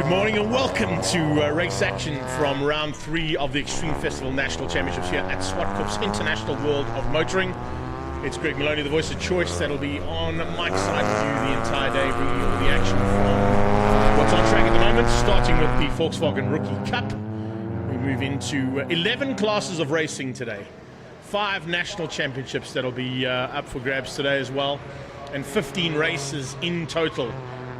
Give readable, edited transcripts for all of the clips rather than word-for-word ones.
Good morning and welcome to race action from round 3 of the Extreme Festival National Championships here at Zwartkops International World of Motoring. It's Greg Maloney, the voice of choice, that'll be on Mike's side with you the entire day, bringing you all the action from what's on track at the moment, starting with the Volkswagen Rookie Cup. We move into 11 classes of racing today, 5 national championships that'll be up for grabs today as well, and 15 races in total,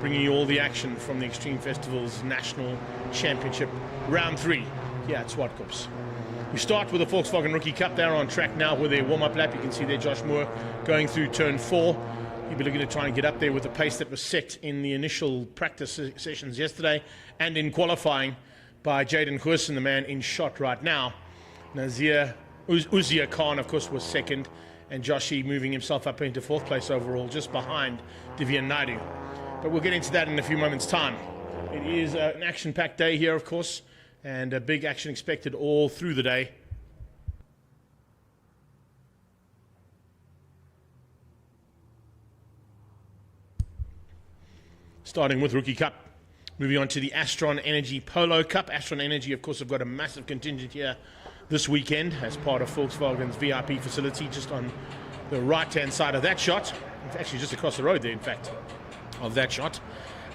bringing you all the action from the Extreme Festival's National Championship Round 3 here at Zwartkops. We start with the Volkswagen Rookie Cup. They're on track now with their warm-up lap. You can see there Josh Moore going through turn 4. He'll be looking to try and get up there with the pace that was set in the initial practice sessions yesterday and in qualifying by Jaden Goosen, the man in shot right now. Uzia Khan, of course, was second, and Joshi moving himself up into 4th place overall, just behind Divyan Naidu. But we'll get into that in a few moments' time. It is an action-packed day here, of course, and a big action expected all through the day. Starting with Rookie Cup. Moving on to the Astron Energy Polo Cup. Astron Energy, of course, have got a massive contingent here this weekend as part of Volkswagen's VIP facility, just on the right-hand side of that shot. Actually, just across the road there, in fact, of that shot.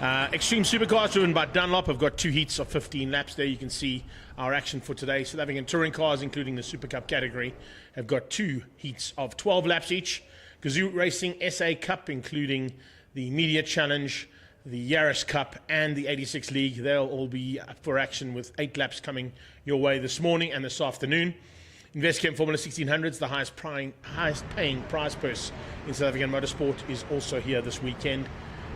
Extreme Supercars driven by Dunlop have got 2 heats of 15 laps. There you can see our action for today. South African touring cars, including the Super Cup category, have got 2 heats of 12 laps each. Gazoo Racing SA Cup, including the Media Challenge, the Yaris Cup, and the 86 League, they'll all be up for action with 8 laps coming your way this morning and this afternoon. Investchem Formula 1600s, the highest paying prize purse in South African motorsport, is also here this weekend.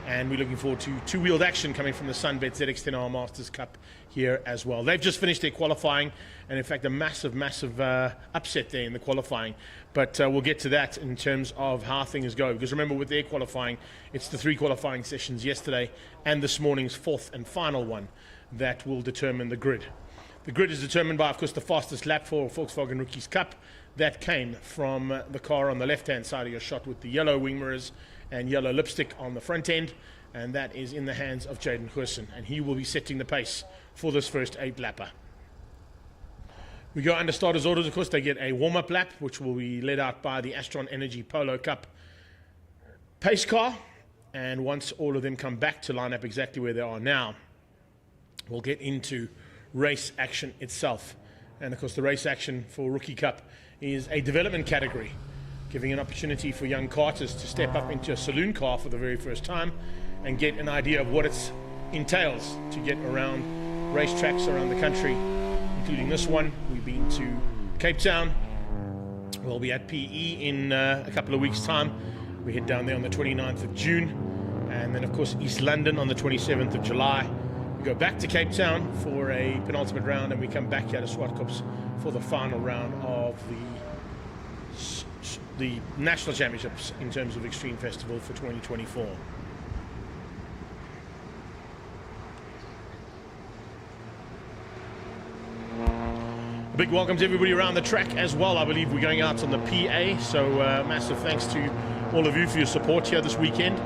And we're looking forward to 2-wheeled action coming from the Sunbet ZX10R Masters Cup here as well. They've just finished their qualifying, and in fact a massive upset there in the qualifying. But we'll get to that in terms of how things go. Because remember, with their qualifying, it's the 3 qualifying sessions yesterday and this morning's 4th and final one that will determine the grid. The grid is determined by, of course, the fastest lap for Volkswagen Rookies Cup. That came from the car on the left-hand side of your shot with the yellow wing mirrors and yellow lipstick on the front end, and that is in the hands of Jaden Goosen, and he will be setting the pace for this first 8-lapper. We go under starters' orders. Of course, they get a warm-up lap, which will be led out by the Astron Energy Polo Cup pace car, and once all of them come back to line up exactly where they are now, we'll get into race action itself. And of course, the race action for Rookie Cup is a development category, giving an opportunity for young karters to step up into a saloon car for the very first time and get an idea of what it entails to get around racetracks around the country, including this one. We've been to Cape Town. We'll be at PE in a couple of weeks' time. We head down there on the 29th of June, and then of course East London on the 27th of July. We go back to Cape Town for a penultimate round, and we come back here to Zwartkops for the final round of the National Championships in terms of Extreme Festival for 2024. A big welcome to everybody around the track as well. I believe we're going out on the PA, so massive thanks to all of you for your support here this weekend,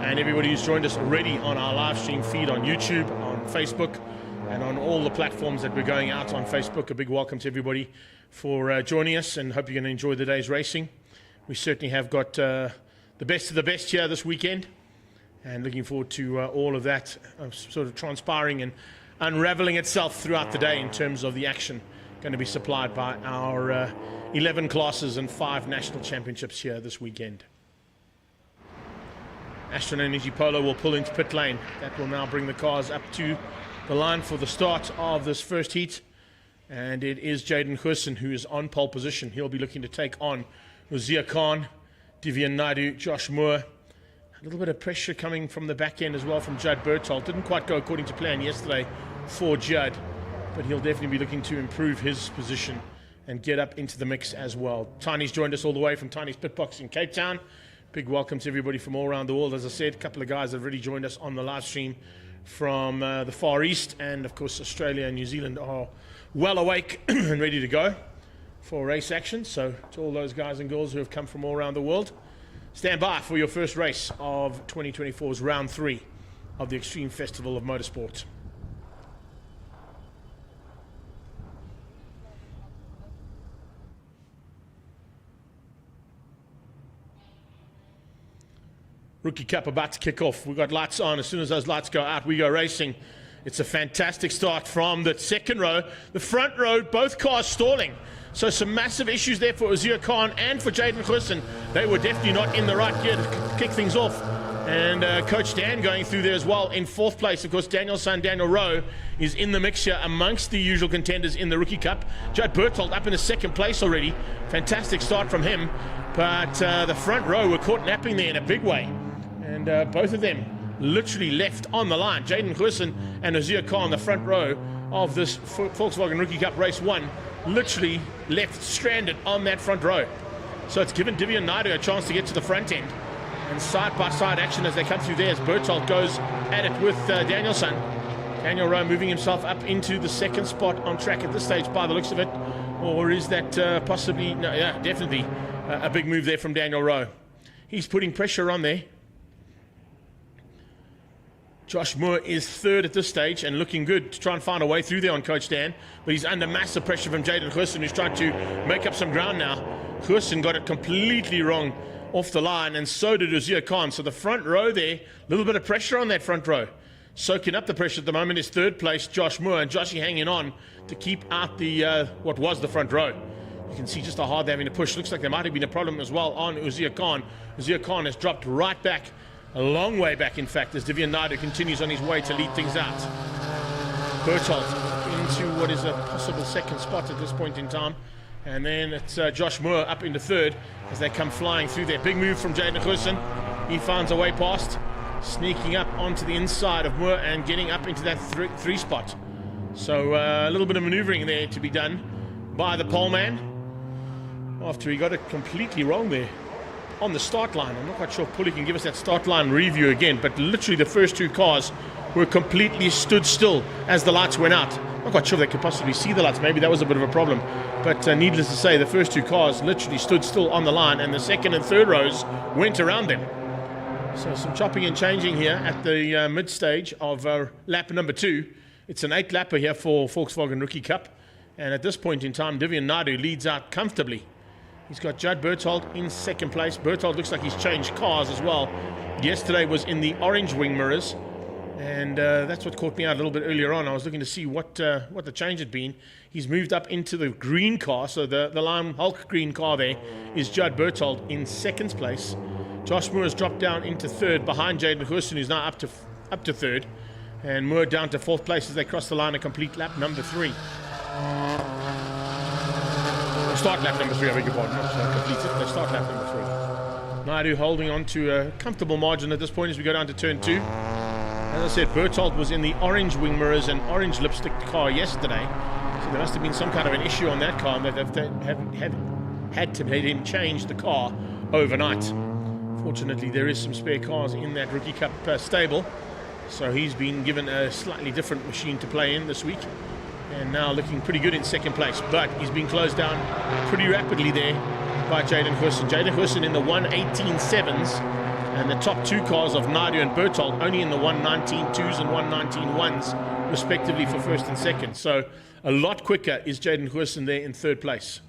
and everybody who's joined us already on our live stream feed on YouTube, on Facebook, and on all the platforms that we're going out on Facebook. A big welcome to everybody for joining us, and hope you're going to enjoy the day's racing. We certainly have got the best of the best here this weekend, and looking forward to all of that sort of transpiring and unraveling itself throughout the day in terms of the action going to be supplied by our 11 classes and 5 national championships here this weekend. Astron Energy Polo will pull into pit lane. That will now bring the cars up to the line for the start of this first heat, and it is Jaden Goosen who is on pole position. He'll be looking to take on Uzia Khan, Divyan Naidu, Josh Moore. A little bit of pressure coming from the back end as well from Judd Berthold. Didn't quite go according to plan yesterday for Judd, but he'll definitely be looking to improve his position and get up into the mix as well. Tiny's joined us all the way from Tiny's Pit Box in Cape Town. Big welcome to everybody from all around the world. As I said, a couple of guys have already joined us on the live stream from the Far East, and of course Australia and New Zealand are well awake and ready to go for race action. So to all those guys and girls who have come from all around the world, stand by for your first race of 2024's round 3 of the Extreme Festival of Motorsport. Rookie Cup about to kick off. We've got lights on. As soon as those lights go out, we go racing. It's a fantastic start from the second row. The front row, both cars stalling. So some massive issues there for Azir Khan and for Jaden Goosen. They were definitely not in the right gear to kick things off. And Coach Dan going through there as well in fourth place. Of course, Daniel's son, Daniel Rowe, is in the mixture amongst the usual contenders in the Rookie Cup. Judd Berthold up in a second place already. Fantastic start from him. But the front row were caught napping there in a big way. And both of them literally left on the line. Jaden Goosen and Azir Khan, the front row of this Volkswagen Rookie Cup Race 1, literally left stranded on that front row. So it's given Divya Naidu a chance to get to the front end. And side-by-side action as they come through there as Berthold goes at it with Danielson. Daniel Rowe moving himself up into the second spot on track at this stage by the looks of it. Or is that possibly... No, yeah, definitely a big move there from Daniel Rowe. He's putting pressure on there. Josh Moore is third at this stage and looking good to try and find a way through there on Coach Dan. But he's under massive pressure from Jaden Goosen, who's trying to make up some ground now. Goosen got it completely wrong off the line, and so did Azir Khan. So the front row there, a little bit of pressure on that front row. Soaking up the pressure at the moment is third place Josh Moore, and Joshy hanging on to keep out the what was the front row. You can see just how hard they're having to push. Looks like there might have been a problem as well on Azir Khan. Azir Khan has dropped right back, a long way back in fact, as Divya Naidu continues on his way to lead things out. Berthold into what is a possible second spot at this point in time. And then it's Josh Moore up into third as they come flying through there. Big move from Jaden Goosen. He finds a way past, sneaking up onto the inside of Moore and getting up into that three spot. So a little bit of maneuvering there to be done by the pole man after he got it completely wrong there on the start line. I'm not quite sure if Pulley can give us that start line review again, but literally the first two cars were completely stood still as the lights went out. I'm not quite sure they could possibly see the lights. Maybe that was a bit of a problem. But needless to say, the first two cars literally stood still on the line, and the second and third rows went around them. So some chopping and changing here at the mid stage of lap number 2. It's an 8-lapper here for Volkswagen Rookie Cup. And at this point in time, Divya Naidu leads out comfortably. He's got Judd Berthold in second place. Berthold looks like he's changed cars as well. Yesterday was in the orange wing mirrors. And that's what caught me out a little bit earlier on. I was looking to see what the change had been. He's moved up into the green car, so the Lime Hulk green car there is Judd Berthold in second place. Josh Moore has dropped down into third behind Jaden Goosen, who's now up to third. And Moore down to fourth place as they cross the line a complete lap number 3. Start lap number 3, I beg your pardon. Not complete it, they start lap number 3. Naidu holding on to a comfortable margin at this point as we go down to turn 2. As I said, Berthold was in the orange wing mirrors and orange lipstick car yesterday. So there must have been some kind of an issue on that car, and they've had to let him change the car overnight. Fortunately, there is some spare cars in that Rookie Cup stable. So he's been given a slightly different machine to play in this week. And now looking pretty good in second place. But he's been closed down pretty rapidly there by Jaden Goosen. Jaden Goosen in the 118.7s. And the top two cars of Naidu and Berthold only in the 119.2s and 119.1s, respectively, for first and second. So a lot quicker is Jaden Goosen there in third place.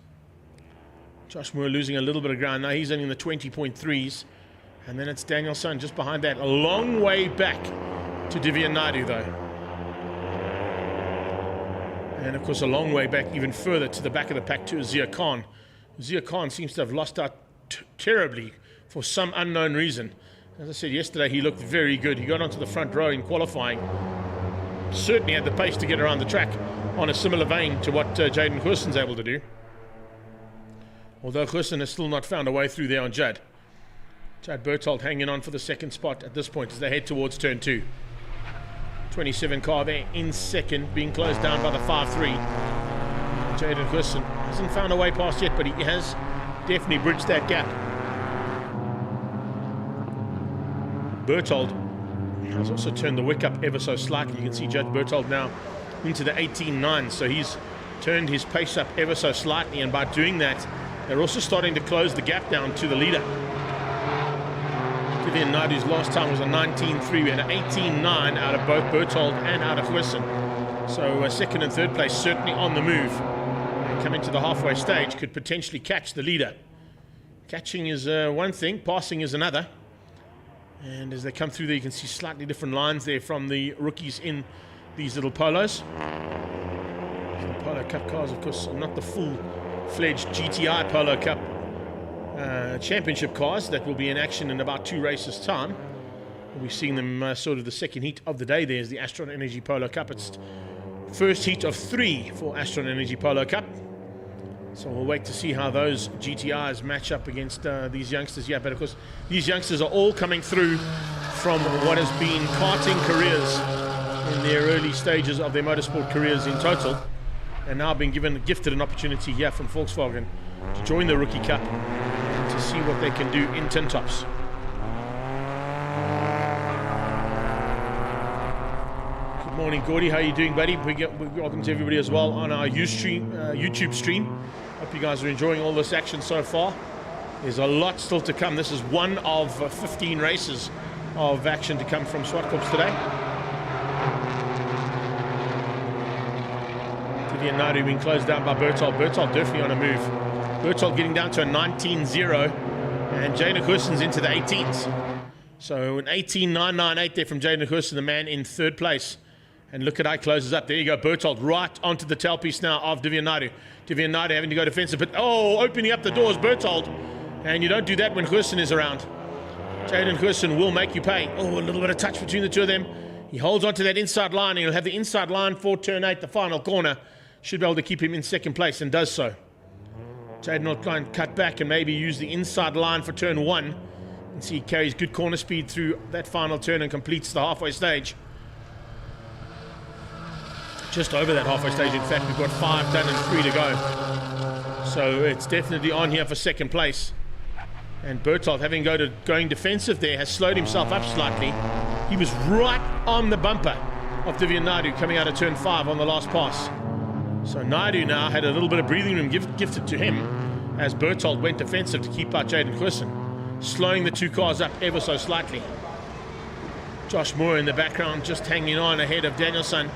Josh Moore losing a little bit of ground. Now he's only in the 20.3s. And then it's Daniel Son just behind that. A long way back to Divya Naidu, though. And, of course, a long way back, even further to the back of the pack to Azir Khan. Azir Khan seems to have lost out terribly for some unknown reason. As I said yesterday, he looked very good. He got onto the front row in qualifying. Certainly had the pace to get around the track on a similar vein to what Jaden Goosen's able to do. Although Goosen has still not found a way through there on Judd. Judd Berthold hanging on for the second spot at this point as they head towards turn 2. 27 car there in second, being closed down by the 5-3. Jaden Goosen hasn't found a way past yet, but he has definitely bridged that gap. Berthold has also turned the wick up ever so slightly. You can see Judd Berthold now into the 18.9, so he's turned his pace up ever so slightly, and by doing that, they're also starting to close the gap down to the leader. Divya Naidu's last time was a 19.3. We had an 18.9 out of both Berthold and out of Goosen. So second and third place certainly on the move. And coming to the halfway stage could potentially catch the leader. Catching is one thing, passing is another. And as they come through there, you can see slightly different lines there from the rookies in these little polos. So the Polo Cup cars, of course, are not the full-fledged GTI Polo Cup championship cars that will be in action in about 2 races' time. We'll be seeing them sort of the second heat of the day. There's the Astron Energy Polo Cup. It's first heat of 3 for Astron Energy Polo Cup. So we'll wait to see how those GTIs match up against these youngsters. Yeah, but of course, these youngsters are all coming through from what has been karting careers in their early stages of their motorsport careers in total, and now being gifted an opportunity here from Volkswagen to join the Rookie Cup and to see what they can do in tin tops. Good morning, Gordy. How are you doing, buddy? Welcome to everybody as well on our YouTube stream. Hope you guys are enjoying all this action so far. There's a lot still to come. This is one of 15 races of action to come from Zwartkops today. Nadu being closed down by Berthold. Berthold definitely on a move. Berthold getting down to a 19.0, and Jaden Hurson's into the 18s. So an 18.998 there from Jaden Hurson, the man in 3rd place. And look at how he closes up. There you go, Berthold right onto the tailpiece now of Divya Nadu. Divya Nadu having to go defensive, but opening up the doors, Berthold. And you don't do that when Hurson is around. Jaden Hurson will make you pay. A little bit of touch between the two of them. He holds onto that inside line, and he'll have the inside line for turn 8, the final corner. Should be able to keep him in 2nd place, and does so. Jaden will try and cut back and maybe use the inside line for turn 1. And see he carries good corner speed through that final turn and completes the halfway stage. Just over that halfway stage, in fact. We've got 5 done and 3 to go. So it's definitely on here for 2nd place. And Berthold, having going defensive there, has slowed himself up slightly. He was right on the bumper of Divya Nadu coming out of turn 5 on the last pass. So Nadu now had a little bit of breathing room gifted to him as Berthold went defensive to keep out Jaden Hurson, slowing the 2 cars up ever so slightly. Josh Moore in the background just hanging on ahead of Danielson.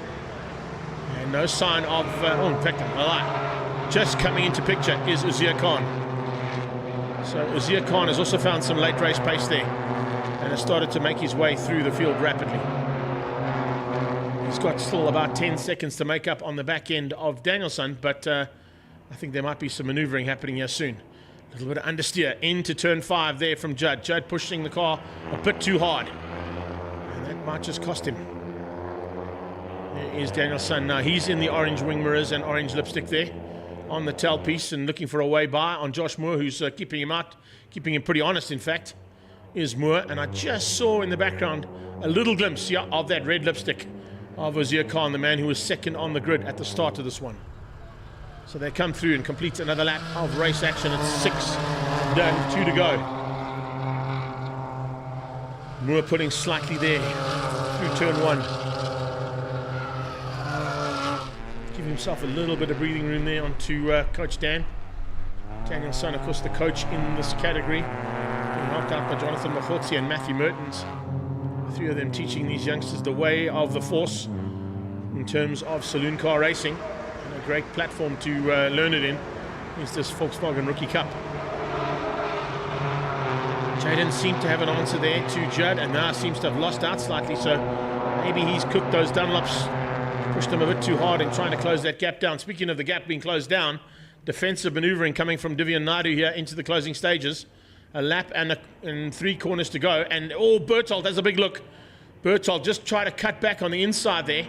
And no sign of, in fact, a lie. Just coming into picture is Uzir Khan. So Uzir Khan has also found some late race pace there and has started to make his way through the field rapidly. He's got still about 10 seconds to make up on the back end of Danielson, but I think there might be some maneuvering happening here soon. A little bit of understeer into turn 5 there from Judd. Judd pushing the car a bit too hard. And that might just cost him. There is Danielson now. He's in the orange wing mirrors and orange lipstick there on the tailpiece and looking for a way by on Josh Moore, who's keeping him out, keeping him pretty honest, in fact, is Moore. And I just saw in the background a little glimpse of that red lipstick of Uzir Khan, the man who was 2nd on the grid at the start of this one. So they come through and complete another lap of race action. It's 6 done, 2 to go. Moore putting slightly there through turn 1. Give himself a little bit of breathing room there onto Coach Dan. Danielson, of course, the coach in this category, being knocked out by Jonathan Machotsi and Matthew Mertens. 3 of them teaching these youngsters the way of the force in terms of saloon car racing. And a great platform to learn it in is this Volkswagen Rookie Cup. Jaden seemed to have an answer there to Judd, and now seems to have lost out slightly, so maybe he's cooked those Dunlops, pushed them a bit too hard in trying to close that gap down. Speaking of the gap being closed down, defensive maneuvering coming from Divya Nadu here into the closing stages. A lap and 3 corners to go. And Berthold has a big look. Berthold just tried to cut back on the inside there.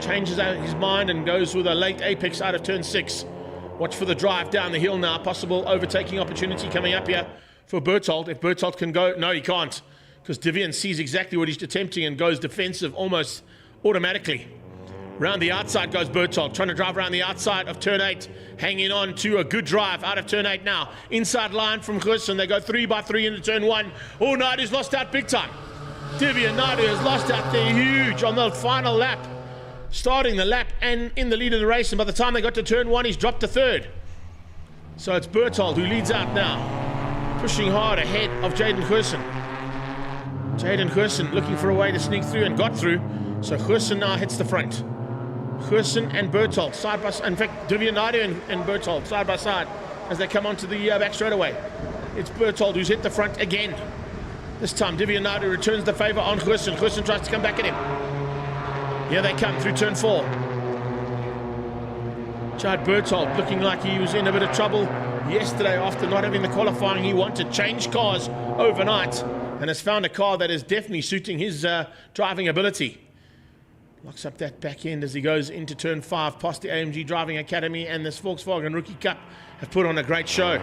Changes out his mind and goes with a late apex out of turn 6. Watch for the drive down the hill now. Possible overtaking opportunity coming up here for Berthold. If Berthold can go, no, he can't. Because Divian sees exactly what he's attempting and goes defensive almost automatically. Round the outside goes Berthold, trying to drive around the outside of turn 8, hanging on to a good drive out of turn 8 now. Inside line from Gerson, they go 3 by 3 into turn 1. Nadu's lost out big time. Divya Nadu has lost out there huge on the final lap. Starting the lap and in the lead of the race, and by the time they got to turn 1, he's dropped to 3rd. So it's Berthold who leads out now, pushing hard ahead of Jaden Gerson. Jaden Gerson looking for a way to sneak through and got through, so Gerson now hits the front. Gerson and Berthold side by side. In fact, Divya Nadu and Berthold side by side as they come onto the back straightaway. It's Berthold who's hit the front again. This time, Divianado returns the favour on Goosen. Goosen tries to come back at him. Here they come through turn 4. Chad Berthold looking like he was in a bit of trouble yesterday after not having the qualifying he wanted. Changed cars overnight and has found a car that is definitely suiting his driving ability. Locks up that back end as he goes into turn 5 past the AMG Driving Academy, and this Volkswagen Rookie Cup have put on a great show.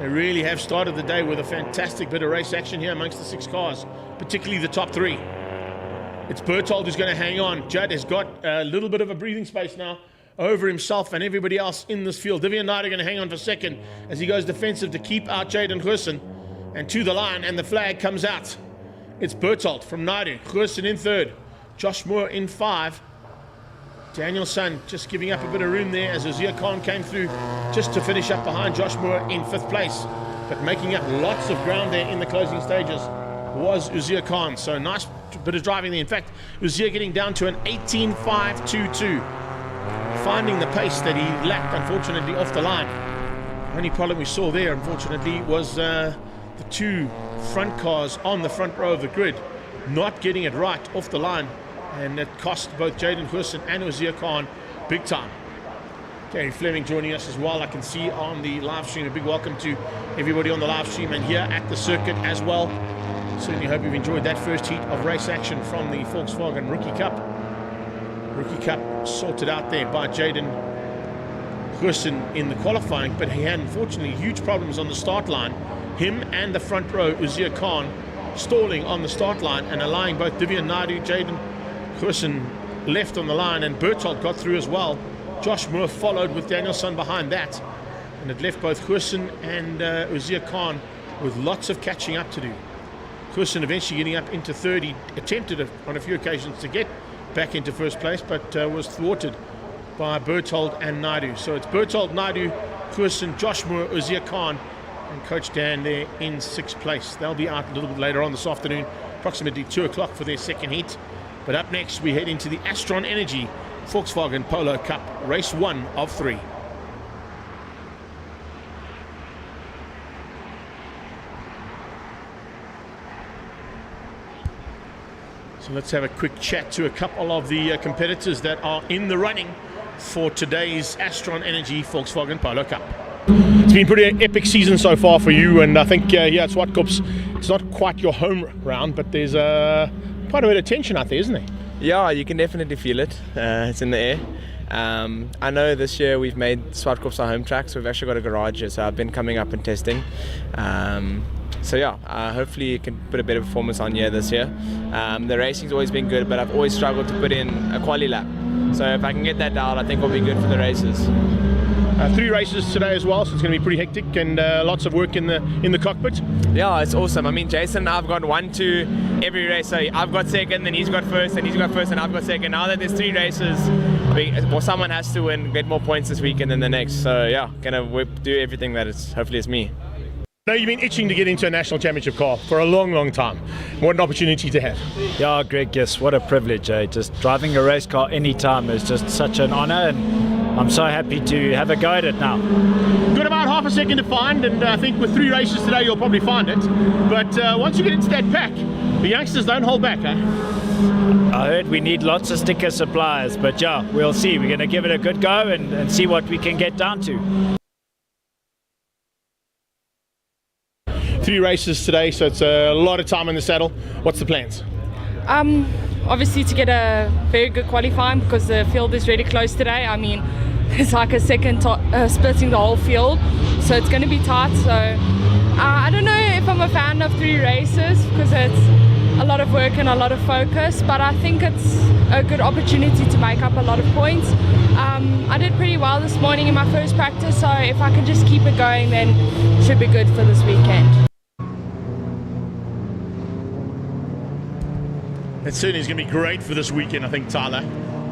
They really have started the day with a fantastic bit of race action here amongst the 6 cars, particularly the top 3. It's Berthold who's going to hang on. Judd has got a little bit of a breathing space now over himself and everybody else in this field. Divianado going to hang on for second as he goes defensive to keep out Jaden Goosen, and to the line, and the flag comes out. It's Berthold from Naidu, Goosen in 3rd, Josh Moore in 5. Danielson just giving up a bit of room there as Uzziah Khan came through just to finish up behind Josh Moore in 5th place. But making up lots of ground there in the closing stages was Uzziah Khan. So nice bit of driving there. In fact, Uzziah getting down to an 18.522. Finding the pace that he lacked, unfortunately, off the line. Only problem we saw there, unfortunately, was the 2 front cars on the front row of the grid not getting it right off the line. And it cost both Jaden Goosen and Uzziah Khan big time. Gary Fleming joining us as well. I can see on the live stream. A big welcome to everybody on the live stream and here at the circuit as well. Certainly hope you've enjoyed that first heat of race action from the Volkswagen Rookie Cup. Rookie Cup sorted out there by Jaden Goosen in the qualifying, but he had unfortunately huge problems on the start line. Him and the front row, Uzziah Khan, stalling on the start line and allowing both Divianado, Jaden Goosen left on the line, and Berthold got through as well. Josh Moore followed with Danielson behind that, and it left both Goosen and Uzziah Khan with lots of catching up to do. Goosen eventually getting up into 3rd. He attempted on a few occasions to get back into 1st place, but was thwarted by Berthold and Naidu. So it's Berthold, Naidu, Goosen, Josh Moore, Uzziah Khan, and Coach Dan there in 6th place. They'll be out a little bit later on this afternoon, approximately 2 o'clock for their second heat. But up next, we head into the Astron Energy Volkswagen Polo Cup Race 1 of 3. So let's have a quick chat to a couple of the competitors that are in the running for today's Astron Energy Volkswagen Polo Cup. It's been a pretty epic season so far for you, and I think here at Zwartkops, it's not quite your home round, but there's quite a bit of tension out there, isn't there? Yeah, you can definitely feel it. It's in the air. I know this year we've made Zwartkops our home track, so we've actually got a garage here, so I've been coming up and testing. So yeah, hopefully you can put a better performance on here this year. The racing's always been good, but I've always struggled to put in a quali lap. So if I can get that down, I think we'll be good for the races. 3 races today as well, so it's going to be pretty hectic, and lots of work in the cockpit. Yeah, it's awesome. I mean, Jason and I've got 1, 2 every race. So I've got second, then he's got first, and he's got first, and I've got second. Now that there's 3 races, someone has to win, get more points this weekend than the next. So yeah, gonna do everything that hopefully it's me. No, you've been itching to get into a national championship car for a long, long time. What an opportunity to have. Yeah, Greg, yes, what a privilege, eh? Just driving a race car anytime is just such an honour, and I'm so happy to have a go at it now. Got about half a second to find, and I think with 3 races today you'll probably find it. But once you get into that pack, the youngsters don't hold back, eh? I heard we need lots of sticker suppliers, but yeah, we'll see. We're going to give it a good go and see what we can get down to. 3 races today, so it's a lot of time in the saddle. What's the plans? Obviously to get a very good qualifying, because the field is really close today. I mean, it's like a second splitting the whole field, so it's going to be tight. So I don't know if I'm a fan of 3 races, because it's a lot of work and a lot of focus, but I think it's a good opportunity to make up a lot of points. I did pretty well this morning in my first practice, so if I can just keep it going, then it should be good for this weekend. It certainly is going to be great for this weekend, I think, Tyler.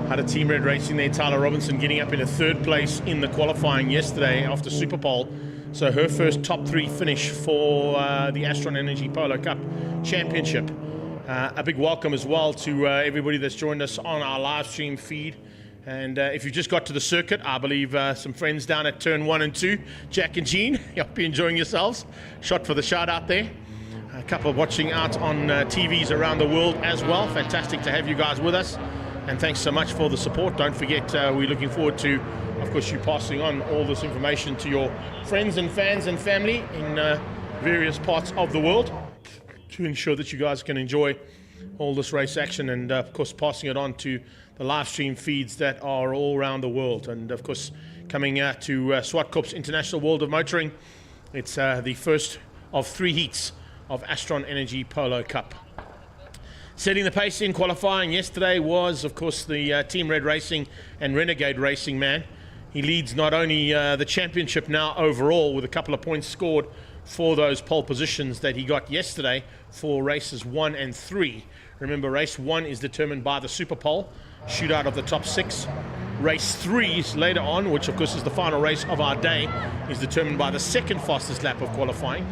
Had a Team Red Racing there, Tyler Robinson getting up into 3rd place in the qualifying yesterday after Super Bowl. So her first top 3 finish for the Astron Energy Polo Cup Championship. A big welcome as well to everybody that's joined us on our live stream feed. And if you just got to the circuit, I believe some friends down at turn 1 and 2, Jack and Jean, I hope you're enjoying yourselves. Shot for the shout out there. a couple watching out on TVs around the world as well. Fantastic to have you guys with us, and thanks so much for the support. Don't forget, we're looking forward to, of course, you passing on all this information to your friends and fans and family in various parts of the world to ensure that you guys can enjoy all this race action, and of course passing it on to the live stream feeds that are all around the world. And of course, coming out to Zwartkops International World of Motoring, it's the first of 3 heats of Astron Energy Polo Cup. Setting the pace in qualifying yesterday was, of course, the Team Red Racing and Renegade Racing man. He leads not only the championship now overall with a couple of points scored for those pole positions that he got yesterday for races 1 and 3. Remember, race 1 is determined by the Super Pole, shootout of the top 6. Race 3 is later on, which of course is the final race of our day, is determined by the second fastest lap of qualifying.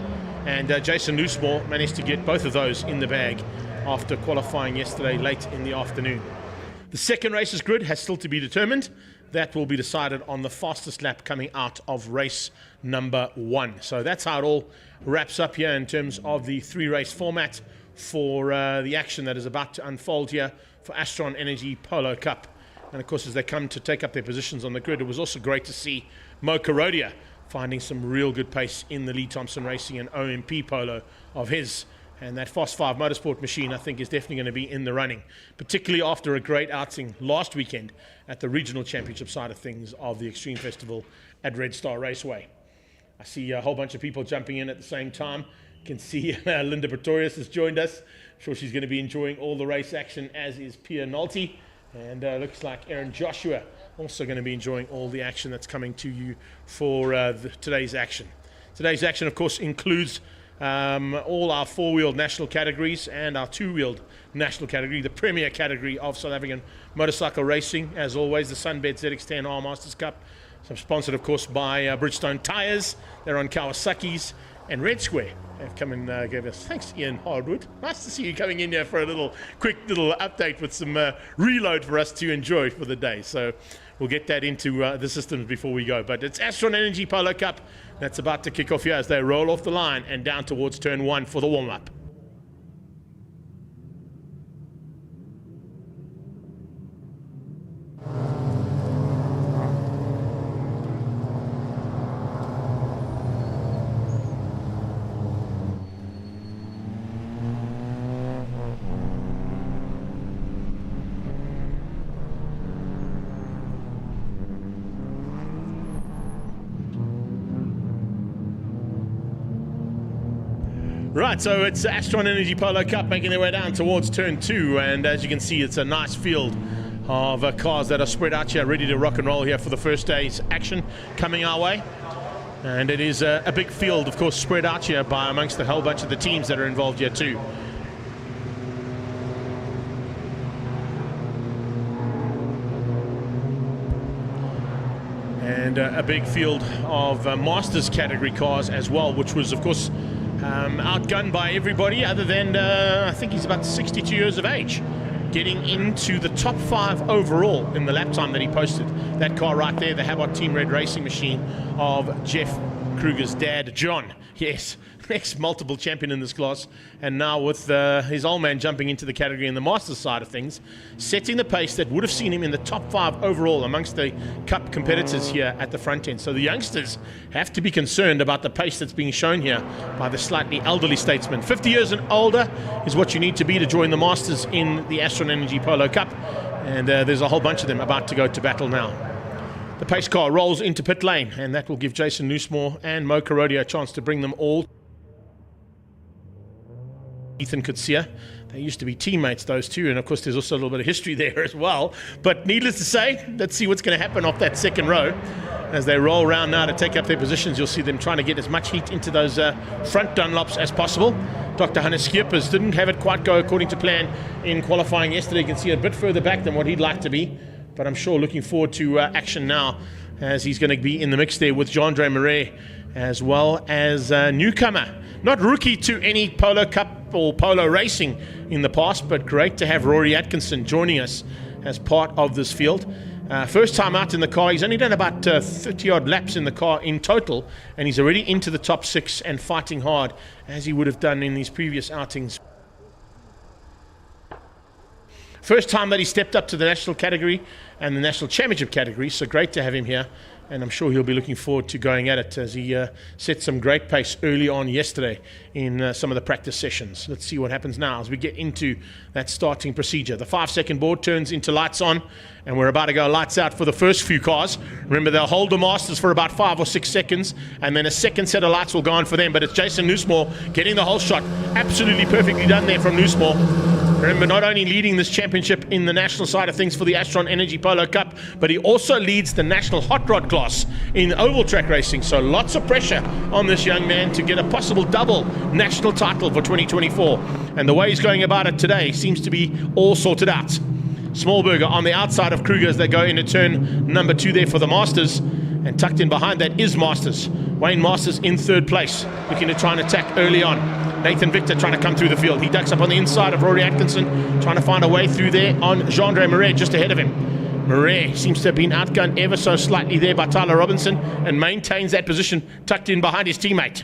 And Jason Loosemore managed to get both of those in the bag after qualifying yesterday late in the afternoon. The second race's grid has still to be determined. That will be decided on the fastest lap coming out of race number 1. So that's how it all wraps up here in terms of the 3-race format for the action that is about to unfold here for Astron Energy Polo Cup. And of course, as they come to take up their positions on the grid, it was also great to see Mo Korodia finding some real good pace in the Lee Thompson Racing and OMP Polo of his. And that Fast 5 Motorsport machine, I think, is definitely going to be in the running, particularly after a great outing last weekend at the regional championship side of things of the Extreme Festival at Red Star Raceway. I see a whole bunch of people jumping in at the same time. You can see Linda Pretoria has joined us. I'm sure she's going to be enjoying all the race action, as is Pia Nolte. And looks like Aaron Joshua also going to be enjoying all the action that's coming to you for today's action. Today's action, of course, includes all our 4-wheeled national categories and our 2-wheeled national category, the premier category of South African motorcycle racing. As always, the Sunbed ZX10R Masters Cup, sponsored, of course, by Bridgestone Tyres. They're on Kawasaki's, and Red Square have come and gave us. Thanks, Ian Hardwood. Nice to see you coming in here for a quick little update with some reload for us to enjoy for the day. So we'll get that into the systems before we go. But it's Astron Energy Polo Cup that's about to kick off here as they roll off the line and down towards turn 1 for the warm-up. Right, so it's Astron Energy Polo Cup making their way down towards turn 2, and as you can see, it's a nice field of cars that are spread out here, ready to rock and roll here for the first day's action coming our way. And it is a big field, of course, spread out here by amongst the whole bunch of the teams that are involved here too. And a big field of Masters category cars as well, which was, of course, outgunned by everybody other than, I think he's about 62 years of age, getting into the top 5 overall in the lap time that he posted. That car right there, the Habot Team Red Racing machine of Jeff Kruger's dad, John. Yes, ex-multiple champion in this class, and now with his old man jumping into the category in the Masters side of things, setting the pace that would have seen him in the top 5 overall amongst the Cup competitors here at the front end. So the youngsters have to be concerned about the pace that's being shown here by the slightly elderly statesman. 50 years and older is what you need to be to join the Masters in the Astron Energy Polo Cup, and there's a whole bunch of them about to go to battle now. The pace car rolls into pit lane, and that will give Jason Loosemore and Mo Korodia a chance to bring them all. Ethan Kutsia, they used to be teammates, those two, and of course there's also a little bit of history there as well. But needless to say, let's see what's going to happen off that second row. As they roll around now to take up their positions, you'll see them trying to get as much heat into those front Dunlops as possible. Dr. Hannes Schippers didn't have it quite go according to plan in qualifying yesterday. You can see a bit further back than what he'd like to be, but I'm sure looking forward to action now, as he's going to be in the mix there with Jean-Andre Marais, as well as newcomer, not rookie to any Polo Cup or Polo racing in the past, but great to have Rory Atkinson joining us as part of this field. First time out in the car. He's only done about 30-odd laps in the car in total, and he's already into the top 6 and fighting hard, as he would have done in these previous outings. First time that he stepped up to the national category and the national championship category, so great to have him here, and I'm sure he'll be looking forward to going at it, as he set some great pace early on yesterday in some of the practice sessions. Let's see what happens now as we get into that starting procedure. The 5-second board turns into lights on, and we're about to go lights out for the first few cars. Remember, they'll hold the Masters for about 5 or 6 seconds, and then a second set of lights will go on for them, but it's Jason Nussmore getting the whole shot. Absolutely perfectly done there from Nussmore. Remember, not only leading this championship in the national side of things for the Astron Energy Polo Cup, but he also leads the national hot rod class in oval track racing. So lots of pressure on this young man to get a possible double national title for 2024. And the way he's going about it today seems to be all sorted out. Smallberger on the outside of Kruger as they go into turn number 2 there for the Masters. And tucked in behind that is Masters. Wayne Masters in 3rd place, looking to try and attack early on. Nathan Victor trying to come through the field. He ducks up on the inside of Rory Atkinson, trying to find a way through there on Jean-Andre Marais just ahead of him. Marais seems to have been outgunned ever so slightly there by Tyler Robinson and maintains that position tucked in behind his teammate.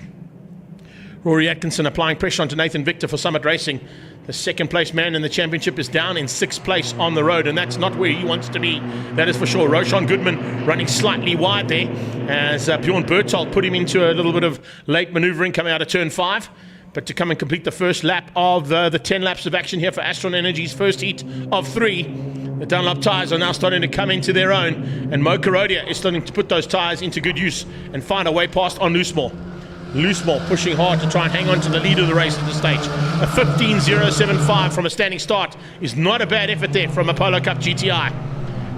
Rory Atkinson applying pressure onto Nathan Victor for Summit Racing. The 2nd place man in the championship is down in 6th place on the road, and that's not where he wants to be. That is for sure. Roshan Goodman running slightly wide there as Bjorn Berthold put him into a little bit of late manoeuvring coming out of turn 5. But to come and complete the first lap of the 10 laps of action here for Astron Energy's first heat of 3. The Dunlop tyres are now starting to come into their own, and Mo Karodia is starting to put those tyres into good use and find a way past on Loosemore. Loosemore pushing hard to try and hang on to the lead of the race at this stage. A 15.075 from a standing start is not a bad effort there from a Polo Cup GTI.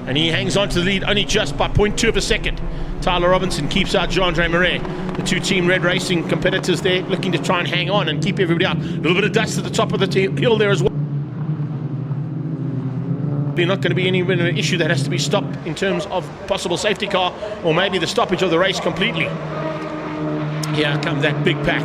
And he hangs on to the lead only just by 0.2 of a second. Tyler Robinson keeps out Jean-Andre Marais. The 2 Team Red Racing competitors there looking to try and hang on and keep everybody out. A little bit of dust at the top of the hill there as well. Not going to be any issue that has to be stopped in terms of possible safety car or maybe the stoppage of the race completely. Here comes that big pack.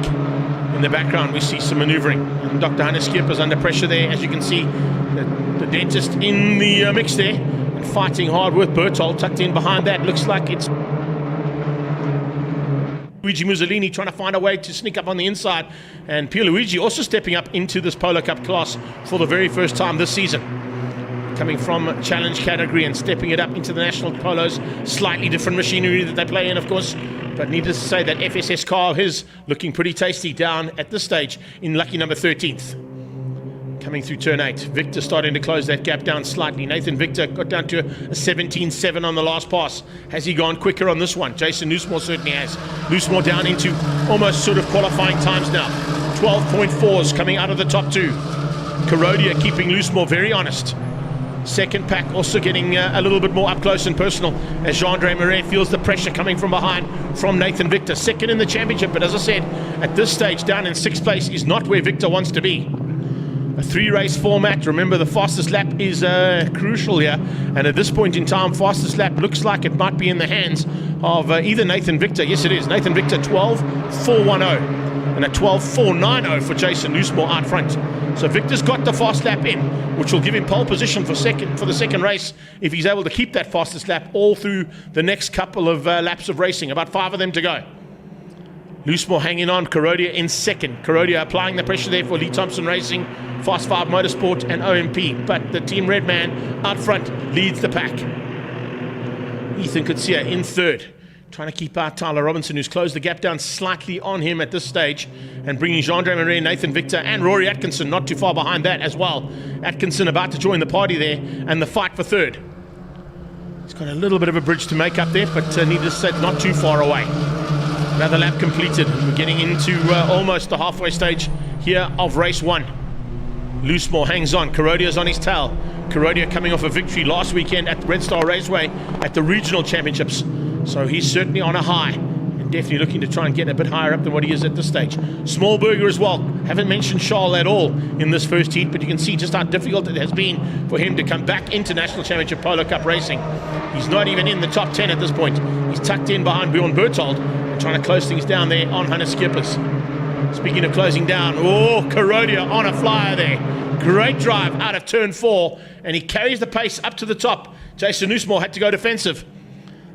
In the background we see some manoeuvring. And Dr. Hannes Skipper's under pressure there, as you can see. The dentist in the mix there and fighting hard with Berthold tucked in behind that. Looks like it's Luigi Mussolini trying to find a way to sneak up on the inside, and Pierluigi also stepping up into this Polo Cup class for the very first time this season. Coming from challenge category and stepping it up into the national polos. Slightly different machinery that they play in, of course, but needless to say that FSS car of his looking pretty tasty down at this stage in lucky number 13th. Coming through turn 8, Victor starting to close that gap down slightly. Nathan Victor got down to a 17.7 on the last pass. Has he gone quicker on this one? Jason Nussmore certainly has. Nussmore down into almost sort of qualifying times now. 12.4s coming out of the top 2. Karodia keeping Nussmore very honest. Second pack also getting a little bit more up close and personal as Jean-Andre Marais feels the pressure coming from behind from Nathan Victor. Second in the championship, but as I said, at this stage down in 6th place is not where Victor wants to be. A 3-race format. Remember, the fastest lap is crucial here, and at this point in time, fastest lap looks like it might be in the hands of either Nathan Victor. Yes, it is. Nathan Victor 12.410 and a 12.490 for Jason Nussmore out front. So Victor's got the fast lap in, which will give him pole position for the second race if he's able to keep that fastest lap all through the next couple of laps of racing. About 5 of them to go. Nussmore hanging on, Karodia in second. Karodia applying the pressure there for Lee Thompson Racing, Fast 5 Motorsport and OMP. But the Team Red man out front leads the pack. Ethan Kutsia in third, trying to keep out Tyler Robinson, who's closed the gap down slightly on him at this stage, and bringing Jean-Andre Marais, Nathan Victor and Rory Atkinson not too far behind that as well. Atkinson about to join the party there and the fight for third. He's got a little bit of a bridge to make up there, but needless to say, not too far away. Another lap completed. We're getting into almost the halfway stage here of race 1. Loosemore hangs on. Karodia's on his tail. Karodia coming off a victory last weekend at the Red Star Raceway at the regional championships. So he's certainly on a high and definitely looking to try and get a bit higher up than what he is at this stage. Smallberger as well. Haven't mentioned Charles at all in this first heat, but you can see just how difficult it has been for him to come back into National Championship Polo Cup Racing. He's not even in the top 10 at this point. He's tucked in behind Bjorn Berthold, trying to close things down there on Hannes Skippers. Speaking of closing down, Karodia on a flyer there. Great drive out of turn 4, and he carries the pace up to the top. Jason Usmore had to go defensive.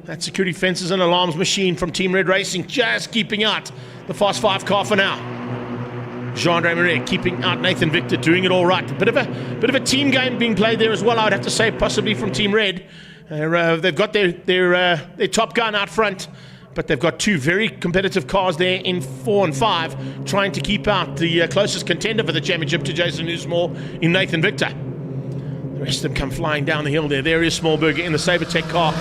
That security fences and alarms machine from Team Red Racing just keeping out the Fast 5 car for now. Jean-Andre Marais keeping out Nathan Victor, doing it all right. A bit of a team game being played there as well, I would have to say, possibly from Team Red. They've got their top gun out front, but they've got 2 very competitive cars there in 4 and 5, trying to keep out the closest contender for the championship to Jason Usmore in Nathan Victor. The rest of them come flying down the hill there. There is Smallberger in the Sabertech car,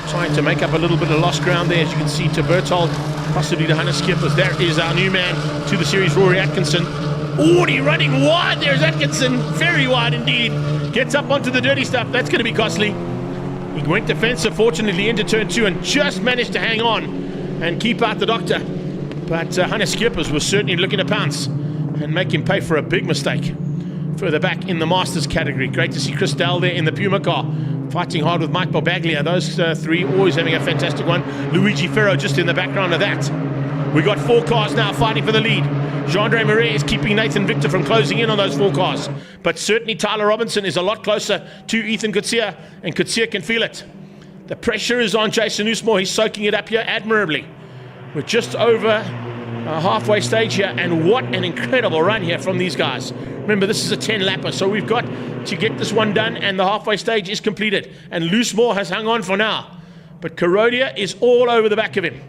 trying to make up a little bit of lost ground there, as you can see, to Berthold, possibly to Hannes Skippers. There is our new man to the series, Rory Atkinson. Oh, and he's running wide. There's Atkinson, very wide indeed. Gets up onto the dirty stuff. That's going to be costly. He went defensive, fortunately, into turn 2 and just managed to hang on and keep out the doctor. But Hannes Skippers was certainly looking to pounce and make him pay for a big mistake. Further back in the Masters category, great to see Chris Dell there in the Puma car, fighting hard with Mike Bobaglia. Those 3 always having a fantastic one. Luigi Ferro just in the background of that. We got 4 cars now fighting for the lead. Jean-Andre Marais is keeping Nathan Victor from closing in on those 4 cars. But certainly Tyler Robinson is a lot closer to Ethan Kutsia, and Kutsia can feel it. The pressure is on Jason Usmore. He's soaking it up here admirably. We're just over a halfway stage here, and what an incredible run here from these guys. Remember, this is a 10-lapper, so we've got to get this one done, and the halfway stage is completed. And Loosemore has hung on for now. But Karodia is all over the back of him.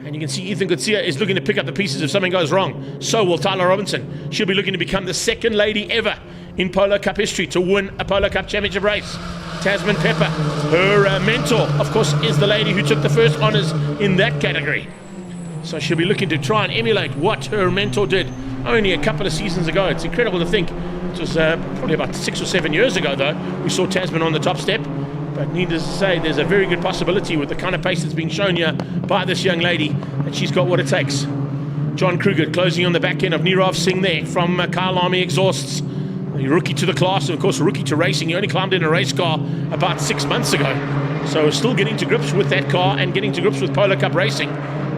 And you can see Ethan Kutsia is looking to pick up the pieces if something goes wrong. So will Tyler Robinson. She'll be looking to become the 2nd lady ever in Polo Cup history to win a Polo Cup Championship race. Tasman Pepper, her mentor, of course, is the lady who took the first honours in that category. So she'll be looking to try and emulate what her mentor did only a couple of seasons ago. It's incredible to think. It was probably about 6 or 7 years ago, though, we saw Tasman on the top step. But needless to say, there's a very good possibility with the kind of pace that's being shown here by this young lady that she's got what it takes. John Kruger closing on the back end of Nirav Singh there from Kyle Army Exhausts. The rookie to the class, and of course rookie to racing. He only climbed in a race car about 6 months ago. So still getting to grips with that car and getting to grips with Polo Cup racing.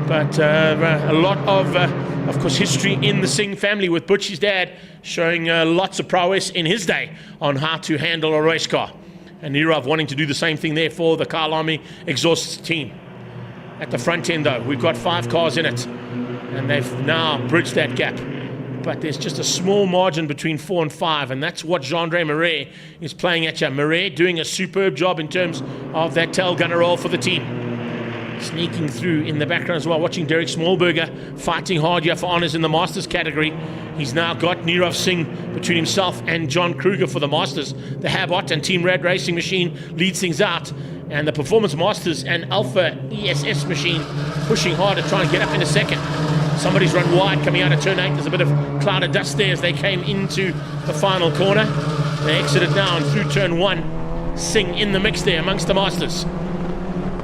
But a lot of course, history in the Singh family with Butchie's dad showing lots of prowess in his day on how to handle a race car. And Nirav wanting to do the same thing there for the Kyle Army Exhausts team. At the front end, though, we've got 5 cars in it, and they've now bridged that gap. But there's just a small margin between 4 and 5, and that's what Jean-Andre Marais is playing at you. Marais doing a superb job in terms of that tail gunner roll for the team. Sneaking through in the background as well, watching Derek Smallberger fighting hard here for honours in the Masters category. He's now got Nirav Singh between himself and John Kruger for the Masters. The Habot and Team Red Racing machine leads things out, and the Performance Masters and Alpha ESS machine pushing hard to try and get up in a second. Somebody's run wide coming out of turn 8. There's a bit of cloud of dust there as they came into the final corner. They exited now and through turn 1. Singh in the mix there amongst the Masters.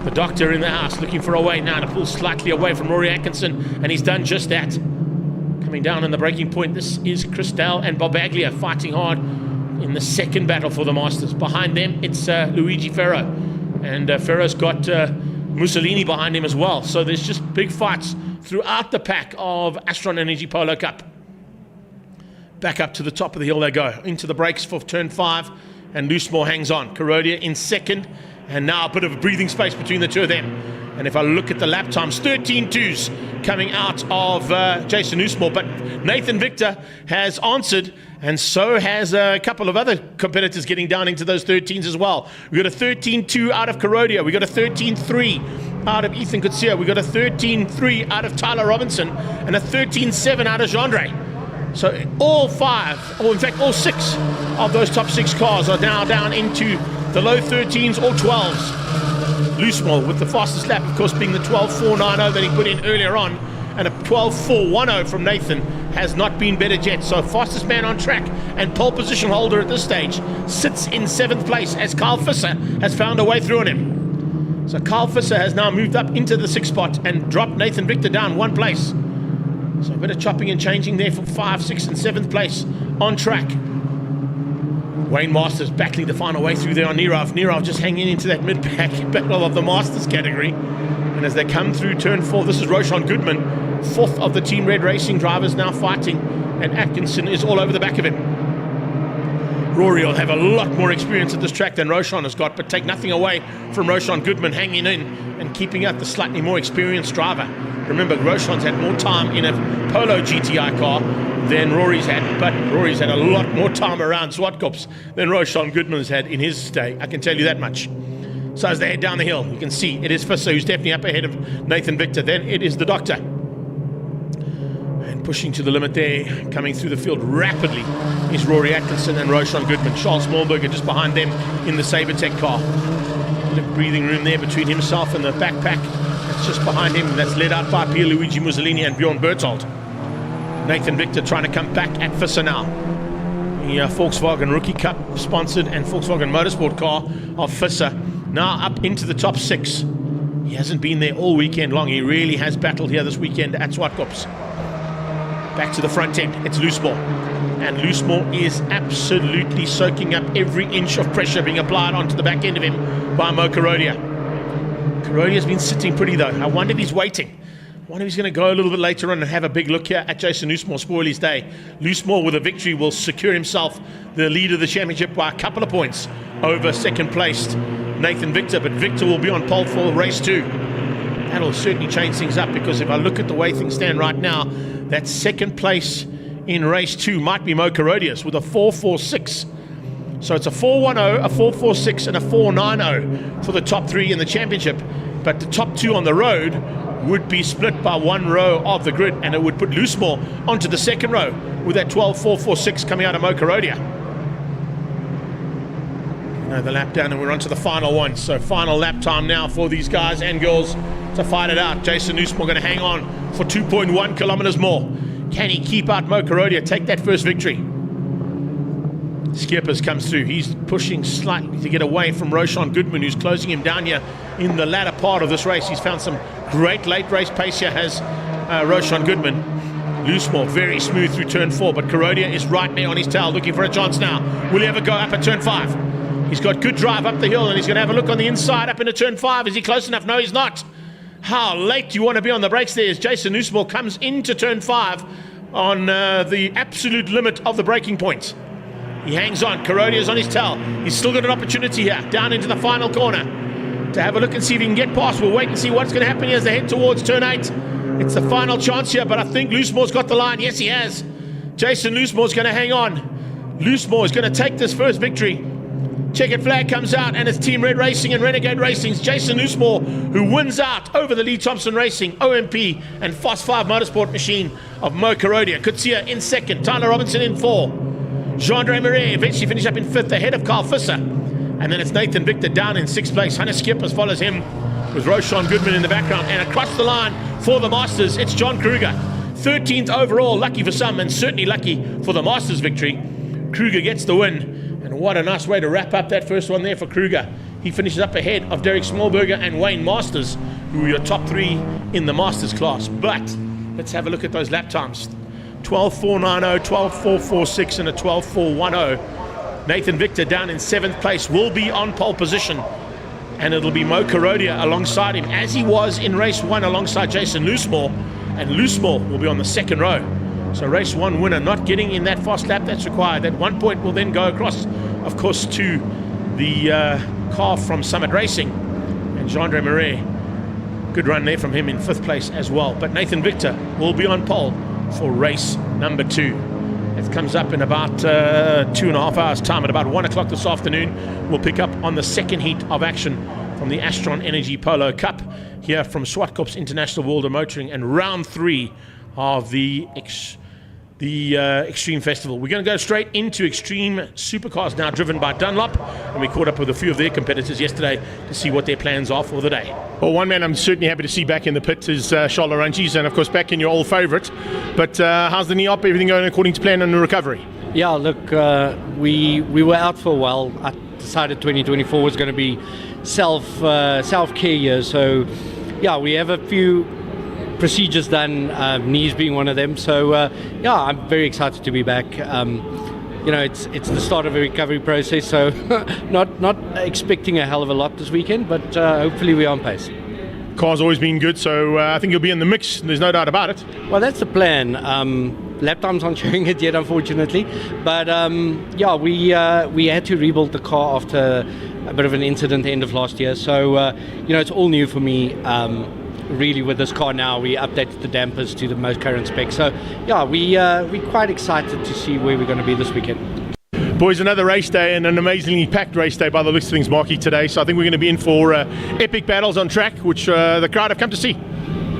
The doctor in the house looking for a way now to pull slightly away from Rory Atkinson, and he's done just that. Coming down on the breaking point, this is Chris Dell and Bobaglia fighting hard in the second battle for the Masters. Behind them, it's Luigi Ferro, and Ferro's got Mussolini behind him as well. So there's just big fights throughout the pack of Astron Energy Polo Cup. Back up to the top of the hill they go, into the brakes for turn 5, and Loosemore hangs on. Karodia in second, and now a bit of a breathing space between the two of them. And if I look at the lap times, 13.2s coming out of Jason Usmore. But Nathan Victor has answered, and so has a couple of other competitors getting down into those 13s as well. We got a 13.2 out of Karodia. We got a 13.3 out of Ethan Kutsia. We got a 13.3 out of Tyler Robinson, and a 13.7 out of Jean-Andre. So all 5, or in fact all 6 of those top 6 cars are now down into the low 13s or 12s. Loosemore with the fastest lap, of course, being the 12.490 that he put in earlier on, and a 12.410 from Nathan has not been better yet. So fastest man on track and pole position holder at this stage sits in 7th place as Kyle Visser has found a way through on him. So Kyle Visser has now moved up into the 6th spot and dropped Nathan Victor down 1 place. So a bit of chopping and changing there for 5, 6 and 7th place on track. Wayne Masters battling to find a way through there on Nirav. Nirav just hanging into that mid-pack battle of the Masters category. And as they come through turn 4, this is Roshan Goodman, 4th of the Team Red Racing drivers now fighting, and Atkinson is all over the back of him. Rory will have a lot more experience at this track than Roshan has got, but take nothing away from Roshan Goodman hanging in and keeping out the slightly more experienced driver. Remember, Roshan's had more time in a Polo GTI car than Rory's had, but Rory's had a lot more time around Zwartkops than Roshan Goodman's had in his day, I can tell you that much. So as they head down the hill, you can see it is Visser who's definitely up ahead of Nathan Victor. Then it is the Doctor. And pushing to the limit there, coming through the field rapidly, is Rory Atkinson and Roshan Goodman. Charles Smallberger just behind them in the Sabertech car. A bit of breathing room there between himself and the backpack that's just behind him. That's led out by Pierluigi Mussolini and Bjorn Berthold. Nathan Victor trying to come back at Visser now. The Volkswagen Rookie Cup sponsored and Volkswagen Motorsport car of Visser now up into the top 6. He hasn't been there all weekend long. He really has battled here this weekend at Zwartkops. Back to the front end, it's Loosemore. And Loosemore is absolutely soaking up every inch of pressure being applied onto the back end of him by Mo Karodia. Karodia's been sitting pretty though. I wonder if he's waiting. I wonder if he's going to go a little bit later on and have a big look here at Jason Loosemore, spoil his day. Loosemore with a victory will secure himself the lead of the championship by a couple of points over second placed Nathan Victor, but Victor will be on pole for race 2. That'll certainly change things up, because if I look at the way things stand right now, that second place in race 2 might be Mo Karodia's with a 4.46. So it's a 4.10, a 4.46 and a 4.90 for the top 3 in the championship, but the top 2 on the road would be split by 1 row of the grid, and it would put Loosemore onto the second row with that 12.446 coming out of Mo Karodia. The lap down, and we're on to the final one. So final lap time now for these guys and girls to fight it out. Jason Loosemore going to hang on for 2.1 kilometers more. Can he keep out Mo Karodia, take that first victory? Skippers comes through. He's pushing slightly to get away from Roshan Goodman, who's closing him down here in the latter part of this race. He's found some great late race pace here, has Roshan Goodman. Loosemore very smooth through turn 4, but Karodia is right there on his tail, looking for a chance now. Will he ever go up at turn 5? He's got good drive up the hill, and he's going to have a look on the inside up into turn 5. Is he close enough? No, he's not. How late do you want to be on the brakes there as Jason Loosemore comes into turn 5 on the absolute limit of the braking point. He hangs on. Karodia's on his tail. He's still got an opportunity here, down into the final corner, to have a look and see if he can get past. We'll wait and see what's going to happen here as they head towards turn 8. It's the final chance here, but I think Loosemore's got the line. Yes, he has. Jason Loosemore's going to hang on. Loosemore is going to take this first victory. Checkered flag comes out, and it's Team Red Racing and Renegade Racing's Jason Loosemore who wins out over the Lee Thompson Racing, OMP and Fos 5 Motorsport machine of Mo Karodia. Kutsia in second, Tyler Robinson in 4. Jean-Andre Marais eventually finished up in 5th ahead of Carl Visser. And then it's Nathan Victor down in 6th place. Hannes Skippers follows him with Roshan Goodman in the background. And across the line for the Masters, it's John Kruger. 13th overall, lucky for some and certainly lucky for the Masters victory. Kruger gets the win. And what a nice way to wrap up that first one there for Kruger. He finishes up ahead of Derek Smallberger and Wayne Masters, who are your top 3 in the Masters class. But let's have a look at those lap times. 12.490, 12.446 and a 12.410. Nathan Victor down in 7th place will be on pole position. And it'll be Mo Karodia alongside him, as he was in race 1 alongside Jason Loosemore. And Loosemore will be on the second row. So race 1 winner not getting in that fast lap that's required. That 1 point will then go across, of course, to the car from Summit Racing. And Jean-Andre Marais, good run there from him in 5th place as well. But Nathan Victor will be on pole for race number 2. It comes up in about 2.5 hours time. At about 1 o'clock this afternoon, we'll pick up on the second heat of action from the Astron Energy Polo Cup here from Zwartkops International World of Motoring, and round 3 of the Extreme Festival. We're going to go straight into Extreme Supercars now, driven by Dunlop, and we caught up with a few of their competitors yesterday to see what their plans are for the day. Well, one man I'm certainly happy to see back in the pit is Charles Laurentiis, and of course back in your old favourite. But how's the knee op? Everything going according to plan and the recovery? Yeah, look, we were out for a while. I decided 2024 was going to be self-care year, so yeah, we have a few procedures done, knees being one of them. So yeah, I'm very excited to be back. It's the start of a recovery process, so not expecting a hell of a lot this weekend, but hopefully we're on pace. Car's always been good, so I think you'll be in the mix. There's no doubt about it. Well, that's the plan. lap times aren't showing it yet, unfortunately. But we had to rebuild the car after a bit of an incident end of last year. So it's all new for me. Really, with this car now, we updated the dampers to the most current specs. So we're quite excited to see where we're going to be this weekend. Boys, another race day and an amazingly packed race day by the looks of things, Marky, today. So I think we're going to be in for epic battles on track, which the crowd have come to see.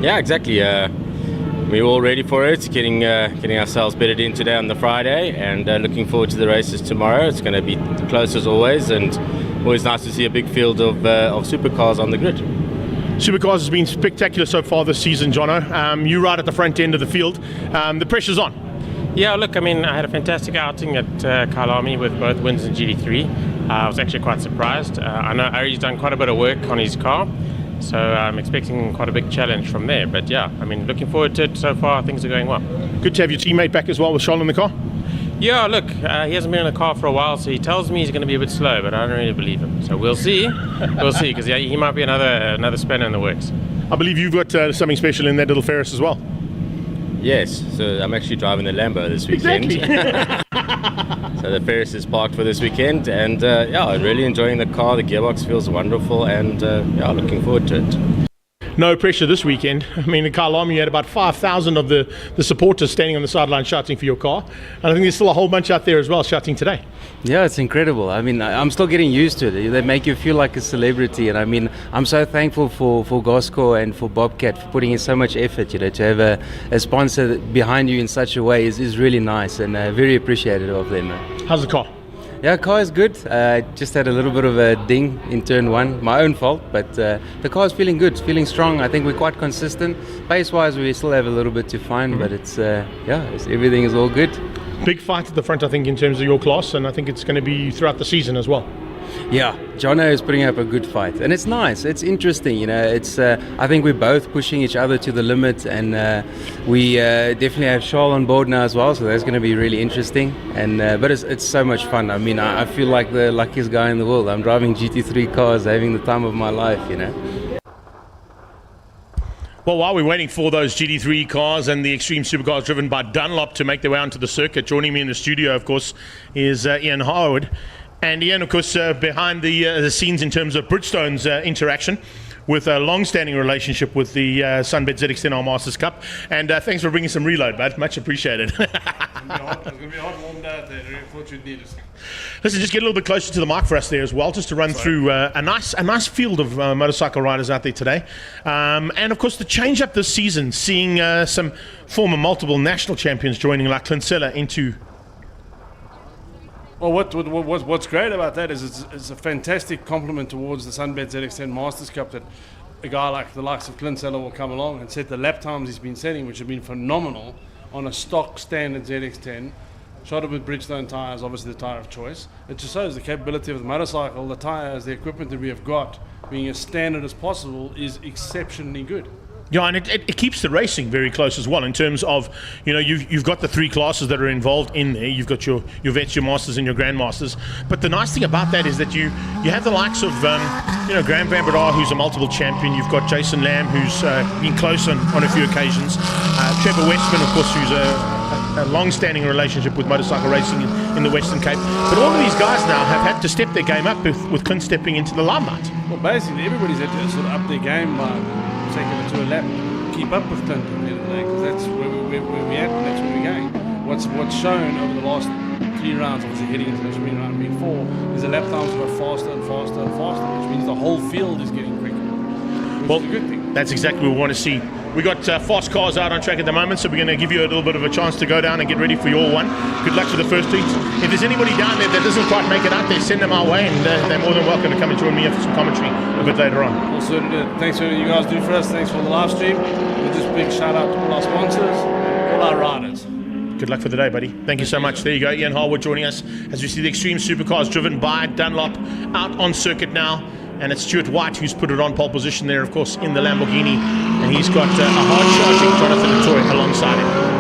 Yeah, exactly. We're all ready for it, getting ourselves bedded in today on the Friday, and looking forward to the races tomorrow. It's going to be close as always, and always nice to see a big field of supercars on the grid. Supercars has been spectacular so far this season, Jono. You ride at the front end of the field. The pressure's on. Yeah, look, I mean, I had a fantastic outing at Kyalami with both wins in GT3. I was actually quite surprised. I know Ari's done quite a bit of work on his car, so I'm expecting quite a big challenge from there. But yeah, I mean, looking forward to it. So far, things are going well. Good to have your teammate back as well with Charles in the car. Yeah, look, he hasn't been in the car for a while, so he tells me he's going to be a bit slow, but I don't really believe him. So we'll see. We'll see, because he might be another spanner in the works. I believe you've got something special in that little Ferris as well. Yes, so I'm actually driving the Lambo this weekend. Exactly. So the Ferris is parked for this weekend, and really enjoying the car. The gearbox feels wonderful, and looking forward to it. No pressure this weekend. I mean, in Kyalami you had about 5,000 of the supporters standing on the sideline shouting for your car. And I think there's still a whole bunch out there as well shouting today. Yeah, it's incredible. I mean, I'm still getting used to it. They make you feel like a celebrity. And I mean, I'm so thankful for Gosco and for Bobcat for putting in so much effort. To have a sponsor behind you in such a way is really nice, and very appreciative of them. How's the car? Yeah, car is good. Just had a little bit of a ding in turn one, my own fault, but the car is feeling good, it's feeling strong. I think we're quite consistent. Pace-wise, we still have a little bit to find, but everything is all good. Big fight at the front, I think, in terms of your class, and I think it's going to be throughout the season as well. Yeah, Jono is putting up a good fight, and it's nice. It's interesting, It's I think we're both pushing each other to the limit, and we definitely have Charles on board now as well, so that's going to be really interesting. And but it's so much fun. I mean, I feel like the luckiest guy in the world. I'm driving GT3 cars, having the time of my life, Well, while we're waiting for those GT3 cars and the extreme supercars driven by Dunlop to make their way onto the circuit, joining me in the studio, of course, is Ian Harwood. And Ian, of course, behind the scenes in terms of Bridgestone's interaction with a long-standing relationship with the Sunbed ZX10R Masters Cup. And thanks for bringing some reload, bud. Much appreciated. It's going to be hard warmed out there. Unfortunately, Listen, just get a little bit closer to the mic for us there as well, just to run through a nice field of motorcycle riders out there today. And, of course, the change-up this season, seeing some former multiple national champions joining, like Clint Seller, into... Well, what's great about that is it's a fantastic compliment towards the Sunbed ZX10 Masters Cup that a guy like the likes of Clint Seller will come along and set the lap times he's been setting, which have been phenomenal on a stock standard ZX10. Shot it with Bridgestone tyres, obviously the tyre of choice. It just shows the capability of the motorcycle, the tyres, the equipment that we have got, being as standard as possible, is exceptionally good. Yeah, and it keeps the racing very close as well in terms of, you've got the three classes that are involved in there. You've got your vets, your masters, and your grandmasters. But the nice thing about that is that you have the likes of, Graham Van Bredar, who's a multiple champion. You've got Jason Lamb, who's been close on a few occasions. Trevor Westman, of course, who's a long-standing relationship with motorcycle racing in the Western Cape. But all of these guys now have had to step their game up with Clint stepping into the limelight. Well, basically, everybody's had to sort of up their game by taking it to a lap, keep up with Clint at the end of the day, because that's where we're at, and that's where we're going. What's shown over the last 3 rounds, obviously heading into this round being 4, is the lap times go faster and faster and faster, which means the whole field is getting quicker, which is a good thing. That's exactly what we want to see. We got fast cars out on track at the moment, so we're going to give you a little bit of a chance to go down and get ready for your one. Good luck for the first heat. If there's anybody down there that doesn't quite make it out there, send them our way, and they're more than welcome to come and join me for some commentary a bit later on. Also, thanks for what you guys do for us. Thanks for the live stream. And just big shout out to all our sponsors, all our riders. Good luck for the day, buddy. Thank you so much. There you go, Ian Harwood joining us as we see the extreme supercars driven by Dunlop out on circuit now. And it's Stuart White who's put it on pole position there, of course, in the Lamborghini. And he's got a hard-charging Jonathan Latour alongside him.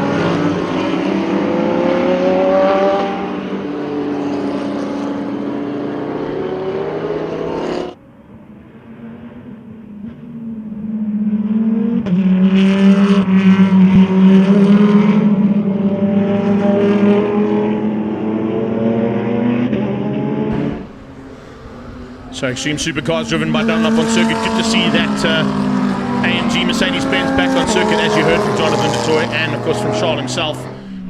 So Extreme Supercars driven by Dunlop on circuit. Good to see that AMG Mercedes-Benz back on circuit, as you heard from Jonathan du Toit, and of course from Charles himself,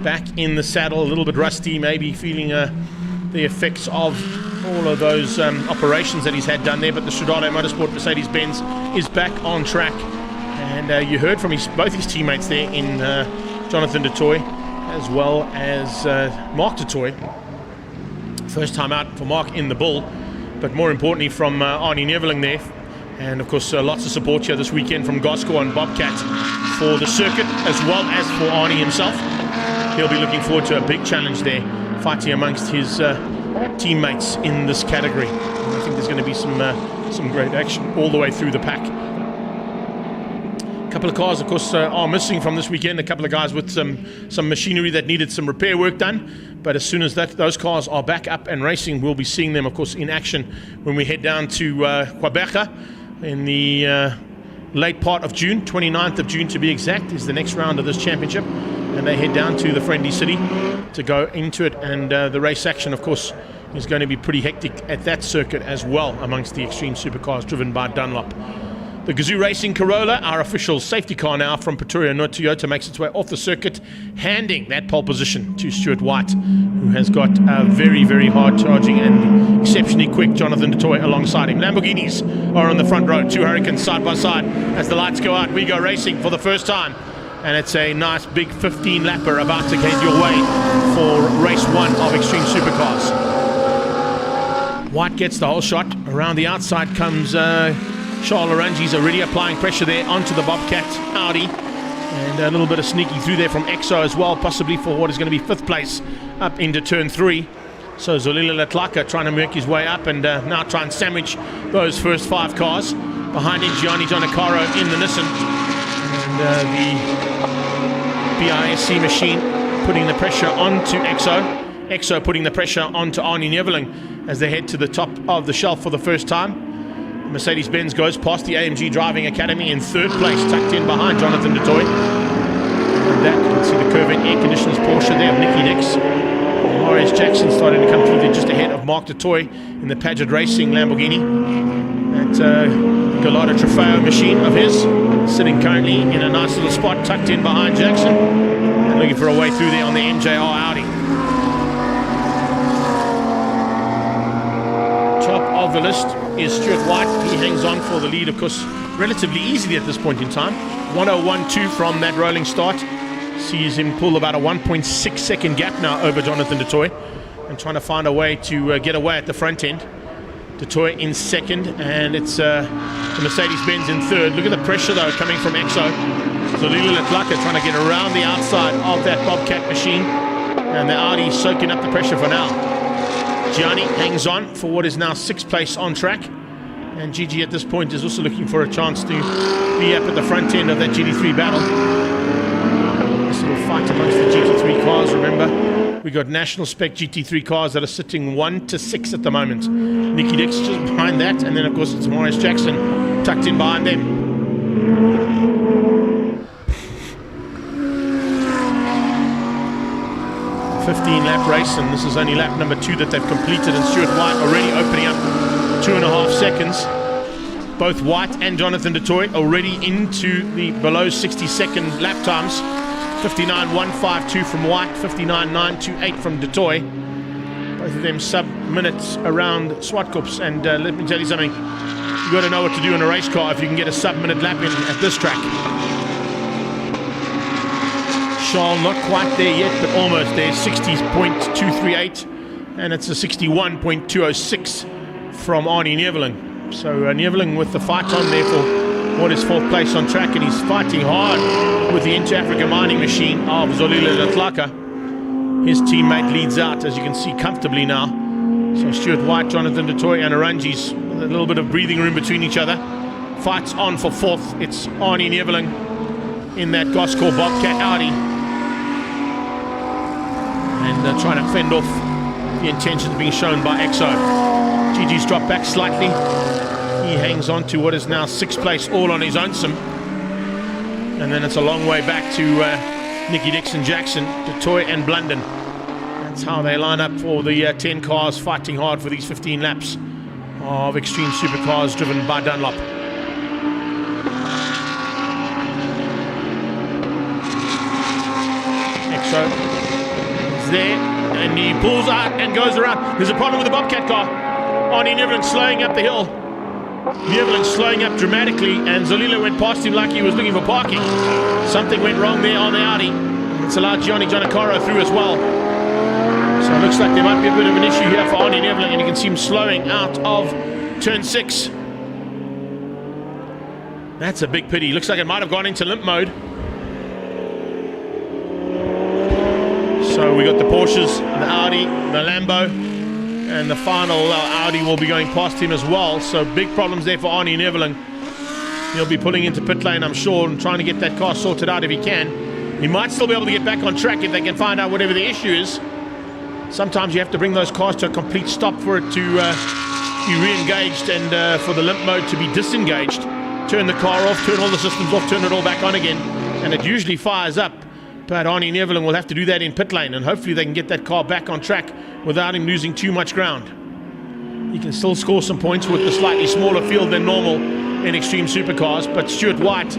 back in the saddle, a little bit rusty, maybe feeling the effects of all of those operations that he's had done there. But the Stradale Motorsport Mercedes-Benz is back on track, and you heard from both his teammates there in Jonathan du Toit as well as Mark du Toit. First time out for Mark in the bull, but more importantly from Arnie Neveling there. And of course lots of support here this weekend from Gosco and Bobcat for the circuit as well as for Arnie himself. He'll be looking forward to a big challenge there, fighting amongst his teammates in this category. And I think there's going to be some great action all the way through the pack. A couple of cars, of course, are missing from this weekend. A couple of guys with some machinery that needed some repair work done. But as soon as those cars are back up and racing, we'll be seeing them, of course, in action when we head down to Quebec in the late part of June. 29th of June to be exact is the next round of this championship. And they head down to the Friendly City to go into it. And the race action, of course, is going to be pretty hectic at that circuit as well amongst the Extreme Supercars driven by Dunlop. The Gazoo Racing Corolla, our official safety car now from Pretoria North Toyota, makes its way off the circuit, handing that pole position to Stuart White, who has got a very, very hard charging and exceptionally quick Jonathan du Toit alongside him. Lamborghinis are on the front row, two Hurricanes side by side. As the lights go out, we go racing for the first time. And it's a nice big 15-lapper about to head your way for race 1 of Extreme Supercars. White gets the whole shot. Around the outside comes Charles Orangi's already applying pressure there onto the Bobcat Audi. And a little bit of sneaking through there from Exo as well, possibly for what is going to be 5th place up into turn 3. So Zolila Latlaka trying to make his way up and now try and sandwich those first 5 cars. Behind him, Gianni Giannicaro in the Nissan. And the BISC machine putting the pressure onto Exo. Exo putting the pressure onto Arnie Neveling as they head to the top of the shelf for the first time. Mercedes-Benz goes past the AMG Driving Academy in 3rd place, tucked in behind Jonathan du Toit. And that, you can see the Corvette air conditioners Porsche there of Nicky Nix. Marius Jackson starting to come through there just ahead of Mark du Toit in the Paget Racing Lamborghini. That Gallardo Trofeo machine of his, sitting currently in a nice little spot tucked in behind Jackson. And looking for a way through there on the MJR Audi. Top of the list is Stuart White. He hangs on for the lead, of course, relatively easily at this point in time. 1:01.2 from that rolling start. Sees him pull about a 1.6 second gap now over Jonathan du Toit and trying to find a way to get away at the front end. Du Toit in 2nd, and it's the Mercedes-Benz in 3rd. Look at the pressure though coming from Exo. Zolila Latlaka trying to get around the outside of that Bobcat machine, and the Audi soaking up the pressure for now. Gianni hangs on for what is now 6th place on track, and Gigi at this point is also looking for a chance to be up at the front end of that GT3 battle. This little fight amongst the GT3 cars. Remember, we got national spec GT3 cars that are sitting 1 to 6 at the moment. Nicky Dix just behind that, and then of course it's Maurice Jackson tucked in behind them. 15-lap race, and this is only lap number 2 that they've completed, and Stuart White already opening up 2.5 seconds. Both White and Jonathan du Toit already into the below 60-second lap times. 59.152 from White, 59.928 from du Toit. Both of them sub-minutes around Zwartkops, and let me tell you something, you've got to know what to do in a race car if you can get a sub-minute lap in at this track. Charles not quite there yet, but almost there. 60.238, and it's a 61.206 from Arnie Neveling. So Neveling with the fight on there for what is 4th place on track, and he's fighting hard with the Inter-Africa mining machine of Zolila Latlaka. His teammate leads out, as you can see, comfortably now. So Stuart White, Jonathan du Toit and Orangi's with a little bit of breathing room between each other. Fights on for 4th. It's Arnie Neveling in that Gosco Bobcat Audi. And trying to fend off the intentions being shown by Exo. Gigi's dropped back slightly. He hangs on to what is now 6th place all on his own sim. And then it's a long way back to Nicky Dixon, Jackson, du Toit and Blunden. That's how they line up for the 10 cars fighting hard for these 15 laps of Extreme Supercars driven by Dunlop. Exo is there, and he pulls out and goes around. There's a problem with the Bobcat car. Arnie Neveling slowing up the hill. Neveling slowing up dramatically, and Zolila went past him like he was looking for parking. Something went wrong there on the Audi. It's allowed Gianni Giannacaro through as well. So it looks like there might be a bit of an issue here for Arnie Neveling, and you can see him slowing out of turn 6. That's a big pity. Looks like it might have gone into limp mode. So we got the Porsches, the Audi, the Lambo, and the final Audi will be going past him as well. So big problems there for Arnie Neveling. He'll be pulling into pit lane, I'm sure, and trying to get that car sorted out if he can. He might still be able to get back on track if they can find out whatever the issue is. Sometimes you have to bring those cars to a complete stop for it to be re-engaged and for the limp mode to be disengaged. Turn the car off, turn all the systems off, turn it all back on again, and it usually fires up. But Arnie Neveling will have to do that in pit lane, and hopefully they can get that car back on track without him losing too much ground. He can still score some points with the slightly smaller field than normal in Extreme Supercars, but Stuart White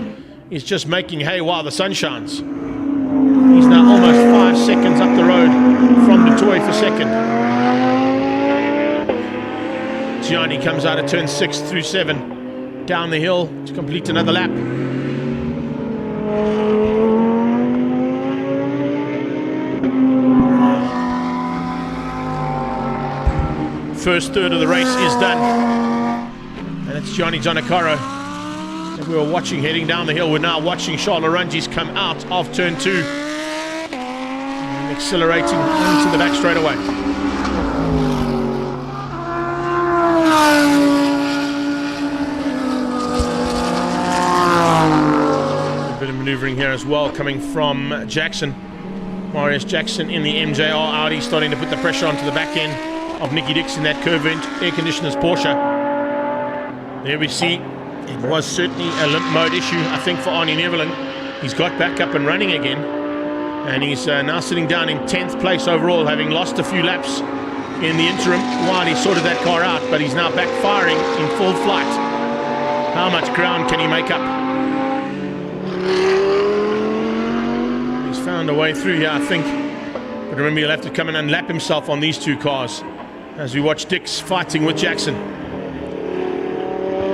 is just making hay while the sun shines. He's now almost 5 seconds up the road from Du Toit for second. Gianni comes out of turn 6 through 7, down the hill to complete another lap. First third of the race is done, and it's Gianni Giannacaro that we were watching heading down the hill. We're now watching Charles Laurentiis come out of turn 2 and accelerating into the back straightaway. A bit of maneuvering here as well coming from Jackson. Marius Jackson in the MJR Audi, starting to put the pressure onto the back end of Nicky Dix in that curved air conditioners Porsche. There we see it was certainly a limp mode issue, I think, for Arnie Neveling. He's got back up and running again, and he's now sitting down in 10th place overall, having lost a few laps in the interim while he sorted that car out, but he's now back firing in full flight. How much ground can he make up? He's found a way through here, I think, but remember, he'll have to come and unlap himself on these two cars as we watch Dix fighting with Jackson.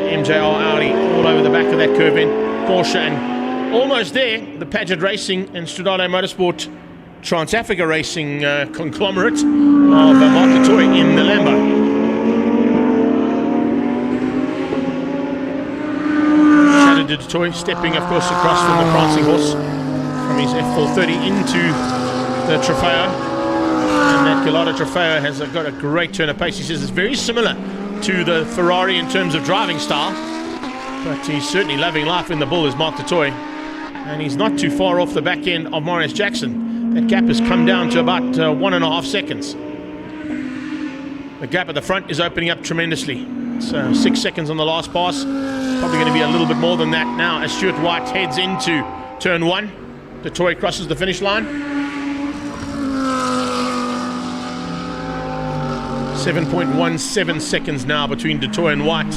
MJR Audi all over the back of that curve in Porsche, and almost there, the Paget Racing and Stradale Motorsport Trans-Africa Racing conglomerate of Mark Du Toit in the Lambo. Shadow Du Toit stepping, of course, across from the prancing horse from his F430 into the Trofeo, and that Gallardo Trofeo has got a great turn of pace. He says it's very similar to the Ferrari in terms of driving style, but he's certainly loving life in the bull as Mark Du Toit, and he's not too far off the back end of Marius Jackson. That gap has come down to about 1.5 seconds. The gap at the front is opening up tremendously. It's 6 seconds on the last pass, probably going to be a little bit more than that now as Stuart White heads into turn 1. Du Toit crosses the finish line. 7.17 seconds now between Du Toit and White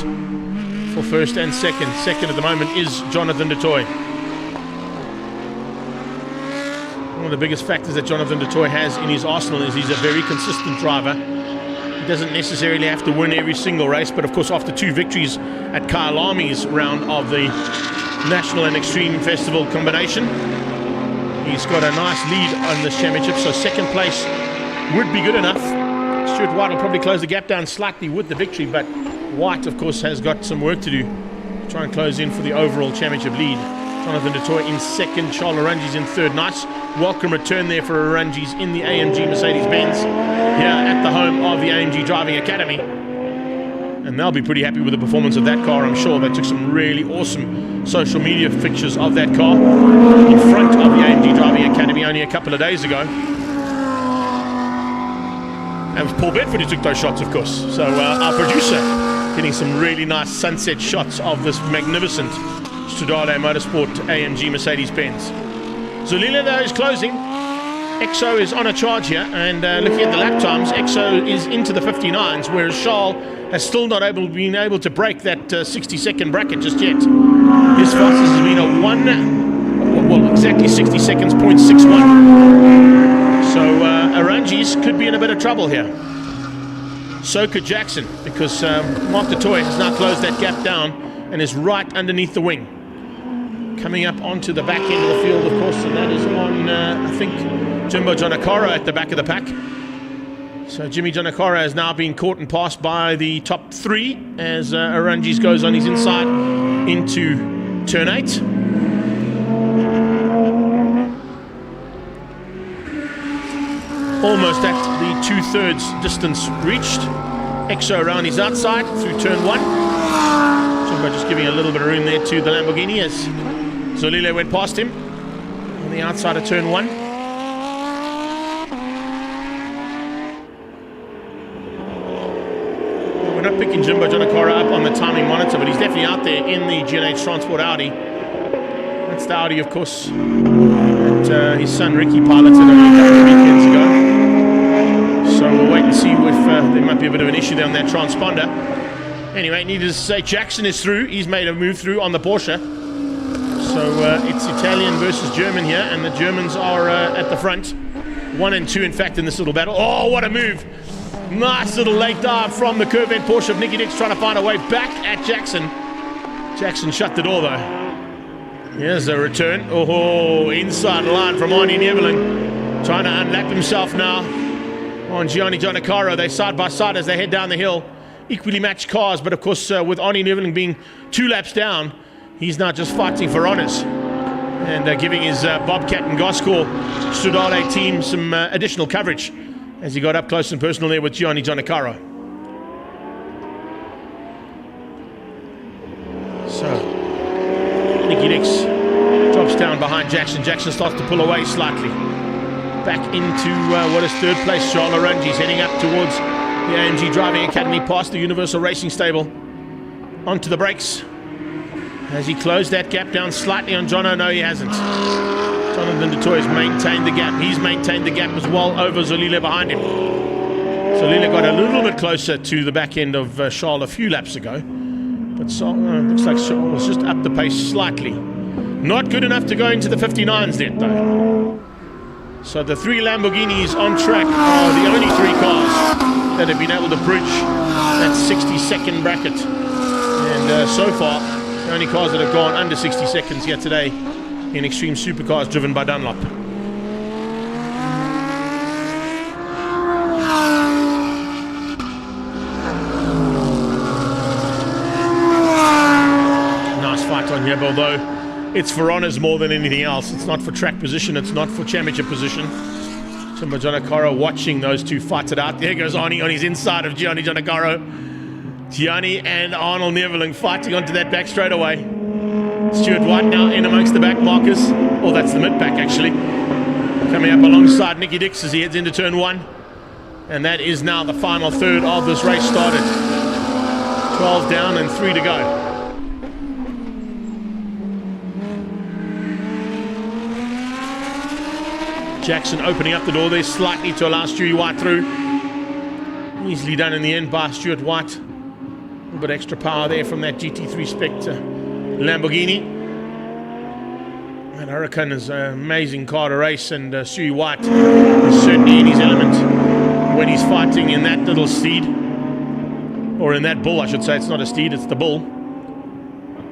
for first and second. Second at the moment is Jonathan Du Toit. One of the biggest factors that Jonathan Du Toit has in his arsenal is he's a very consistent driver. He doesn't necessarily have to win every single race, but of course after 2 victories at Kyalami's round of the National and Extreme Festival combination, he's got a nice lead on this championship, so second place would be good enough. Stuart White will probably close the gap down slightly with the victory, but White, of course, has got some work to do to try and close in for the overall championship lead. Jonathan Du Toit in second, Charles Laurentiis in third. Nice welcome return there for Laurentiis in the AMG Mercedes-Benz here at the home of the AMG Driving Academy. And they'll be pretty happy with the performance of that car, I'm sure. They took some really awesome social media pictures of that car in front of the AMG Driving Academy only a couple of days ago. It was Paul Bedford who took those shots, of course. So our producer getting some really nice sunset shots of this magnificent Stradale Motorsport AMG Mercedes-Benz. Zulile, though, is closing. EXO is on a charge here, and looking at the lap times, EXO is into the 59s, whereas Charles has still not been able to break that 60-second bracket just yet. His fastest has been exactly 60 seconds, 0.61. So Aranjis could be in a bit of trouble here. So could Jackson, because Mark du Toit has now closed that gap down and is right underneath the wing. Coming up onto the back end of the field, of course, and that is on, I think, Jimbo Jonakara at the back of the pack. So Jimmy Jonakara has now been caught and passed by the top 3 as Aranjis goes on his inside into turn 8. Almost at the 2/3 distance reached. EXO around his outside through turn 1. Jimbo just giving a little bit of room there to the Lamborghini as Zolile went past him on the outside of turn 1. We're not picking Jimbo Jonakara up on the timing monitor, but he's definitely out there in the G&H Transport Audi. That's the Audi, of course, that his son Ricky piloted only a couple of weekends ago. So we'll wait and see if there might be a bit of an issue there on that transponder. Anyway, needless to say, Jackson is through. He's made a move through on the Porsche. So it's Italian versus German here, and the Germans are at the front. 1 and 2, in fact, in this little battle. Oh, what a move! Nice little late dive from the Corvette Porsche of Nicky Dix, trying to find a way back at Jackson. Jackson shut the door, though. Here's a return. Oh, inside line from Arnie Neveling. Trying to unlap himself now on Gianni Jonakara. They side by side as they head down the hill. Equally matched cars, but of course with Arnie Neveling being 2 laps down, he's now just fighting for honours and giving his Bobcat and Goscore Strudale team some additional coverage as he got up close and personal there with Gianni Jonakara. So Nicky Dix drops down behind Jackson. Jackson starts to pull away slightly. Back into what is 3rd place. Charles Aranjis heading up towards the AMG Driving Academy past the Universal Racing Stable. Onto the brakes. Has he closed that gap down slightly on Jono? No, he hasn't. Jonathan du Toit has maintained the gap. He's maintained the gap as well over Zolile behind him. Zolile got a little bit closer to the back end of Charles a few laps ago. But looks like Charles was just up the pace slightly. Not good enough to go into the 59s yet, though. So the 3 Lamborghinis on track are the only 3 cars that have been able to bridge that 60-second bracket. And so far, the only cars that have gone under 60 seconds here today in Extreme Supercars driven by Dunlop. Nice fight on here, although it's for honours more than anything else. It's not for track position, it's not for championship position. Jimbo Jonakara watching those 2 fight it out. There goes Arnie on his inside of Gianni Jonakara. Gianni and Arnold Neveling fighting onto that back straight away. Stuart White now in amongst the back markers. Oh, that's the mid-pack actually. Coming up alongside Nicky Dix as he heads into turn 1. And that is now the final third of this race started. 12 down and 3 to go. Jackson opening up the door there slightly to allow Stewie White through. Easily done in the end by Stuart White. A little bit extra power there from that GT3 Spec Lamborghini. And Huracan is an amazing car to race, and Stewie White is certainly in his element when he's fighting in that little steed. Or in that bull, I should say. It's not a steed, it's the bull.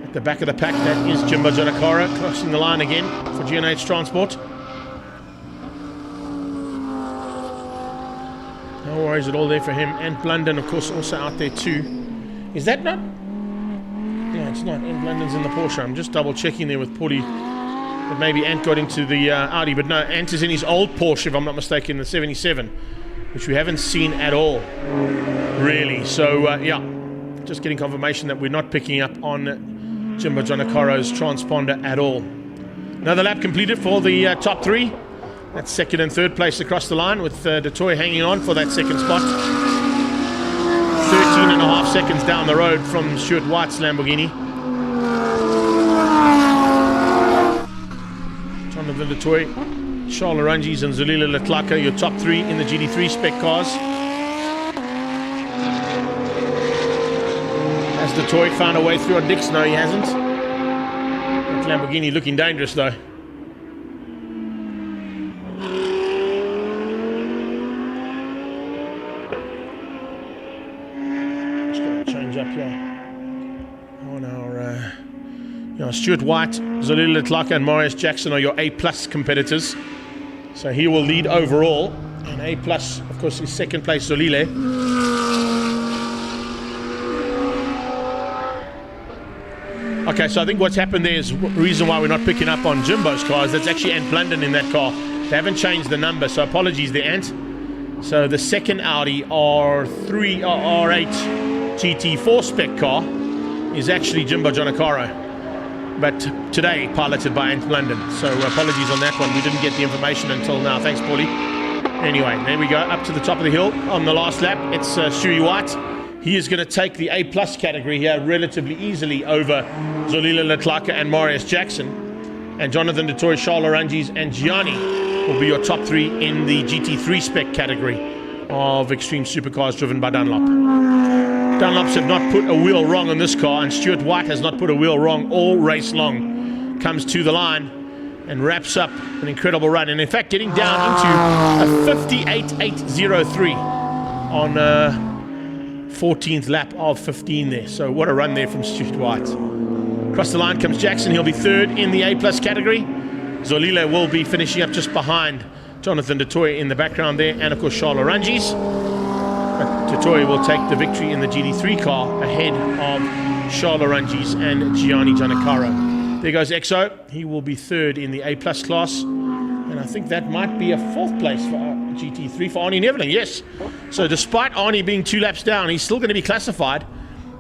At the back of the pack, that is Jimbo Jonakara crossing the line again for G&H Transport. No worries at all there for him. And Blunden, of course, also out there too. Is that not? No, it's not. And Blunden's in the Porsche. I'm just double checking there with Paulie. But maybe Ant got into the Audi. But no, Ant is in his old Porsche, if I'm not mistaken, the 77, which we haven't seen at all, really. So, yeah, just getting confirmation that we're not picking up on Jimbo Jonakara's transponder at all. Another lap completed for the top 3. That's 2nd and 3rd place across the line with du Toit hanging on for that 2nd spot. 13.5 seconds down the road from Stuart White's Lamborghini. Jonathan du Toit Charles Arangis and Zolile Letlaka, your top 3 in the GT3 spec cars. Has the toy found a way through on Dix? No, he hasn't. That Lamborghini looking dangerous though. Just going to change up here on our Stuart White, Zolile Letlaka and Marius Jackson are your A+ competitors. So he will lead overall. And A+, of course, is second place Zolile. Okay, so I think what's happened there is the reason why we're not picking up on Jimbo's cars. That's actually Ant Blunden in that car. They haven't changed the number, so apologies there, Ant. So the second Audi R8 GT4 spec car is actually Jimbo Jonacaro, but today piloted by Ant Blunden. So apologies on that one. We didn't get the information until now. Thanks, Paulie. Anyway, there we go, up to the top of the hill on the last lap. It's Stewie White. He is going to take the A+ category here relatively easily over Zolile Letlaka and Marius Jackson. And Jonathan Dutoy, Charles Arangis and Gianni will be your top 3 in the GT3 spec category of Extreme Supercars driven by Dunlop. Dunlops have not put a wheel wrong on this car, and Stuart White has not put a wheel wrong all race long. Comes to the line and wraps up an incredible run. And in fact, getting down into a 58.803 on 14th lap of 15 there. So what a run there from Stuart White. Across the line comes Jackson. He'll be 3rd in the A+ category. Zolile will be finishing up just behind Jonathan Dutoy in the background there, and of course Charles Arangis. But Dutoy will take the victory in the GT3 car ahead of Charles Arangis and Gianni Jonacaro. There goes Exo. He will be 3rd in the A+ class. And I think that might be a 4th place for GT3 for Arnie Neveling. Yes. So despite Arnie being 2 laps down, he's still going to be classified.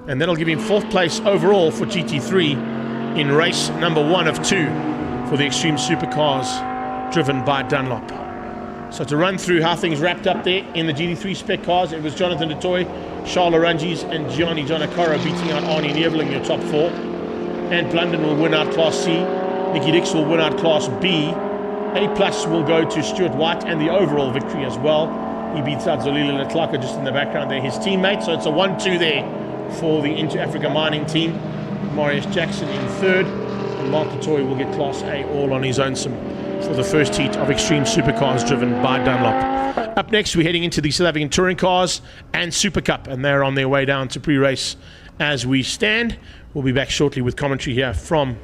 And that'll give him 4th place overall for GT3 in race number 1 of 2 for the Extreme Supercars driven by Dunlop. So to run through how things wrapped up there in the GT3 spec cars, it was Jonathan Dutoy, Charles Arangis and Gianni Jonacaro beating out Arnie Neveling, your top 4. And Blunden will win out Class C. Nicky Dix will win out Class B. A+ will go to Stuart White and the overall victory as well. He beats out Zolile Letlaka just in the background there, his teammate. So it's a 1-2 there for the Inter Africa Mining team. Marius Jackson in 3rd. And Mark Dutoy will get Class A all on his own for the first heat of Extreme Supercars driven by Dunlop. Up next, we're heading into the South African Touring Cars and Super Cup, and they're on their way down to pre-race as we stand. We'll be back shortly with commentary here from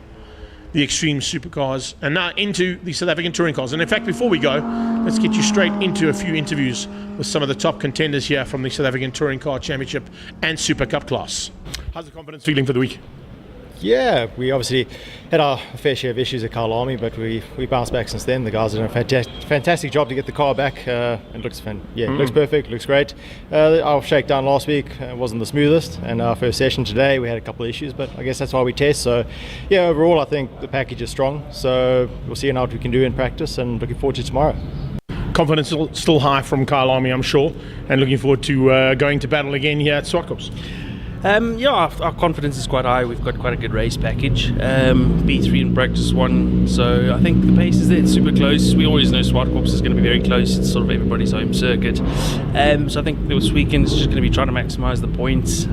the Extreme Supercars and now into the South African Touring Cars. And in fact, before we go, let's get you straight into a few interviews with some of the top contenders here from the South African Touring Car Championship and Super Cup class. How's the confidence feeling for the week? Yeah, we obviously had our fair share of issues at Kyalami, but we bounced back since then. The guys did a fantastic job to get the car back. It looks looks perfect, looks great. Our shakedown last week wasn't the smoothest, and our first session today we had a couple of issues, but I guess that's why we test. So yeah, overall I think the package is strong, so we'll see what we can do in practice, and looking forward to tomorrow. Confidence still high from Kyalami, I'm sure, and looking forward to going to battle again here at Zwartkops. Our confidence is quite high. We've got quite a good race package. B3 in practice 1, so I think the pace is there. It's super close. We always know Zwartkops is going to be very close. It's sort of everybody's home circuit. So I think this weekend is just going to be trying to maximise the points.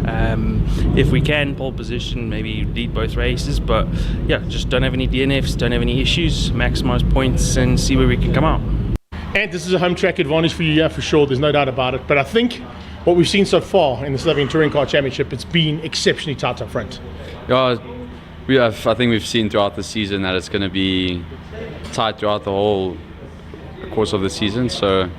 If we can, pole position, maybe lead both races. But yeah, just don't have any DNFs, don't have any issues, maximise points and see where we can come out. And this is a home track advantage for you, yeah, for sure. There's no doubt about it. But I think what we've seen so far in the South African Touring Car Championship, it's been exceptionally tight up front. Yeah, I think we've seen throughout the season that it's going to be tight throughout the whole course of the season. So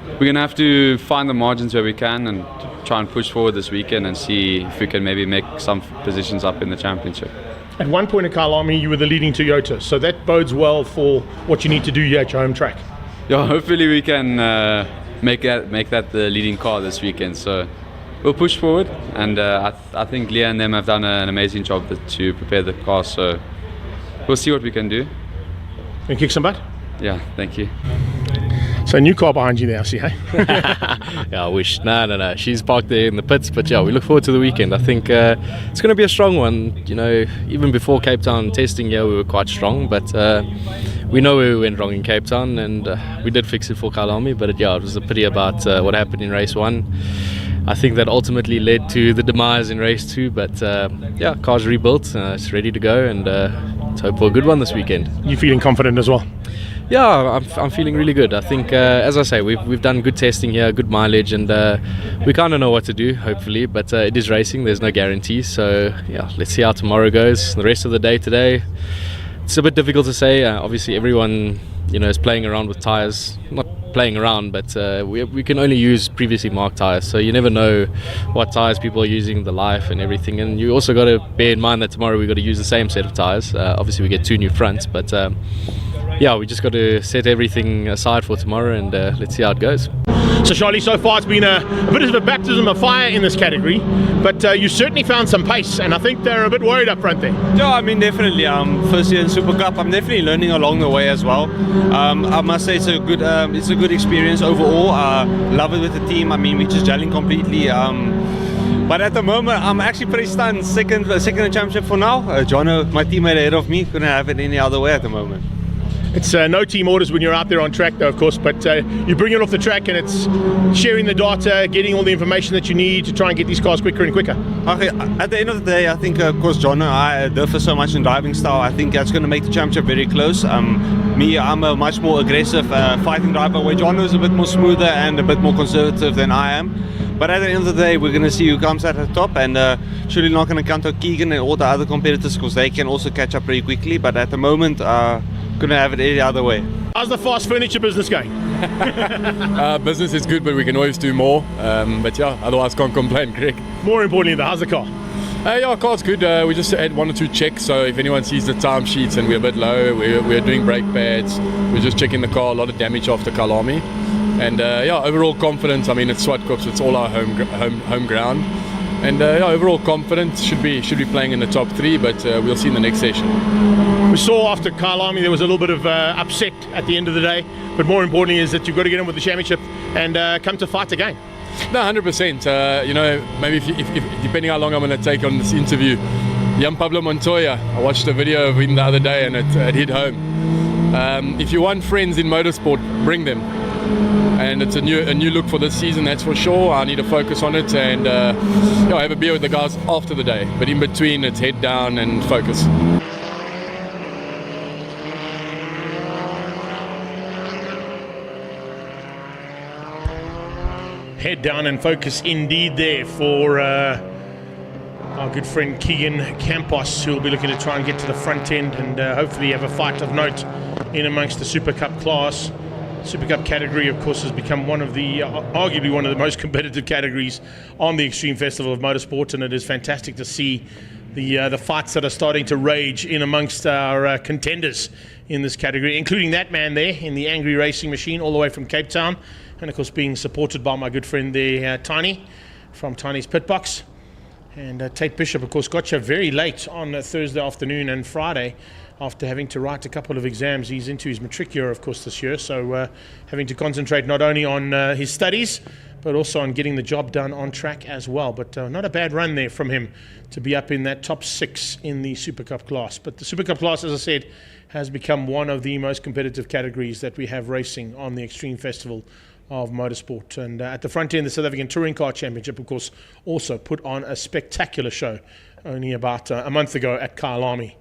we're going to have to find the margins where we can and try and push forward this weekend and see if we can maybe make some positions up in the championship. At one point at Kyalami, you were the leading Toyota, so that bodes well for what you need to do here at your home track. Yeah, hopefully we can make that the leading car this weekend. So we'll push forward, and I think Leah and them have done an amazing job to prepare the car. So we'll see what we can do. Can you kick some butt? Yeah, thank you. So new car behind you there, I see, hey? Yeah, I wish. No. She's parked there in the pits, but yeah, we look forward to the weekend. I think it's going to be a strong one. You know, even before Cape Town testing here, we were quite strong, but we know where we went wrong in Cape Town, and we did fix it for Kyalami, but it was a pity about what happened in race 1. I think that ultimately led to the demise in race 2, but car's rebuilt, it's ready to go, and let's hope for a good one this weekend. You feeling confident as well? Yeah, I'm feeling really good. I think, as I say, we've done good testing here, good mileage, and we kind of know what to do, hopefully. But it is racing; there's no guarantees. So yeah, let's see how tomorrow goes. The rest of the day today, it's a bit difficult to say. Obviously, everyone is playing around with tires. Not playing around, but we can only use previously marked tires. So you never know what tires people are using, the life and everything. And you also got to bear in mind that tomorrow we've got to use the same set of tires. Obviously, we get 2 new fronts, but we just got to set everything aside for tomorrow, and let's see how it goes. So Charlie, so far it's been a bit of a baptism of fire in this category, but you certainly found some pace, and I think they're a bit worried up front there. Yeah, I mean, definitely. First year in Super Cup, I'm definitely learning along the way as well. I must say it's a good experience overall. Love it with the team. I mean, we're just gelling completely. But at the moment, I'm actually pretty stunned. Second in the championship for now. Jono, my teammate ahead of me, couldn't have it any other way at the moment. It's no team orders when you're out there on track, though, of course, but you bring it off the track and it's sharing the data, getting all the information that you need to try and get these cars quicker and quicker. Okay, at the end of the day, I think, of course, John and I differ so much in driving style. I think that's going to make the championship very close. Me, I'm a much more aggressive fighting driver, where John is a bit more smoother and a bit more conservative than I am. But at the end of the day, we're going to see who comes at the top, and surely not going to count out Keegan and all the other competitors, because they can also catch up pretty quickly. But at the moment, couldn't have it any other way. How's the fast furniture business going? Business is good, but we can always do more. But yeah, otherwise can't complain, Greg. More importantly, though, how's the car? Yeah, car's good. We just had 1 or 2 checks, so if anyone sees the timesheets and we're a bit low, we're doing brake pads, we're just checking the car. A lot of damage after Kyalami. And overall confidence. I mean, it's Zwartkops, it's all our home ground. And overall confidence, should be playing in the top 3, but we'll see in the next session. We saw after Kyalami there was a little bit of upset at the end of the day, but more importantly is that you've got to get in with the championship and come to fight again. No, 100%. Maybe if depending how long I'm going to take on this interview, young Pablo Montoya, I watched a video of him the other day and it hit home. If you want friends in motorsport, bring them. And it's a new look for this season, that's for sure. I need to focus on it and have a beer with the guys after the day. But in between, it's head down and focus. Head down and focus indeed there for our good friend Keegan Campos, who will be looking to try and get to the front end and hopefully have a fight of note in amongst the Super Cup class. Super Cup category, of course, has become one of the arguably one of the most competitive categories on the Extreme Festival of Motorsport, and it is fantastic to see the fights that are starting to rage in amongst our contenders in this category, including that man there in the Angry Racing Machine, all the way from Cape Town, and of course being supported by my good friend there, Tiny, from Tiny's Pit Box. And Tate Bishop, of course, got here very late on Thursday afternoon and Friday, after having to write a couple of exams. He's into his matric year, of course, this year, so having to concentrate not only on his studies, but also on getting the job done on track as well. But not a bad run there from him to be up in that top 6 in the Super Cup class. But the Super Cup class, as I said, has become one of the most competitive categories that we have racing on the Extreme Festival of Motorsport. And at the front end, the South African Touring Car Championship, of course, also put on a spectacular show only about a month ago at Kyalami.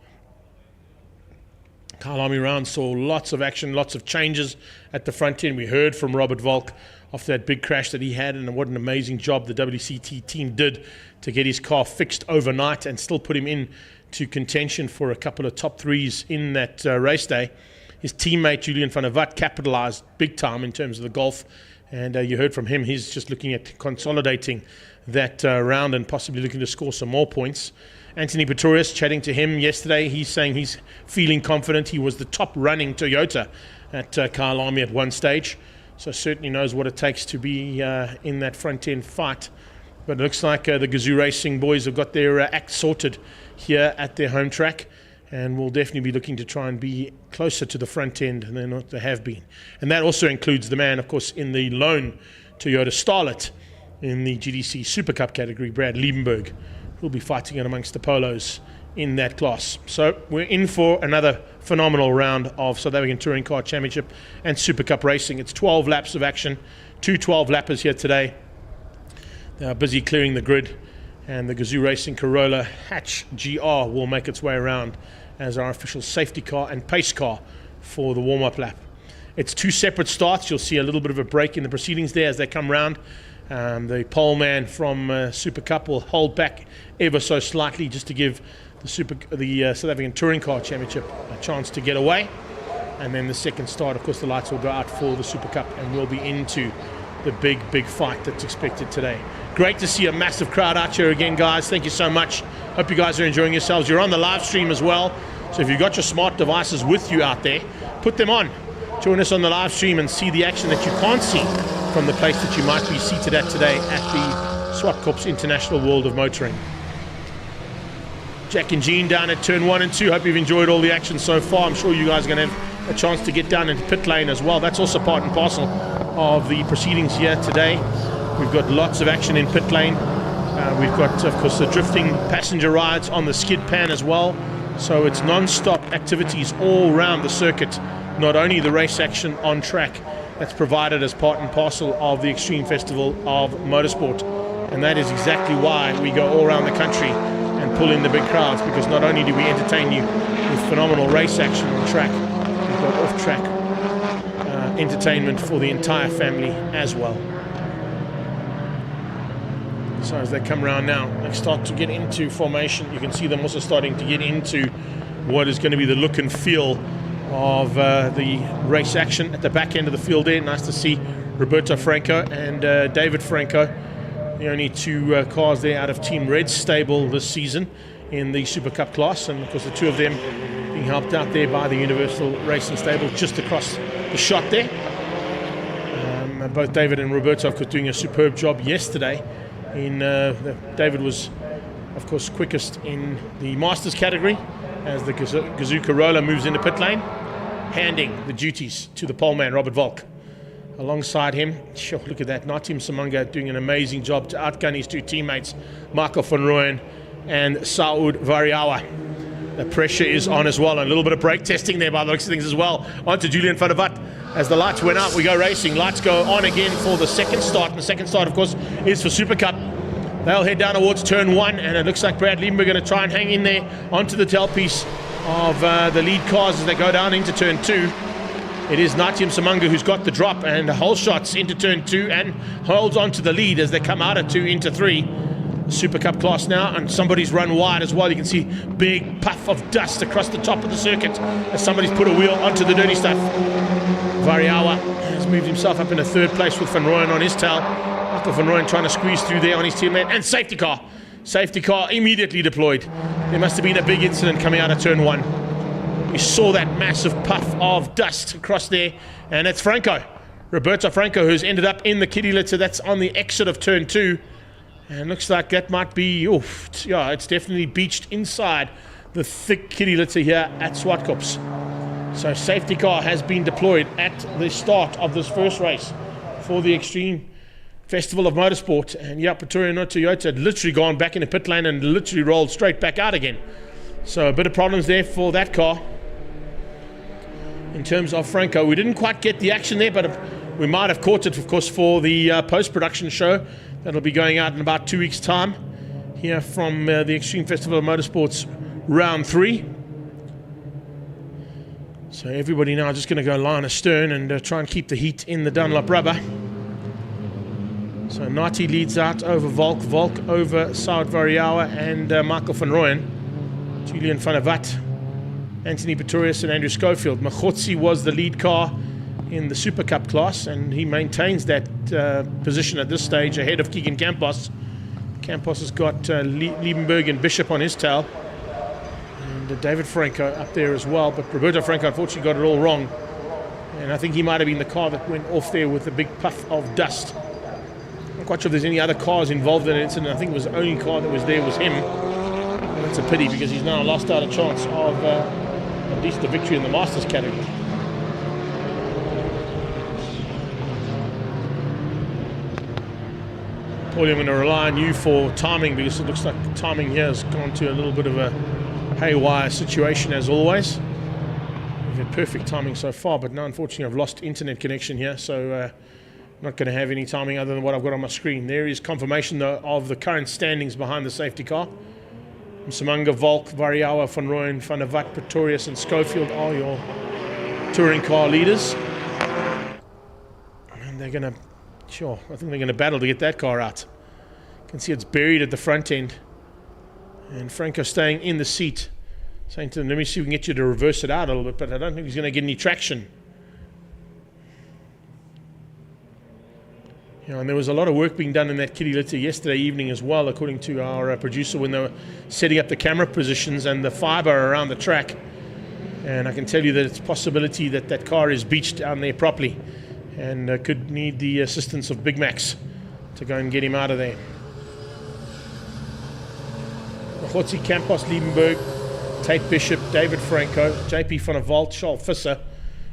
Kyalami round saw lots of action, lots of changes at the front end. We heard from Robert Volk after that big crash that he had, and what an amazing job the WCT team did to get his car fixed overnight and still put him in to contention for a couple of top 3s in that race day. His teammate Julian van der Walt capitalized big time in terms of the golf, and you heard from him. He's just looking at consolidating that round and possibly looking to score some more points. Anthony Pretorius, chatting to him yesterday, he's saying he's feeling confident. He was the top running Toyota at Kyalami at one stage, so certainly knows what it takes to be in that front end fight. But it looks like the Gazoo Racing boys have got their act sorted here at their home track, and will definitely be looking to try and be closer to the front end than what they have been. And that also includes the man, of course, in the lone Toyota Starlet in the GDC Super Cup category, Brad Liebenberg, who'll be fighting in amongst the Polos in that class. So we're in for another phenomenal round of South African Touring Car Championship and Super Cup racing. It's 12 laps of action, 2 12-lappers here today. They are busy clearing the grid, and the Gazoo Racing Corolla Hatch GR will make its way around as our official safety car and pace car for the warm-up lap. It's 2 separate starts. You'll see a little bit of a break in the proceedings there as they come round. The pole man from Super Cup will hold back ever so slightly just to give the South African Touring Car Championship a chance to get away. And then the second start, of course, the lights will go out for the Super Cup, and we'll be into the big fight that's expected today. Great to see a massive crowd out here again, guys. Thank you so much. Hope you guys are enjoying yourselves. You're on the live stream as well, so if you've got your smart devices with you out there, put them on. Join us on the live stream and see the action that you can't see from the place that you might be seated at today at the Zwartkops International World of Motoring. Jack and Jean down at turn 1 and 2. Hope you've enjoyed all the action so far. I'm sure you guys are going to have a chance to get down into pit lane as well. That's also part and parcel of the proceedings here today. We've got lots of action in pit lane. We've got, of course, the drifting passenger rides on the skid pan as well. So it's non-stop activities all around the circuit, not only the race action on track that's provided as part and parcel of the Extreme Festival of Motorsport. And that is exactly why we go all around the country and pull in the big crowds, because not only do we entertain you with phenomenal race action on track, we've got off-track entertainment for the entire family as well. So as they come around now, they start to get into formation. You can see them also starting to get into what is going to be the look and feel of the race action at the back end of the field there. Nice to see Roberto Franco and David Franco, the only 2 cars there out of Team Red's stable this season in the Super Cup class, and of course the 2 of them being helped out there by the Universal Racing stable just across the shot there. Both David and Roberto, of course, doing a superb job yesterday. David was, of course, quickest in the Masters category as the Gazoo Corolla moves into pit lane, handing the duties to the poleman, Robert Volk. Alongside him, sure, look at that, Natim Samanga doing an amazing job to outgun his 2 teammates, Michael van Rooyen and Saud Variawa. The pressure is on as well, and a little bit of brake testing there by the looks of things as well. On to Julian van der Walt. As the lights went out, we go racing. Lights go on again for the second start. And the second start, of course, is for Super Cup. They'll head down towards turn 1, and it looks like Brad Liebenberg going to try and hang in there onto the tailpiece of the lead cars as they go down into turn 2. It is Natim Samanga who's got the drop and whole shots into turn 2 and holds on to the lead as they come out of 2 into 3. Super Cup class now, and somebody's run wide as well. You can see big puff of dust across the top of the circuit as somebody's put a wheel onto the dirty stuff. Variawa has moved himself up into 3rd place with Van Rooyen on his tail. Michael Van Rooyen trying to squeeze through there on his teammate, and safety car immediately deployed. There must have been a big incident coming out of turn 1. We saw that massive puff of dust across there, and it's Franco, Roberto Franco, who's ended up in the kiddie litter. That's on the exit of turn 2. And looks like that might be, yeah, it's definitely beached inside the thick kiddie litter here at Zwartkops. So safety car has been deployed at the start of this first race for the Extreme Festival of Motorsport. And yeah, Pretoria no Toyota had literally gone back into pit lane and literally rolled straight back out again. So a bit of problems there for that car. In terms of Franco, we didn't quite get the action there, but we might have caught it, of course, for the post-production show that'll be going out in about 2 weeks' time here from the Extreme Festival of Motorsport's round 3. So everybody now just going to go line astern and try and keep the heat in the Dunlop rubber. So Nati leads out over Volk, Volk over Saud Variawa and Michael van Rooyen, Julian van der Walt, Anthony Pretorius and Andrew Schofield. Machotsi was the lead car in the Super Cup class, and he maintains that position at this stage ahead of Keegan Campos. Campos has got Liebenberg and Bishop on his tail, and David Franco up there as well, but Roberto Franco unfortunately got it all wrong, and I think he might have been the car that went off there with a big puff of dust. I'm not quite sure if there's any other cars involved in the incident. I think it was the only car that was there was him, and that's a pity because he's now lost out a chance of at least the victory in the Masters category. Paulie, I'm going to rely on you for timing because it looks like the timing here has gone to a little bit of a haywire situation as always. We've had perfect timing so far, but now unfortunately I've lost internet connection here, so not going to have any timing other than what I've got on my screen. There is confirmation of the current standings behind the safety car. Msimanga, Volk, Variawa, Van Rooyen, Van der Walt, Pretorius and Schofield are your touring car leaders. And they're going to, I think they're going to battle to get that car out. You can see it's buried at the front end. And Franco staying in the seat, saying to them, let me see if we can get you to reverse it out a little bit, but I don't think he's going to get any traction. And there was a lot of work being done in that kitty litter yesterday evening as well, according to our producer, when they were setting up the camera positions and the fibre around the track. And I can tell you that it's a possibility that that car is beached down there properly and could need the assistance of Big Max to go and get him out of there. Machotsi, Campos, Liebenberg, Tate Bishop, David Franco, JP van der Walt, Charles Visser,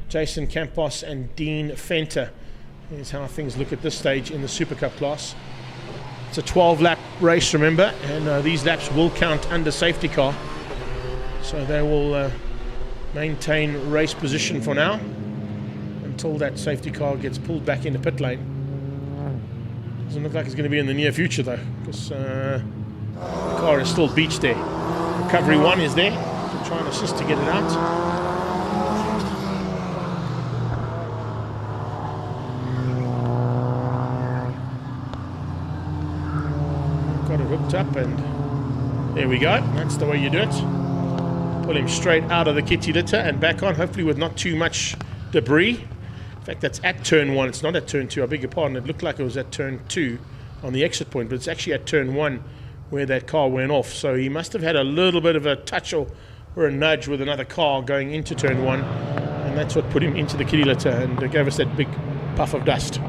Jason Campos and Dean Fenter. Here's how things look at this stage in the Super Cup class. It's a 12-lap race, remember, and these laps will count under safety car. So they will maintain race position for now until that safety car gets pulled back into pit lane. Doesn't look like it's going to be in the near future though, because the car is still beached there. Recovery 1 is there to try and assist to get it out. Got it hooked up and there we go. That's the way you do it. Pull him straight out of the kitty litter and back on, hopefully with not too much debris. In fact, that's at turn 1. It's not at turn 2. I beg your pardon. It looked like it was at turn 2 on the exit point, but it's actually at turn 1 where that car went off. So he must have had a little bit of a touch or a nudge with another car going into turn 1, and that's what put him into the kitty litter and gave us that big puff of dust.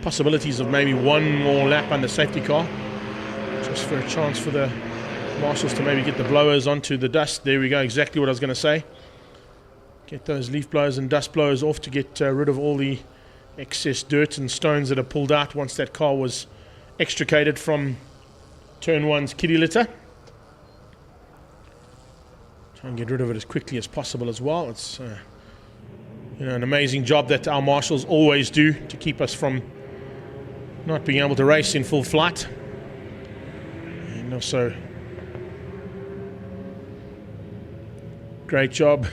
Possibilities of maybe one more lap under safety car, just for a chance for the marshals to maybe get the blowers onto the dust. There we go, exactly what I was going to say. Get those leaf blowers and dust blowers off to get rid of all the excess dirt and stones that are pulled out once that car was extricated from turn 1's kitty litter. Try and get rid of it as quickly as possible as well. It's an amazing job that our marshals always do to keep us from not being able to race in full flight. And also great job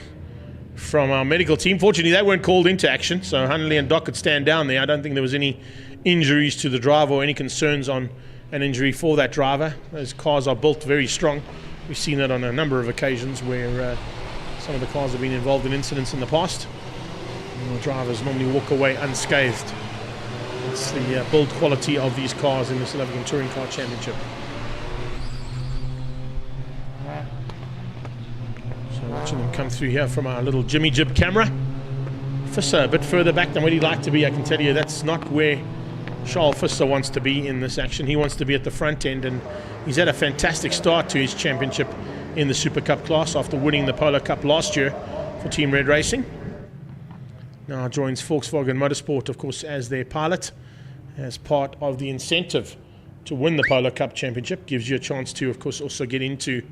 from our medical team. Fortunately they weren't called into action, so Hanley and Doc could stand down there. I don't think there was any injuries to the driver or any concerns on an injury for that driver. Those cars are built very strong. We've seen that on a number of occasions where some of the cars have been involved in incidents in the past. And the drivers normally walk away unscathed. It's the build quality of these cars in the South African Touring Car Championship. So watching them come through here from our little Jimmy Jib camera. Visser a bit further back than where he'd like to be. I can tell you that's not where Charles Visser wants to be in this action. He wants to be at the front end, and he's had a fantastic start to his championship in the Super Cup class after winning the Polo Cup last year for Team Red Racing. Now joins Volkswagen Motorsport, of course, as their pilot, as part of the incentive to win the Polo Cup Championship. Gives you a chance to, of course, also get into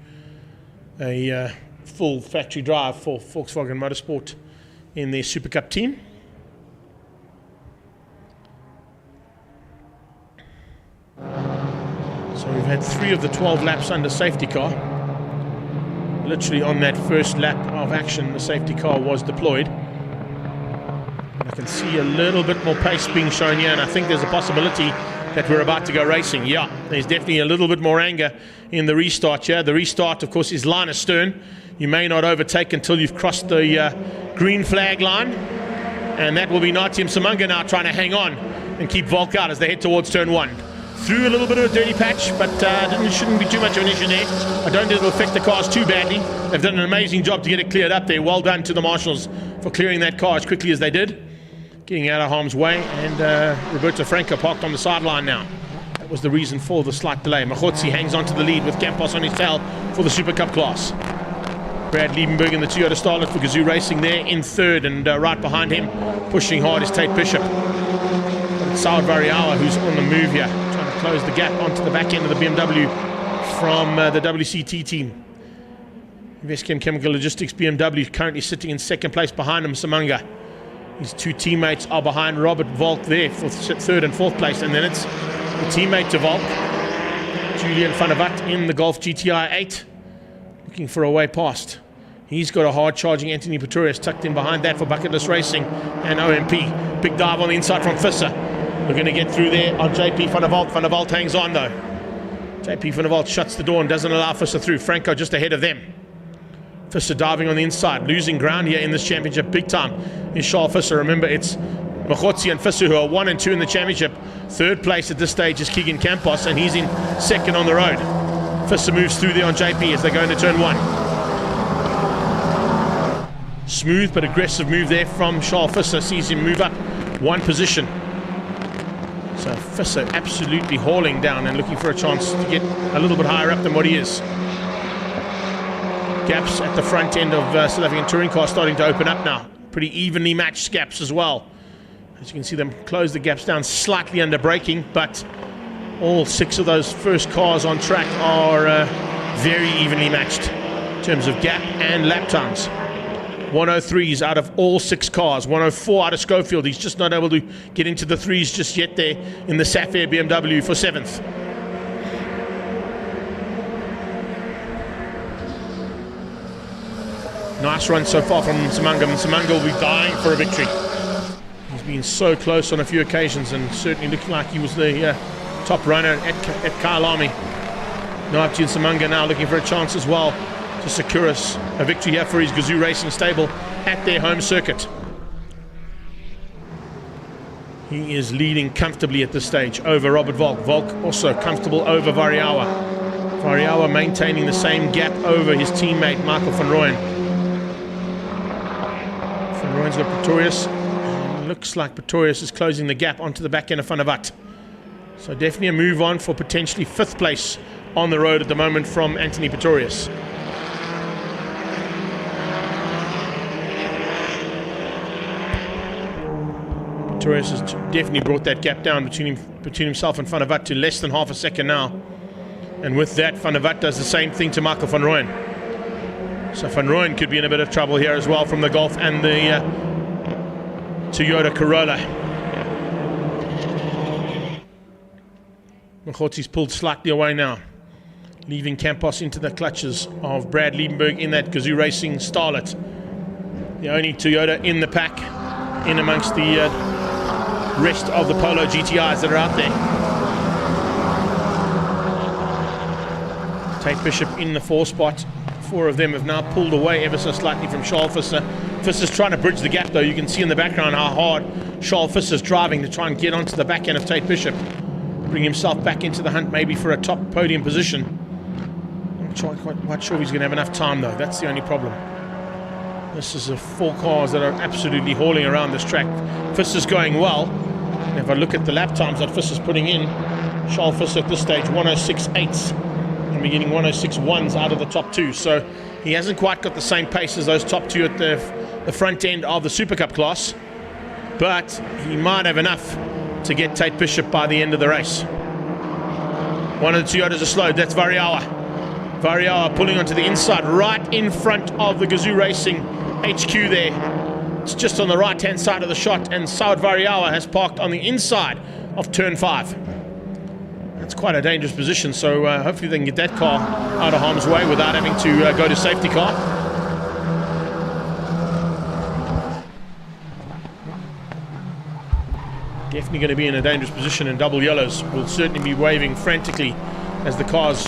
a full factory drive for Volkswagen Motorsport in their Super Cup team. So we've had 3 of the 12 laps under safety car. Literally on that first lap of action, the safety car was deployed. I can see a little bit more pace being shown here, and I think there's a possibility that we're about to go racing. Yeah, there's definitely a little bit more anger in the restart here. The restart, of course, is line astern. You may not overtake until you've crossed the green flag line, and that will be Natim Simanga now trying to hang on and keep Volk out as they head towards turn 1. Through a little bit of a dirty patch, but shouldn't be too much of an issue there. I don't think it'll affect the cars too badly. They've done an amazing job to get it cleared up there. Well done to the marshals for clearing that car as quickly as they did. Getting out of harm's way, and Roberto Franco parked on the sideline now. That was the reason for the slight delay. Machotsi hangs on to the lead with Campos on his tail for the Super Cup class. Brad Liebenberg in the Toyota Starlet for Gazoo Racing there in third, and right behind him, pushing hard, is Tate Bishop. But it's Saud Variawa who's on the move here, trying to close the gap onto the back end of the BMW from the WCT team. Investchem Chemical Logistics BMW currently sitting in second place behind him, Samanga. His two teammates are behind Robert Volk there for third and fourth place, and then it's the teammate to Volk, Julian van der Watt in the Golf GTI 8, looking for a way past. He's got a hard charging Anthony Pretorius tucked in behind that for Bucket List Racing and OMP. Big dive on the inside from Visser. We're going to get through there on JP van der Walt. Van der Walt hangs on though. JP van der Walt shuts the door and doesn't allow Visser through. Franco just ahead of them. Visser diving on the inside, losing ground here in this championship big time is Charles Visser. Remember, it's Machotsi and Visser who are 1 and 2 in the championship. Third place at this stage is Keegan Campos, and he's in second on the road. Visser moves through there on JP as they go into turn 1. Smooth but aggressive move there from Charles Visser, sees him move up one position. So Visser absolutely hauling down and looking for a chance to get a little bit higher up than what he is. Gaps at the front end of South African touring cars starting to open up now. Pretty evenly matched gaps as well. As you can see them close the gaps down slightly under braking, but all 6 of those first cars on track are very evenly matched in terms of gap and lap times. 103s out of all 6 cars, 104 out of Schofield. He's just not able to get into the 3s just yet there in the Sapphire BMW for 7th. Nice run so far from Samanga, and Samanga will be dying for a victory. He's been so close on a few occasions and certainly looking like he was the top runner at Kyalami. Naipti and Samanga now looking for a chance as well to secure us a victory here for his Gazoo Racing stable at their home circuit. He is leading comfortably at this stage over Robert Volk. Volk also comfortable over Variawa. Variawa maintaining the same gap over his teammate Michael van Rooyen. Van Rooyen's got Pretorius. Looks like Pretorius is closing the gap onto the back end of Van der Watt. So definitely a move on for potentially 5th place on the road at the moment from Anthony Pretorius. Pretorius has definitely brought that gap down between himself and Van der Watt to less than half a second now. And with that, Van der Watt does the same thing to Michael van Rooyen. So Van Rooyen could be in a bit of trouble here as well from the Golf and the Toyota Corolla. Machotzi's pulled slightly away now, leaving Campos into the clutches of Brad Liebenberg in that Gazoo Racing Starlet. The only Toyota in the pack, in amongst the rest of the Polo GTIs that are out there. Tate Bishop in the 4 spot. 4 of them have now pulled away ever so slightly from Charles Visser. Visser's trying to bridge the gap though. You can see in the background how hard Charles Visser's driving to try and get onto the back end of Tate Bishop. Bring himself back into the hunt maybe for a top podium position. I'm not quite sure if he's going to have enough time though. That's the only problem. This is 4 cars that are absolutely hauling around this track. Visser's going well. And if I look at the lap times that Visser's putting in, Charles Visser at this stage 106.8s. And we're getting 106.1s out of the top 2. So he hasn't quite got the same pace as those top 2 at the front end of the Super Cup class. But he might have enough to get Tate Bishop by the end of the race. One of the Toyotas are slowed. That's Variawa. Variawa pulling onto the inside right in front of the Gazoo Racing HQ there. It's just on the right hand side of the shot, and Saud Variawa has parked on the inside of turn 5. That's quite a dangerous position, so hopefully they can get that car out of harm's way without having to go to safety car. Definitely going to be in a dangerous position, and double yellows will certainly be waving frantically as the cars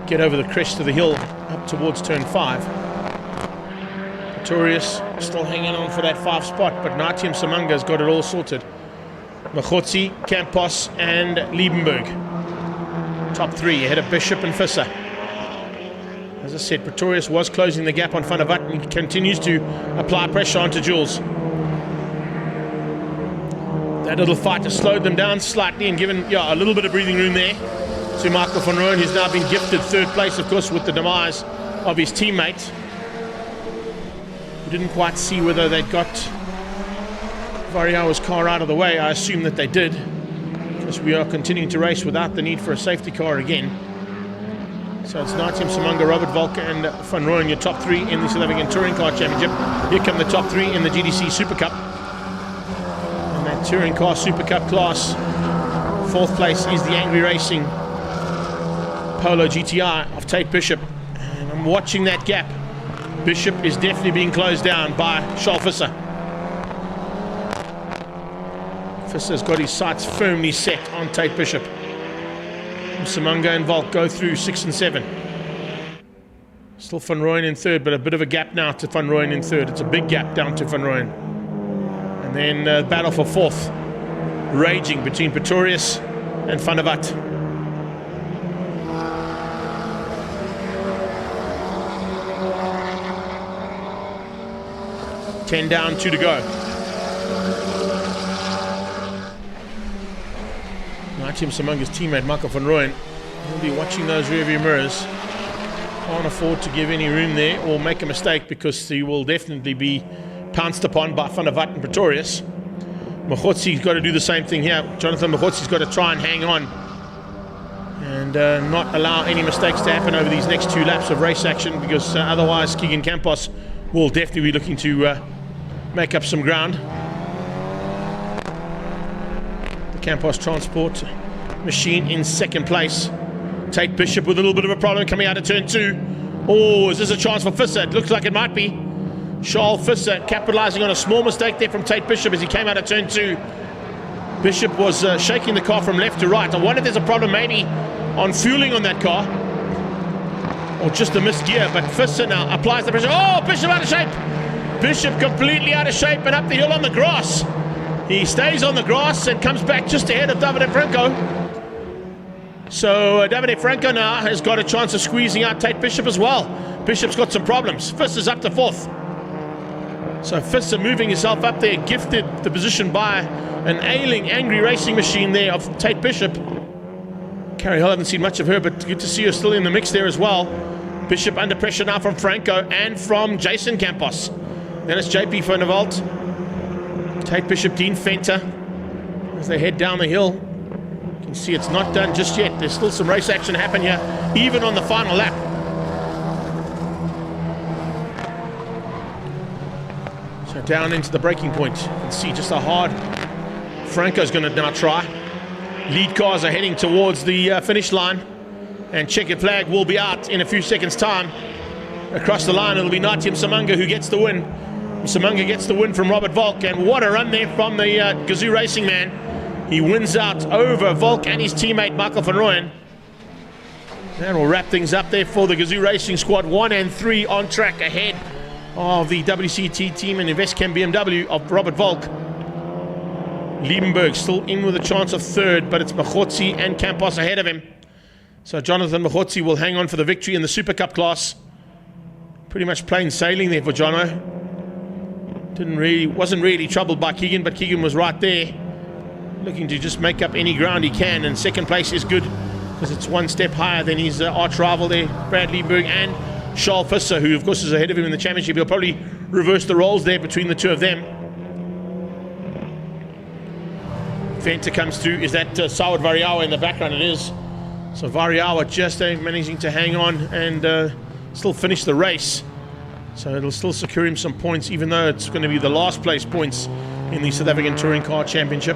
get over the crest of the hill up towards turn 5. Pretorius still hanging on for that 5 spot, but Natium Samanga's got it all sorted. Machotzi, Campos and Liebenberg. Top 3 ahead of Bishop and Visser. As I said, Pretorius was closing the gap on Van der Watt and continues to apply pressure onto Jules. That little fight has slowed them down slightly and given a little bit of breathing room there to Michael van Rooyen, who's now been gifted 3rd place, of course, with the demise of his teammate. didn't quite see whether they'd got Variawa's car out of the way. I assume that they did, because we are continuing to race without the need for a safety car again. So it's Natim Samanga, Robert Volk and Van Rooyen, your top three in the South African Touring Car Championship. Here come the top three in the GDC Super Cup. And that Touring Car Super Cup class, fourth place is the Angry Racing Polo GTI of Tate Bishop. And I'm watching that gap. Bishop is definitely being closed down by Charles Visser. Visser's got his sights firmly set on Tate Bishop. Samanga and Volk go through 6 and 7. Still Van Rooyen in third, but a bit of a gap now to Van Rooyen in third. It's a big gap down to Van Rooyen. And then battle for fourth, raging between Pretorius and Van der Walt. 10 down, 2 to go. Natim Samanga's teammate Michael Van Rooyen will be watching those rearview mirrors. Can't afford to give any room there or make a mistake, because he will definitely be pounced upon by Van der Walt and Pretorius. Mokhotzi's got to do the same thing here. Jonathan Mokhotzi's got to try and hang on and not allow any mistakes to happen over these next 2 laps of race action, because otherwise Keegan Campos will definitely be looking to make up some ground. Campos Transport machine in second place. Tate Bishop with a little bit of a problem coming out of turn 2. Oh, is this a chance for Visser? It looks like it might be. Charles Visser capitalizing on a small mistake there from Tate Bishop as he came out of turn 2. Bishop was shaking the car from left to right. I wonder if there's a problem maybe on fueling on that car, or just a missed gear, but Visser now applies the pressure. Oh, Bishop out of shape. Bishop completely out of shape and up the hill on the grass. He stays on the grass and comes back just ahead of Davide Franco. So Davide Franco now has got a chance of squeezing out Tate Bishop as well. Bishop's got some problems. Visser's up to fourth. So Visser moving himself up there, gifted the position by an ailing, angry racing machine there of Tate Bishop. Carrie Hill, haven't seen much of her, but good to see her still in the mix there as well. Bishop under pressure now from Franco and from Jason Campos. Then it's JP Van der Walt. Tate Bishop, Dean Fenter, as they head down the hill. You can see it's not done just yet. There's still some race action happening here, even on the final lap. So down into the braking point. You can see just how hard Franco's going to now try. Lead cars are heading towards the finish line, and checkered flag will be out in a few seconds' time. Across the line, it'll be Natim Samanga who gets the win. Samanga gets the win from Robert Volk, and what a run there from the Gazoo Racing man. He wins out over Volk and his teammate Michael Van Rooyen. That will wrap things up there for the Gazoo Racing squad. 1 and 3 on track ahead of the WCT team and Investchem BMW of Robert Volk. Liebenberg still in with a chance of third, but it's Mokhotzi and Campos ahead of him. So Jonathan Mokhotzi will hang on for the victory in the Super Cup class. Pretty much plain sailing there for Jono. Wasn't really troubled by Keegan, but Keegan was right there, looking to just make up any ground he can. And second place is good, because it's 1 step higher than his arch rival there, Brad Lieberg, and Charles Visser, who of course is ahead of him in the championship. He'll probably reverse the roles there between the two of them. Venter comes through. Is that Sawad Variawa in the background? It is. So Variawa just managing to hang on and still finish the race. So it'll still secure him some points, even though it's going to be the last place points in the South African Touring Car Championship.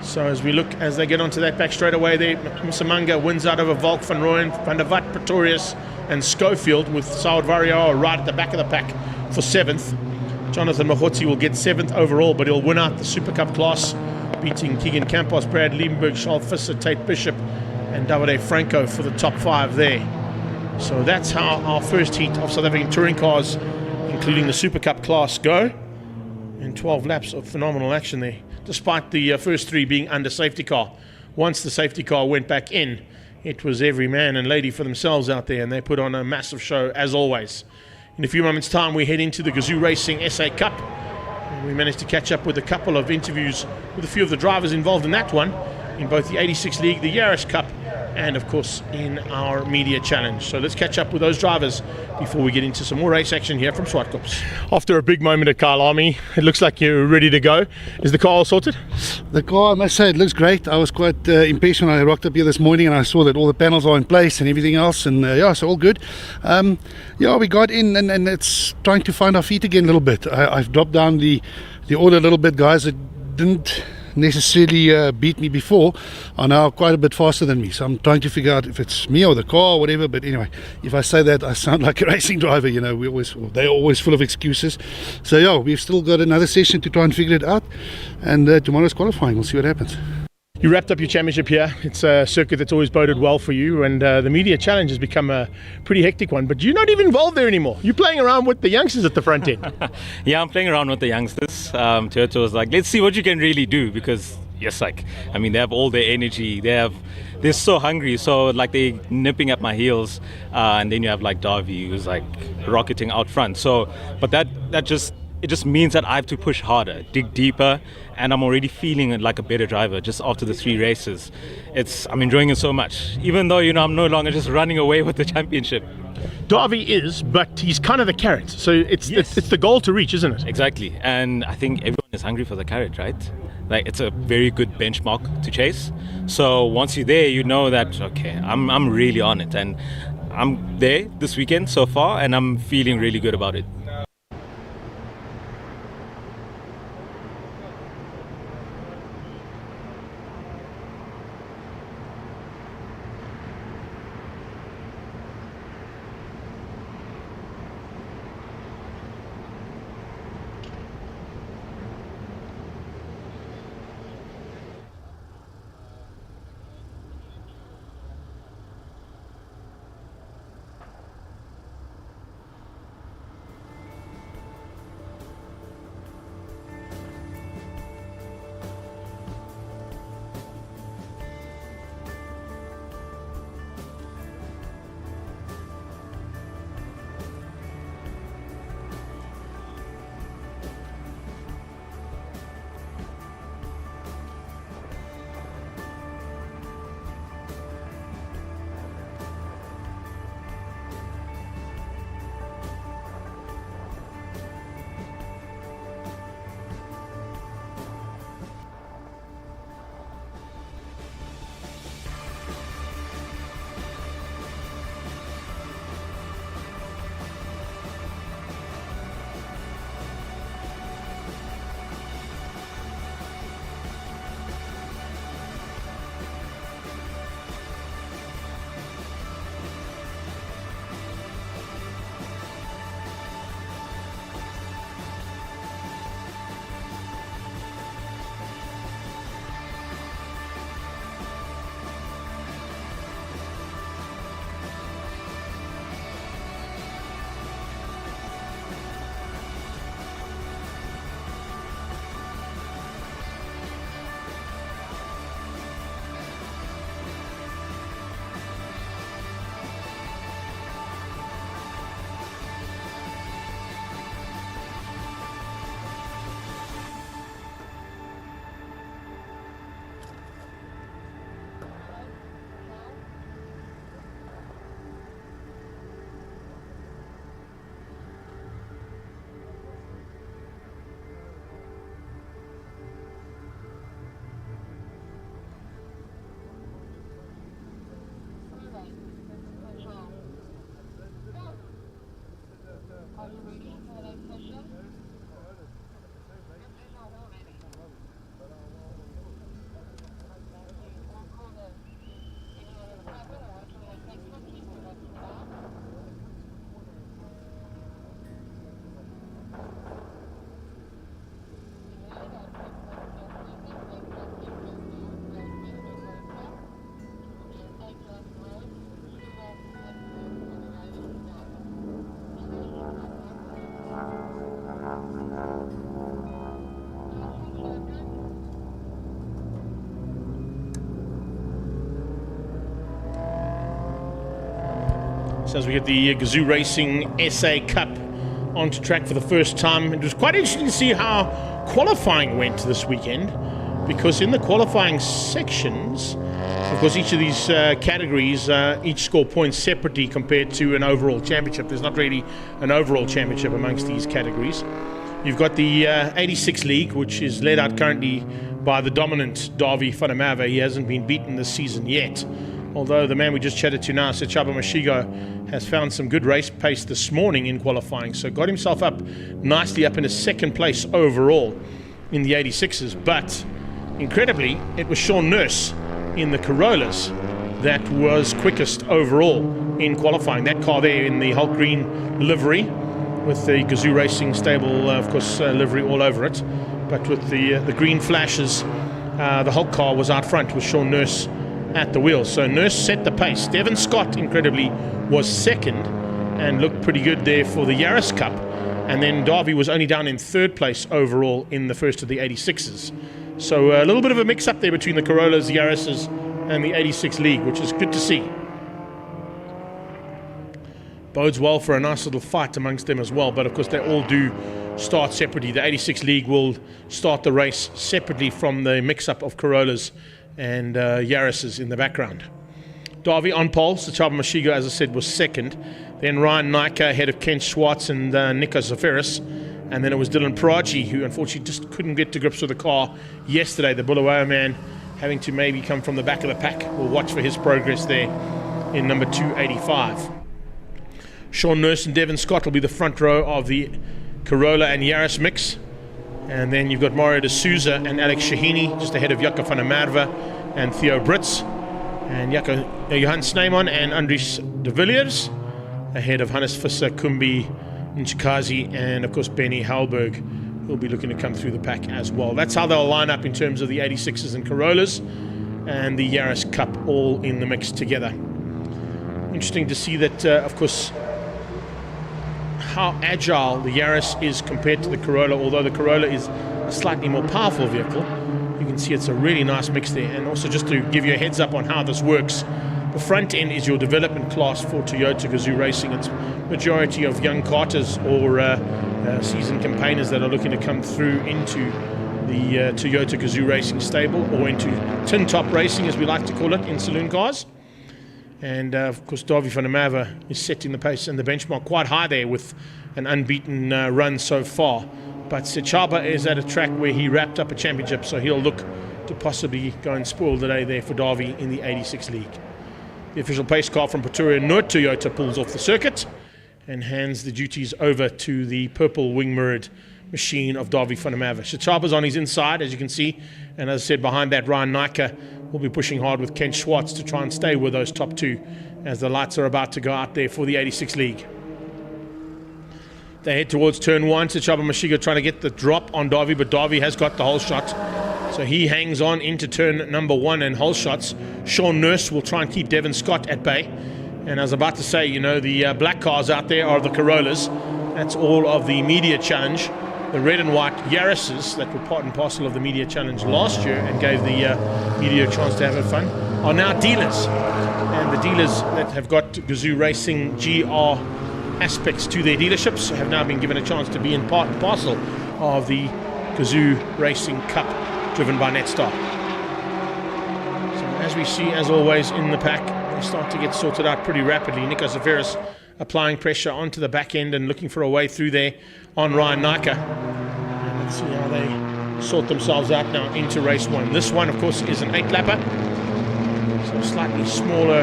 So as they get onto that back straight away there, Samanga wins out over Volk, Van Rooyen, Van der Walt, Pretorius and Schofield, with Sawad Variawa right at the back of the pack for 7th. Jonathan Mokhotzi will get 7th overall, but he'll win out the Super Cup class, beating Keegan Campos, Brad Liebenberg, Charles Visser, Tate Bishop and Davide Franco for the top 5 there. So that's how our first heat of South African touring cars, including the Super Cup class, go. And 12 laps of phenomenal action there, despite the first 3 being under safety car. Once the safety car went back in, it was every man and lady for themselves out there, and they put on a massive show as always. In a few moments' time, we head into the Gazoo Racing SA Cup. And we managed to catch up with a couple of interviews with a few of the drivers involved in that one, in both the 86 League, the Yaris Cup, and of course in our media challenge. So let's catch up with those drivers before we get into some more race action here from Zwartkops. After a big moment at Kyalami, it looks like you're ready to go. Is the car all sorted? The car, I must say, it looks great. I was quite impressed when I rocked up here this morning and I saw that all the panels are in place and everything else, and so all good. We got in and it's trying to find our feet again a little bit. I've dropped down the order a little bit. Guys that didn't necessarily beat me before are now quite a bit faster than me, so I'm trying to figure out if it's me or the car or whatever. But anyway, if I say that, I sound like a racing driver. They're always full of excuses. So we've still got another session to try and figure it out, and tomorrow's qualifying. We'll see what happens. You wrapped up your championship here. It's a circuit that's always boded well for you, and the media challenge has become a pretty hectic one, but you're not even involved there anymore. You're playing around with the youngsters at the front end. Yeah, I'm playing around with the youngsters. Turtle was like, let's see what you can really do, because they have all their energy. They're so hungry, so like they're nipping at my heels, and then you have like Darby who's like rocketing out front. So, but it just means that I have to push harder, dig deeper, and I'm already feeling like a better driver just after the 3 races. I'm enjoying it so much, even though I'm no longer just running away with the championship. Darby is, but he's kind of the carrot, so it's the goal to reach, isn't it? Exactly, and I think everyone is hungry for the carrot, right? Like, it's a very good benchmark to chase. So once you're there, you know that, okay, I'm really on it, and I'm there this weekend so far, and I'm feeling really good about it. So as we get the Gazoo Racing SA Cup onto track for the first time, it was quite interesting to see how qualifying went this weekend, because in the qualifying sections Of course, each of these categories each score points separately compared to an overall championship. There's not really an overall championship amongst these categories. You've got the 86 League, which is led out currently by the dominant Davi van der Merwe. He hasn't been beaten this season yet. Although the man we just chatted to now, Sechaba Mashigo, has found some good race pace this morning in qualifying. So got himself up nicely up in his second place overall in the 86s. But incredibly, it was Sean Nurse in the Corollas that was quickest overall in qualifying. That car there in the Hulk Green livery with the Gazoo Racing stable, of course, livery all over it. But with the green flashes, the Hulk car was out front with Sean Nurse at the wheel. So Nurse set the pace. Devon Scott, incredibly, was second and looked pretty good there for the Yaris Cup. And then Davi was only down in third place overall in the first of the 86s. So a little bit of a mix-up there between the Corollas, the Yarises, and the 86 League, which is good to see. Bodes well for a nice little fight amongst them as well, but of course they all do start separately. The 86 League will start the race separately from the mix-up of Corollas and Yarises in the background. Davi on pole, Sechaba Mashigo, as I said, was second. Then Ryan Nike ahead of Ken Schwartz and Nico Zafiris. And then it was Dylan Parachi, who unfortunately just couldn't get to grips with the car yesterday. The Bulawayo man having to maybe come from the back of the pack. We'll watch for his progress there in number 285. Sean Nurse and Devon Scott will be the front row of the Corolla and Yaris mix. And then you've got Mario de Souza and Alex Shahini just ahead of Jaco van der Merwe and Theo Brits. And Johan Snyman and Andries de Villiers ahead of Hannes Visser, Kumbi, Nchikazi, and of course Benny Halberg, who will be looking to come through the pack as well. That's how they'll line up in terms of the 86s and Corollas and the Yaris Cup all in the mix together. Interesting to see that, of course, how agile the Yaris is compared to the Corolla. Although the Corolla is a slightly more powerful vehicle, you can see it's a really nice mix there. And also just to give you a heads up on how this works, the front end is your development class for Toyota Gazoo Racing. It's majority of young karters or seasoned campaigners that are looking to come through into the Toyota Gazoo Racing stable, or into tin top racing, as we like to call it, in saloon cars. And of course, Davi van der Merwe is setting the pace and the benchmark quite high there with an unbeaten run so far. But Sechaba is at a track where he wrapped up a championship, so he'll look to possibly go and spoil the day there for Davi in the 86 League. The official pace car from Pretoria, Noord Toyota, pulls off the circuit and hands the duties over to the purple wing-mirrored machine of Davi van der Merwe. Sechaba's on his inside, as you can see, and as I said, behind that, Ryan Nike will be pushing hard with Ken Schwartz to try and stay with those top two as the lights are about to go out there for the 86 League. They head towards turn one. Sechaba Mashigo trying to get the drop on Davi, but Davi has got the whole shot. So he hangs on into turn number one and whole shots. Sean Nurse will try and keep Devon Scott at bay. And I was about to say, the black cars out there are the Corollas. That's all of the media challenge. The red and white Yarises that were part and parcel of the media challenge last year and gave the media a chance to have fun are now dealers. And the dealers that have got Gazoo Racing GR aspects to their dealerships have now been given a chance to be in part and parcel of the Gazoo Racing Cup driven by Netstar. So as we see, as always, in the pack, they start to get sorted out pretty rapidly. Nico Zafiris applying pressure onto the back end and looking for a way through there on Ryan Nike. And let's see how they sort themselves out now into race one. This one, of course, is an 8-lapper, so slightly smaller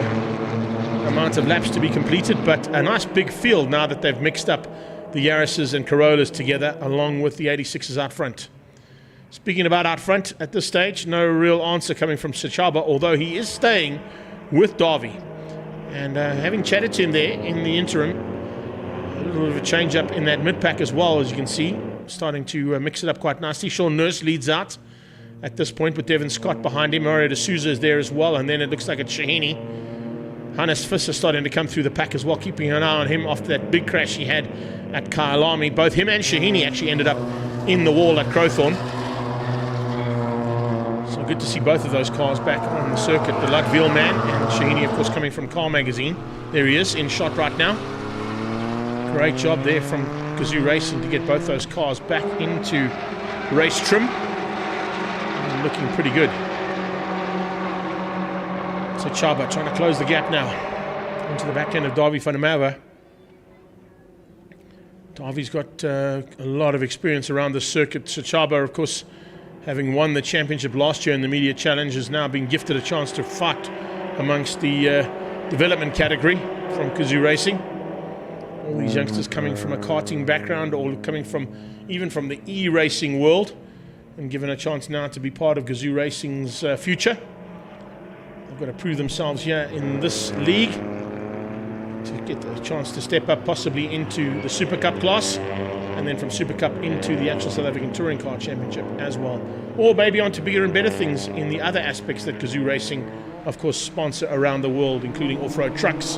amount of laps to be completed, but a nice big field now that they've mixed up the Yarises and Corollas together along with the 86s out front. Speaking about out front at this stage, no real answer coming from Sechaba, although he is staying with Davi. And having chatted to him there in the interim, a little bit of a change up in that mid-pack as well, as you can see, starting to mix it up quite nicely. Sean Nurse leads out at this point with Devon Scott behind him. Mario de Souza is there as well, and then it looks like it's Shahini. Hannes Visser starting to come through the pack as well, keeping an eye on him after that big crash he had at Kyalami. Both him and Shahini actually ended up in the wall at Crowthorne. So good to see both of those cars back on the circuit. The Ludweel man and Shahini, of course, coming from Car Magazine. There he is in shot right now. Great job there from Gazoo Racing to get both those cars back into race trim. And looking pretty good. So Chaba trying to close the gap now into the back end of Davy van der Merwe. Davy's got a lot of experience around the circuit. So Chaba, of course, having won the championship last year in the Media Challenge, has now been gifted a chance to fight amongst the development category from Kazoo Racing. All these youngsters coming from a karting background, or coming from even from the e-racing world, and given a chance now to be part of Kazoo Racing's future. They've got to prove themselves here in this league to get a chance to step up possibly into the Super Cup class, and then from Super Cup into the actual South African Touring Car Championship as well. Or maybe on to bigger and better things in the other aspects that Kazoo Racing, of course, sponsor around the world, including off-road trucks,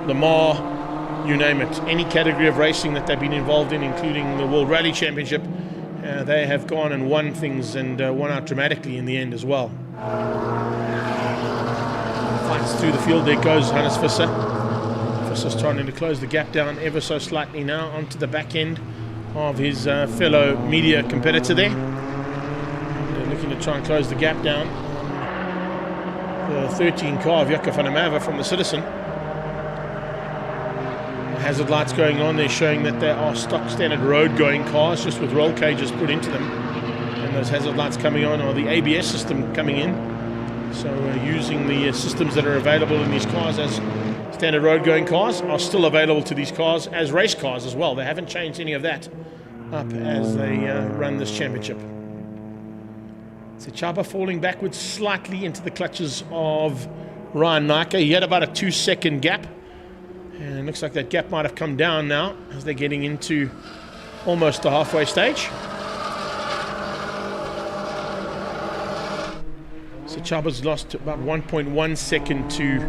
Le Mans, you name it. Any category of racing that they've been involved in, including the World Rally Championship, they have gone and won things, and won out dramatically in the end as well. Fights through the field. There goes Hannes Visser. Visser's trying to close the gap down ever so slightly now onto the back end of his fellow media competitor there. They're looking to try and close the gap down. The 13 car of Jaco van der Merwe from the Citizen. Hazard lights going on. They're showing that they are stock standard road going cars, just with roll cages put into them, and those hazard lights coming on are the ABS system coming in. So using the systems that are available in these cars as standard road going cars are still available to these cars as race cars as well. They haven't changed any of that up as they run this championship. So Chaba falling backwards slightly into the clutches of Ryan Nike. He had about a 2-second gap, and it looks like that gap might have come down now as they're getting into almost the halfway stage. So Chaba's lost about 1.1 second to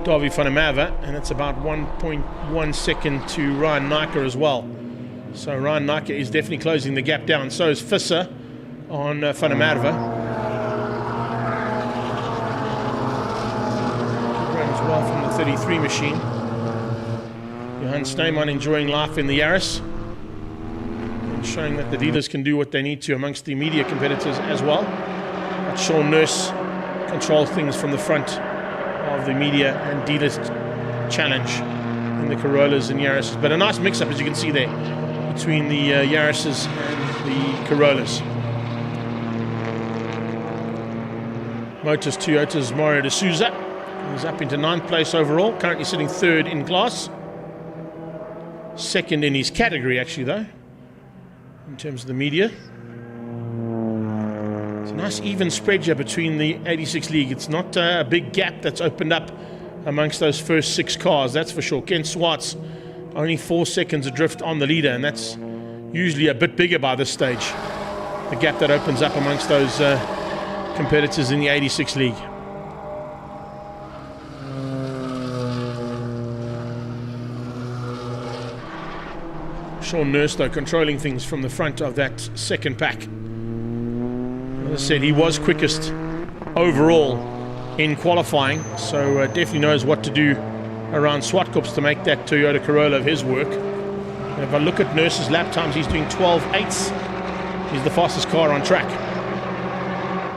Davy van der Merwe, and it's about 1.1 second to Ryan Nike as well. So Ryan Nike is definitely closing the gap down. So is Visser on van der Merwe. Runs well from the 33 machine. Johan Snyman enjoying life in the Yaris, and showing that the dealers can do what they need to amongst the media competitors as well. But Sean Nurse controls things from the front of the media and dealers challenge in the Corollas and Yaris's. But a nice mix-up, as you can see there, between the Yaris's and the Corollas. Motors Toyota's Mario de Souza is up into 9th place overall, currently sitting 3rd in class. 2nd in his category, actually, though, in terms of the media. It's a nice even spread here between the 86 league. It's not a big gap that's opened up amongst those first 6 cars, that's for sure. Ken Swartz only 4 seconds adrift on the leader, and that's usually a bit bigger by this stage, the gap that opens up amongst those competitors in the 86 league. Sean Nurse, though, controlling things from the front of that 2nd pack. As I said, he was quickest overall in qualifying, so definitely knows what to do around Zwartkops to make that Toyota Corolla of his work. And if I look at Nurse's lap times, he's doing 12.8s. He's the fastest car on track.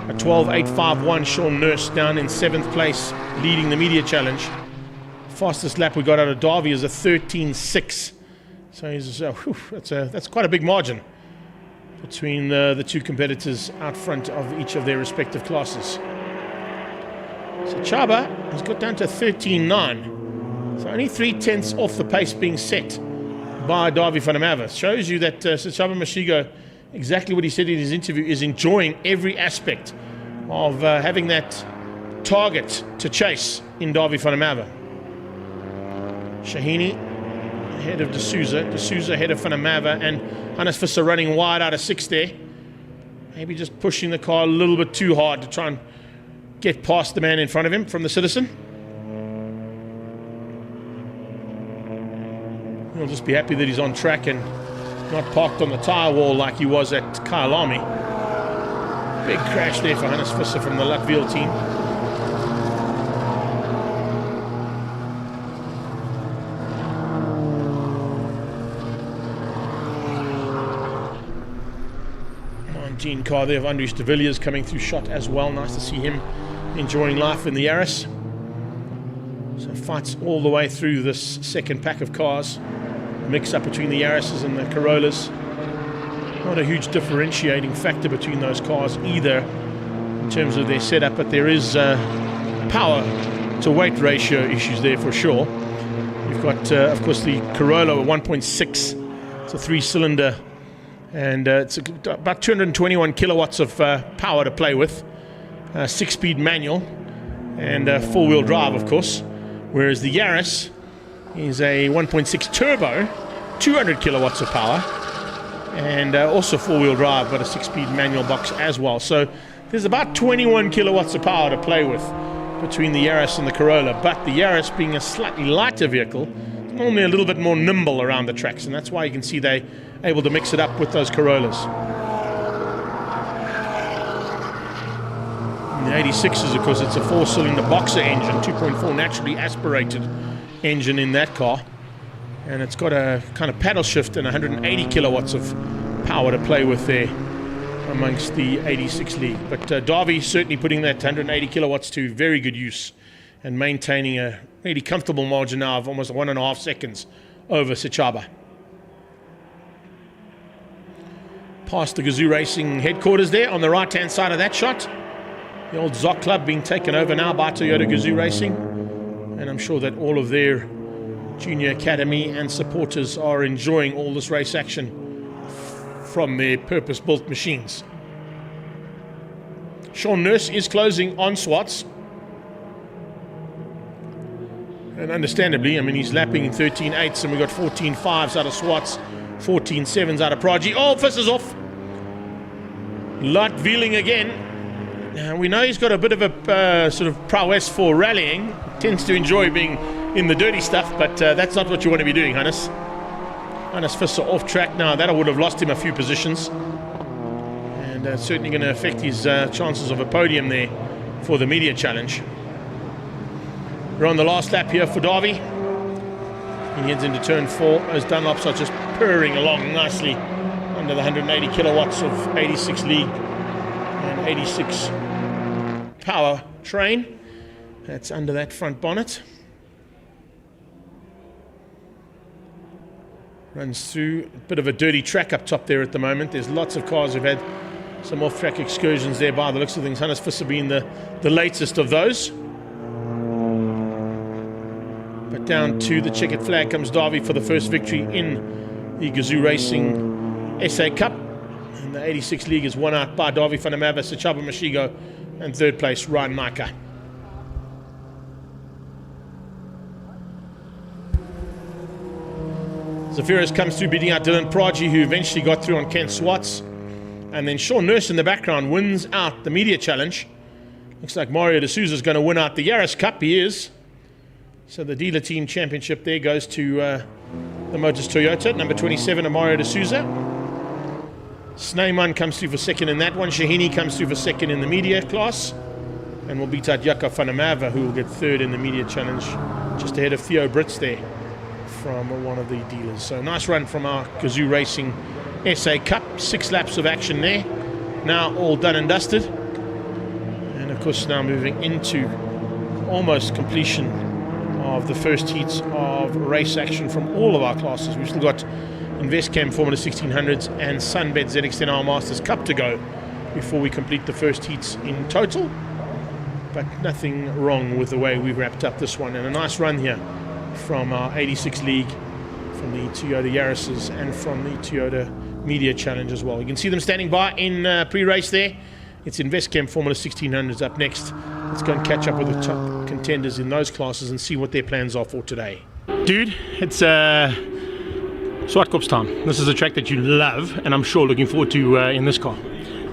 A 12.851, Sean Nurse down in 7th place, leading the media challenge. Fastest lap we got out of Davy is a 13.6. So he's, that's quite a big margin between the 2 competitors out front of each of their respective classes. So Chaba has got down to 13.9. So only 3/10 off the pace being set by Davy van der Merwe. Shows you that Chaba Mashigo, exactly what he said in his interview, is enjoying every aspect of having that target to chase in Davy van der Merwe. Shahini ahead of de Souza ahead of van der Merwe, and Hannes Visser running wide out of 6 there. Maybe just pushing the car a little bit too hard to try and get past the man in front of him from the Citizen. He'll just be happy that he's on track and not parked on the tyre wall like he was at Kyalami. Big crash there for Hannes Visser from the Latviel team. Gene car there of Andries de Villiers coming through shot as well. Nice to see him enjoying life in the Yaris. So fights all the way through this second pack of cars. Mix up between the Yaris's and the Corollas. Not a huge differentiating factor between those cars either in terms of their setup, but there is power to weight ratio issues there for sure. You've got, of course, the Corolla 1.6. It's a 3-cylinder, and it's about 221 kilowatts of power to play with. 6-speed manual and 4-wheel drive, of course. Whereas the Yaris is a 1.6 turbo, 200 kilowatts of power, and also 4-wheel drive, but a 6-speed manual box as well. So there's about 21 kilowatts of power to play with between the Yaris and the Corolla. But the Yaris, being a slightly lighter vehicle, is normally a little bit more nimble around the tracks, and that's why you can see they're able to mix it up with those Corollas. The 86s, of course, it's a 4-cylinder boxer engine, 2.4 naturally aspirated engine in that car, and it's got a kind of paddle shift and 180 kilowatts of power to play with there amongst the 86 league. But Darby certainly putting that 180 kilowatts to very good use and maintaining a really comfortable margin now of almost 1.5 seconds over Sichaba. Past the Gazoo Racing headquarters there on the right hand side of that shot. The old Zoc Club being taken over now by Toyota Gazoo Racing, and I'm sure that all of their junior academy and supporters are enjoying all this race action from their purpose-built machines. Sean Nurse is closing on Swartz, and understandably, I mean, he's lapping in 13.8s, and we've got 14.5s out of Swartz, 14.7s out of Praji. Oh, fist is off. Latveling again. We know he's got a bit of a sort of prowess for rallying. Tends to enjoy being in the dirty stuff, but that's not what you want to be doing, Hannes. Hannes Visser off track now. That would have lost him a few positions, and certainly going to affect his chances of a podium there for the media challenge. We're on the last lap here for Darby. He heads into turn 4. Those Dunlops are just purring along nicely under the 180 kilowatts of 86 league and 86 power train. That's under that front bonnet. Runs through a bit of a dirty track up top there at the moment. There's lots of cars who've had some off-track excursions there by the looks of things. Hannes Visser being the latest of those. But down to the checkered flag comes Darby for the first victory in the Gazoo Racing SA Cup. And the 86 league is won out by Darby van der Merwe, Sichaba Mashigo, and third place Ryan Maika. Zafiris comes through beating out Dylan Praji, who eventually got through on Ken Swartz. And then Sean Nurse in the background wins out the media challenge. Looks like Mario De Souza is going to win out the Yaris Cup. He is. So the dealer team championship there goes to the Motors Toyota, number 27 of Mario De Souza. Sneyman comes through for second in that one. Shahini comes through for second in the media class. And will beat out Jakob van der Merwe, who will get third in the media challenge, just ahead of Theo Brits there from one of the dealers. So nice run from our Gazoo Racing SA Cup. 6 laps of action there. Now all done and dusted. And of course now moving into almost completion of the first heats of race action from all of our classes. We've still got Investcam Formula 1600s and Sunbet ZX10R Masters Cup to go before we complete the first heats in total. But nothing wrong with the way we've wrapped up this one. And a nice run here from our 86 League, from the Toyota Yaris's and from the Toyota Media Challenge as well. You can see them standing by in pre-race there. It's Investcam Formula 1600s up next. Let's go and catch up with the top contenders in those classes and see what their plans are for today. Dude, it's Zwartkops time. This is a track that you love, and I'm sure looking forward to in this car.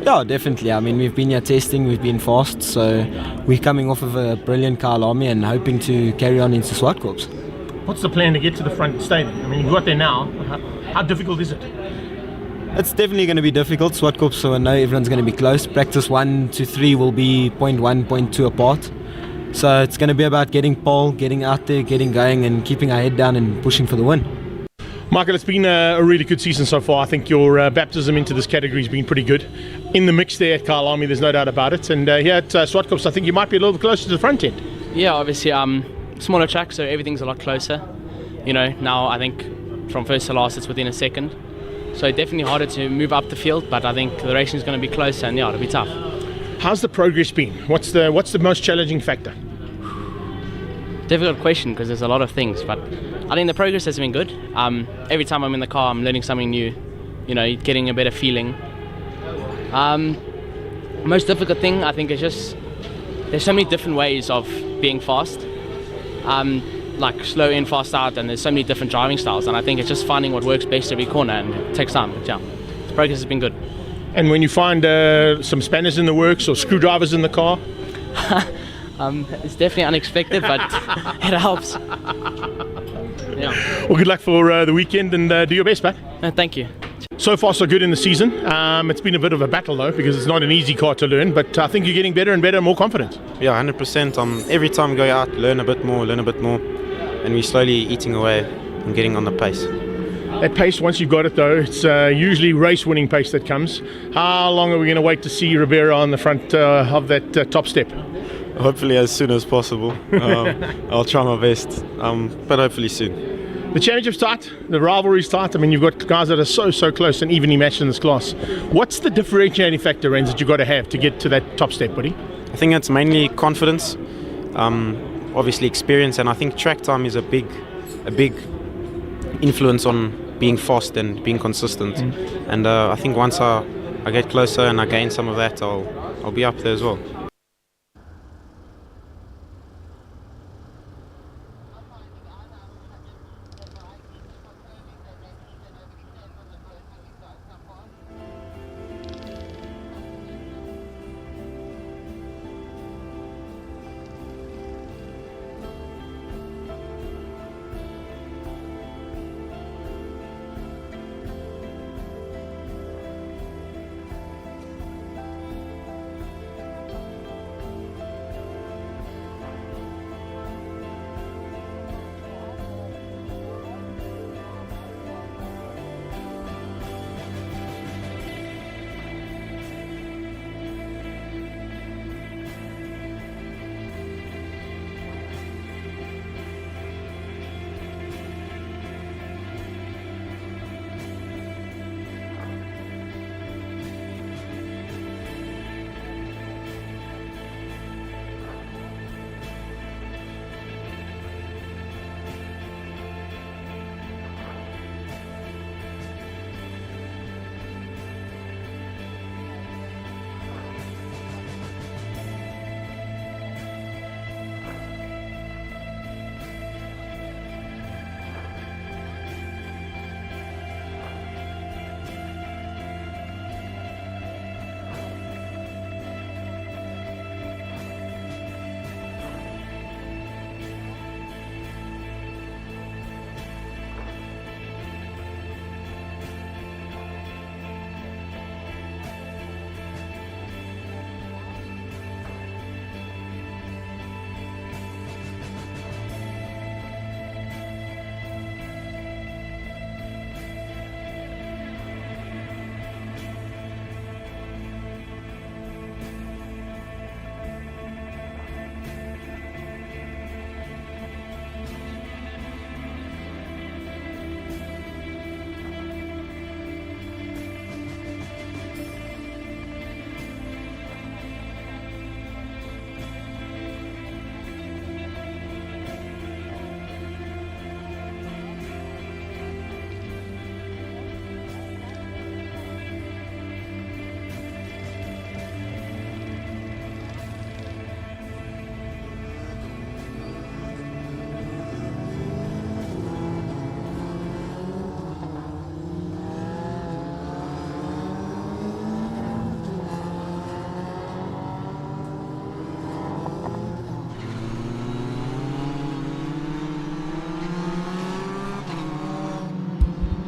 Yeah, definitely. I mean, we've been here testing, we've been fast, so we're coming off of a brilliant car army and hoping to carry on into Zwartkops. What's the plan to get to the front stadium? I mean, you've got there now. How difficult is it? It's definitely going to be difficult. Zwartkops, so I know everyone's going to be close. Practice 1 to 3 will be 0.1, 0.2 apart. So it's going to be about getting pole, getting out there, getting going, and keeping our head down and pushing for the win. Michael, it's been a really good season so far. I think your baptism into this category has been pretty good. In the mix there at Kyalami, there's no doubt about it. And here at Zwartkops, I think you might be a little bit closer to the front end. Yeah, obviously, smaller track, so everything's a lot closer. You know, now I think from first to last it's within a second. So definitely harder to move up the field, but I think the racing is going to be closer, and yeah, it'll be tough. How's the progress been? What's the most challenging factor? Difficult question because there's a lot of things, but I think the progress has been good. Every time I'm in the car, I'm learning something new. You know, getting a better feeling. Most difficult thing I think is just there's so many different ways of being fast. Like slow in, fast out, and there's so many different driving styles, and I think it's just finding what works best every corner, and it takes time, but yeah, the progress has been good. And when you find some spanners in the works or screwdrivers in the car? It's definitely unexpected, but it helps. Yeah. Well, good luck for the weekend, and do your best, mate. Thank you. So far, so good in the season. It's been a bit of a battle, though, because it's not an easy car to learn, but I think you're getting better and better, more confident. Yeah, 100%. Every time we go out, learn a bit more, and we're slowly eating away and getting on the pace. That pace, once you've got it, though, it's usually race-winning pace that comes. How long are we going to wait to see Ribeiro on the front of that top step? Hopefully as soon as possible. I'll try my best, but hopefully soon. The championship's tight, the rivalry's tight. I mean, you've got guys that are so close and evenly matched in this class. What's the differentiating factor, Renz, that you've got to have to get to that top step, buddy? I think it's mainly confidence, obviously experience, and I think track time is a big influence on being fast and being consistent. And I think once I get closer and I gain some of that, I'll be up there as well.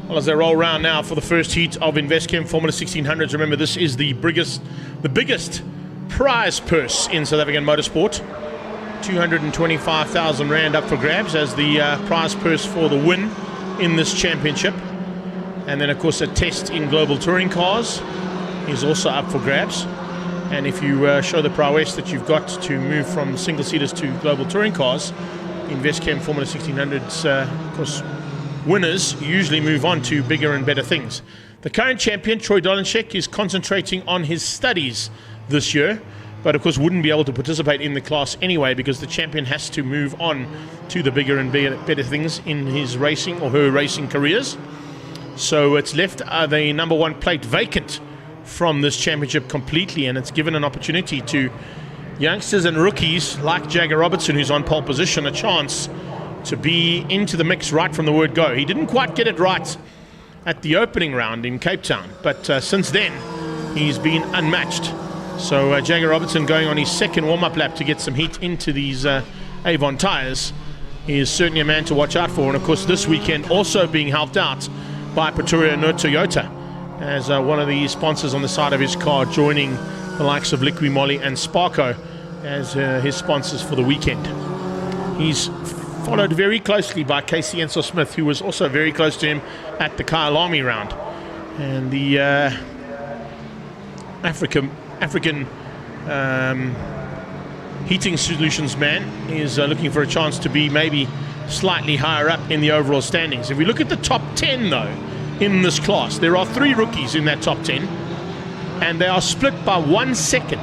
Well, as they roll around now for the first heat of InvestChem Formula 1600s, remember this is the biggest prize purse in South African motorsport. 225,000 Rand up for grabs as the prize purse for the win in this championship. And then, of course, a test in global touring cars is also up for grabs. And if you show the prowess that you've got to move from single-seaters to global touring cars, InvestChem Formula 1600's, of course, winners usually move on to bigger and better things. The current champion, Troy Dolenchek, is concentrating on his studies this year, but of course wouldn't be able to participate in the class anyway because the champion has to move on to the bigger and better things in his racing or her racing careers. So it's left the number one plate vacant from this championship completely, and it's given an opportunity to youngsters and rookies like Jagger Robertson, who's on pole position, a chance to be into the mix right from the word go. He didn't quite get it right at the opening round in Cape Town, but since then he's been unmatched. So Jagger Robertson going on his second warm-up lap to get some heat into these Avon tyres. He is certainly a man to watch out for, and of course this weekend also being helped out by Pretoria No Toyota as one of the sponsors on the side of his car, joining the likes of Liqui Moly and Sparco as his sponsors for the weekend. He's followed very closely by Casey Ensor-Smith, who was also very close to him at the Kyalami round. And the African heating solutions man is looking for a chance to be maybe slightly higher up in the overall standings. If we look at the top 10 though in this class, there are 3 rookies in that top 10, and they are split by 1 second.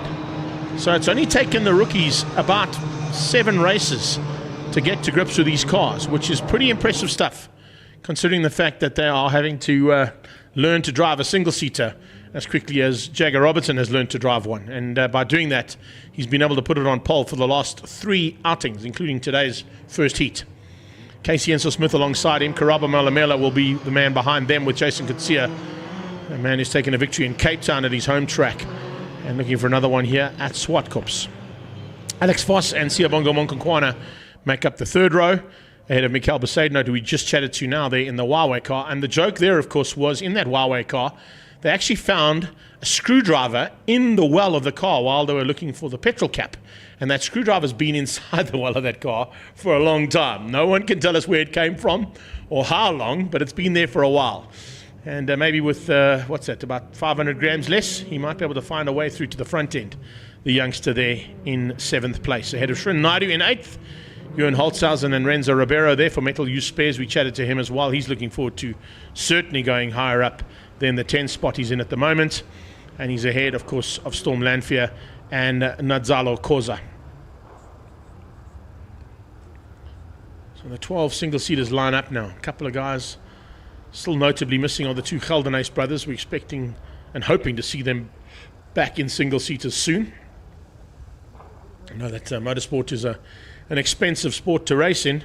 So it's only taken the rookies about 7 races to get to grips with these cars, which is pretty impressive stuff considering the fact that they are having to learn to drive a single-seater as quickly as Jagger Robertson has learned to drive one. And by doing that, he's been able to put it on pole for the last 3 outings, including today's first heat. Casey Ensor-Smith alongside him. Karabo Malamela will be the man behind them with Jason Kutsia, a man who's taken a victory in Cape Town at his home track and looking for another one here at Zwartkops. Alex Voss and Siyabonga Monkonkwana make up the third row ahead of Mikael Besaidnout, who we just chatted to now there in the Huawei car. And the joke there, of course, was in that Huawei car, they actually found a screwdriver in the well of the car while they were looking for the petrol cap. And that screwdriver's been inside the well of that car for a long time. No one can tell us where it came from or how long, but it's been there for a while. And maybe with, about 500 grams less, he might be able to find a way through to the front end. The youngster there in 7th place. Ahead of Shren Naidu in 8th. Johan Holtzhausen and Renzo Ribeiro there for Metal Use Spares. We chatted to him as well. He's looking forward to certainly going higher up than the 10th spot he's in at the moment. And he's ahead, of course, of Storm Lanfear and Nadzalo Koza. So the 12 single-seaters line up now. A couple of guys still notably missing are the 2 Geldenhuys brothers. We're expecting and hoping to see them back in single-seaters soon. I know that motorsport is an expensive sport to race in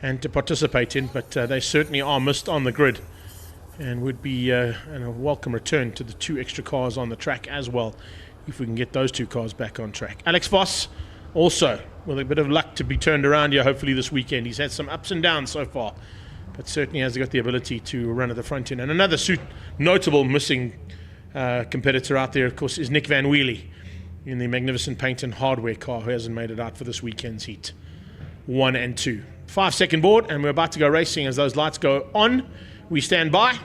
and to participate in, but they certainly are missed on the grid and would be a welcome return to the 2 extra cars on the track as well, if we can get those 2 cars back on track. Alex Voss also with a bit of luck to be turned around here hopefully this weekend. He's had some ups and downs so far, but certainly has got the ability to run at the front end. And another notable missing competitor out there, of course, is Nick Van Wheelie in the magnificent paint and hardware car, who hasn't made it out for this weekend's heat 1 and 2. 5-second board, and we're about to go racing. As those lights go on, we stand by,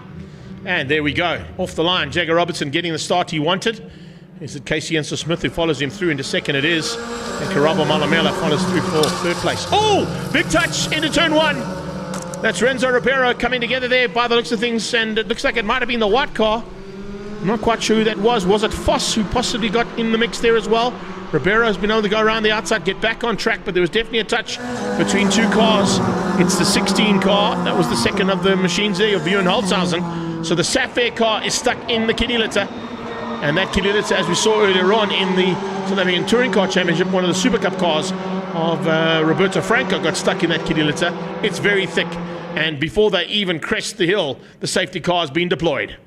and there we go. Off the line, Jagger Robertson getting the start he wanted. Is it Casey Ensor-Smith who follows him through into second? It is. And Karabo Malamela follows through for 3rd place. Oh, big touch into turn 1. That's Renzo Ribeiro coming together there by the looks of things, and it looks like it might have been the white car. I'm not quite sure who that was. Was it Voss who possibly got in the mix there as well? Ribeiro has been able to go around the outside, get back on track, but there was definitely a touch between 2 cars. It's the 16 car. That was the second of the machines there of Björn Holtzhausen. So the Sapphire car is stuck in the kiddie litter. And that kiddie litter, as we saw earlier on in the South African Touring Car Championship, one of the Super Cup cars of Roberto Franco got stuck in that kiddie litter. It's very thick. And before they even crest the hill, the safety car has been deployed.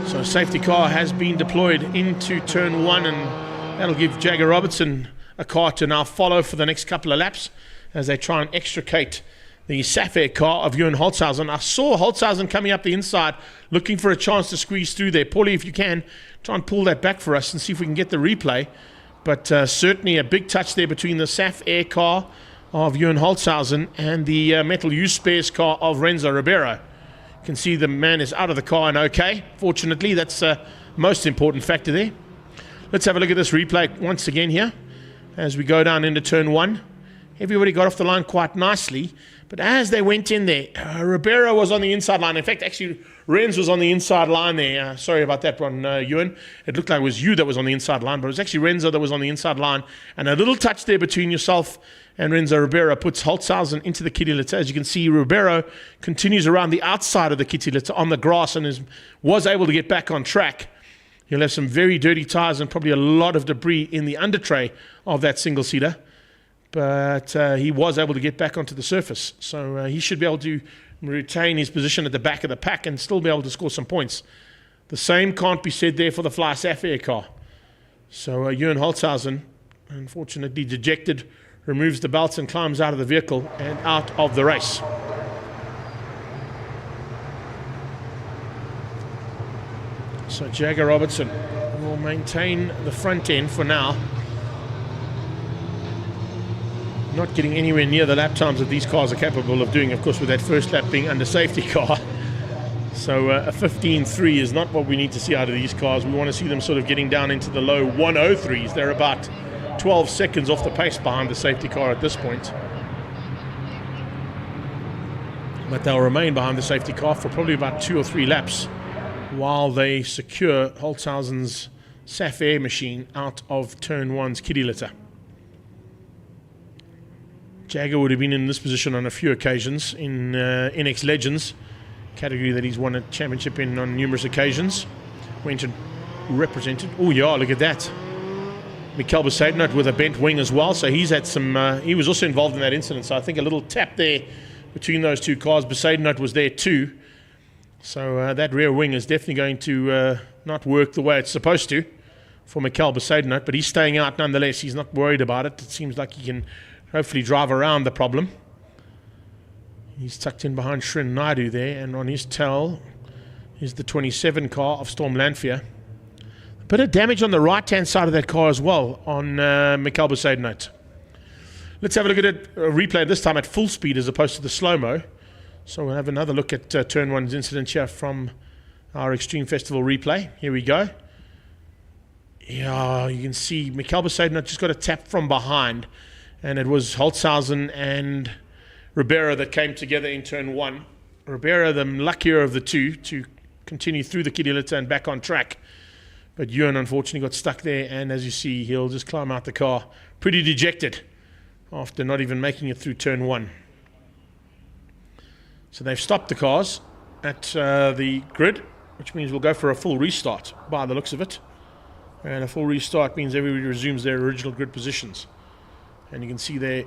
So a safety car has been deployed into turn 1, and that'll give Jagger Robertson a car to now follow for the next couple of laps as they try and extricate the Sapphire car of Johan Holtzhausen. I saw Holtzhausen coming up the inside looking for a chance to squeeze through there. Paulie, if you can, try and pull that back for us and see if we can get the replay. But certainly a big touch there between the Sapphire car of Johan Holtzhausen and the Metal Use Spares car of Renzo Ribeiro. You can see the man is out of the car and okay. Fortunately, that's the most important factor there. Let's have a look at this replay once again here. as we go down into turn 1. Everybody got off the line quite nicely, but as they went in there, Ribeiro was on the inside line. In fact, actually, Renz was on the inside line there. Sorry about that one, Ewan. It looked like it was you that was on the inside line, but it was actually Renzo that was on the inside line. And a little touch there between yourself and Renzo. Ribeiro puts Holtzhausen into the kitty litter. As you can see, Ribeiro continues around the outside of the kitty litter on the grass and was able to get back on track. He'll have some very dirty tyres and probably a lot of debris in the under tray of that single-seater. But he was able to get back onto the surface. So he should be able to retain his position at the back of the pack and still be able to score some points. The same can't be said there for the Fly Sapphire car. So Ewan Holtzhausen, unfortunately dejected, removes the belts and climbs out of the vehicle and out of the race. So Jagger Robertson will maintain the front end for now. Not getting anywhere near the lap times that these cars are capable of doing, of course, with that first lap being under safety car. So a 15.3 is not what we need to see out of these cars. We want to see them sort of getting down into the low 103s. They're about 12 seconds off the pace behind the safety car at this point. But they'll remain behind the safety car for probably about 2 or 3 laps while they secure Holtzhausen's Sapphire machine out of turn 1's kitty litter. Jagger would have been in this position on a few occasions in NX Legends, category that he's won a championship in on numerous occasions. Went and represented. Oh yeah, look at that. Mikel Besaidnout with a bent wing as well, so he's had some. He was also involved in that incident, so I think a little tap there between those two cars. Besaidnout was there too, so that rear wing is definitely going to not work the way it's supposed to for Mikel Besaidnout, but he's staying out nonetheless. He's not worried about it. It seems like he can hopefully drive around the problem. He's tucked in behind Shren Naidu there, and on his tail is the 27 car of Storm Lanphier. A bit of damage on the right-hand side of that car as well on Mikel Besaidnout. Let's have a look at it, replay this time at full speed as opposed to the slow-mo. So we'll have another look at turn 1's incident here from our Extreme Festival replay. Here we go. Yeah, you can see Mikel Besaidnout just got a tap from behind, and it was Holtzhausen and Ribeiro that came together in turn 1. Ribeiro, the luckier of the two, to continue through the kitty litter and back on track. But Ewan unfortunately got stuck there, and as you see, he'll just climb out the car pretty dejected after not even making it through turn 1. So they've stopped the cars at the grid, which means we'll go for a full restart by the looks of it. And a full restart means everybody resumes their original grid positions. And you can see there,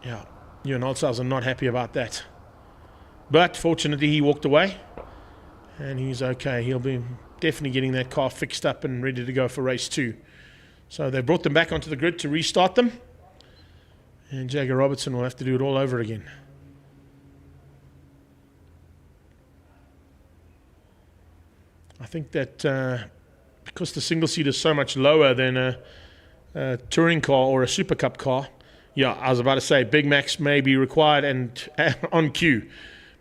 yeah, Ewan Holtzhausen not happy about that. But fortunately he walked away and he's okay. He'll be definitely getting that car fixed up and ready to go for race 2. So they brought them back onto the grid to restart them. And Jagger Robertson will have to do it all over again. I think that because the single seat is so much lower than a touring car or a Super Cup car, yeah, I was about to say Big Max may be required and on cue.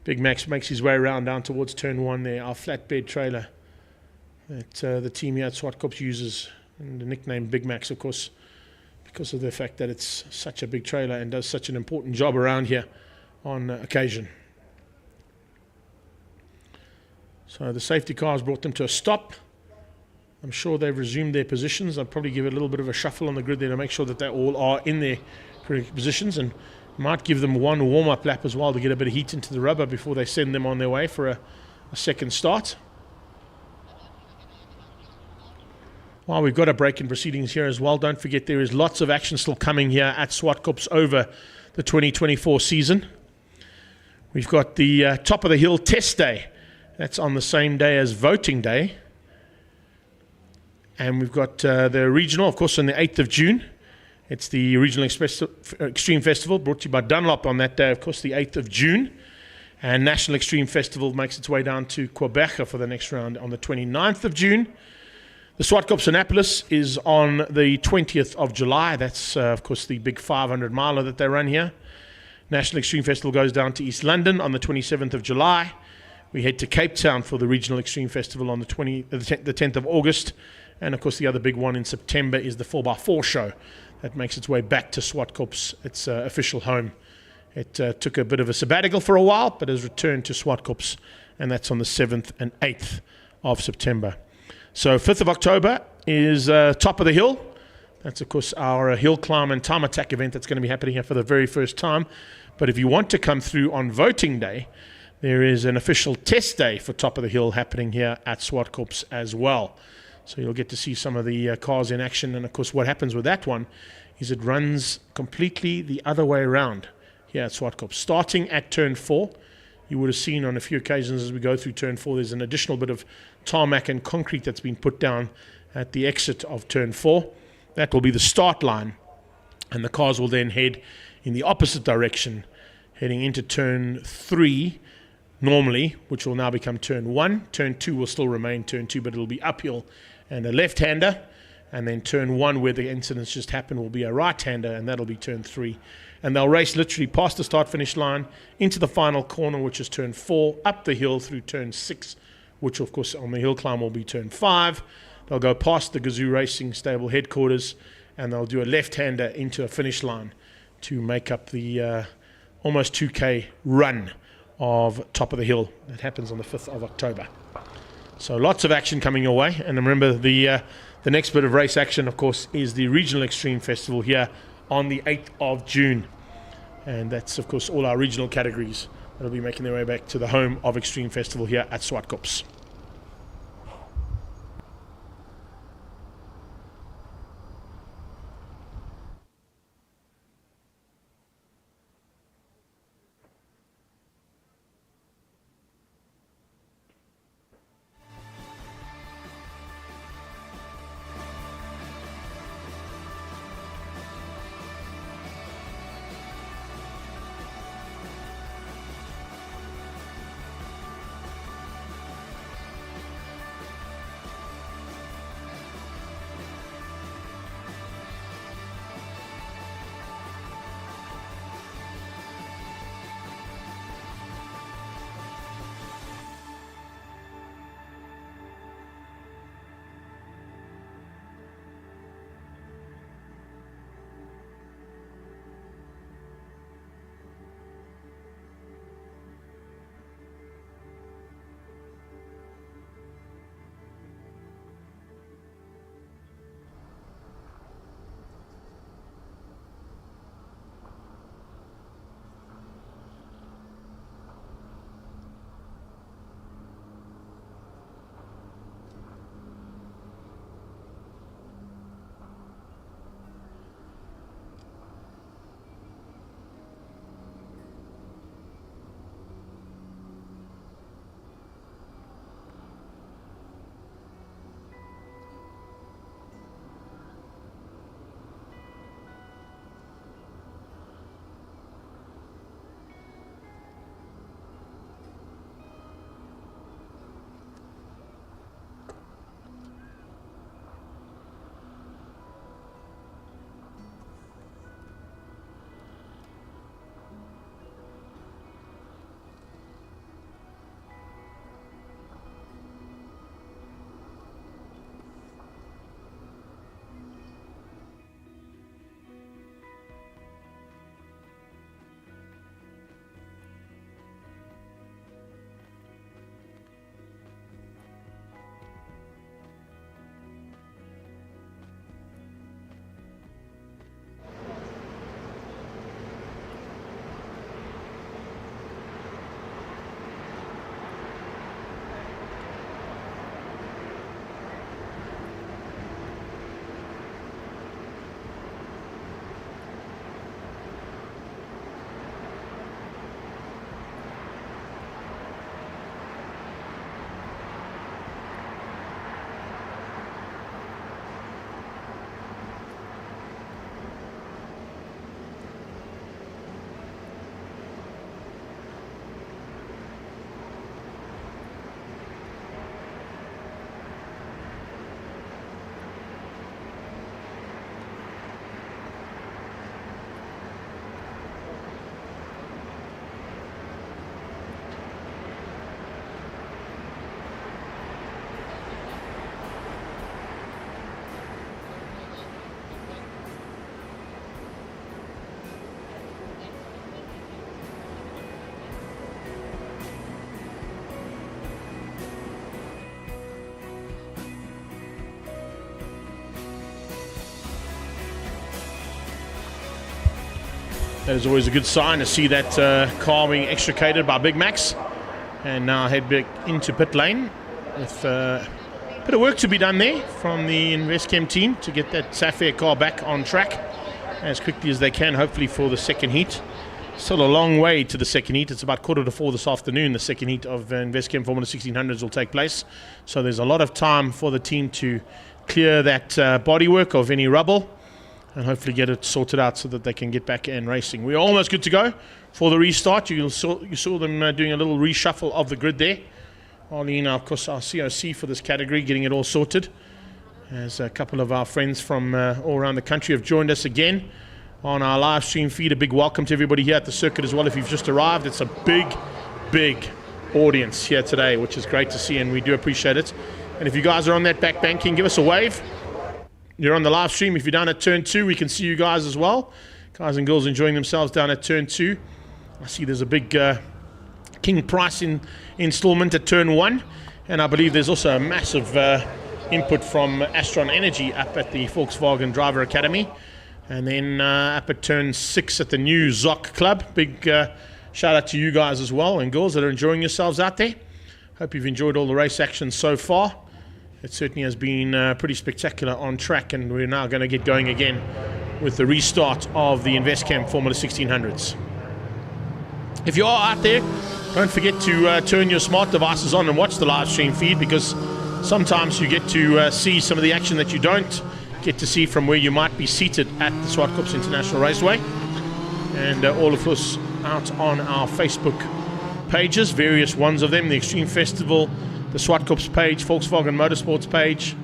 Big Max makes his way around down towards turn 1 there, our flatbed trailer that the team here at Zwartkops uses, and the nickname Big Max, of course, because of the fact that it's such a big trailer and does such an important job around here on occasion. So the safety cars brought them to a stop. I'm sure they've resumed their positions. I'll probably give it a little bit of a shuffle on the grid there to make sure that they all are in their correct positions, and might give them one warm-up lap as well to get a bit of heat into the rubber before they send them on their way for a second start. While we've got a break in proceedings here as well, don't forget there is lots of action still coming here at Zwartkops over the 2024 season. We've got the Top of the Hill Test Day. That's on the same day as Voting Day. And we've got the regional, of course, on the 8th of June. It's the Regional Extreme Festival, brought to you by Dunlop on that day, of course, the 8th of June. And National Extreme Festival makes its way down to Quebec for the next round on the 29th of June. The Zwartkops Annapolis is on the 20th of July. That's, of course, the big 500-miler that they run here. National Extreme Festival goes down to East London on the 27th of July. We head to Cape Town for the Regional Extreme Festival on the 10th of August. And, of course, the other big one in September is the 4x4 show that makes its way back to Zwartkops, its official home. It took a bit of a sabbatical for a while, but has returned to Zwartkops, and that's on the 7th and 8th of September. So 5th of October is Top of the Hill. That's, of course, our hill climb and time attack event that's going to be happening here for the very first time. But if you want to come through on voting day, there is an official test day for Top of the Hill happening here at Zwartkops as well. So you'll get to see some of the cars in action. And, of course, what happens with that one is it runs completely the other way around here at Zwartkops. Starting at turn 4, you would have seen on a few occasions as we go through turn 4, there's an additional bit of tarmac and concrete that's been put down at the exit of turn 4. That will be the start line. And the cars will then head in the opposite direction, heading into turn 3 normally, which will now become turn 1. Turn 2 will still remain turn 2, but it'll be uphill and a left-hander. And then turn 1, where the incidents just happened, will be a right-hander, and that'll be turn 3. And they'll race literally past the start-finish line, into the final corner, which is turn 4, up the hill through turn 6, which, of course, on the hill climb will be turn 5. They'll go past the Gazoo Racing stable headquarters, and they'll do a left-hander into a finish line to make up the almost 2K run of Top of the Hill. That happens on the 5th of October. So lots of action coming your way. And remember, the next bit of race action, of course, is the Regional Extreme Festival here on the 8th of June. And that's, of course, all our regional categories that will be making their way back to the home of Extreme Festival here at Zwartkops. That is always a good sign to see that car being extricated by Big Max. And now head back into pit lane with a bit of work to be done there from the InvestChem team to get that Sapphire car back on track as quickly as they can, hopefully for the second heat. Still a long way to the second heat. It's about 3:45 this afternoon. The second heat of InvestChem Formula 1600s will take place. So there's a lot of time for the team to clear that bodywork of any rubble and hopefully get it sorted out so that they can get back and racing. We're almost good to go for the restart. You saw them doing a little reshuffle of the grid there. Arlene, of course, our COC for this category, getting it all sorted. As a couple of our friends from all around the country have joined us again on our live stream feed. A big welcome to everybody here at the circuit as well. If you've just arrived, it's a big audience here today, which is great to see, and we do appreciate it. And if you guys are on that back banking, give us a wave. You're on the live stream. If you're down at turn 2, we can see you guys as well. Guys and girls enjoying themselves down at turn 2. I see there's a big King Price installment at turn 1, and I believe there's also a massive input from Astron Energy up at the Volkswagen Driver Academy. And then up at turn 6 at the new Zoc Club. Big shout out to you guys as well and girls that are enjoying yourselves out there. Hope you've enjoyed all the race action so far. It certainly has been pretty spectacular on track, and we're now going to get going again with the restart of the InvestChem Formula 1600s. If you are out there, don't forget to turn your smart devices on and watch the live stream feed, because sometimes you get to see some of the action that you don't get to see from where you might be seated at the Zwartkops International Raceway. And all of us out on our Facebook pages, various ones of them, the Extreme Festival, the Zwartkops page, Volkswagen Motorsports page,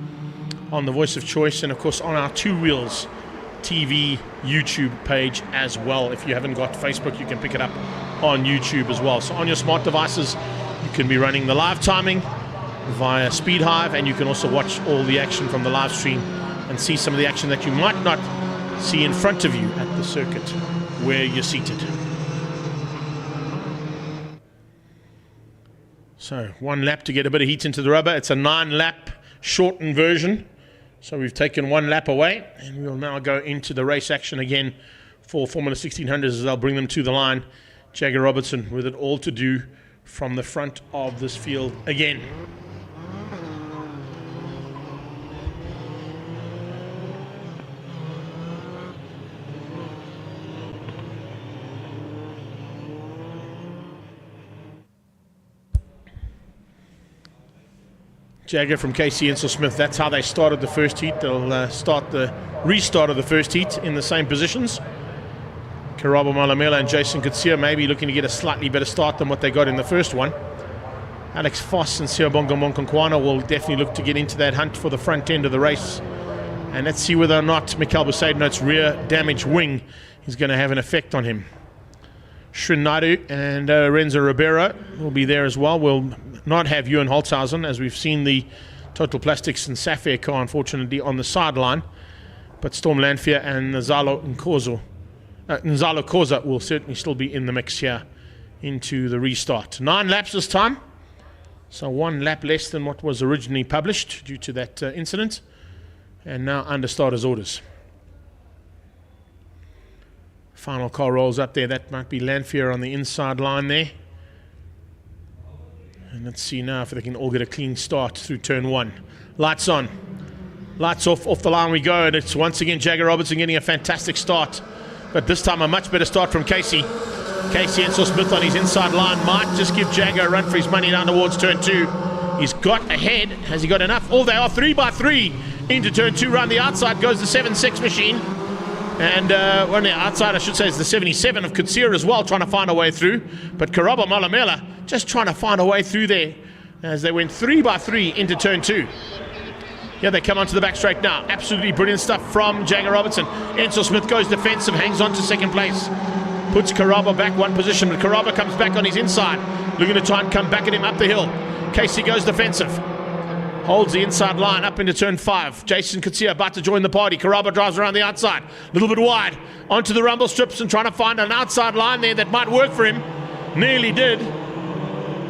on the Voice of Choice, and of course on our Two Wheels TV YouTube page as well. If you haven't got Facebook, you can pick it up on YouTube as well. So on your smart devices, you can be running the live timing via Speed Hive, and you can also watch all the action from the live stream and see some of the action that you might not see in front of you at the circuit where you're seated. So 1 lap to get a bit of heat into the rubber. It's a 9-lap shortened version. So we've taken 1 lap away, and we'll now go into the race action again for Formula 1600s as they'll bring them to the line. Jagger Robertson with it all to do from the front of this field again. Jagger from KC Ensel Smith, that's how they started the first heat. They'll start the restart of the first heat in the same positions. Karabo Malamela and Jason Kutsia maybe looking to get a slightly better start than what they got in the first one. Alex Foss and Siobonga Monkonkwana will definitely look to get into that hunt for the front end of the race. And let's see whether or not Mikel Busaidnot's rear damaged wing is going to have an effect on him. Srin Naidu and Renzo Ribeiro will be there as well. We'll not have Ewan Holtzhausen, as we've seen the Total Plastics and Sapphire car, unfortunately, on the sideline. But Storm Lanfear and Nzalo Koza will certainly still be in the mix here into the restart. 9 laps this time, so 1 lap less than what was originally published due to that incident, and now under starters' orders. Final car rolls up there. That might be Lanfear on the inside line there. And let's see now if they can all get a clean start through turn 1. Lights on. Lights off the line we go, and it's once again Jagger Robertson getting a fantastic start. But this time a much better start from Casey. Casey Ensel Smith on his inside line might just give Jagger a run for his money down towards turn 2. He's got ahead. Has he got enough? Oh, they are 3x3 into turn 2. Round the outside goes the 7.6 machine. And on the outside, I should say, is the 77 of Kutsia as well, trying to find a way through. But Karabo Malamela just trying to find a way through there as they went 3x3 into turn 2. Here they come onto the back straight now. Absolutely brilliant stuff from Jagger Robertson. Ensel Smith goes defensive, hangs on to second place. Puts Karabo back 1 position, but Karabo comes back on his inside, looking to try and come back at him up the hill. Casey goes defensive. Holds the inside line up into turn 5. Jason Kutsia about to join the party. Karabo drives around the outside. A little bit wide. Onto the rumble strips and trying to find an outside line there that might work for him. Nearly did.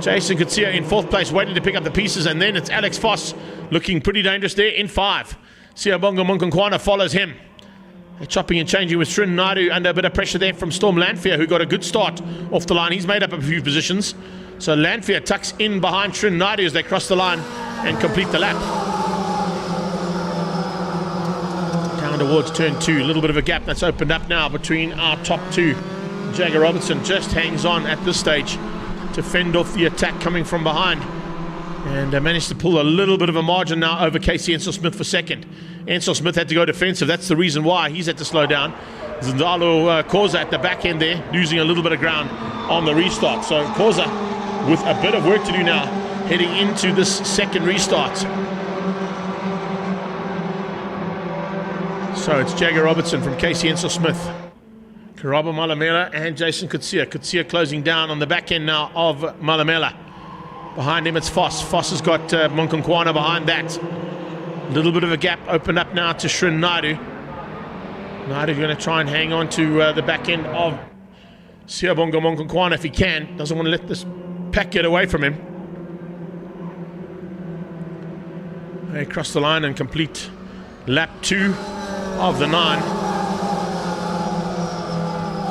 Jason Kutsia in 4th place, waiting to pick up the pieces. And then it's Alex Foss looking pretty dangerous there in 5. Siobonga Monkonkwana follows him. They're chopping and changing with Srin Naidu under a bit of pressure there from Storm Lanfear, who got a good start off the line. He's made up a few positions. So Lanfear tucks in behind Srin Naidu as they cross the line and complete the lap. Down towards turn 2. A little bit of a gap that's opened up now between our top two. Jagger Robertson just hangs on at this stage to fend off the attack coming from behind. And managed to pull a little bit of a margin now over Casey Ensel-Smith for second. Ensel-Smith had to go defensive. That's the reason why he's had to slow down. Zindalo Khoza at the back end there, losing a little bit of ground on the restart. So Khoza with a bit of work to do now, heading into this second restart. So it's Jagger Robertson from Casey Ensel-Smith, Karabo Malamela and Jason Kutsia. Kutsia closing down on the back end now of Malamela. Behind him it's Foss. Foss has got Monkonkwana behind that. A little bit of a gap opened up now to Srin Naidu. Naidu going to try and hang on to the back end of Siabonga Monkonkwana if he can. Doesn't want to let this pack get away from him. They cross the line and complete lap 2 of the 9.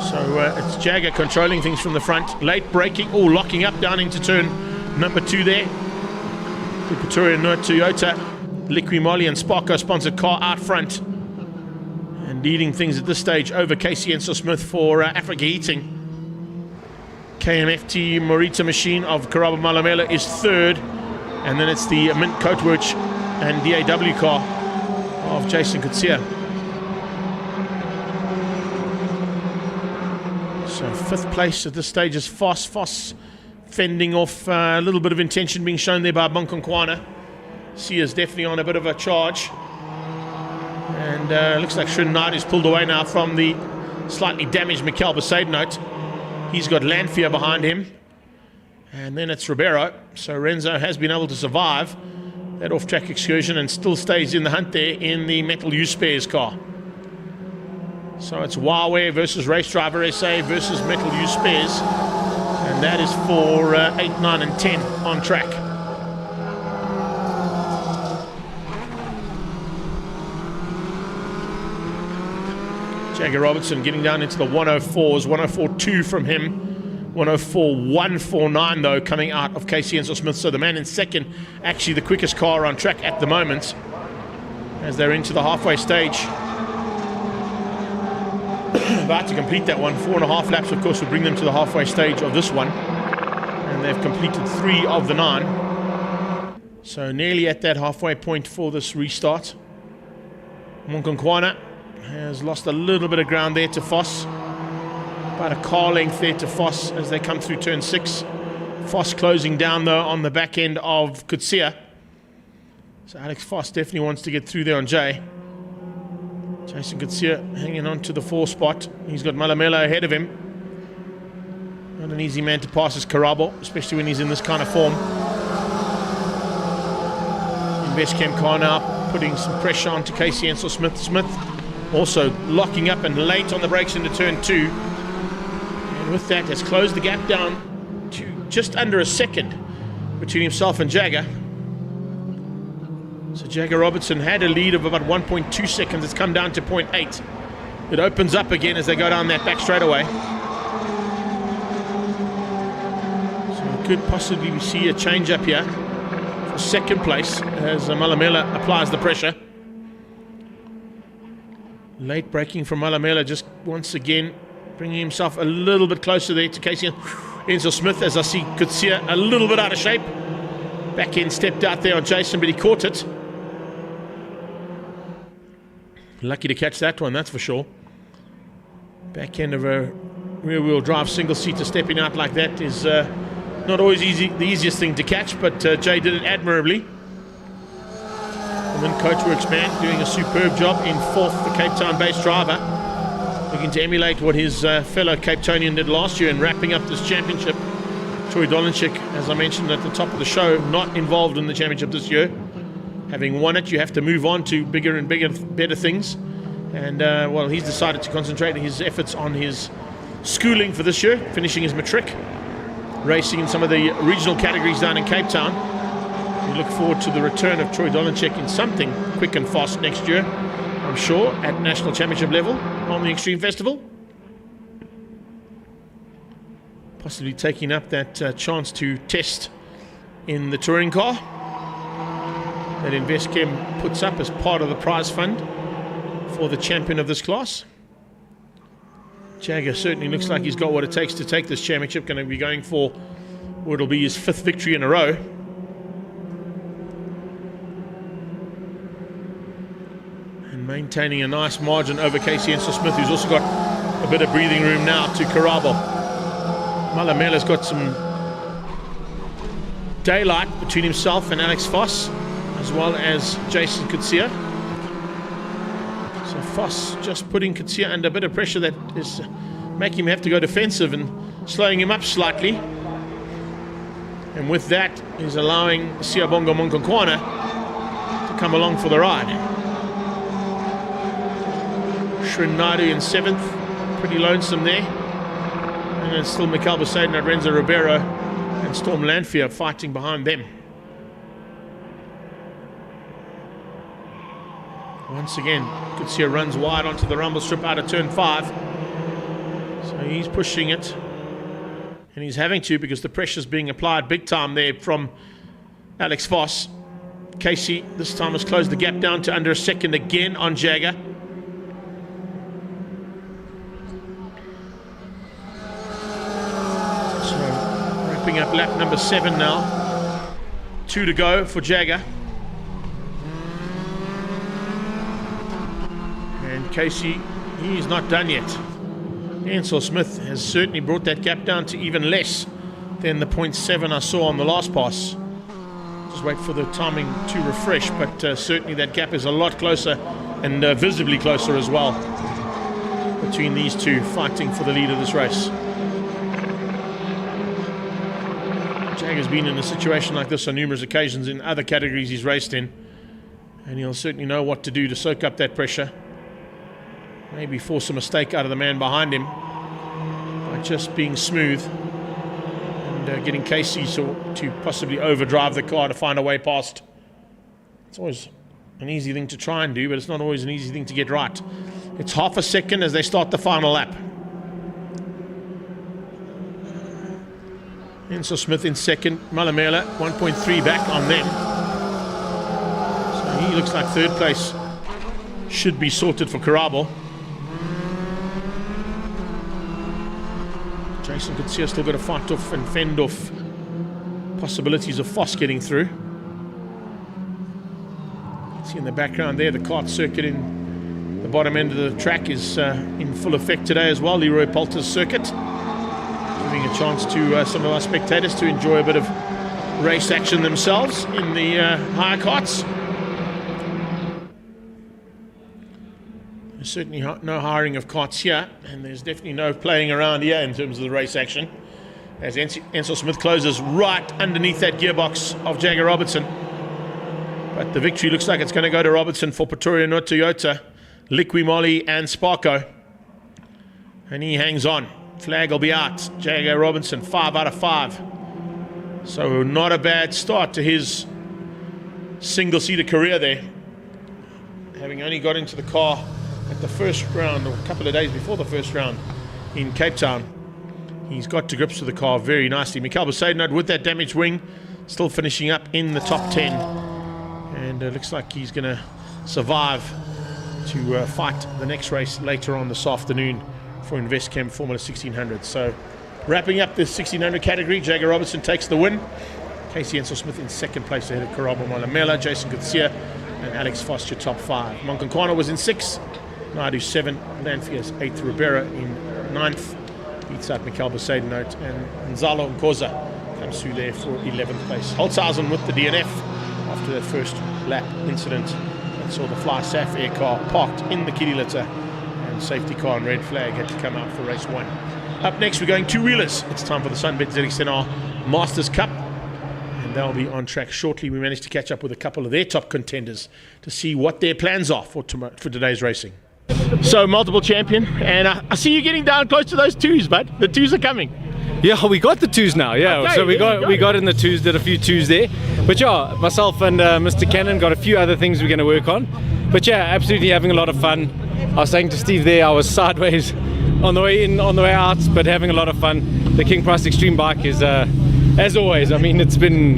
So it's Jagger controlling things from the front. Late braking, locking up down into turn number 2 there. The Pretoria Toyota Liqui Moly and Sparco sponsored car out front. And leading things at this stage over Casey Ensel-Smith for Africa Heating. KMFT Morita machine of Karabo Malamela is third. And then it's the Mint Coatworch and DAW car of Jason Kutsia. So 5th place at this stage is Foss. Foss fending off a little bit of intention being shown there by Monkonkwana. Sia's definitely on a bit of a charge. And looks like Srin Naidu's pulled away now from the slightly damaged Mikel Besaidnote. He's got Lanfear behind him. And then it's Ribeiro. So Renzo has been able to survive that off-track excursion and still stays in the hunt there in the Metal U Spares car. So it's Huawei versus Race Driver SA versus Metal U Spares. And that is for 8, 9 and 10 on track. Jagger Robertson getting down into the 104s, 104.2 from him, 104.149 though coming out of Casey Ensel-Smith. So the man in second, actually the quickest car on track at the moment as they're into the halfway stage. About to complete that one. 4.5 laps of course will bring them to the halfway stage of this one. And they've completed 3 of the 9. So nearly at that halfway point for this restart. Monkonkwana has lost a little bit of ground there to Foss. About a car length there to Foss as they come through turn 6. Foss closing down though on the back end of Kutsia. So Alex Foss definitely wants to get through there on Jay. Jason Kutsia hanging on to the 4 spot. He's got Malamela ahead of him. Not an easy man to pass is Karabo, especially when he's in this kind of form. Investchem car now putting some pressure onto Casey Ensel-Smith. Smith also locking up and late on the brakes into turn 2. And with that has closed the gap down to just under a second between himself and Jagger. So Jagger Robertson had a lead of about 1.2 seconds. It's come down to 0.8. It opens up again as they go down that back straightaway. So we could possibly see a change up here for second place as Malamela applies the pressure. Late braking from Malamela just once again bringing himself a little bit closer there to Casey Ensel-Smith as I see Kutsia a little bit out of shape. Back end stepped out there on Jason, but he caught it. Lucky to catch that one, that's for sure. Back end of a rear-wheel drive single-seater stepping out like that is not always the easiest thing to catch, but Jay did it admirably. And then Coachworks man doing a superb job in 4th, the Cape Town-based driver. Looking to emulate what his fellow Cape Townian did last year in wrapping up this championship. Troy Dolenchik, as I mentioned at the top of the show, not involved in the championship this year. Having won it, you have to move on to bigger and bigger, better things. And, well, he's decided to concentrate his efforts on his schooling for this year, finishing his matric, racing in some of the regional categories down in Cape Town. We look forward to the return of Troy Dolenchik in something quick and fast next year. I'm sure, at National Championship level on the Extreme Festival. Possibly taking up that chance to test in the touring car that InvestChem puts up as part of the prize fund for the champion of this class. Jagger certainly looks like he's got what it takes to take this championship. Going to be going for what will be his 5th victory in a row. And maintaining a nice margin over Casey Enso-Smith, who's also got a bit of breathing room now to Karabo. Malamela's got some daylight between himself and Alex Voss, as well as Jason Kutsia. So Voss just putting Kutsia under a bit of pressure that is making him have to go defensive and slowing him up slightly. And with that, he's allowing Siabonga Monkonkwana to come along for the ride. Shrin Naidu in 7th, pretty lonesome there. And it's still Mikhail Besaidon, Renzo Ribeiro and Storm Lanfear fighting behind them. Once again, Kutsia runs wide onto the rumble strip out of turn 5. So he's pushing it. And he's having to, because the pressure's being applied big time there from Alex Voss. Casey this time has closed the gap down to under a second again on Jagger. So wrapping up lap number 7 now. 2 to go for Jagger. And Casey, he's not done yet. Enso-Smith has certainly brought that gap down to even less than the 0.7 I saw on the last pass. Just wait for the timing to refresh, but certainly that gap is a lot closer and visibly closer as well between these two fighting for the lead of this race. Jagger's been in a situation like this on numerous occasions in other categories he's raced in, and he'll certainly know what to do to soak up that pressure. Maybe force a mistake out of the man behind him by just being smooth and getting Casey to possibly overdrive the car to find a way past. It's always an easy thing to try and do, but it's not always an easy thing to get right. It's half a second as they start the final lap. Enso-Smith in second, Malamela 1.3 back on them. So he looks like third place should be sorted for Karabo. Jason Kutsia still got to fight off and fend off possibilities of Voss getting through. See in the background there, the kart circuit in the bottom end of the track is in full effect today as well. Leroy Poulter's circuit, giving a chance to some of our spectators to enjoy a bit of race action themselves in the higher karts. There's certainly no hiring of karts here, and there's definitely no playing around here in terms of the race action, as Enso-Smith closes right underneath that gearbox of Jagger Robertson. But the victory looks like it's going to go to Robertson for Pretoria North Toyota, Liqui Moly and Sparko. And he hangs on. Flag will be out. Jagger Robinson, 5 out of 5. So not a bad start to his single-seater career there. Having only got into the car at the first round, or a couple of days before the first round in Cape Town, he's got to grips with the car very nicely. Mikhail Besaidon with that damaged wing, still finishing up in the top 10. And it looks like he's going to survive to fight the next race later on this afternoon for InvestChem Formula 1600. So wrapping up the 1600 category, Jagger Robertson takes the win. Casey Enso-Smith in second place ahead of Karabo Malamela, Jason Kutsia and Alex Voss, your top 5. Monkonkwana was in 6th, Naidu 7th, Lanfias 8th, Ribera in 9th, beats out Mikhail Besaidon and Nzalo Nkoza comes through there for 11th place. Holtzhausen with the DNF after that first lap incident and saw the Fly SAF air car parked in the kiddie litter, and safety car and red flag had to come out for race 1. Up next, we're going two-wheelers. It's time for the Sunbet ZXNR Masters Cup, and they'll be on track shortly. We managed to catch up with a couple of their top contenders to see what their plans are for today's racing. So, multiple champion, and I see you getting down close to those twos, bud. The twos are coming. Yeah, we got the twos now. Yeah, Okay, so we there you go. got in the twos, did a few twos there. But yeah, myself and Mr. Cannon got a few other things we're going to work on. But yeah, absolutely having a lot of fun. I was saying to Steve there, I was sideways on the way in, on the way out, but having a lot of fun. The King Price Extreme bike is, as always, I mean, it's been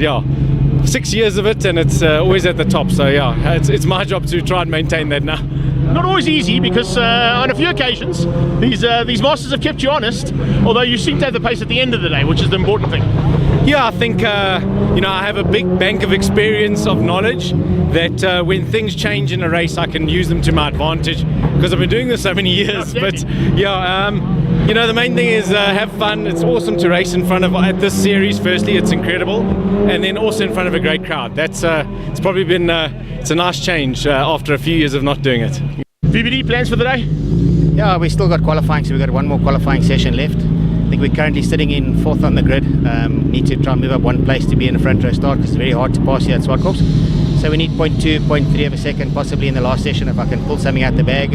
6 years of it, and it's always at the top. So yeah, it's my job to try and maintain that now. Not always easy because on a few occasions these masters have kept you honest, although you seem to have the pace at the end of the day, which is the important thing. Yeah, I think I have a big bank of experience, of knowledge, that when things change in a race I can use them to my advantage, because I've been doing this so many years. But yeah, the main thing is have fun. It's awesome to race in front of, at this series, firstly it's incredible, and then also in front of a great crowd. That's it's probably been it's a nice change after a few years of not doing it. VBD plans for the day? Yeah, we still got qualifying, so we've got one more qualifying session left. I think we're currently sitting in 4th on the grid. Need to try and move up one place to be in the front row start, because it's very hard to pass here at Zwartkops. So we need 0.2, 0.3 of a second, possibly in the last session, if I can pull something out the bag,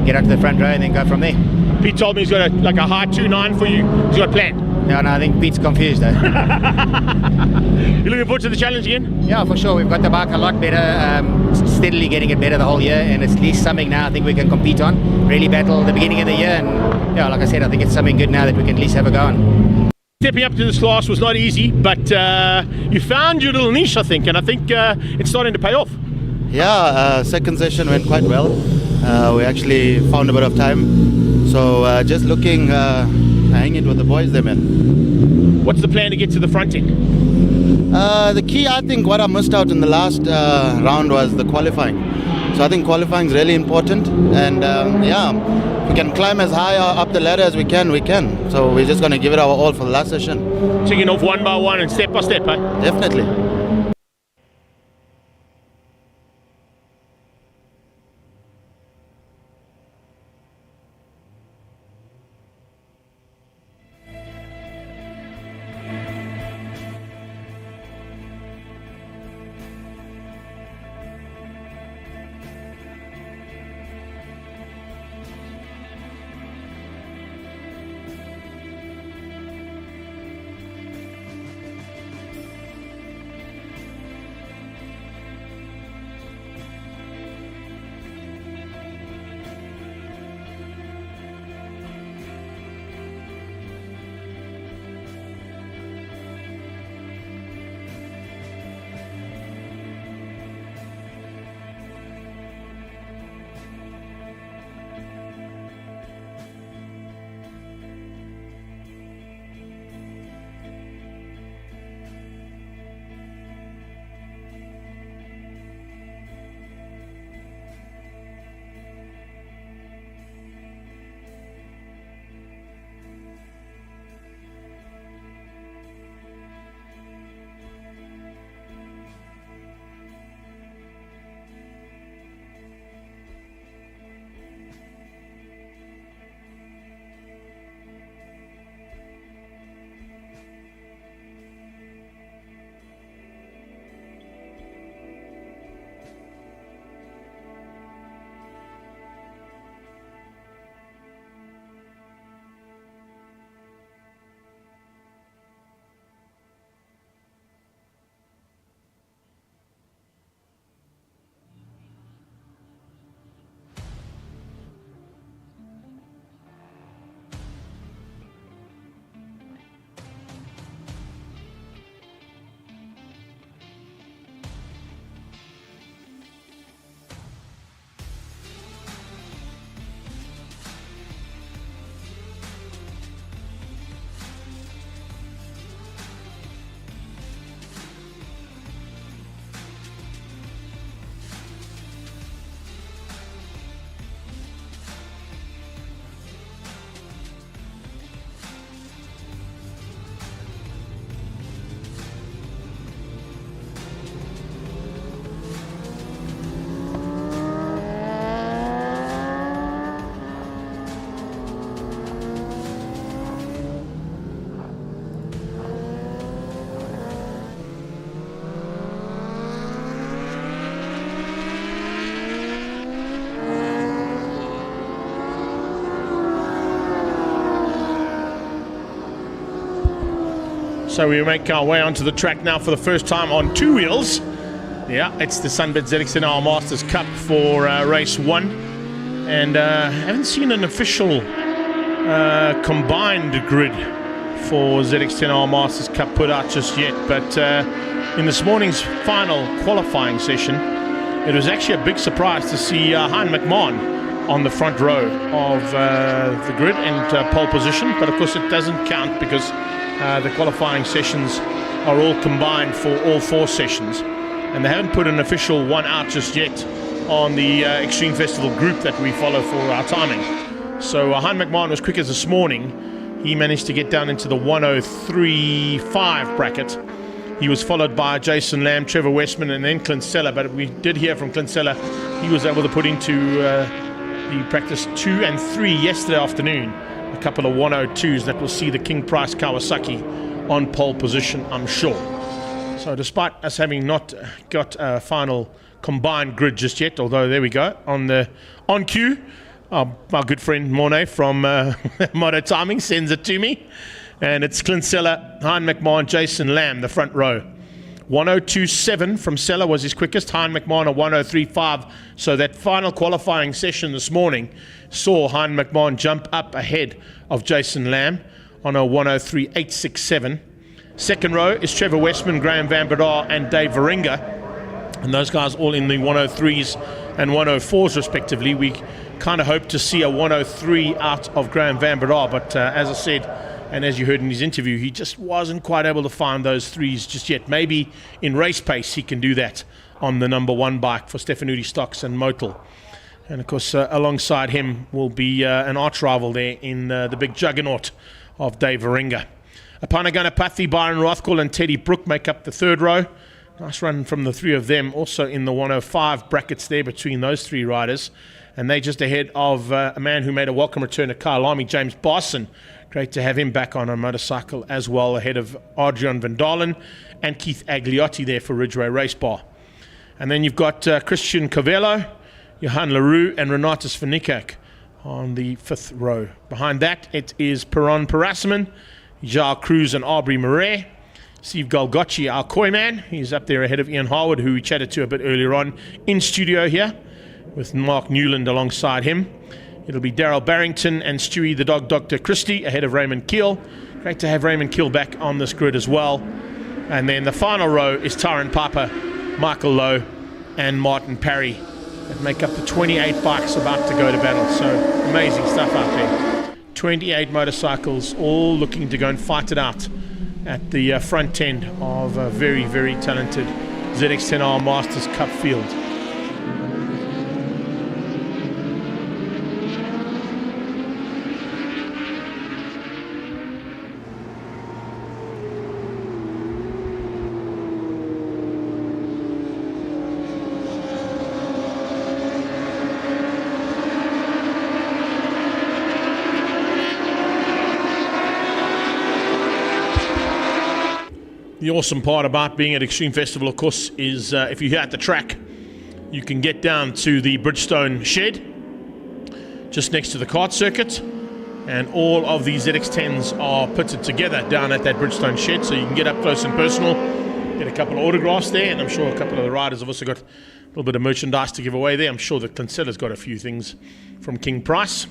get onto the front row and then go from there. Pete told me he's got a high 2.9 for you. He's got a plan. Yeah, no, I think Pete's confused though. You looking forward to the challenge again? Yeah, for sure. We've got the bike a lot better, steadily getting it better the whole year, and it's at least something now I think we can compete on. Really battle the beginning of the year, and yeah, like I said, I think it's something good now that we can at least have a go on. Stepping up to this class was not easy, but you found your little niche, I think, and I think it's starting to pay off. Yeah, second session went quite well. We actually found a bit of time, so just looking, hanging with the boys there, man. What's the plan to get to the front end? The key, I think, what I missed out in the last round was the qualifying. So I think qualifying is really important, and yeah, we can climb as high up the ladder as we can. So we're just going to give it our all for the last session. Taking off one by one and step by step, eh? Definitely. So we make our way onto the track now for the first time on two wheels. Yeah, it's the Sunbet ZXNR Masters Cup for race 1. And haven't seen an official combined grid for ZX10R Masters Cup put out just yet. But in this morning's final qualifying session, it was actually a big surprise to see Hein McMahon on the front row of the grid and pole position. But of course it doesn't count because the qualifying sessions are all combined for all 4 sessions. And they haven't put an official one out just yet on the Extreme Festival group that we follow for our timing. So Hein McMahon was quick as this morning. He managed to get down into the 103.5 bracket. He was followed by Jason Lamb, Trevor Westman, and then Clint Seller. But we did hear from Clint Seller. He was able to put into the practice 2 and 3 yesterday afternoon. A couple of 102s that will see the King Price Kawasaki on pole position, I'm sure. So despite us having not got a final combined grid just yet, although there we go, on cue, our good friend Mornay from Moto Timing sends it to me. And it's Clint Seller, Hein McMahon, Jason Lamb, the front row. 102.7 from Seller was his quickest, Hein McMahon a 103.5. So that final qualifying session this morning saw Hein McMahon jump up ahead of Jason Lamb on a 103.867. Second row is Trevor Westman, Graham Van Bedar, and Dave Varinga. And those guys all in the 103s and 104s respectively. We kind of hope to see a 103 out of Graham Van Bedar, but as I said, and as you heard in his interview, he just wasn't quite able to find those 3s just yet. Maybe in race pace he can do that on the number 1 bike for Stefanuti Stocks and Motul. And of course, alongside him will be an arch rival there in the big juggernaut of Dave Varinga. Apanagana Pathi, Byron Rothkall, and Teddy Brook make up the third row. Nice run from the 3 of them, also in the 105 brackets there between those 3 riders. And they just ahead of a man who made a welcome return to Kyalami, James Barson. Great to have him back on a motorcycle as well, ahead of Adrian Van Dalen and Keith Agliotti there for Ridgeway Race Bar. And then you've got Christian Covello, Johan Leroux, and Renatus Vanikak on the 5th row. Behind that, it is Perron Parasman, Jacques Cruz, and Aubrey Murray. Steve Golgocci, our koi man. He's up there ahead of Ian Harwood, who we chatted to a bit earlier on in studio here, with Mark Newland alongside him. It'll be Daryl Barrington and Stewie the Dog Dr. Christie ahead of Raymond Keel. Great to have Raymond Keel back on this grid as well. And then the final row is Tyron Piper, Michael Lowe, and Martin Parry that make up the 28 bikes about to go to battle. So amazing stuff out there. 28 motorcycles all looking to go and fight it out at the front end of a very, very talented ZX10R Masters Cup field. The awesome part about being at Extreme Festival, of course, is if you're here at the track, you can get down to the Bridgestone shed just next to the kart circuit, and all of these ZX10s are pitted together down at that Bridgestone shed, so you can get up close and personal, get a couple of autographs there, and I'm sure a couple of the riders have also got a little bit of merchandise to give away there. I'm sure that Clincella's got a few things from King Price.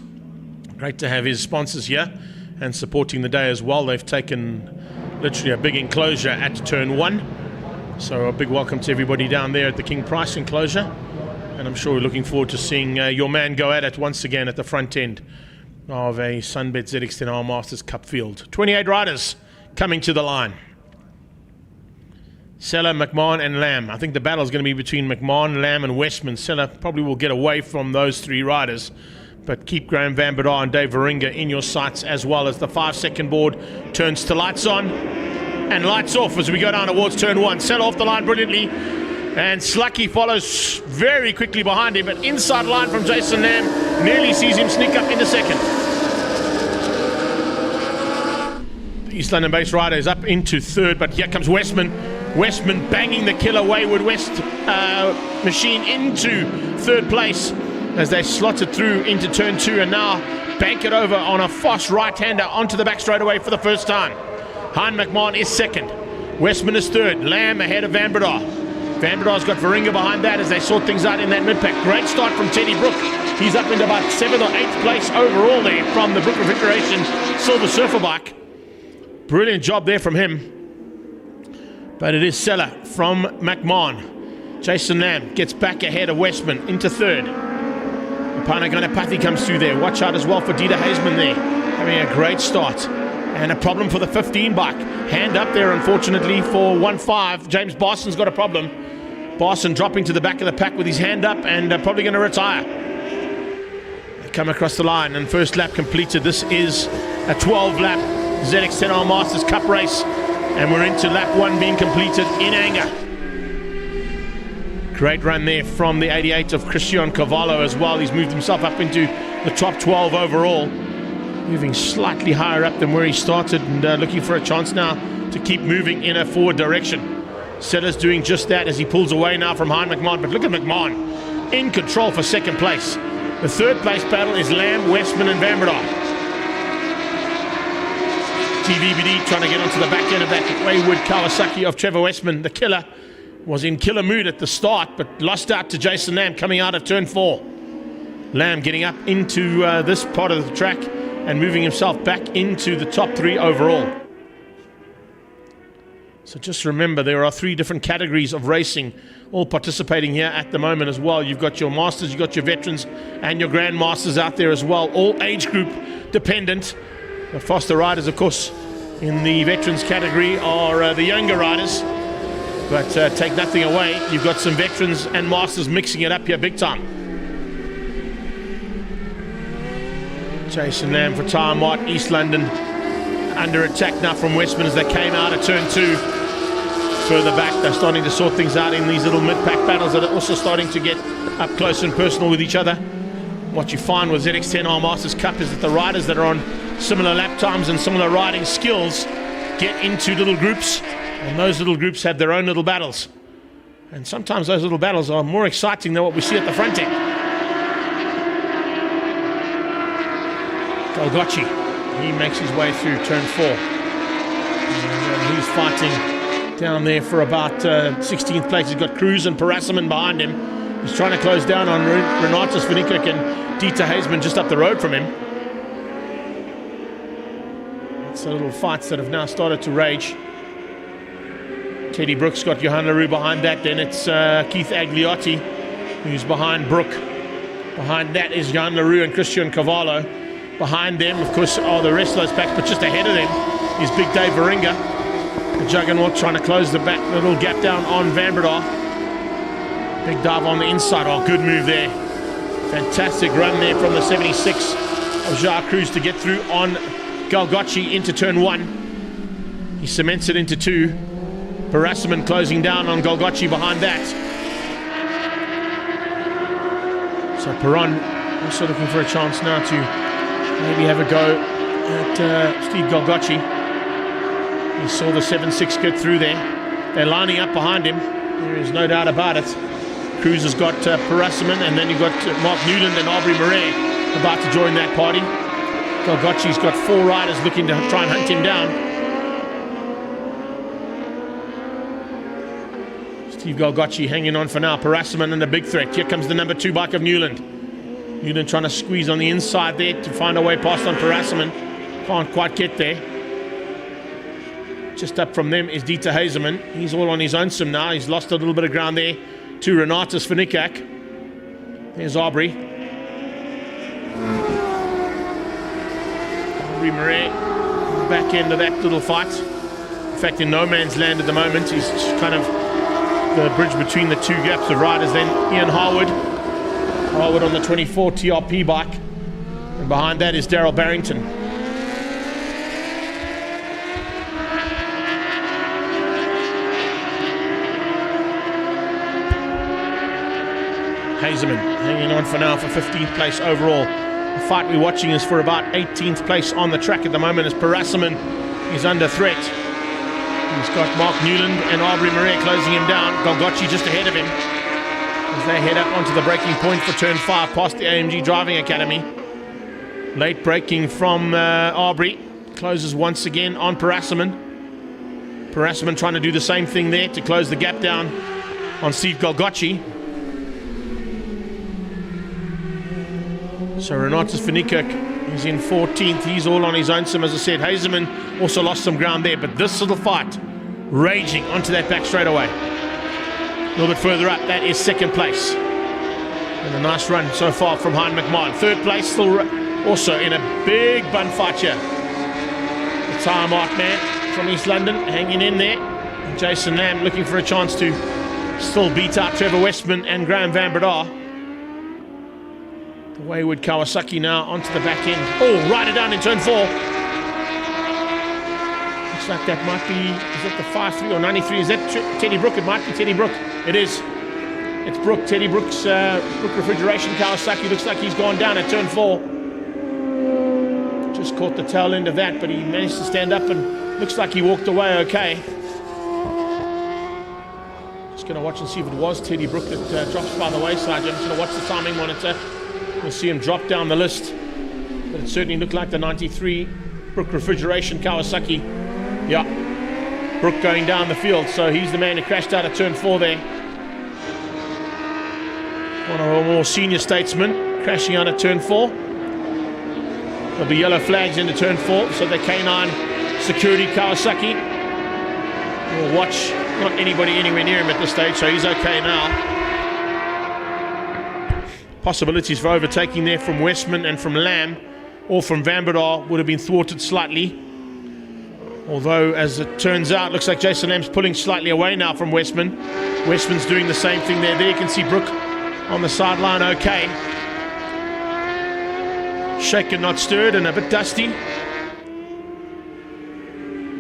Great to have his sponsors here and supporting the day as well. They've taken literally a big enclosure at turn 1. So a big welcome to everybody down there at the King Price enclosure. And I'm sure we're looking forward to seeing your man go at it once again at the front end of a Sunbet ZX10R Masters Cup field. 28 riders coming to the line. Seller, McMahon, and Lamb. I think the battle is going to be between McMahon, Lamb, and Westman. Seller probably will get away from those 3 riders, but keep Graham Van Bedar and Dave Varinga in your sights, as well as the 5-second board turns to lights on and lights off as we go down towards turn 1. Sell off the line brilliantly, and Slucky follows very quickly behind him, but inside line from Jason Lamb nearly sees him sneak up into second. The East London based rider is up into third, but here comes Westman. Westman banging the killer Wayward West machine into third place as they slotted through into turn 2 and now bank it over on a fast right-hander onto the back straightaway for the first time. Hein McMahon is second. Westman is third. Lamb ahead of Van Breda. Van Breda's got Varinga behind that as they sort things out in that mid-pack. Great start from Teddy Brook. He's up into about 7th or 8th place overall there from the Brook Refrigeration Silver Surfer bike. Brilliant job there from him. But it is Seller from McMahon. Jason Lamb gets back ahead of Westman into third. Panaganapathi comes through there. Watch out as well for Dieter Hazeman there. Having a great start. And a problem for the 15 bike. Hand up there, unfortunately, for 1-5. James Barson's got a problem. Barson dropping to the back of the pack with his hand up and probably going to retire. They come across the line and first lap completed. This is a 12-lap ZX10R Masters Cup race. And we're into lap 1 being completed in anger. Great run there from the 88 of Christian Cavallo as well. He's moved himself up into the top 12 overall. Moving slightly higher up than where he started and looking for a chance now to keep moving in a forward direction. Seller's doing just that as he pulls away now from Hein McMahon. But look at McMahon in control for second place. The third place battle is Lamb, Westman and Van Breda. TVBD trying to get onto the back end of that wayward Kawasaki of Trevor Westman. The killer was in killer mood at the start, but lost out to Jason Lamb coming out of turn 4. Lamb getting up into this part of the track and moving himself back into the top 3 overall. So just remember, there are 3 different categories of racing all participating here at the moment as well. You've got your Masters, you've got your Veterans and your Grandmasters out there as well, all age group dependent. The faster riders, of course, in the Veterans category are the younger riders. But take nothing away, you've got some Veterans and Masters mixing it up here big time. Jason Lamb for Tyre Mart, East London, under attack now from Westman as they came out of turn 2. Further back, they're starting to sort things out in these little mid-pack battles that are also starting to get up close and personal with each other. What you find with ZX10R Masters Cup is that the riders that are on similar lap times and similar riding skills get into little groups, and those little groups have their own little battles. And sometimes those little battles are more exciting than what we see at the front end. Golgocci, he makes his way through turn 4. And he's fighting down there for about 16th place. He's got Cruz and Parassaman behind him. He's trying to close down on Renatus Vanikuk and Dieter Hazeman just up the road from him. It's the little fights that have now started to rage. Teddy Brook's got Johan LaRue behind that. Then it's Keith Agliotti who's behind Brook. Behind that is Johan LaRue and Christian Cavallo. Behind them, of course, are the rest of those packs, but just ahead of them is Big Dave Varinga. The Juggernaut trying to close the back, little gap down on Van Breda. Big dive on the inside. Oh, good move there. Fantastic run there from the 76 of Jacques Cruz to get through on Golgocci into turn 1. He cements it into 2. Parassaman closing down on Golgocci behind that. So Perron also looking for a chance now to maybe have a go at Steve Golgocci. He saw the 7-6 get through there. They're lining up behind him. There is no doubt about it. Cruz has got Parassaman, and then you've got Mark Newland and Aubrey Murray about to join that party. Golgocci's got 4 riders looking to try and hunt him down. Steve Golgocci hanging on for now. Parassaman and a big threat. Here comes the number 2 bike of Newland. Newland trying to squeeze on the inside there to find a way past on Parassaman. Can't quite get there. Just up from them is Dieter Hazeman. He's all on his own sim now. He's lost a little bit of ground there to Renatus Vanikuk. There's Aubrey. Aubrey Murray, back end of that little fight. In fact, in no man's land at the moment. He's kind of the bridge between the 2 gaps of riders. Then Ian Harwood. Harwood on the 24 TRP bike. And behind that is Daryl Barrington. Hazeman hanging on for now for 15th place overall. The fight we're watching is for about 18th place on the track at the moment as Parassaman is under threat. He's got Mark Newland and Aubrey Murray closing him down. Golgocci just ahead of him as they head up onto the braking point for turn 5 past the AMG Driving Academy. Late braking from Aubrey. Closes once again on Parassaman. Parasman trying to do the same thing there to close the gap down on Steve Golgocci. So Renatus Verniekerk is in 14th. He's all on his own. As I said, Hazeman also lost some ground there. But this little fight, raging onto that back straightaway. A little bit further up, that is second place. And a nice run so far from Hein McMahon. Third place, still also in a big bun fight here. The time art man from East London hanging in there. And Jason Lamb looking for a chance to still beat out Trevor Westman and Graham Van Breda. The wayward Kawasaki now onto the back end. Oh, right it down in turn 4. Looks like that might be, is that the 5-3 or 93? Is that Teddy Brook? It might be Teddy Brook. It is. It's Brook, Teddy Brook's Brook Refrigeration Kawasaki. Looks like he's gone down at turn 4. Just caught the tail end of that, but he managed to stand up and looks like he walked away okay. Just going to watch and see if it was Teddy Brook that drops by the wayside. I'm just going to watch the timing monitor. We'll see him drop down the list. But it certainly looked like the 93 Brook Refrigeration Kawasaki. Yeah, Brook going down the field. So he's the man who crashed out at turn 4 there. One of our more senior statesmen crashing out at turn 4. There'll be yellow flags into turn 4. So the K9 Security Kawasaki will watch. Not anybody anywhere near him at this stage, so he's okay now. Possibilities for overtaking there from Westman and from Lamb, or from Van Breda would have been thwarted slightly. Although, as it turns out, looks like Jason Lamb's pulling slightly away now from Westman. Westman's doing the same thing there. There you can see Brook on the sideline okay. Shaken, not stirred, and a bit dusty.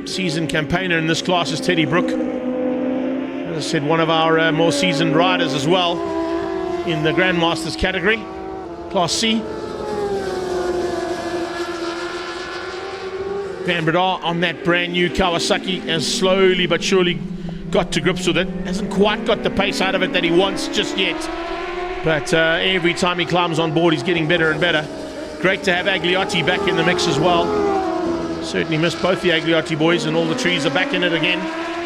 Seasoned campaigner in this class is Teddy Brook. As I said, one of our more seasoned riders as well in the Grandmasters category, Class C. Van Breda on that brand new Kawasaki has slowly but surely got to grips with it. Hasn't quite got the pace out of it that he wants just yet. But every time he climbs on board, he's getting better and better. Great to have Agliotti back in the mix as well. Certainly missed both the Agliotti boys, and all the trees are back in it again,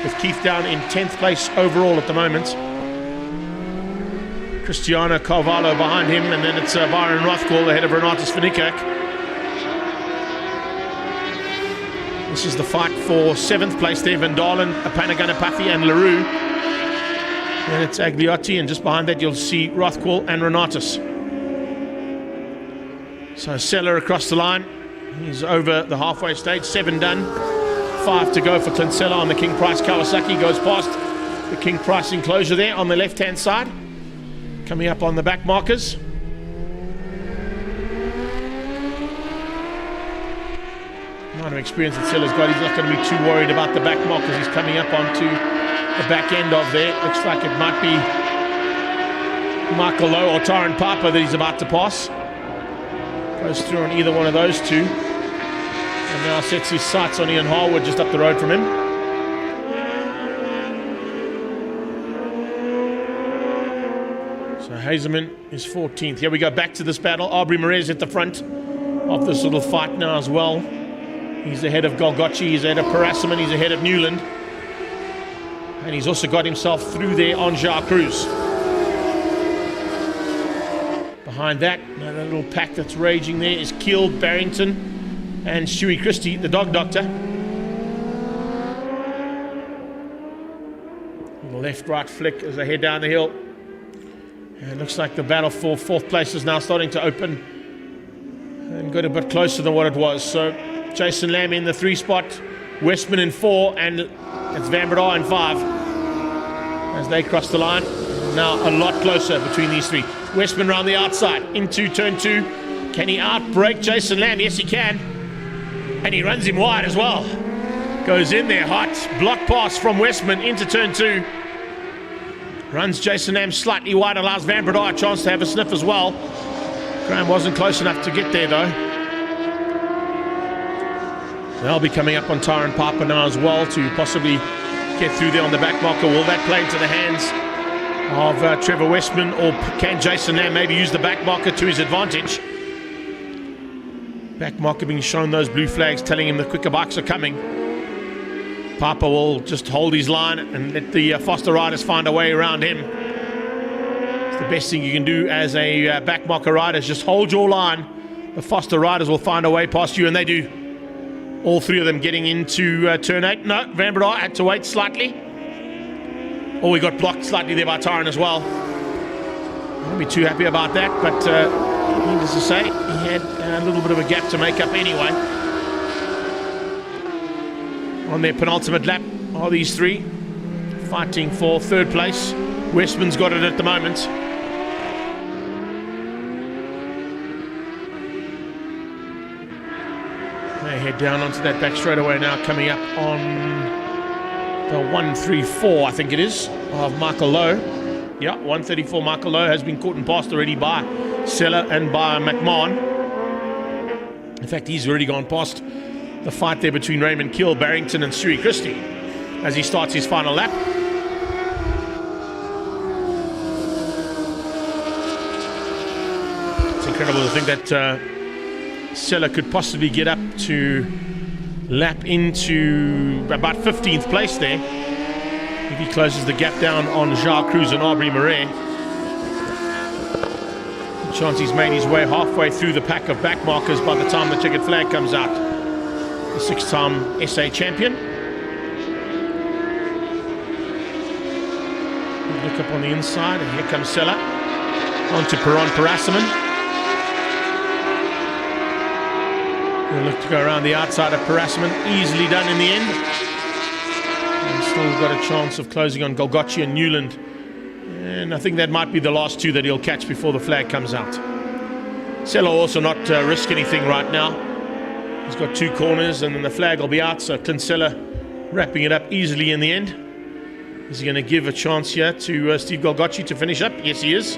with Keith down in 10th place overall at the moment. Cristiano Carvalho behind him, and then it's Byron Rothwell ahead of Renatus Verniekerk. This is the fight for 7th place there. Van Dalen, Apanaganapathy and LaRue. And it's Agliotti, and just behind that you'll see Rothwell and Renatus. So Seller across the line. He's over the halfway stage. 7 done. 5 to go for Clintella on the King Price Kawasaki. Goes past the King Price enclosure there on the left-hand side. Coming up on the back markers. Amount of experience that Seller's got. He's not going to be too worried about the back markers. He's coming up onto the back end of there. Looks like it might be Michael Lowe or Tyron Piper that he's about to pass. Goes through on either one of those two. And now sets his sights on Ian Harwood just up the road from him. So Hazeman is 14th. Here we go back to this battle. Aubrey Merez at the front of this little fight now as well. He's ahead of Golgocci, he's ahead of Parasman, he's ahead of Newland. And he's also got himself through there on Jacques Cruz. Behind that, another little pack that's raging there is Killed, Barrington and Stewie Christie, the dog doctor. Little left-right flick as they head down the hill. And it looks like the battle for 4th place is now starting to open and got a bit closer than what it was. So Jason Lamb in the 3 spot, Westman in 4, and it's Van Breda in 5 as they cross the line. Now a lot closer between these 3. Westman round the outside into turn 2. Can he outbreak Jason Lamb? Yes, he can. And he runs him wide as well. Goes in there hot. Block pass from Westman into turn 2. Runs Jason Lamb slightly wide, allows Van Breda a chance to have a sniff as well. Graham wasn't close enough to get there though. They'll be coming up on Tyron Piper now as well to possibly get through there on the back marker. Will that play into the hands of Trevor Westman, or can Jason Lamb maybe use the back marker to his advantage? Back marker being shown those blue flags telling him the quicker bikes are coming. Papa will just hold his line and let the Foster riders find a way around him. It's the best thing you can do as a back marker rider, is just hold your line. The Foster riders will find a way past you, and they do. All three of them getting into turn 8. No, Van Breda had to wait slightly. Oh, we got blocked slightly there by Tyron as well. I won't be too happy about that, but needless to say, he had a little bit of a gap to make up anyway. On their penultimate lap are these three, fighting for third place. Westman's got it at the moment. They head down onto that back straightaway now, coming up on the 134, I think it is, of Michael Lowe. Yeah, 134 Michael Lowe has been caught and passed already by Seller and by McMahon. In fact, he's already gone past the fight there between Raymond Kill, Barrington and Stewie Christie as he starts his final lap. It's incredible to think that Seller could possibly get up to lap into about 15th place there if he closes the gap down on Jacques Cruz and Aubrey Murray. Chance he's made his way halfway through the pack of back markers by the time the ticket flag comes out. The 6-time SA champion. Look up on the inside, and here comes Seller. On to Perron Parasimon. We'll look to go around the outside of Parasimon. Easily done in the end. And still got a chance of closing on Golgocci and Newland. And I think that might be the last two that he'll catch before the flag comes out. Seller also not risk anything right now. He's got two corners and then the flag will be out, so Clint Seller wrapping it up easily in the end. Is he going to give a chance here to Steve Golgocci to finish up? Yes, he is.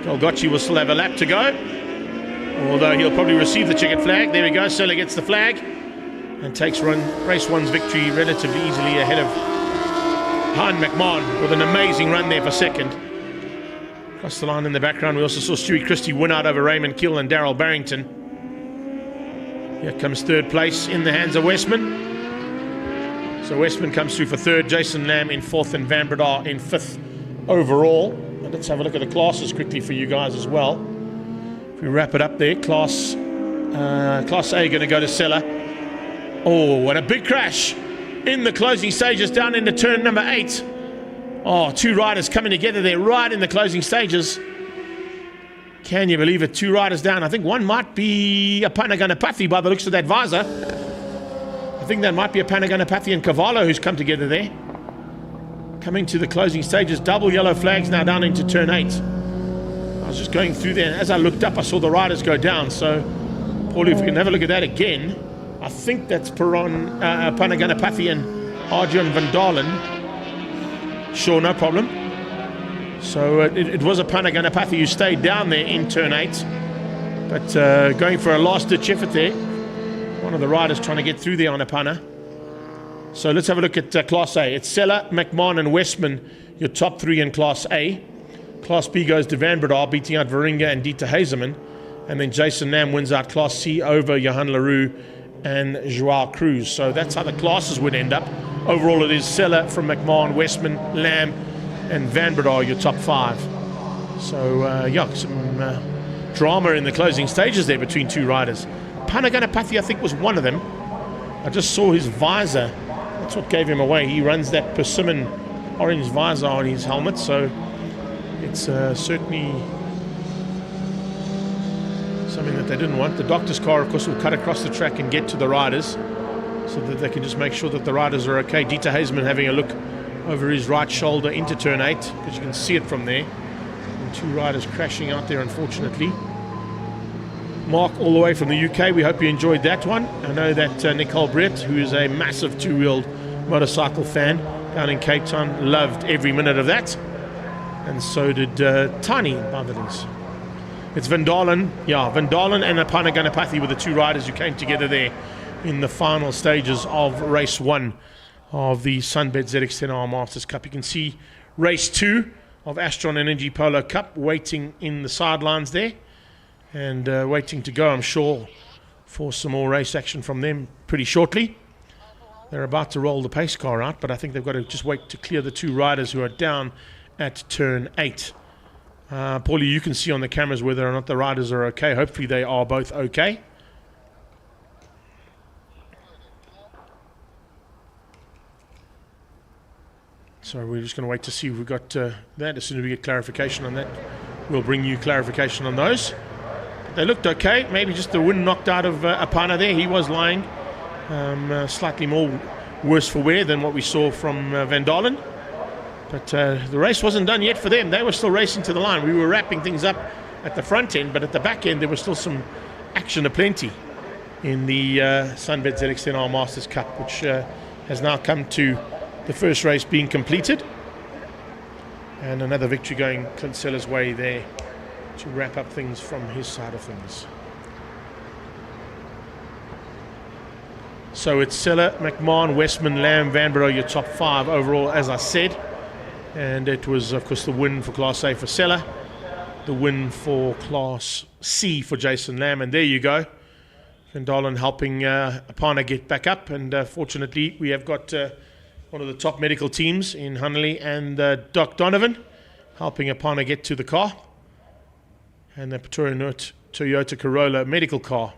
Golgocci will still have a lap to go, although he'll probably receive the checkered flag. There we go, Seller gets the flag and takes race one's victory relatively easily ahead of Hein McMahon with an amazing run there for second. Across the line in the background, we also saw Stewie Christie win out over Raymond Kill and Darryl Barrington. Here comes third place in the hands of Westman. So Westman comes through for third, Jason Lamb in fourth, and Van Breda in fifth overall. And let's have a look at the classes quickly for you guys as well. If we wrap it up there, Class A going to go to Seller. Oh, what a big crash in the closing stages down into turn number 8. Oh, two riders coming together there right in the closing stages. Can you believe it? Two riders down. I think one might be a Panaganapathy by the looks of that visor. I think that might be a Panaganapathy and Cavallo who's come together there. Coming to the closing stages. Double yellow flags now down into turn 8. I was just going through there, and as I looked up, I saw the riders go down. So, Paul, if we can have a look at that again, I think that's Panaganapathy and Arjun Van Dalen. Sure, no problem. So it was a Panaganapathy who stayed down there in turn 8. But going for a last-ditch effort there. One of the riders trying to get through there on a Pana. So let's have a look at Class A. It's Seller, McMahon and Westman, your top three in Class A. Class B goes to Van Breda, beating out Varinga and Dieter Hazeman. And then Jason Lamb wins out Class C over Johan Leroux and Joao Cruz. So that's how the classes would end up. Overall, it is Seller from McMahon, Westman, Lamb, and Van Breda, your top 5. So, some drama in the closing stages there between two riders. Panaganapathy, I think, was one of them. I just saw his visor. That's what gave him away. He runs that persimmon orange visor on his helmet, so it's certainly something that they didn't want. The doctor's car, of course, will cut across the track and get to the riders so that they can just make sure that the riders are okay. Dieter Hazeman having a look over his right shoulder into turn 8, because you can see it from there. And two riders crashing out there, unfortunately. Mark, all the way from the UK, we hope you enjoyed that one. I know that Nicole Brett, who is a massive two-wheeled motorcycle fan down in Cape Town, loved every minute of that. And so did Tiny, by the looks. It's Van Dalen and a Panaganapathy were the two riders who came together there in the final stages of race 1 of the Sunbed ZX10R Masters Cup. You can see race 2 of Astron Energy Polo Cup waiting in the sidelines there and waiting to go, I'm sure, for some more race action from them pretty shortly. They're about to roll the pace car out, but I think they've got to just wait to clear the 2 riders who are down at turn 8. Paulie, you can see on the cameras whether or not the riders are okay. Hopefully they are both okay. So we're just going to wait to see if we've got that. As soon as we get clarification on that, we'll bring you clarification on those. But they looked okay. Maybe just the wind knocked out of Apana there. He was lying slightly more worse for wear than what we saw from Van Dalen. But the race wasn't done yet for them. They were still racing to the line. We were wrapping things up at the front end, but at the back end there was still some action aplenty in the Sunbed ZX10R Masters Cup, which has now come to the first race being completed. And another victory going Clint Seller's way there to wrap up things from his side of things. So it's Seller, McMahon, Westman, Lamb, Vanbrugh, your top 5 overall, as I said. And it was, of course, the win for Class A for Seller, the win for Class C for Jason Lamb. And there you go. Van Dalen helping Apana get back up. And fortunately, we have got one of the top medical teams in Hunley and Doc Donovan helping Apana get to the car. And the Pretoria Toyota Corolla medical car.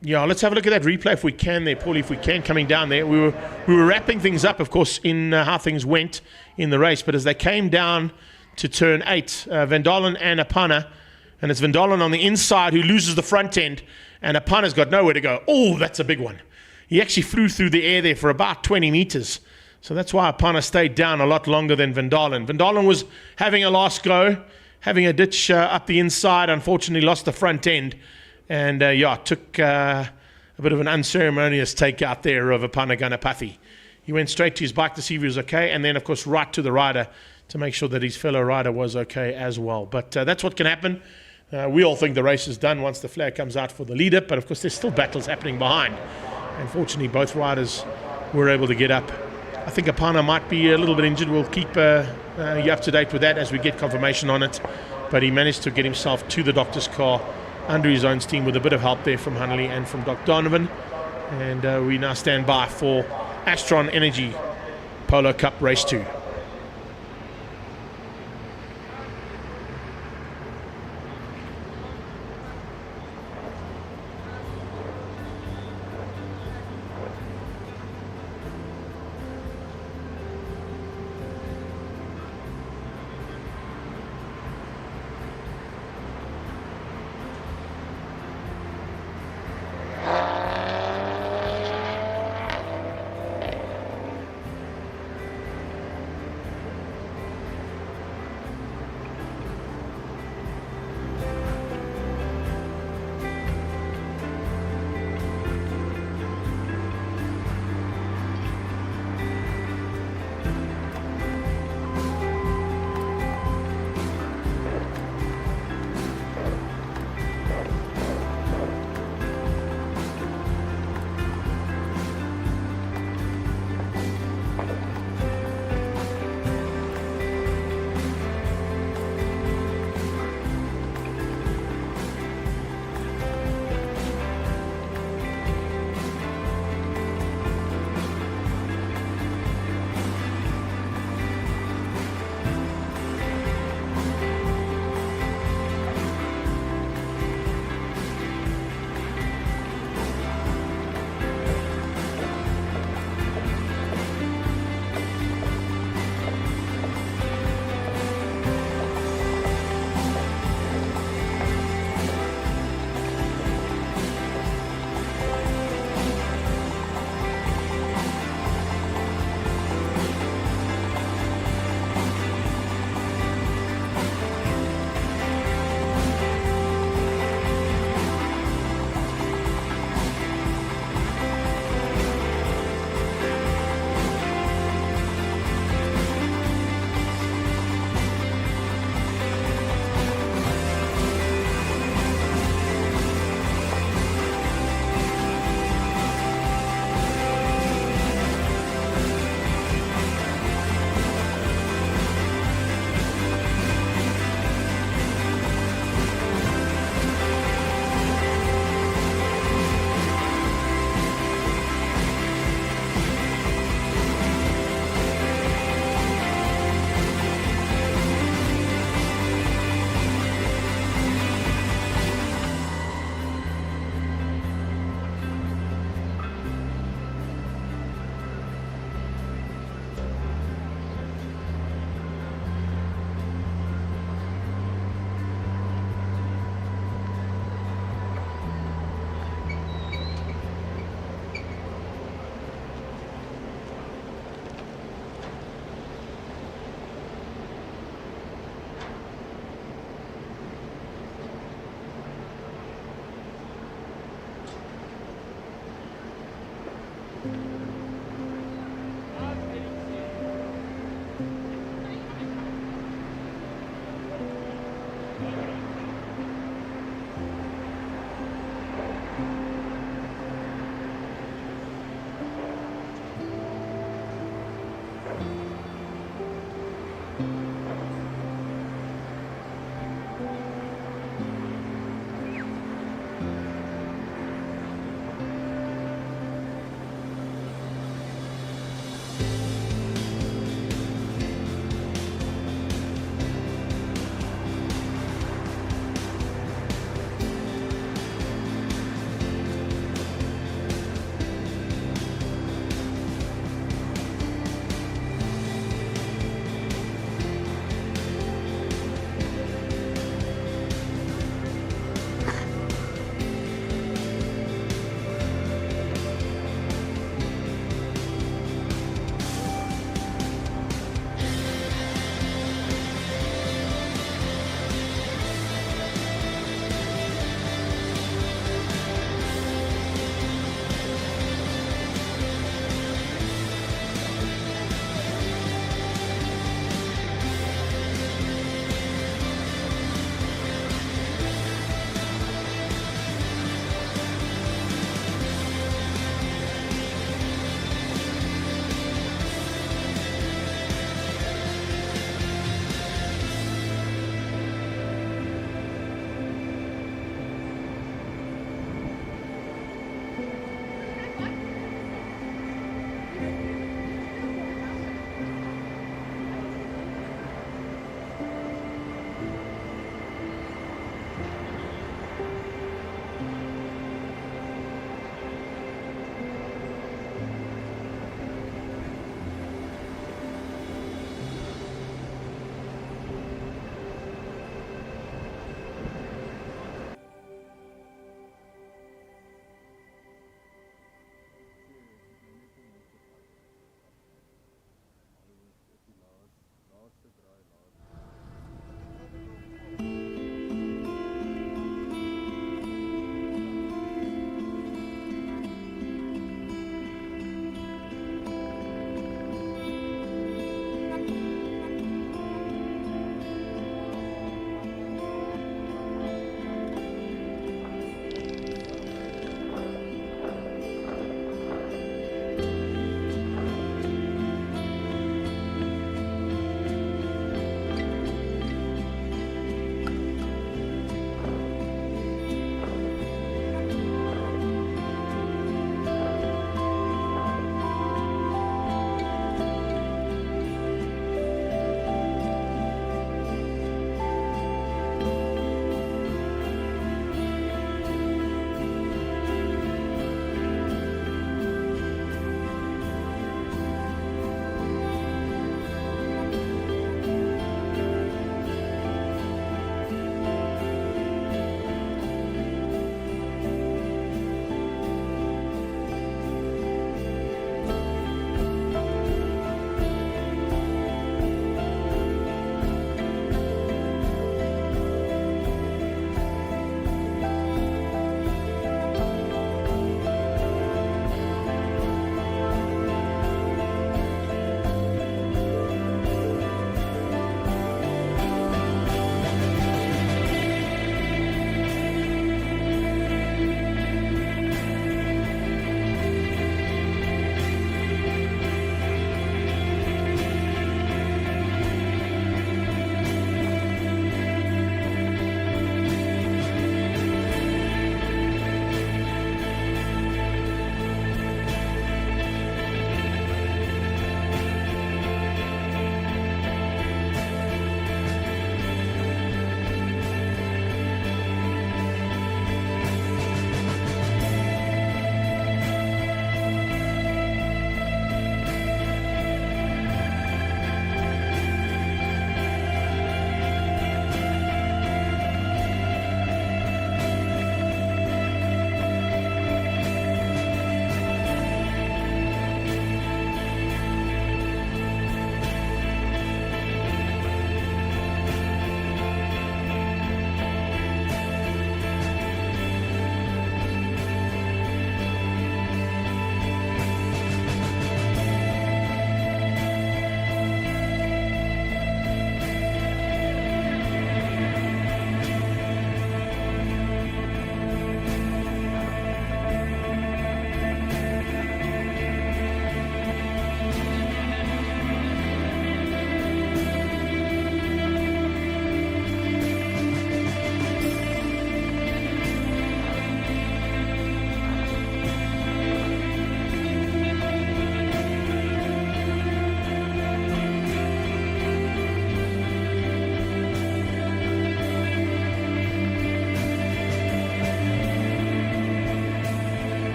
Yeah, let's have a look at that replay if we can there, Paulie, if we can, coming down there. We were wrapping things up, of course, in how things went in the race. But as they came down to turn 8, Van Dalen and Apana, and it's Van Dalen on the inside who loses the front end, and Apana's got nowhere to go. Oh, that's a big one. He actually flew through the air there for about 20 meters. So that's why Apana stayed down a lot longer than Van Dalen. Van Dalen was having a last go, having a ditch up the inside, unfortunately lost the front end. And took a bit of an unceremonious take out there of Apana Ganapathy. He went straight to his bike to see if he was okay, and then, of course, right to the rider to make sure that his fellow rider was okay as well. But that's what can happen. We all think the race is done once the flag comes out for the leader, but, of course, there's still battles happening behind. Unfortunately, both riders were able to get up. I think Apana might be a little bit injured. We'll keep you up to date with that as we get confirmation on it. But he managed to get himself to the doctor's car under his own steam with a bit of help there from Hunley and from Doc Donovan. And we now stand by for Astron Energy Polo Cup Race 2.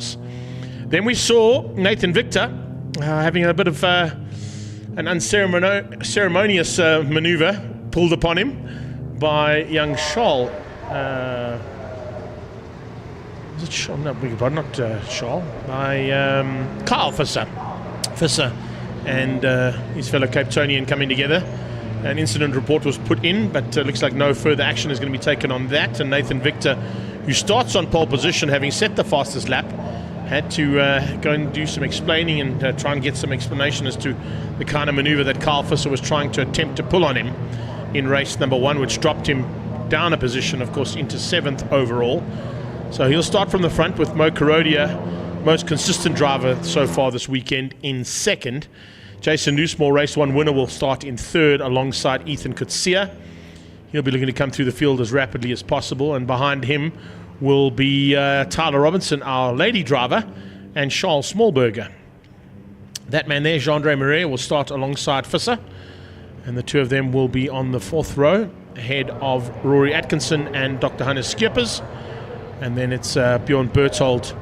class. Then we saw Nathan Victor having a bit of an unceremonious maneuver pulled upon him by young Charles. Is it Charles? No, not Charles. By Kyle Visser. And his fellow Cape Townian coming together. An incident report was put in, but looks like no further action is going to be taken on that. And Nathan Victor, who starts on pole position, having set the fastest lap, had to go and do some explaining and try and get some explanation as to the kind of maneuver that Kyle Visser was trying to attempt to pull on him in race number 1, which dropped him down a position, of course, into 7th overall. So he'll start from the front with Mo Karodia, most consistent driver so far this weekend, in 2nd. Jason Loosmore, race 1 winner, will start in 3rd alongside Ethan Kutsia. He'll be looking to come through the field as rapidly as possible, and behind him will be Tyler Robinson, our lady driver, and Charles Smallberger. That man there, Jean-Andre Marais, will start alongside Visser, and the two of them will be on the 4th row, ahead of Rory Atkinson and Dr. Hannes Skeppers. And then it's Bjorn Berthold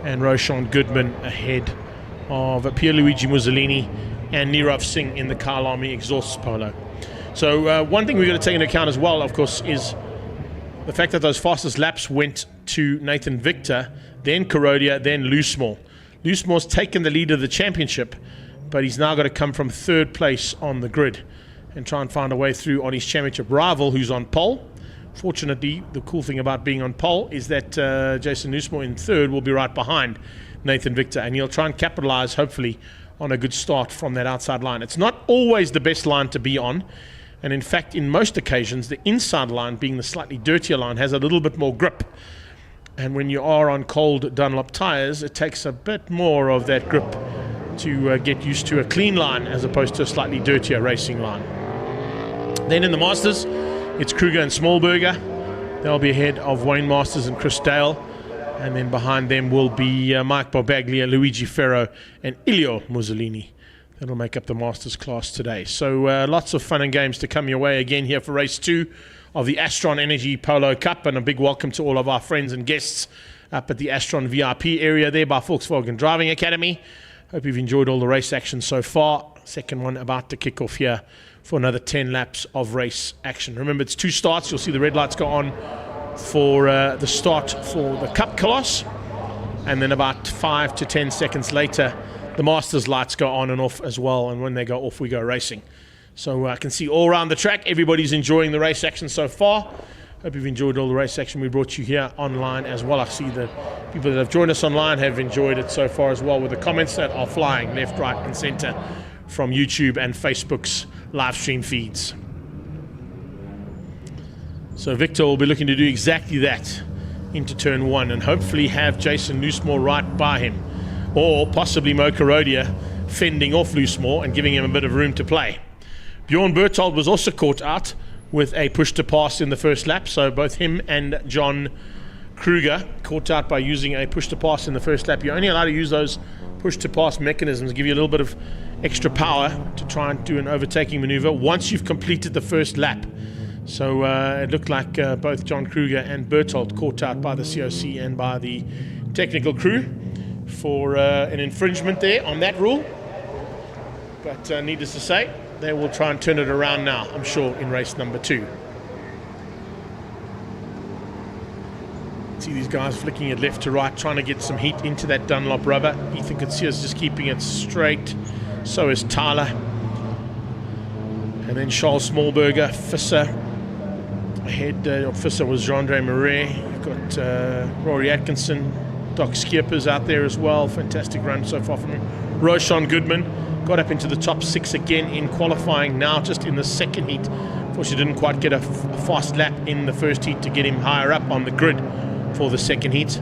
and Roshan Goodman ahead of Pierluigi Mussolini and Nirav Singh in the Kyalami Exhausts Polo. So one thing we've got to take into account as well, of course, is the fact that those fastest laps went to Nathan Victor, then Karodia, then Loosmore. Loosemore's taken the lead of the championship, but he's now got to come from 3rd place on the grid and try and find a way through on his championship rival, who's on pole. Fortunately, the cool thing about being on pole is that Jason Loosmore in 3rd will be right behind Nathan Victor, and he'll try and capitalize, hopefully, on a good start from that outside line. It's not always the best line to be on, and in fact, in most occasions, the inside line, being the slightly dirtier line, has a little bit more grip. And when you are on cold Dunlop tires, it takes a bit more of that grip to get used to a clean line as opposed to a slightly dirtier racing line. Then in the Masters, it's Kruger and Smallberger. They'll be ahead of Wayne Masters and Chris Dale. And then behind them will be Mike Barbaglia, Luigi Ferro, and Ilio Mussolini. That'll make up the Masters class today. So lots of fun and games to come your way again here for race 2 of the Astron Energy Polo Cup. And a big welcome to all of our friends and guests up at the Astron VIP area there by Volkswagen Driving Academy. Hope you've enjoyed all the race action so far. Second one about to kick off here for another 10 laps of race action. Remember, it's 2 starts. You'll see the red lights go on for the start for the Cup class, and then about 5 to 10 seconds later the Masters lights go on and off as well, and when they go off we go racing. So I can see all around the track everybody's enjoying the race action so far. Hope you've enjoyed all the race action we brought you here online as well. I see the people that have joined us online have enjoyed it so far as well, with the comments that are flying left, right and center from YouTube and Facebook's live stream feeds. So Victor will be looking to do exactly that into turn 1 and hopefully have Jason Loosmore right by him, or possibly Mo Karodia fending off Loosmore and giving him a bit of room to play. Bjorn Berthold was also caught out with a push to pass in the first lap, so both him and John Kruger caught out by using a push to pass in the first lap. You're only allowed to use those push to pass mechanisms, give you a little bit of extra power to try and do an overtaking maneuver once you've completed the first lap. So it looked like both John Kruger and Berthold caught out by the COC and by the technical crew for an infringement there on that rule. But needless to say, they will try and turn it around now, I'm sure, in race number 2. See these guys flicking it left to right, trying to get some heat into that Dunlop rubber. Ethan Kutsia is just keeping it straight. So is Tyler. And then Charles Smallberger, Visser. Ahead of Visser was Jean-Andre Marais. You've got Rory Atkinson, Doc Skeppers out there as well. Fantastic run so far from him. Roshan Goodman got up into the top 6 again in qualifying, now just in the second heat. Unfortunately didn't quite get a fast lap in the first heat to get him higher up on the grid for the second heat.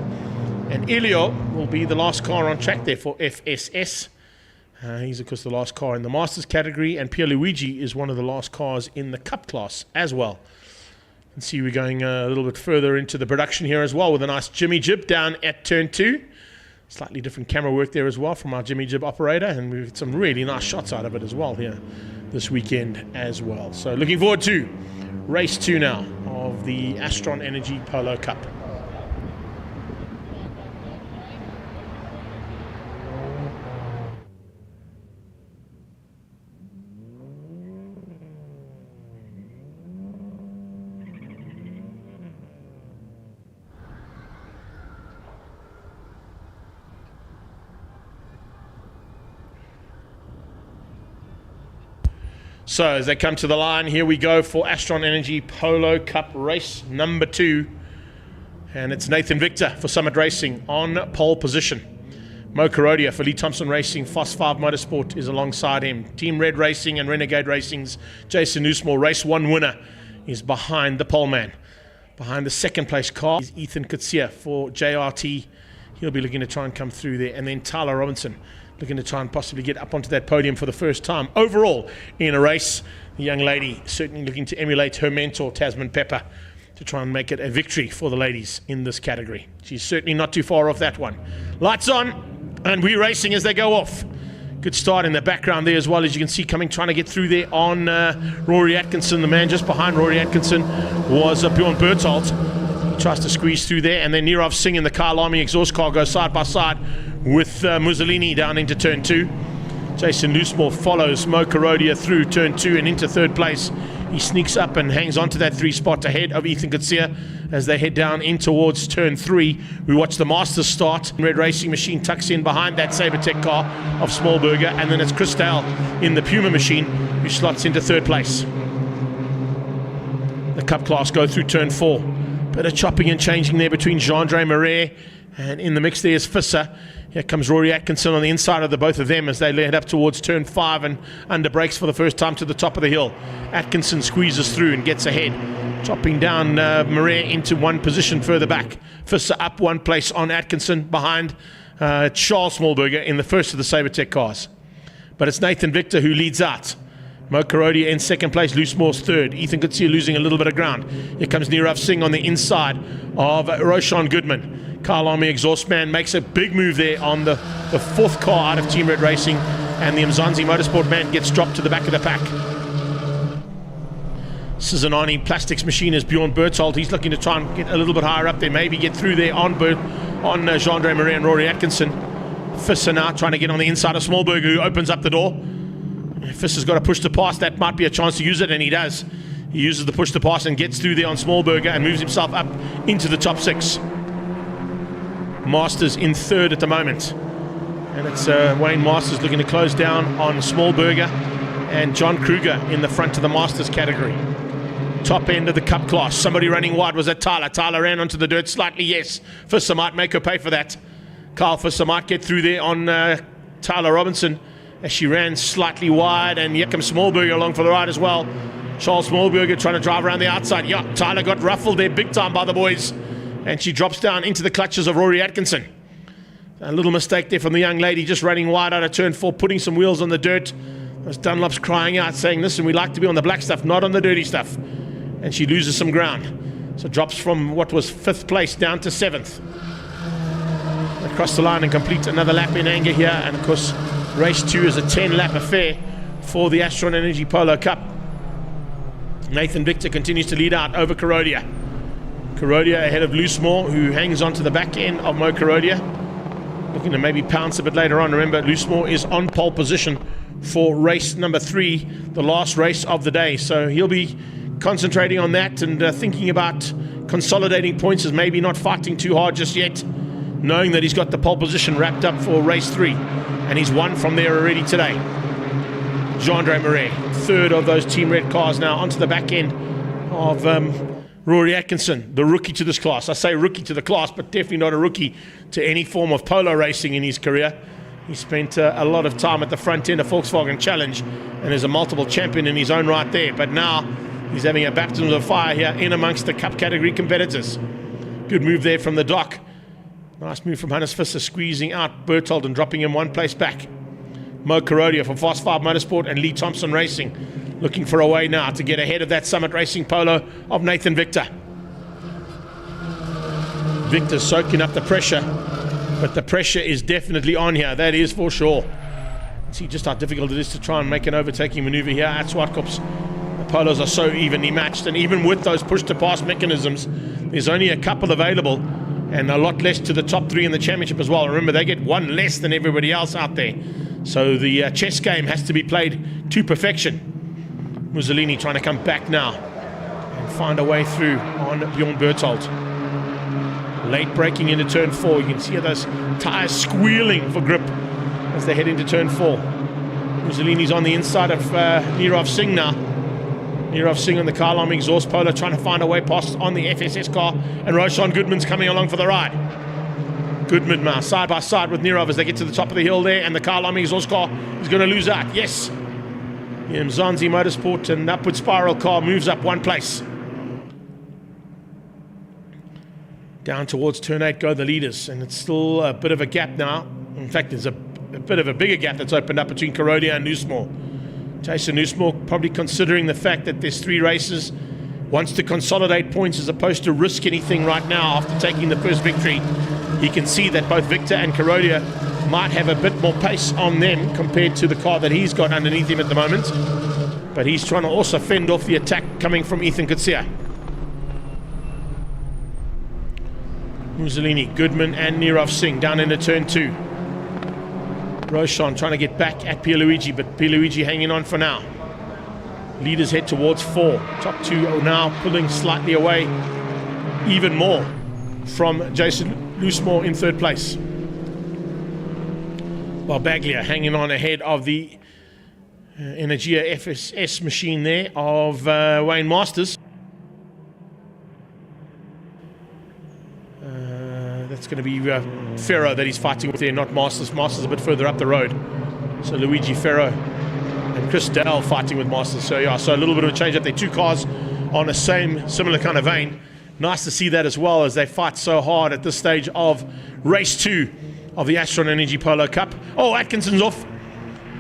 And Ilio will be the last car on track there for FSS. He's of course the last car in the Masters category, and Pierluigi is one of the last cars in the Cup class as well. And see, we're going a little bit further into the production here as well with a nice Jimmy Jib down at turn 2. Slightly different camera work there as well from our Jimmy Jib operator, and we've got some really nice shots out of it as well here this weekend as well. So looking forward to race 2 now of the Astron Energy Polo Cup. So as they come to the line, here we go for Astron Energy Polo Cup Race number 2. And it's Nathan Victor for Summit Racing on pole position. Mo Karodia for Lee Thompson Racing, Fos 5 Motorsport is alongside him. Team Red Racing and Renegade Racing's Jason Newsmore, race 1 winner, is behind the pole man. Behind the second place car is Ethan Kutsia for JRT. He'll be looking to try and come through there. And then Tyler Robinson looking to try and possibly get up onto that podium for the first time overall in a race. The young lady certainly looking to emulate her mentor, Tasman Pepper, to try and make it a victory for the ladies in this category. She's certainly not too far off that one. Lights on. And we're racing as they go off. Good start in the background there as well, as you can see, trying to get through there on Rory Atkinson. The man just behind Rory Atkinson was Bjorn Bertholdt. He tries to squeeze through there, and then Nirav Singh in the Kyle Army exhaust car goes side by side with Mussolini down into turn 2. Jason Loosemore follows Mo Karodia through turn 2 and into third place. He sneaks up and hangs on to that 3 spot ahead of Ethan Kutsia as they head down in towards turn 3. We watch the Masters start. Red Racing Machine tucks in behind that Sabertech car of Smallberger, and then it's Chris Dale in the Puma Machine who slots into third place. The Cup class go through turn 4. Bit of chopping and changing there between Jean-Andre Marais, and in the mix there is Fisser. Here comes Rory Atkinson on the inside of the both of them as they head up towards turn 5 and under brakes for the first time to the top of the hill. Atkinson squeezes through and gets ahead, chopping down Marais into one position further back. Fisser up 1 place on Atkinson behind Charles Smallberger in the first of the Sabertech cars. But it's Nathan Victor who leads out. Mo Karodia in second place, Loosemore's third. Ethan Kutsia losing a little bit of ground. Here comes Nirav Singh on the inside of Roshan Goodman. Kyle Army exhaust man makes a big move there on the 4th car out of Team Red Racing, and the Mzansi Motorsport man gets dropped to the back of the pack. Sizanani Plastics Machine is Bjorn Bertholdt. He's looking to try and get a little bit higher up there, maybe get through there on Jean-Andre Marais and Rory Atkinson. Fisser now trying to get on the inside of Smallberger, who opens up the door. Fisser's got to push to pass. That might be a chance to use it, and he does. He uses the push to pass and gets through there on Smallberger and moves himself up into the top 6. Masters in third at the moment, and it's Wayne Masters looking to close down on Smallberger, and John Kruger in the front of the Masters category. Top end of the Cup class, somebody running wide. Was that Tyler? Tyler ran onto the dirt slightly, yes. Fisser might make her pay for that. Carl Fisser might get through there on Tyler Robinson as she ran slightly wide, and here comes Smallberger along for the ride as well. Charles Smallberger trying to drive around the outside. Yeah, Tyler got ruffled there big time by the boys, and she drops down into the clutches of Rory Atkinson. A little mistake there from the young lady, just running wide out of turn 4, putting some wheels on the dirt. As Dunlop's crying out, saying, listen, we like to be on the black stuff, not on the dirty stuff. And she loses some ground. So drops from what was 5th place down to 7th. Across the line and complete another lap in anger here. And of course, race 2 is a 10-lap affair for the Astron Energy Polo Cup. Nathan Victor continues to lead out over Karodia. Karodia ahead of Loosemore, who hangs on to the back end of Mo Karodia. Looking to maybe pounce a bit later on. Remember, Loosemore is on pole position for race number 3, the last race of the day. So he'll be concentrating on that and thinking about consolidating points, as maybe not fighting too hard just yet, knowing that he's got the pole position wrapped up for race 3. And he's won from there already today. Jean-Andre Marais, third of those Team Red cars now onto the back end of Rory Atkinson, the rookie to this class. I say rookie to the class, but definitely not a rookie to any form of polo racing in his career. He spent a lot of time at the front end of Volkswagen Challenge and is a multiple champion in his own right there. But now he's having a baptism of fire here in amongst the Cup category competitors. Good move there from the dock. Nice move from Hannes Fisser, squeezing out Berthold and dropping him 1 place back. Mo Karodia from Fast 5 Motorsport and Lee Thompson Racing, looking for a way now to get ahead of that Summit Racing Polo of Nathan Victor. Victor soaking up the pressure, but the pressure is definitely on here, that is for sure. See just how difficult it is to try and make an overtaking maneuver here at Zwartkops. The polos are so evenly matched, and even with those push-to-pass mechanisms, there's only a couple available, and a lot less to the top 3 in the championship as well. Remember, they get 1 less than everybody else out there. So the chess game has to be played to perfection. Mussolini trying to come back now and find a way through on Bjorn Berthold. Late braking into turn 4. You can see those tyres squealing for grip as they head into turn 4. Mussolini's on the inside of Nirav Singh now. Nirav Singh on the Kyle Army exhaust polo trying to find a way past on the FSS car, and Roshan Goodman's coming along for the ride. Goodman now side by side with Nirav as they get to the top of the hill there, and the Kyle Army exhaust car is going to lose out. Yes. Mzansi Motorsport, an upward spiral car, moves up one place. Down towards turn 8 go the leaders, and it's still a bit of a gap now. In fact, there's a bit of a bigger gap that's opened up between Karodia and Nussmore. Jason Nussmore, probably considering the fact that there's 3 races, wants to consolidate points as opposed to risk anything right now after taking the first victory. He can see that both Victor and Karodia might have a bit more pace on them compared to the car that he's got underneath him at the moment. But he's trying to also fend off the attack coming from Ethan Kutsia. Mussolini, Goodman and Nirav Singh down into turn 2. Roshan trying to get back at Pierluigi, but Pierluigi hanging on for now. Leaders head towards 4. Top 2 are now pulling slightly away even more from Jason Nussmore in 3rd place. Barbaglia hanging on ahead of the Energia FSS machine there of Wayne Masters. That's going to be Ferro that he's fighting with there, not Masters. Masters a bit further up the road. So Luigi Ferro and Chris Dell fighting with Masters. So yeah, so a little bit of a change up there. 2 cars on the similar kind of vein. Nice to see that as well as they fight so hard at this stage of race 2 of the Astron Energy Polo Cup. Oh, Atkinson's off.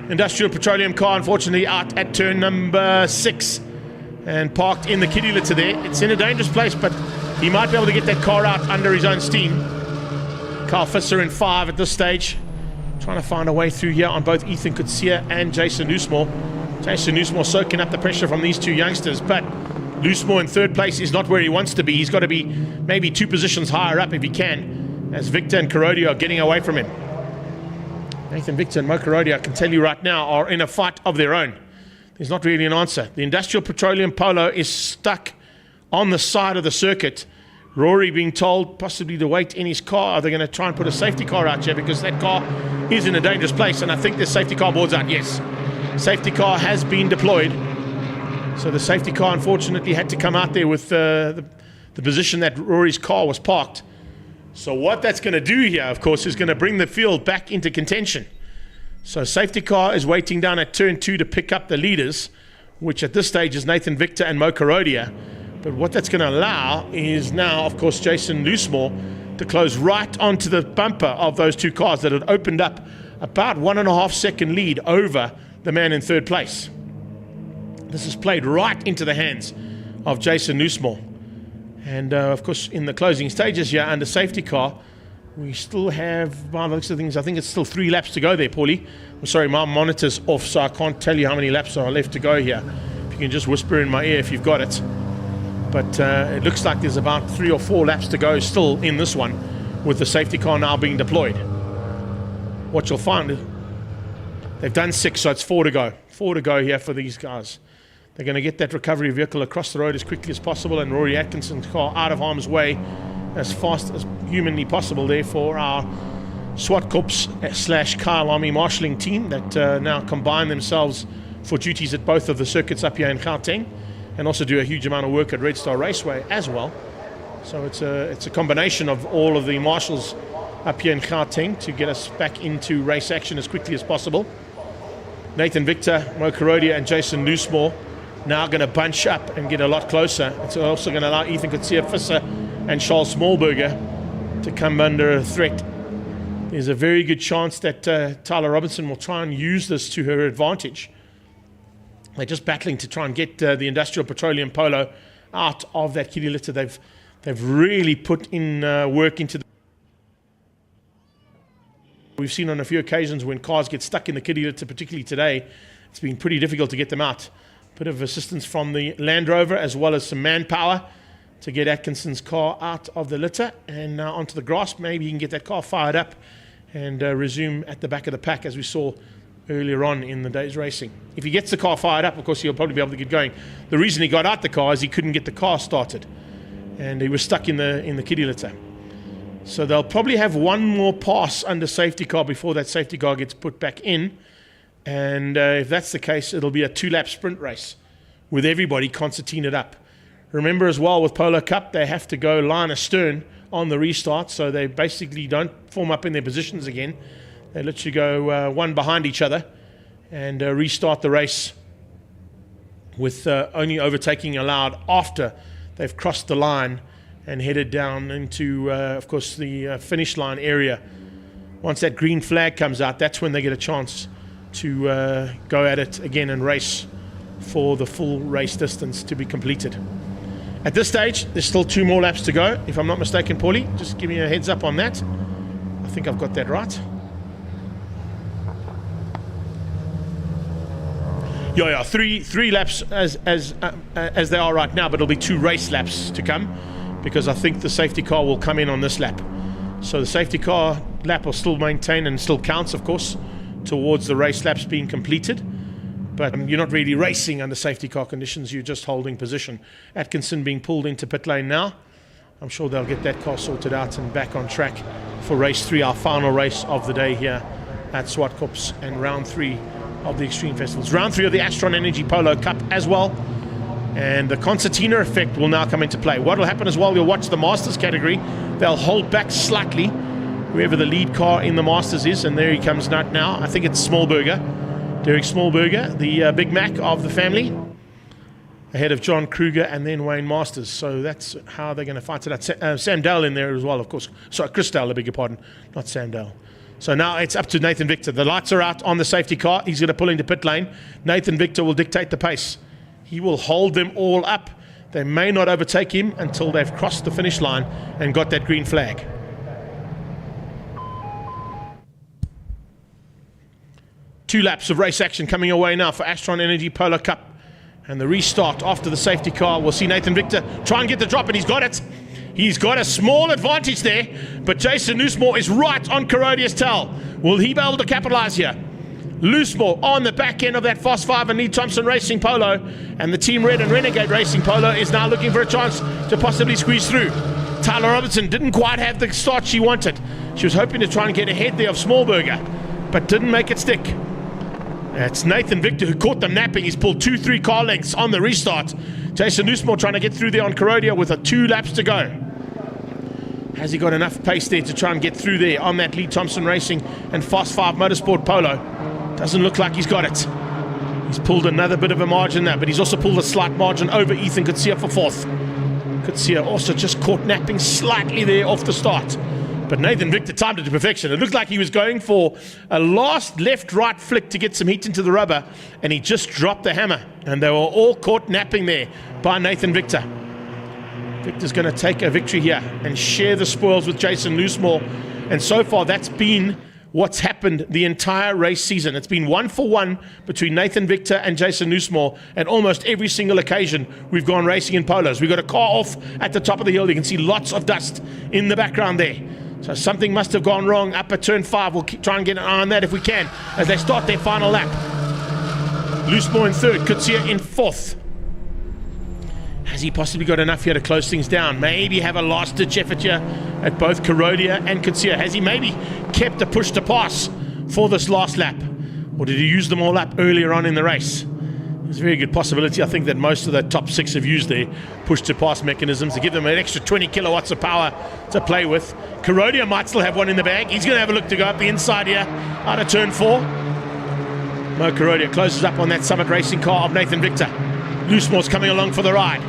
Industrial Petroleum car unfortunately out at turn number 6 and parked in the kiddie litter there. It's in a dangerous place, but he might be able to get that car out under his own steam. Carl Fisser in 5 at this stage, trying to find a way through here on both Ethan Kutsia and Jason Nussmore. Jason Nussmore soaking up the pressure from these 2 youngsters, but Nussmore in 3rd place is not where he wants to be. He's got to be maybe 2 positions higher up if he can, as Victor and Karodia are getting away from him. Nathan Victor and Mo Karodia, I can tell you right now, are in a fight of their own. There's not really an answer. The Industrial Petroleum Polo is stuck on the side of the circuit. Rory being told possibly to wait in his car. Are they going to try and put a safety car out here? Because that car is in a dangerous place, and I think the safety car board's out. Yes, safety car has been deployed. So the safety car unfortunately had to come out there with the position that Rory's car was parked. So what that's going to do here, of course, is going to bring the field back into contention. So safety car is waiting down at turn 2 to pick up the leaders, which at this stage is Nathan Victor and Mo Karodia. But what that's going to allow is now, of course, Jason Nussmore to close right onto the bumper of those 2 cars that had opened up about 1.5 second lead over the man in 3rd place. This is played right into the hands of Jason Nussmore. And of course, in the closing stages here under safety car, we still have, by the looks of things, I think it's still 3 laps to go there, Paulie. I'm sorry, my monitor's off, so I can't tell you how many laps are left to go here. If you can just whisper in my ear if you've got it. But it looks like there's about 3 or 4 laps to go still in this one, with the safety car now being deployed. What you'll find, they've done 6, so it's 4 to go. 4 to go here for these guys. They're going to get that recovery vehicle across the road as quickly as possible, and Rory Atkinson's car out of harm's way as fast as humanly possible there for our Zwartkops / Kyle Army marshalling team that now combine themselves for duties at both of the circuits up here in Gauteng, and also do a huge amount of work at Red Star Raceway as well. So it's a combination of all of the marshals up here in Gauteng to get us back into race action as quickly as possible. Nathan Victor, Mo Karodia and Jason Nussmore now going to bunch up and get a lot closer. It's also going to allow Ethan Kutsia Fisser and Charles Smallberger to come under threat. There's a very good chance that Tyler Robinson will try and use this to her advantage. They're just battling to try and get the Industrial Petroleum Polo out of that kiddie litter. They've really put in work into the... We've seen on a few occasions when cars get stuck in the kiddie litter, particularly today, it's been pretty difficult to get them out. Bit of assistance from the Land Rover as well as some manpower to get Atkinson's car out of the litter and now onto the grass. Maybe he can get that car fired up and resume at the back of the pack as we saw earlier on in the day's racing. If he gets the car fired up, of course, he'll probably be able to get going. The reason he got out the car is he couldn't get the car started and he was stuck in the kiddie litter. So they'll probably have one more pass under safety car before that safety car gets put back in. And if that's the case, it'll be a 2-lap sprint race with everybody concertinaed up. Remember as well, with Polo Cup, they have to go line astern on the restart, so they basically don't form up in their positions again. They literally go one behind each other and restart the race with only overtaking allowed after they've crossed the line and headed down into, of course, the finish line area. Once that green flag comes out, that's when they get a chance to go at it again and race for the full race distance to be completed. At this stage, there's still 2 more laps to go, if I'm not mistaken, Paulie. Just give me a heads up on that. I think I've got that right. Yeah, three laps as they are right now, but it'll be 2 race laps to come, because I think the safety car will come in on this lap. So the safety car lap will still maintain and still counts, of course, towards the race laps being completed. But you're not really racing under safety car conditions, you're just holding position. Atkinson being pulled into pit lane now. I'm sure they'll get that car sorted out and back on track for race 3, our final race of the day here at Zwartkops, and round 3 of the Extreme Festivals. Round 3 of the Astron Energy Polo Cup as well. And the concertina effect will now come into play. What will happen as well, you'll watch the Masters category. They'll hold back slightly, whoever the lead car in the Masters is, and there he comes out now. I think it's Smallberger. Derek Smallberger, the Big Mac of the family, ahead of John Kruger and then Wayne Masters. So that's how they're going to fight it out. Sam Dale in there as well, of course. Sorry, Chris Dale, I beg your pardon, not Sam Dale. So now it's up to Nathan Victor. The lights are out on the safety car. He's going to pull into pit lane. Nathan Victor will dictate the pace. He will hold them all up. They may not overtake him until they've crossed the finish line and got that green flag. Two laps of race action coming away now for Astron Energy Polo Cup. And the restart after the safety car. We'll see Nathan Victor try and get the drop, and he's got it. He's got a small advantage there, but Jason Loosemore is right on Carodia's tail. Will he be able to capitalize here? Loosemore on the back end of that Fast 5 and Lee Thompson Racing Polo, and the Team Red and Renegade Racing Polo is now looking for a chance to possibly squeeze through. Tyler Robertson didn't quite have the start she wanted. She was hoping to try and get ahead there of Smallberger, but didn't make it stick. It's Nathan Victor who caught them napping. He's pulled 2-3 car lengths on the restart. Jason Loosemore trying to get through there on Carodia with 2 laps to go. Has he got enough pace there to try and get through there on that Lee Thompson Racing and Fast 5 Motorsport Polo? Doesn't look like he's got it. He's pulled another bit of a margin there, but he's also pulled a slight margin over Ethan Kutsia for 4th. Kutsia also just caught napping slightly there off the start. But Nathan Victor timed it to perfection. It looked like he was going for a last left-right flick to get some heat into the rubber, and he just dropped the hammer. And they were all caught napping there by Nathan Victor. Victor's going to take a victory here and share the spoils with Jason Loosemore. And so far, that's been what's happened the entire race season. It's been 1-for-1 between Nathan Victor and Jason Loosemore at almost every single occasion we've gone racing in polos. We've got a car off at the top of the hill. You can see lots of dust in the background there. So something must have gone wrong up at turn 5. We'll try and get an eye on that if we can as they start their final lap. Loosemore in 3rd, Kutsia in 4th. Has he possibly got enough here to close things down? Maybe have a last-ditch effort here at both Carodia and Kutsia. Has he maybe kept a push to pass for this last lap? Or did he use them all up earlier on in the race? There's a very good possibility, I think, that most of the top 6 have used their push-to-pass mechanisms to give them an extra 20 kilowatts of power to play with. Carodia might still have one in the bag. He's going to have a look to go up the inside here out of turn 4. Mo Carodia closes up on that Summit Racing car of Nathan Victor. Loosemore's coming along for the ride.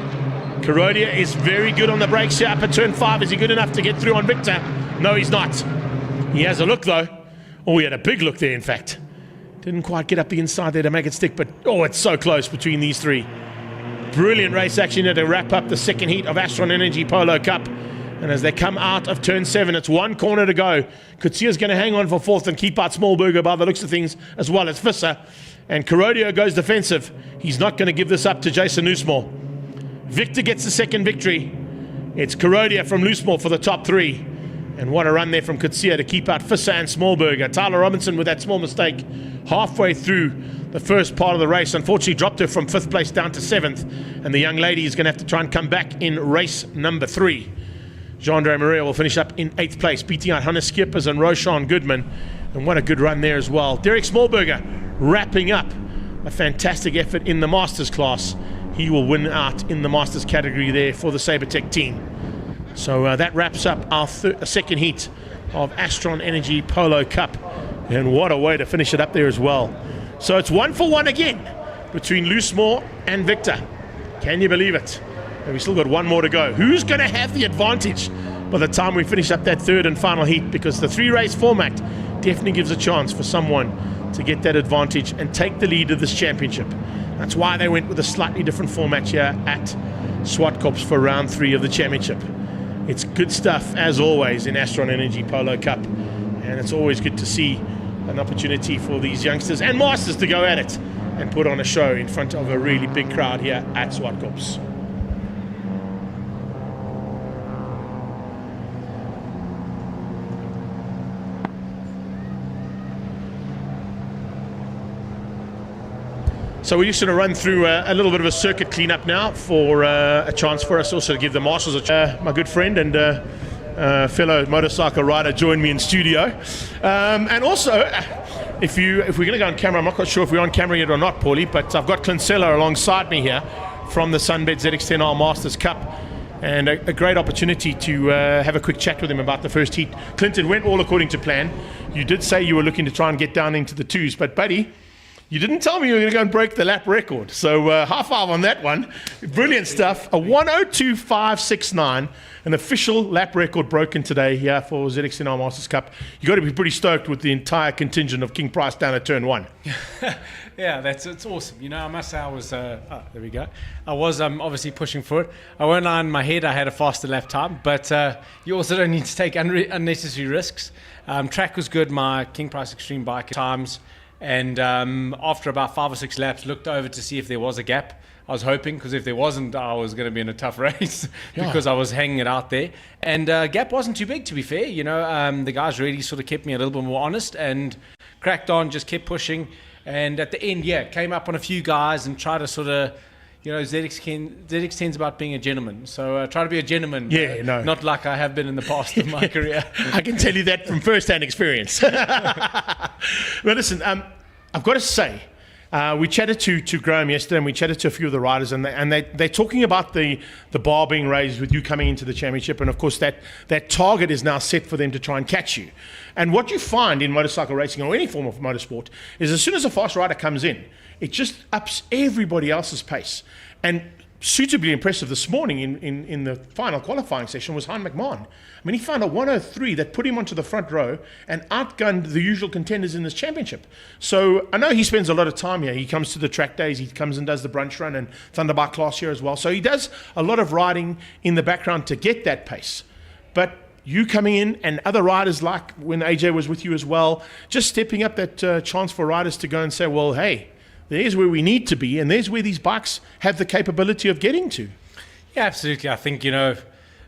Carodia is very good on the brakes here up at turn 5. Is he good enough to get through on Victor? No, he's not. He has a look, though. Oh, he had a big look there, in fact. Didn't quite get up the inside there to make it stick, but oh, it's so close between these 3. Brilliant race action here to wrap up the second heat of Astron Energy Polo Cup. And as they come out of turn 7, it's 1 corner to go. Kutsia's going to hang on for 4th and keep out Smallberger by the looks of things, as well as Visser. And Carodia goes defensive. He's not going to give this up to Jason Loosemore. Victor gets the second victory. It's Carodia from Loosemore for the top 3. And what a run there from Kutsia to keep out Visser and Smallberger. Tyler Robinson with that small mistake halfway through the first part of the race. Unfortunately dropped her from 5th place down to 7th. And the young lady is going to have to try and come back in race number 3. Jean-Andre Maria will finish up in 8th place, beating out Hannes Skippers and Roshan Goodman. And what a good run there as well. Derek Smallberger wrapping up a fantastic effort in the Masters class. He will win out in the Masters category there for the Sabertech team. So that wraps up our second heat of Astron Energy Polo Cup. And what a way to finish it up there as well. So it's 1-for-1 again between Loosemore and Victor. Can you believe it? And we still got one more to go. Who's going to have the advantage by the time we finish up that third and final heat? Because the 3-race format definitely gives a chance for someone to get that advantage and take the lead of this championship. That's why they went with a slightly different format here at Zwartkops for round 3 of the championship. It's good stuff, as always, in Astron Energy Polo Cup. And it's always good to see an opportunity for these youngsters and masters to go at it and put on a show in front of a really big crowd here at Zwartkops. So we're just going to run through a little bit of a circuit cleanup now for a chance for us also to give the marshals a chance. My good friend and fellow motorcycle rider joined me in studio. And also, if we're going to go on camera, I'm not quite sure if we're on camera yet or not, Paulie, but I've got Clint Seller alongside me here from the Sunbed ZX10R Masters Cup. And a great opportunity to have a quick chat with him about the first heat. Clinton, went all according to plan. You did say you were looking to try and get down into the 2s, but buddy, you didn't tell me you were going to go and break the lap record. So high five on that one. Brilliant stuff. A 1:02.569, an official lap record broken today here for ZX10R Masters Cup. You got to be pretty stoked with the entire contingent of King Price down at turn 1. Yeah, it's awesome. You know, I must say I was, there we go. I was obviously pushing for it. I won't lie, in my head I had a faster lap time, but you also don't need to take unnecessary risks. Track was good, my King Price Extreme bike times. And after about 5 or 6 laps, looked over to see if there was a gap. I was hoping, because if there wasn't, I was going to be in a tough race because I was hanging it out there. And gap wasn't too big, to be fair. You know, the guys really sort of kept me a little bit more honest and cracked on, just kept pushing. And at the end, came up on a few guys and tried to sort of, you know, ZX10's about being a gentleman. So try to be a gentleman. Not like I have been in the past of my career. I can tell you that from first-hand experience. Well, listen, I've got to say, we chatted to Graham yesterday, and we chatted to a few of the riders, and they're talking about the bar being raised with you coming into the championship, and of course that target is now set for them to try and catch you. And what you find in motorcycle racing or any form of motorsport is as soon as a fast rider comes in, it just ups everybody else's pace. And suitably impressive this morning in the final qualifying session was Hein McMahon. I mean, he found a 103 that put him onto the front row and outgunned the usual contenders in this championship. So I know he spends a lot of time here. He comes to the track days, he comes and does the brunch run and Thunderbike class here as well. So he does a lot of riding in the background to get that pace. But you coming in and other riders, like when AJ was with you as well, just stepping up that chance for riders to go and say, well, hey, there's where we need to be, and there's where these bikes have the capability of getting to. Yeah, absolutely. I think, you know,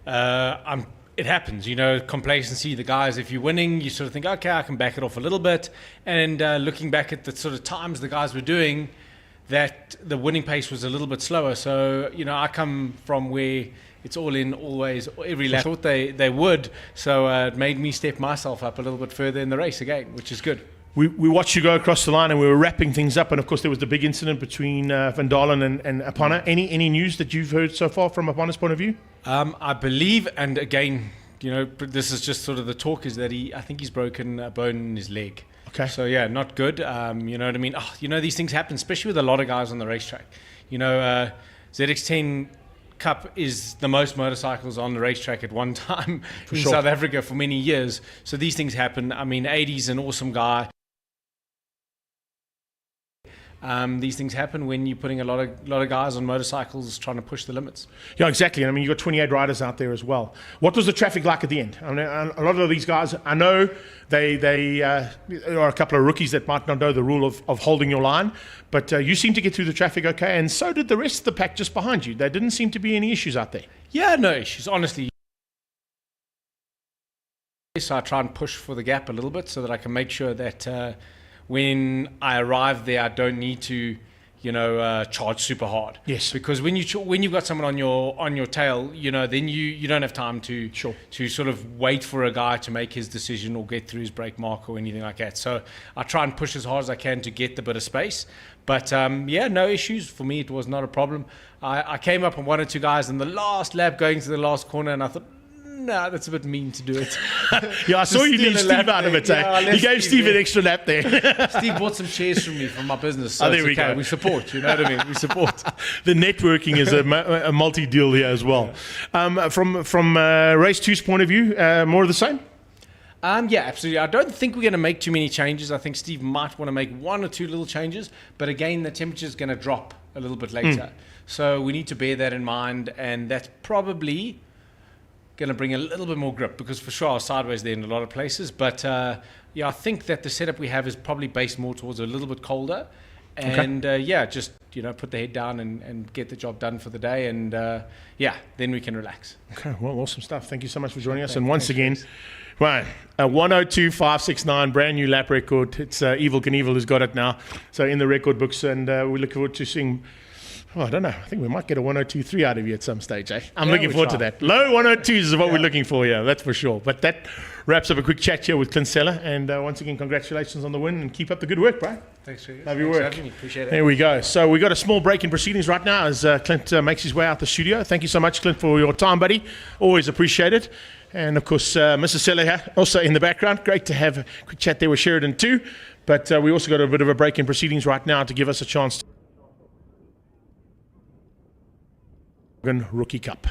it happens, you know, complacency. The guys, if you're winning, you sort of think, okay, I can back it off a little bit. And looking back at the sort of times the guys were doing, that the winning pace was a little bit slower. So, you know, I come from where it's all in, always, every lap. I thought they would. So it made me step myself up a little bit further in the race again, which is good. We watched you go across the line, and we were wrapping things up, and of course there was the big incident between Van Dalen and Apana. Any news that you've heard so far from Apana's point of view? I believe, and again, you know, this is just sort of the talk, is that I think he's broken a bone in his leg. Okay. So yeah, not good. You know what I mean? You know, these things happen, especially with a lot of guys on the racetrack. You know, ZX10 Cup is the most motorcycles on the racetrack at one time in South Africa for many years. So these things happen. I mean, 80's an awesome guy. These things happen when you're putting a lot of guys on motorcycles trying to push the limits. Yeah, exactly. I mean, you've got 28 riders out there as well. What was the traffic like at the end? I mean, a lot of these guys, I know there are a couple of rookies that might not know the rule of holding your line, but you seem to get through the traffic okay, and so did the rest of the pack just behind you. There didn't seem to be any issues out there. Yeah, no issues, honestly. So I try and push for the gap a little bit so that I can make sure that when I arrive there, I don't need to charge super hard. Yes. Because when you've got someone on your tail, then you don't have time to sort of wait for a guy to make his decision or get through his brake mark or anything like that. So I try and push as hard as I can to get the bit of space. But no issues. For me, it was not a problem. I came up on one or two guys in the last lap going to the last corner, and I thought, nah, that's a bit mean to do it. I saw you leave Steve out of it. You gave Steve an extra lap there. Steve bought some chairs from me from my business. So there we go. We support, you know what I mean? We support. The networking is a multi-deal here as well. From race 2's point of view, more of the same? Yeah, absolutely. I don't think we're going to make too many changes. I think Steve might want to make one or two little changes, but again, the temperature is going to drop a little bit later. So we need to bear that in mind, and that's probably going to bring a little bit more grip, because for sure I was sideways there in a lot of places. But I think that the setup we have is probably based more towards a little bit colder. And just put the head down and get the job done for the day, and then we can relax. Okay, well, awesome stuff. Thank you so much for joining us. And once again, right, 102.569, brand new lap record. It's Evil Knievel who's got it now, so in the record books, and we look forward to seeing. Oh, I don't know. I think we might get a 102.3 out of you at some stage, eh? I'm looking forward to that. Low 102s is what we're looking for here, that's for sure. But that wraps up a quick chat here with Clint Seller. And once again, congratulations on the win, and keep up the good work, bro. Thanks for Love your work. Appreciate it. There we go. So we got a small break in proceedings right now as Clint makes his way out the studio. Thank you so much, Clint, for your time, buddy. Always appreciate it. And of course, Mr. Seller here, also in the background. Great to have a quick chat there with Sheridan too. But we also got a bit of a break in proceedings right now to give us a chance to Rookie Cup.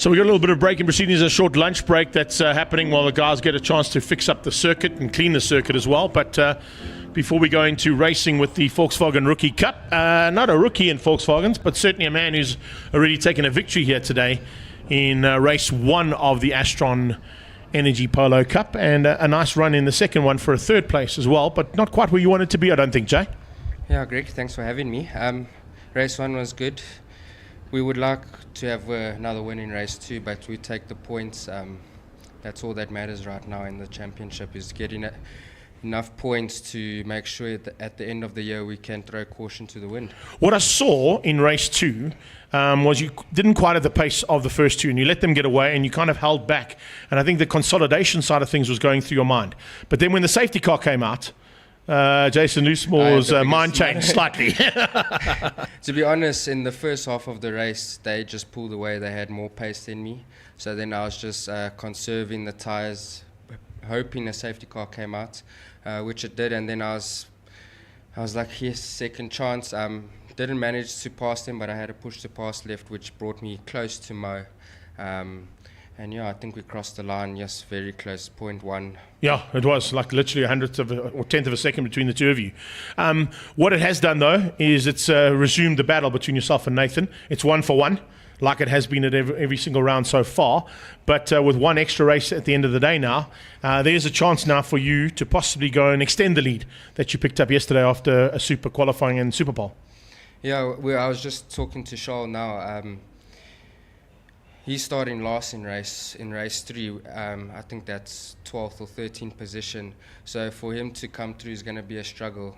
So we got a little bit of break in proceedings, a short lunch break that's happening while the guys get a chance to fix up the circuit and clean the circuit as well. But before we go into racing with the Volkswagen Rookie Cup, not a rookie in Volkswagens, but certainly a man who's already taken a victory here today in race 1 of the Astron Energy Polo Cup, and a nice run in the second one for a third place as well, but not quite where you wanted to be, I don't think, Jay. Yeah, Greg, thanks for having me. Race 1 was good. We would like to have another win in race 2, but we take the points. That's all that matters right now in the championship, is getting enough points to make sure that at the end of the year we can throw caution to the wind. What I saw in race 2 was you didn't quite have the pace of the first two, and you let them get away and you kind of held back. And I think the consolidation side of things was going through your mind. But then when the safety car came out, Jason Loosemore's mind changed slightly. To be honest, in the first half of the race, they just pulled away. They had more pace than me. So then I was just conserving the tyres, hoping a safety car came out, which it did. And then I was like, yes, second chance. Didn't manage to pass them, but I had to push the pass left, which brought me close to Mo. And yeah, I think we crossed the line, yes, very close, 0.1. Yeah, it was like literally 100th or 10th of a second between the two of you. What it has done, though, is it's resumed the battle between yourself and Nathan. It's 1 for 1, like it has been at every single round so far. But with one extra race at the end of the day now, there's a chance now for you to possibly go and extend the lead that you picked up yesterday after a super qualifying and Super Bowl. Yeah, I was just talking to Charles now. He's starting last in race 3. I think that's 12th or 13th position. So for him to come through is going to be a struggle.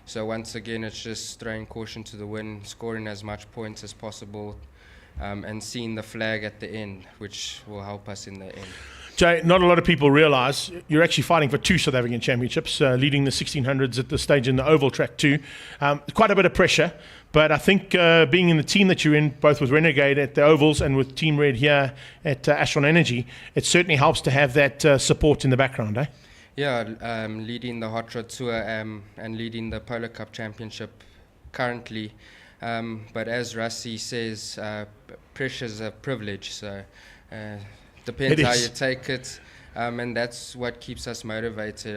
So once again, it's just throwing caution to the wind, scoring as much points as possible, and seeing the flag at the end, which will help us in the end. Jay, not a lot of people realise you're actually fighting for 2 South African championships, leading the 1600s at this stage in the oval track too. Quite a bit of pressure, but I think being in the team that you're in, both with Renegade at the ovals and with Team Red here at Astron Energy, it certainly helps to have that support in the background, eh? Yeah, leading the Hot Rod Tour and leading the Polo Cup Championship currently. But as Rassi says, pressure's a privilege, so... depends how you take it, and that's what keeps us motivated,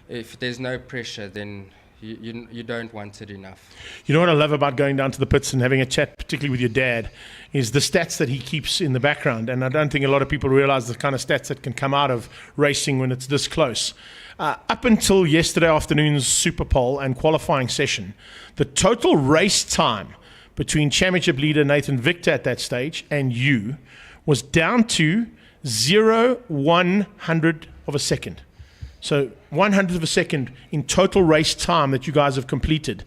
if there's no pressure, then you don't want it enough. You know what I love about going down to the pits and having a chat, particularly with your dad, is the stats that he keeps in the background, and I don't think a lot of people realize the kind of stats that can come out of racing when it's this close. Up until yesterday afternoon's Super Pole and qualifying session, the total race time between championship leader Nathan Victor at that stage and you was down to 0.100 of a second. So 100th of a second in total race time that you guys have completed,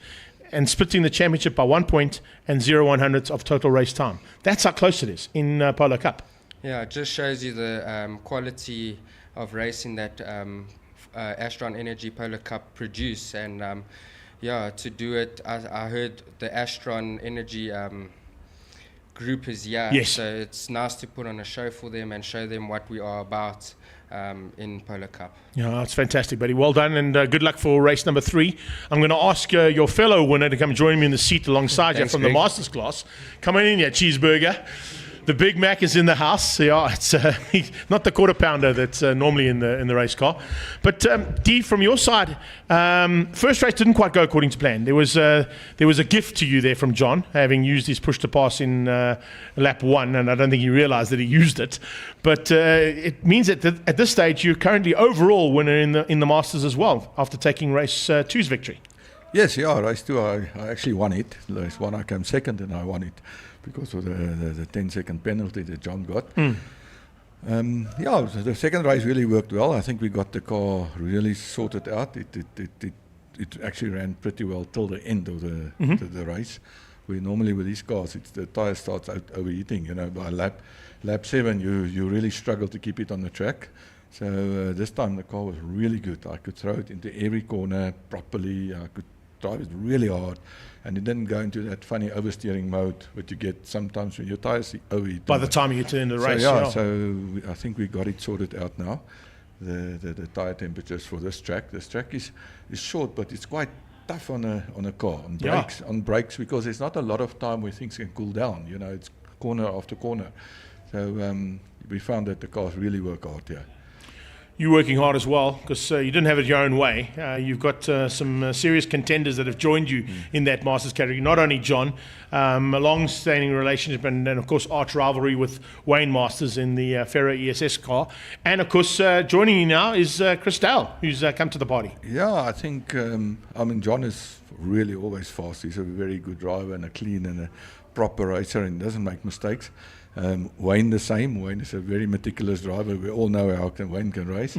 and splitting the championship by 1 point and 0.100 of total race time. That's how close it is in Polo Cup. Yeah, it just shows you the quality of racing that Astron Energy Polo Cup produce. And yeah, to do it, I heard the Astron Energy group is here, yes. So it's nice to put on a show for them and show them what we are about in Polo Cup. Yeah, it's fantastic, buddy. Well done, and good luck for race number 3. I'm going to ask your fellow winner to come join me in the seat alongside you from Greg. the Masters class. Come on in, yeah, cheeseburger. The Big Mac is in the house. Yeah, it's not the quarter pounder that's normally in the race car. But Dee, from your side, first race didn't quite go according to plan. There was a gift to you there from John, having used his push to pass in lap 1, and I don't think he realised that he used it. But it means that at this stage you're currently overall winner in the Masters as well, after taking race 2's victory. Yes, yeah, race 2 I actually won it. Race 1 I came second and I won it, because of the 10-second penalty that John got. Yeah, the second race really worked well. I think we got the car really sorted out. It actually ran pretty well till the end of the race. We normally with these cars, the tire starts out overheating. You know, by lap 7, you really struggle to keep it on the track. So this time the car was really good. I could throw it into every corner properly. I could drive it really hard, and it didn't go into that funny oversteering mode that you get sometimes when your tires overheat. By the time you turn the race, so I think we got it sorted out now. The tire temperatures for this track. This track is short, but it's quite tough on a car, on brakes, because there's not a lot of time where things can cool down. You know, it's corner after corner. So we found that the cars really work hard here. You're working hard as well, because you didn't have it your own way. You've got some serious contenders that have joined you in that Masters category. Not only John, a long-standing relationship and of course arch rivalry with Wayne Masters in the Ferro ESS car. And of course joining you now is Chris Dale, who's come to the party. Yeah, I think, John is really always fast. He's a very good driver and a clean and a proper racer and doesn't make mistakes. Wayne the same. Wayne is a very meticulous driver. We all know how Wayne can race.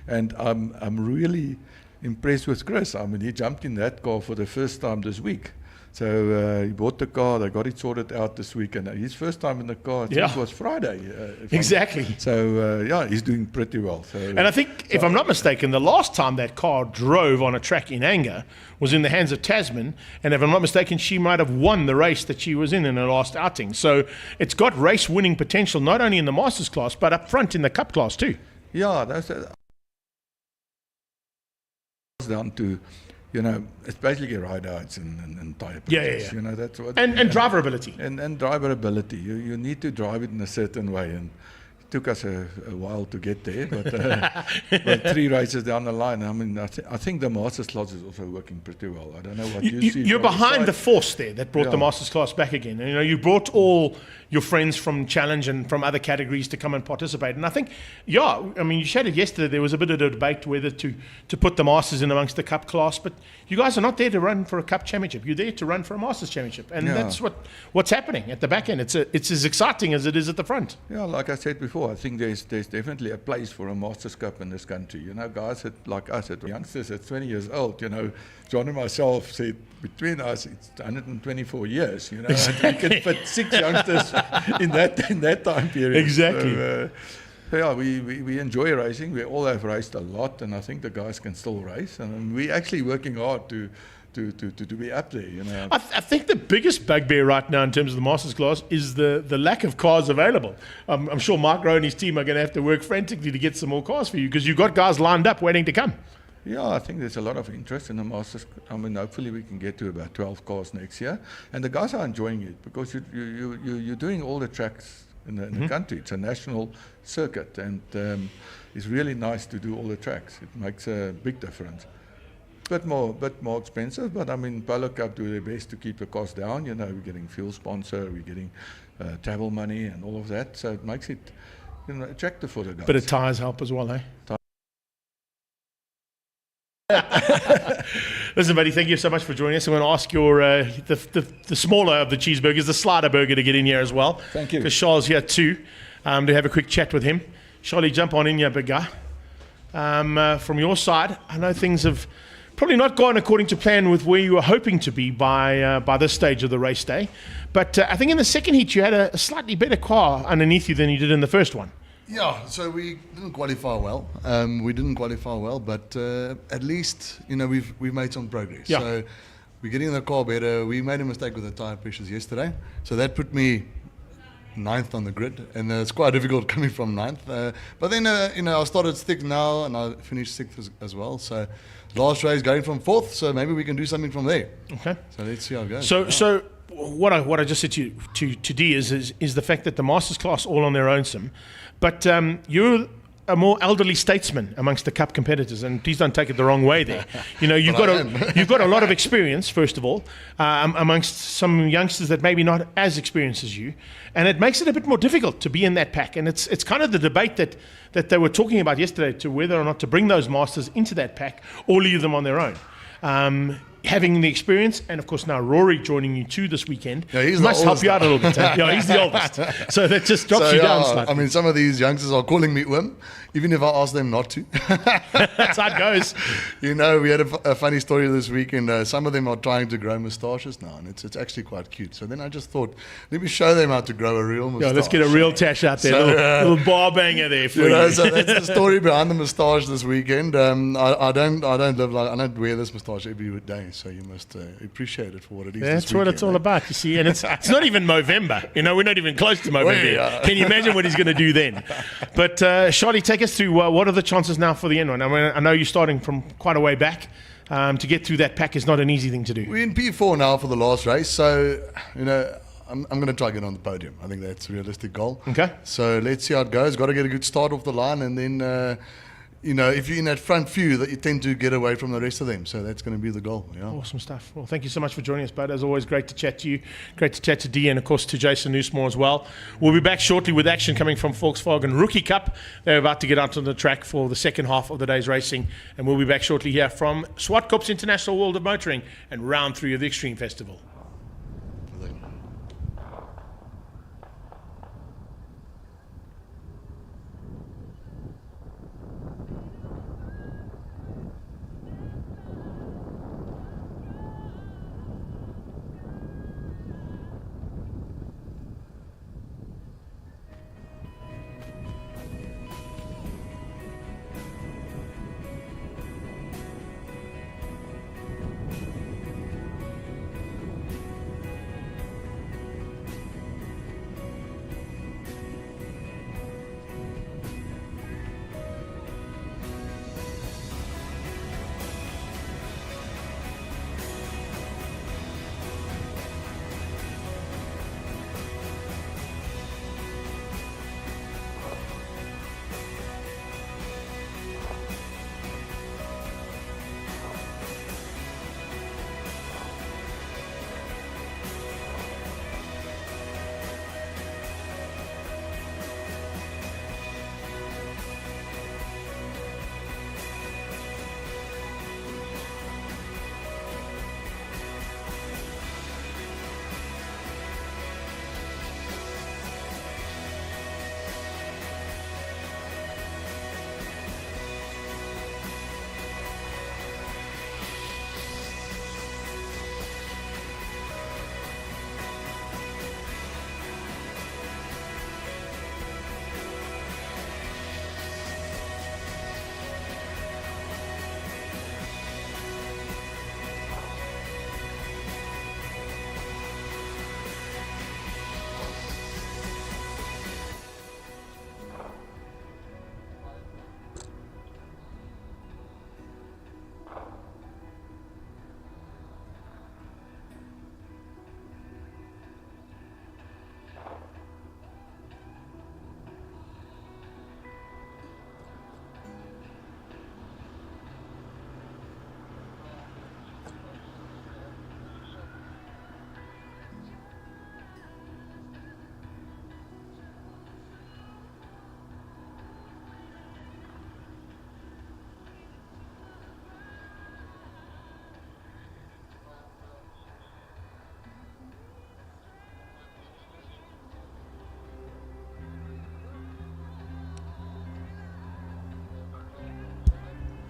And I'm really impressed with Chris. I mean, he jumped in that car for the first time this week. So he bought the car, they got it sorted out this week, and his first time in the car, I think, was Friday. Exactly. So, he's doing pretty well. So, and I think, if I'm not mistaken, the last time that car drove on a track in anger was in the hands of Tasman, and if I'm not mistaken, she might have won the race that she was in her last outing. So it's got race-winning potential, not only in the Masters class, but up front in the Cup class too. Yeah, that's down to... it's basically ride outs and tyre pressures. Yeah. That's what. And driver ability. And driver ability. You need to drive it in a certain way. And it took us a while to get there, but 3 races down the line, I mean, I think the Masters class is also working pretty well. I don't know what you see. You're behind the force there that brought the Masters class back again. And, you brought all your friends from Challenge and from other categories to come and participate. And I think, you showed it yesterday, there was a bit of a debate whether to put the Masters in amongst the Cup class, but you guys are not there to run for a Cup championship. You're there to run for a Masters championship. And that's what's happening at the back end. It's as exciting as it is at the front. Yeah, like I said before, I think there's definitely a place for a Masters Cup in this country. Guys like us, youngsters at 20 years old, John and myself said between us it's 124 years, Exactly. And we can fit 6 youngsters in that time period. Exactly. So, we enjoy racing. We all have raced a lot, and I think the guys can still race. And we're actually working hard to be up there. I think the biggest bugbear right now in terms of the Masters class is the lack of cars available. I'm sure Mark Rowe and his team are going to have to work frantically to get some more cars for you, because you've got guys lined up waiting to come. Yeah, I think there's a lot of interest in the Masters. I mean, hopefully we can get to about 12 cars next year. And the guys are enjoying it because you're doing all the tracks in the country. It's a national circuit, and it's really nice to do all the tracks. It makes a big difference. Bit more expensive, but I mean, Polo Cup do their best to keep the cost down. We're getting fuel sponsor, we're getting travel money and all of that. So it makes it attractive for the guys. Bit of tyres help as well, eh? Listen, buddy, thank you so much for joining us. I'm going to ask your the smaller of the cheeseburgers, the slider burger, to get in here as well. Thank you. Because Charles here too, to have a quick chat with him. Charlie, jump on in here, big guy. From your side, I know things have probably not gone according to plan with where you were hoping to be by this stage of the race day. But I think in the second heat you had a slightly better car underneath you than you did in the first one. Yeah, so we didn't qualify well. But at least we've made some progress. Yeah. So we're getting the car better. We made a mistake with the tire pressures yesterday, so that put me 9th on the grid, and it's quite difficult coming from 9th. But then I started 6th now, and I finished 6th as well. So last race going from 4th, so maybe we can do something from there. Okay. So let's see how it goes. So what I just said to D is the fact that the Masters class all on their own sim. But you're a more elderly statesman amongst the Cup competitors, and please don't take it the wrong way there. You've got a lot of experience, first of all, amongst some youngsters that maybe not as experienced as you, and it makes it a bit more difficult to be in that pack. And it's kind of the debate that they were talking about yesterday, to whether or not to bring those Masters into that pack or leave them on their own. Having the experience, and of course now Rory joining you too this weekend, must help you out a little bit. Yeah, he's the oldest, so that just drops you down slightly. I mean, some of these youngsters are calling me Wim, even if I ask them not to. That's how it goes. We had a funny story this weekend. Some of them are trying to grow moustaches now, and it's actually quite cute. So then I just thought, let me show them how to grow a real moustache. Yeah, let's get a real tash out there, little bar banger there for you. So that's the story behind the moustache this weekend. I don't wear this moustache every day. So you must appreciate it for what it is. That's what it's all about, you see. And it's not even Movember. We're not even close to Movember. Can you imagine what he's going to do then? But Charlie, take us through what are the chances now for the end one? I mean, I know you're starting from quite a way back. To get through that pack is not an easy thing to do. We're in P4 now for the last race. So, I'm going to try to get on the podium. I think that's a realistic goal. Okay. So let's see how it goes. Got to get a good start off the line, and then if you're in that front few, that you tend to get away from the rest of them. So that's going to be the goal. Yeah. Awesome stuff. Well, thank you so much for joining us, bud. As always, great to chat to you. Great to chat to Dee, and of course to Jason Newsmore as well. We'll be back shortly with action coming from Volkswagen Rookie Cup. They're about to get out on the track for the second half of the day's racing, and we'll be back shortly here from Zwartkops International World of Motoring and round 3 of the Extreme Festival.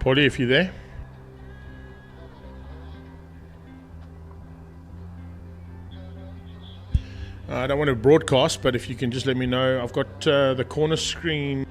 Paulie, if you're there. I don't want to broadcast, but if you can just let me know. I've got the corner screen.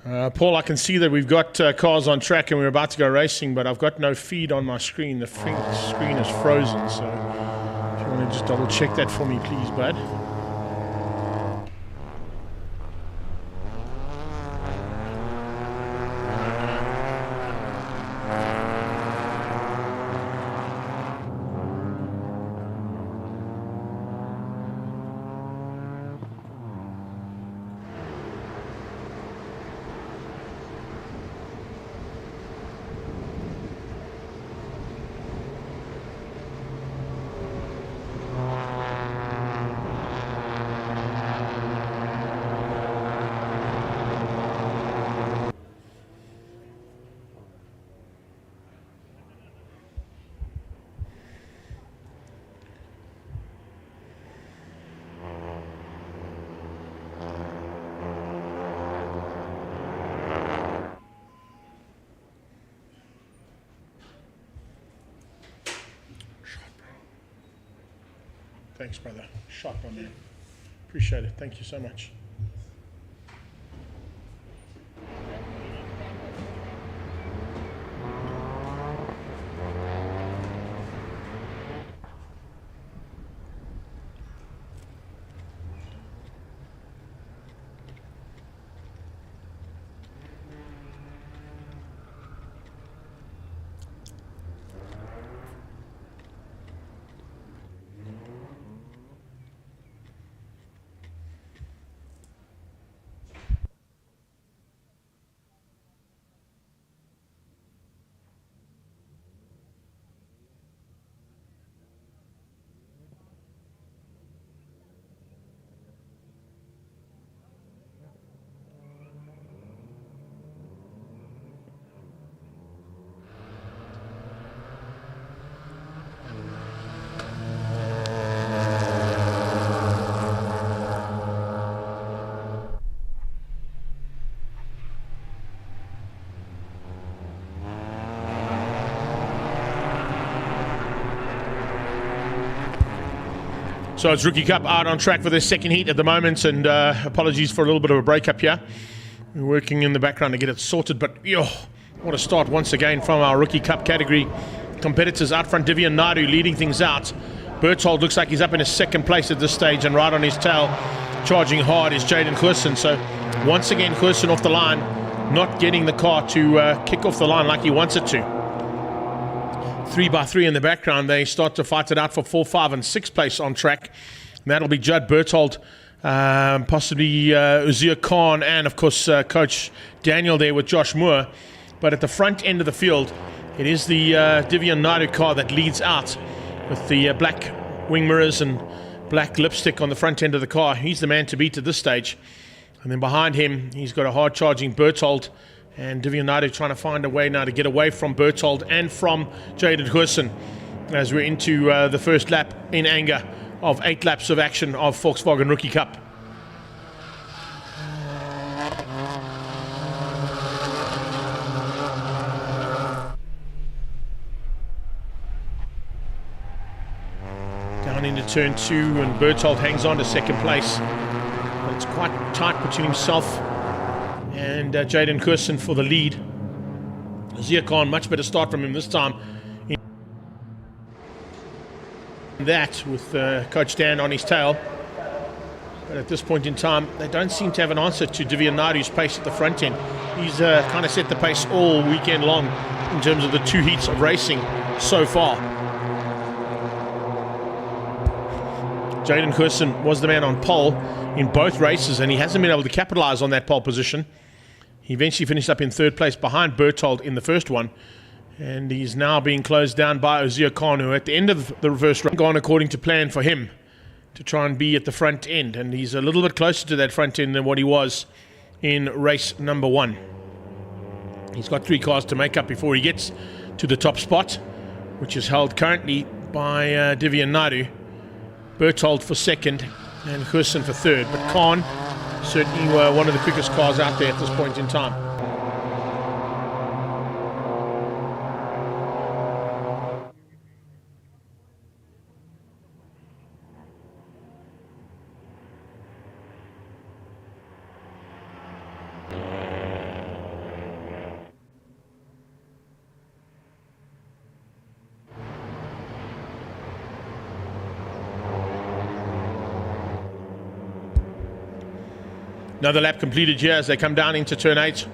Paul, I can see that we've got cars on track and we're about to go racing, but I've got no feed on my screen. The screen is frozen, so if you want to just double check that for me, please, bud. Thanks, brother. Shot on there. Appreciate it. Thank you so much. So it's Rookie Cup out on track for their second heat at the moment, and apologies for a little bit of a break-up here. We're working in the background to get it sorted, but what a start once again from our Rookie Cup category competitors. Out front, Divya Naidu leading things out. Berthold looks like he's up in his second place at this stage, and right on his tail, charging hard, is Jaden Gerson. So once again, Gerson off the line, not getting the car to kick off the line like he wants it to. 3x3 in the background, they start to fight it out for 4, 5 and 6 place on track. And that'll be Judd Berthold, possibly Uzziah Khan, and of course Coach Daniel there with Josh Moore. But at the front end of the field, it is the Divya Naidu car that leads out with the black wing mirrors and black lipstick on the front end of the car. He's the man to beat at this stage. And then behind him, he's got a hard charging Berthold. And Divya Naidu trying to find a way now to get away from Berthold and from Jaden Gerson as we're into the first lap in anger of 8 laps of action of Volkswagen Rookie Cup. Down into turn 2, and Berthold hangs on to second place. But it's quite tight between himself and Jaden Gerson for the lead. Uzziah Khan, much better start from him this time. That with Coach Dan on his tail. But at this point in time, they don't seem to have an answer to Divya Naidu's pace at the front end. He's kind of set the pace all weekend long in terms of the 2 heats of racing so far. Jaden Gerson was the man on pole in both races, and he hasn't been able to capitalize on that pole position. He eventually finished up in 3rd place behind Berthold in the first one, and he's now being closed down by Uzziah Khan, who at the end of the reverse run gone according to plan for him to try and be at the front end, and he's a little bit closer to that front end than what he was in race number 1. He's got 3 cars to make up before he gets to the top spot, which is held currently by Divya Naidu, Berthold for 2nd, and Gerson for 3rd. But Khan certainly one of the quickest cars out there at this point in time. Another lap completed here as they come down into turn 8.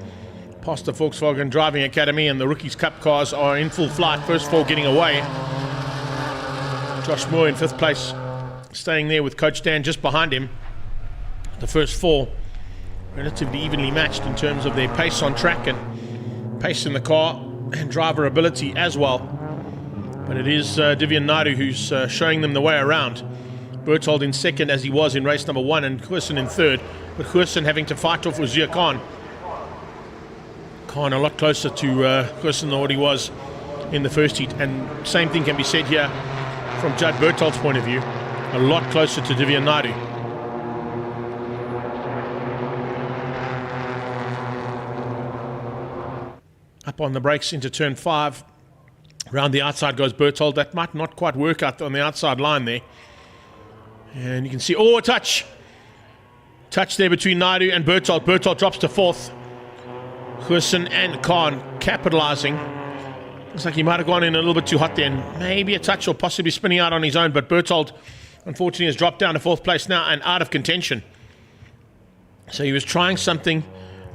Past the Volkswagen Driving Academy, and the Rookies Cup cars are in full flight. First 4 getting away. Josh Moore in 5th place, staying there with Coach Dan just behind him. The first 4 relatively evenly matched in terms of their pace on track and pace in the car and driver ability as well. But it is Divyan Naidu who's showing them the way around. Berthold in 2nd as he was in race number 1, and Goosen in 3rd, but Goosen having to fight off with Zia Khan. Khan a lot closer to Goosen than what he was in the first heat, and same thing can be said here from Judd Berthold's point of view, a lot closer to Divyan Naidu. Up on the brakes into turn 5. Around the outside goes Berthold. That might not quite work out on the outside line there. And you can see, a touch. Touch there between Naidu and Berthold. Berthold drops to 4th. Goosen and Khan capitalizing. Looks like he might have gone in a little bit too hot then. Maybe a touch or possibly spinning out on his own, but Berthold unfortunately has dropped down to 4th place now and out of contention. So he was trying something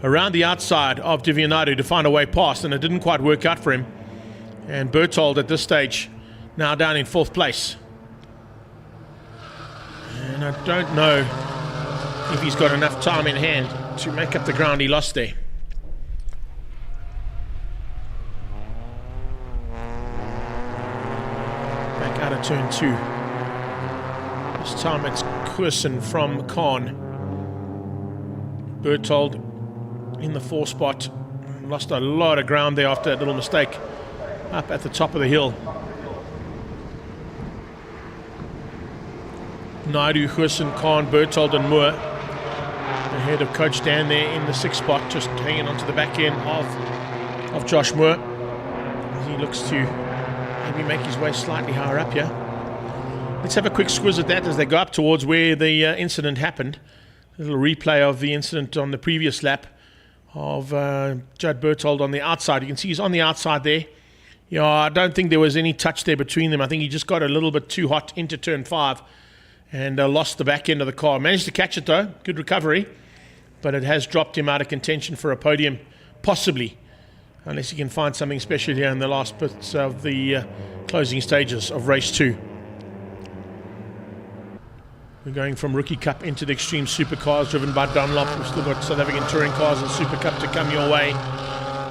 around the outside of Divyan Naidu to find a way past, and it didn't quite work out for him. And Berthold at this stage now down in 4th place. And I don't know if he's got enough time in hand to make up the ground he lost there. Back out of turn 2. This time it's Goosen from Khan. Berthold in the 4 spot. Lost a lot of ground there after that little mistake up at the top of the hill. Naidu, Goosen, Khan, Berthold and Moore ahead of Coach Dan there in the 6th spot, just hanging onto the back end of Josh Moore as he looks to maybe make his way slightly higher up here. Let's have a quick squiz at that as they go up towards where the incident happened. A little replay of the incident on the previous lap of Judd Berthold on the outside. You can see he's on the outside there. Yeah, I don't think there was any touch there between them. I think he just got a little bit too hot into turn 5 and lost the back end of the car. Managed to catch it though, good recovery, but it has dropped him out of contention for a podium, possibly, unless he can find something special here in the last bits of the closing stages of race 2. We're going from Rookie Cup into the Extreme Supercars driven by Dunlop. We've still got South African Touring Cars and Super Cup to come your way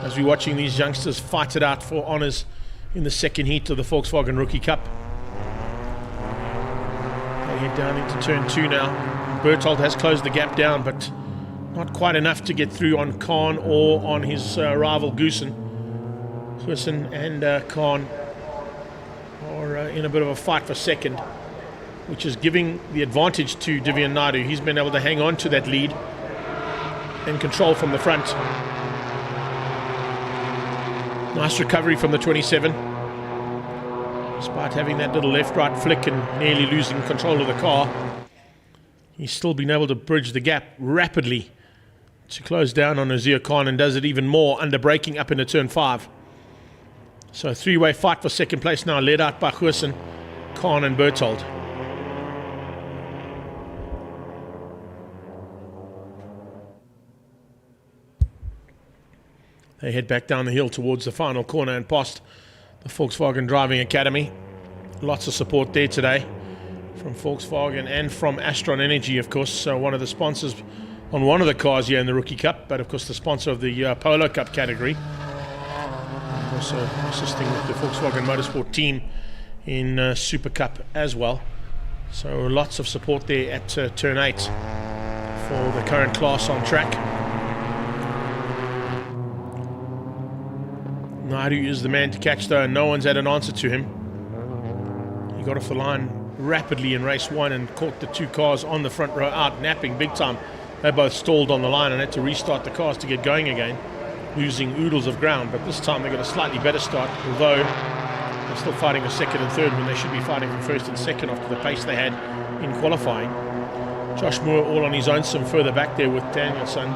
as we're watching these youngsters fight it out for honours in the 2nd heat of the Volkswagen Rookie Cup. They head down into turn 2 now. Berthold has closed the gap down, but not quite enough to get through on Khan or on his rival Goosen. Goosen and Khan are in a bit of a fight for 2nd, which is giving the advantage to Divyan Naidu. He's been able to hang on to that lead and control from the front. Nice recovery from the 27. Despite having that little left-right flick and nearly losing control of the car, he's still been able to bridge the gap rapidly to close down on Azir Khan, and does it even more under braking up into turn 5. So a 3-way fight for 2nd place now, led out by Goosen, Khan and Berthold. They head back down the hill towards the final corner and past the Volkswagen Driving Academy. Lots of support there today from Volkswagen and from Astron Energy, of course, one of the sponsors on one of the cars here in the Rookie Cup, but of course the sponsor of the Polo Cup category. Also assisting with the Volkswagen Motorsport team in Super Cup as well. So lots of support there at turn 8 for the current class on track. Naidu is the man to catch though, and no one's had an answer to him. He got off the line rapidly in race 1 and caught the 2 cars on the front row out, napping big time. They both stalled on the line and had to restart the cars to get going again, losing oodles of ground. But this time they got a slightly better start, although they're still fighting for 2nd and 3rd when they should be fighting for 1st and 2nd after the pace they had in qualifying. Josh Moore all on his own, some further back there with Danielson.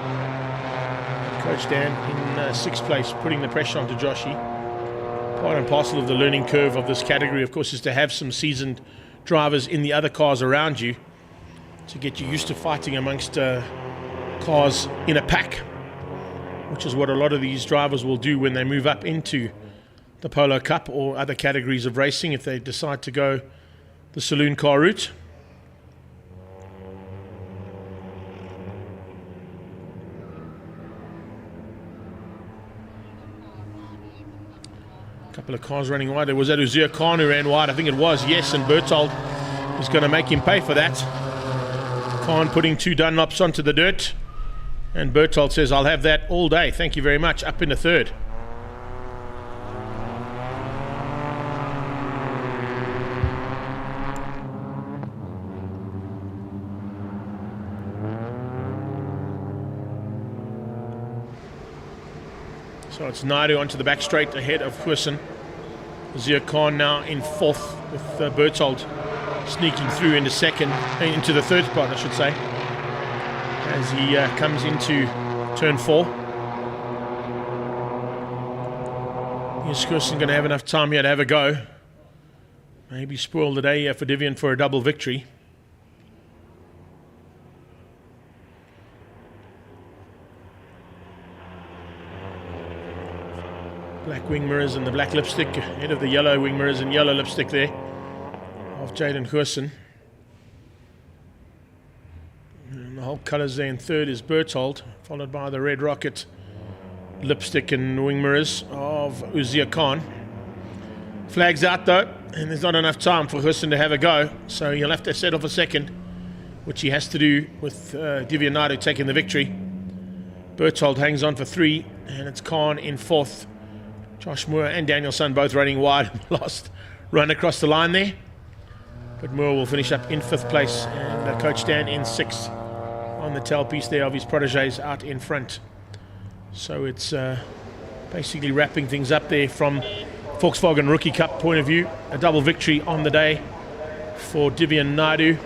Coach Dan in 6th place, putting the pressure onto Joshy. Part and parcel of the learning curve of this category, of course, is to have some seasoned drivers in the other cars around you to get you used to fighting amongst cars in a pack, which is what a lot of these drivers will do when they move up into the Polo Cup or other categories of racing if they decide to go the saloon car route. A couple of cars running wide. There was that Uzir Khan who ran wide, I think it was, yes, and Berthold is going to make him pay for that. Khan putting 2 Dunlops onto the dirt, and Berthold says, I'll have that all day, thank you very much, up in the third. So it's Naidu onto the back straight ahead of Goosen. Uzir Khan now in fourth with Berthold sneaking through into into the third spot, I should say, as he comes into turn 4. Is Goosen going to have enough time here to have a go? Maybe spoil the day here for Divian for a double victory. Black wing mirrors and the black lipstick ahead of the yellow wing mirrors and yellow lipstick there of Jaden Goosen. And the whole colours there in third is Berthold, followed by the red rocket lipstick and wing mirrors of Uzir Khan. Flags out though, and there's not enough time for Goosen to have a go, so he'll have to set off a second, which he has to do with Divya Naidu taking the victory. Berthold hangs on for 3, and it's Khan in fourth. Josh Moore and Danielson both running wide in the last run across the line there. But Moore will finish up in 5th place, and Coach Dan in 6th on the tailpiece there of his proteges out in front. So it's basically wrapping things up there from Volkswagen Rookie Cup point of view. A double victory on the day for Divyan Naidu.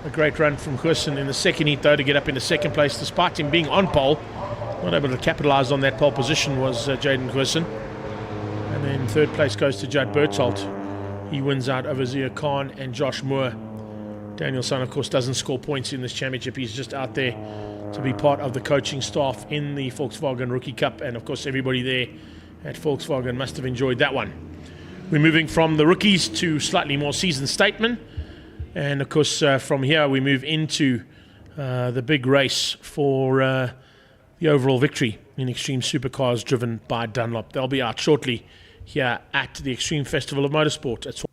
A great run from Goosen in the second heat though to get up into 2nd place despite him being on pole. Not able to capitalise on that pole position was Jaden Goosen. And then 3rd place goes to Judd Berthold. He wins out over Zia Khan and Josh Moore. Danielson, of course, doesn't score points in this championship. He's just out there to be part of the coaching staff in the Volkswagen Rookie Cup. And, of course, everybody there at Volkswagen must have enjoyed that one. We're moving from the rookies to slightly more seasoned statemen. And, of course, from here we move into the big race for the overall victory in Extreme Supercars driven by Dunlop. They'll be out shortly here at the Extreme Festival of Motorsport at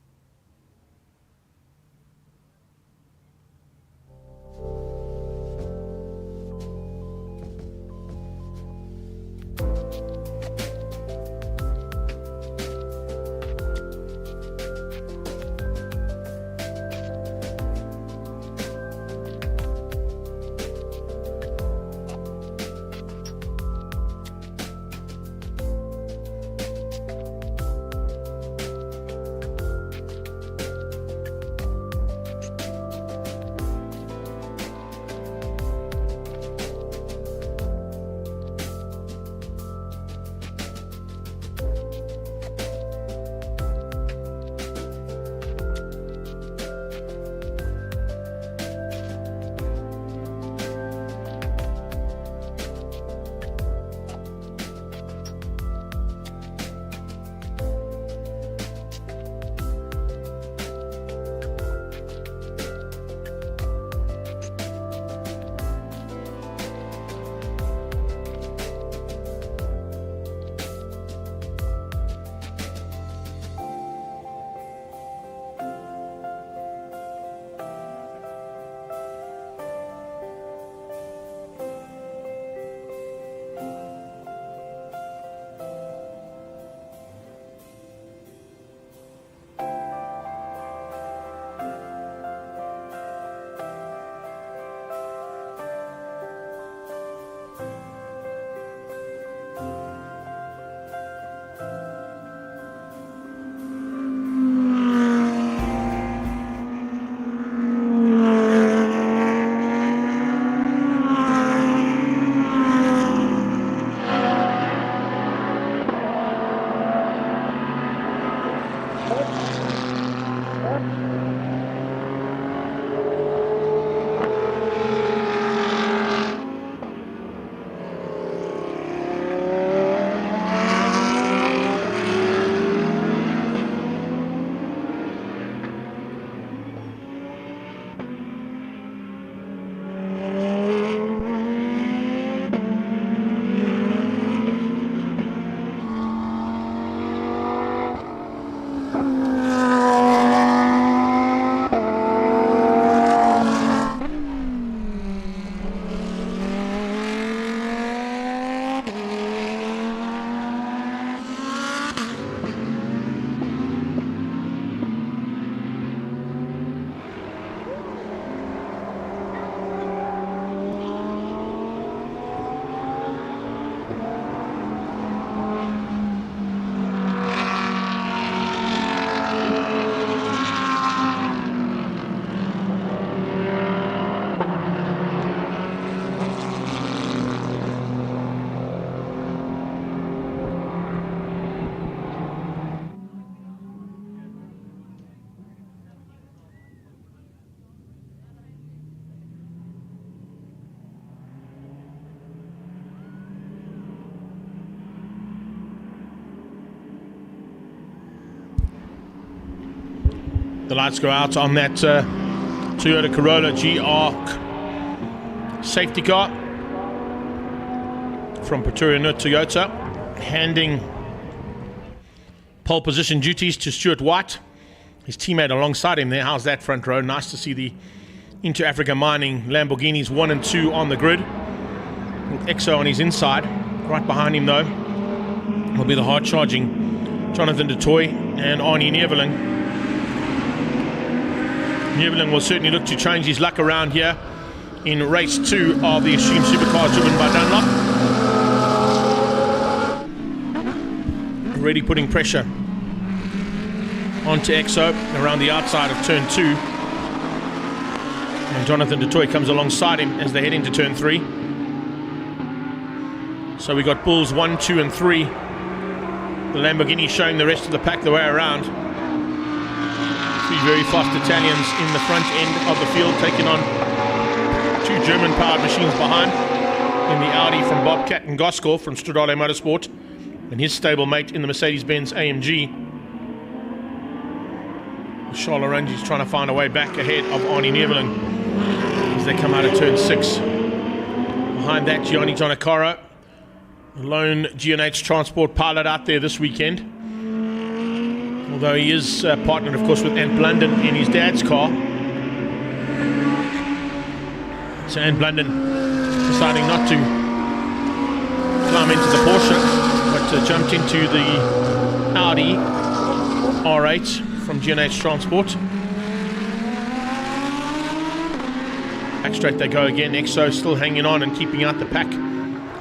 The lights go out on that Toyota Corolla GR safety car from Pretoria Toyota, handing pole position duties to Stuart White, his teammate alongside him there. How's that front row? Nice to see the Into Africa Mining Lamborghinis 1 and 2 on the grid, with Exo on his inside. Right behind him though will be the hard charging Jonathan du Toit and Arnie Neveling. Neveling will certainly look to change his luck around here in race 2 of the Extreme Supercars driven by Dunlop. Already putting pressure onto Exo around the outside of turn 2. And Jonathan du Toit comes alongside him as they head into turn 3. So we got Bulls 1, 2 and 3. The Lamborghini showing the rest of the pack the way around. 3 very fast Italians in the front end of the field, taking on 2 German-powered machines behind in the Audi from Bobcat and Goskell from Stradale Motorsport, and his stablemate in the Mercedes-Benz AMG. Charles Orange is trying to find a way back ahead of Arnie Neveling as they come out of turn 6. Behind that, Gianni Giannacaro, the lone G&H transport pilot out there this weekend. Although he is partnered, of course, with Ant Blunden in his dad's car. So Ant Blunden deciding not to climb into the Porsche, but jumped into the Audi R8 from G&H Transport. Back straight they go again. Exo still hanging on and keeping out the pack,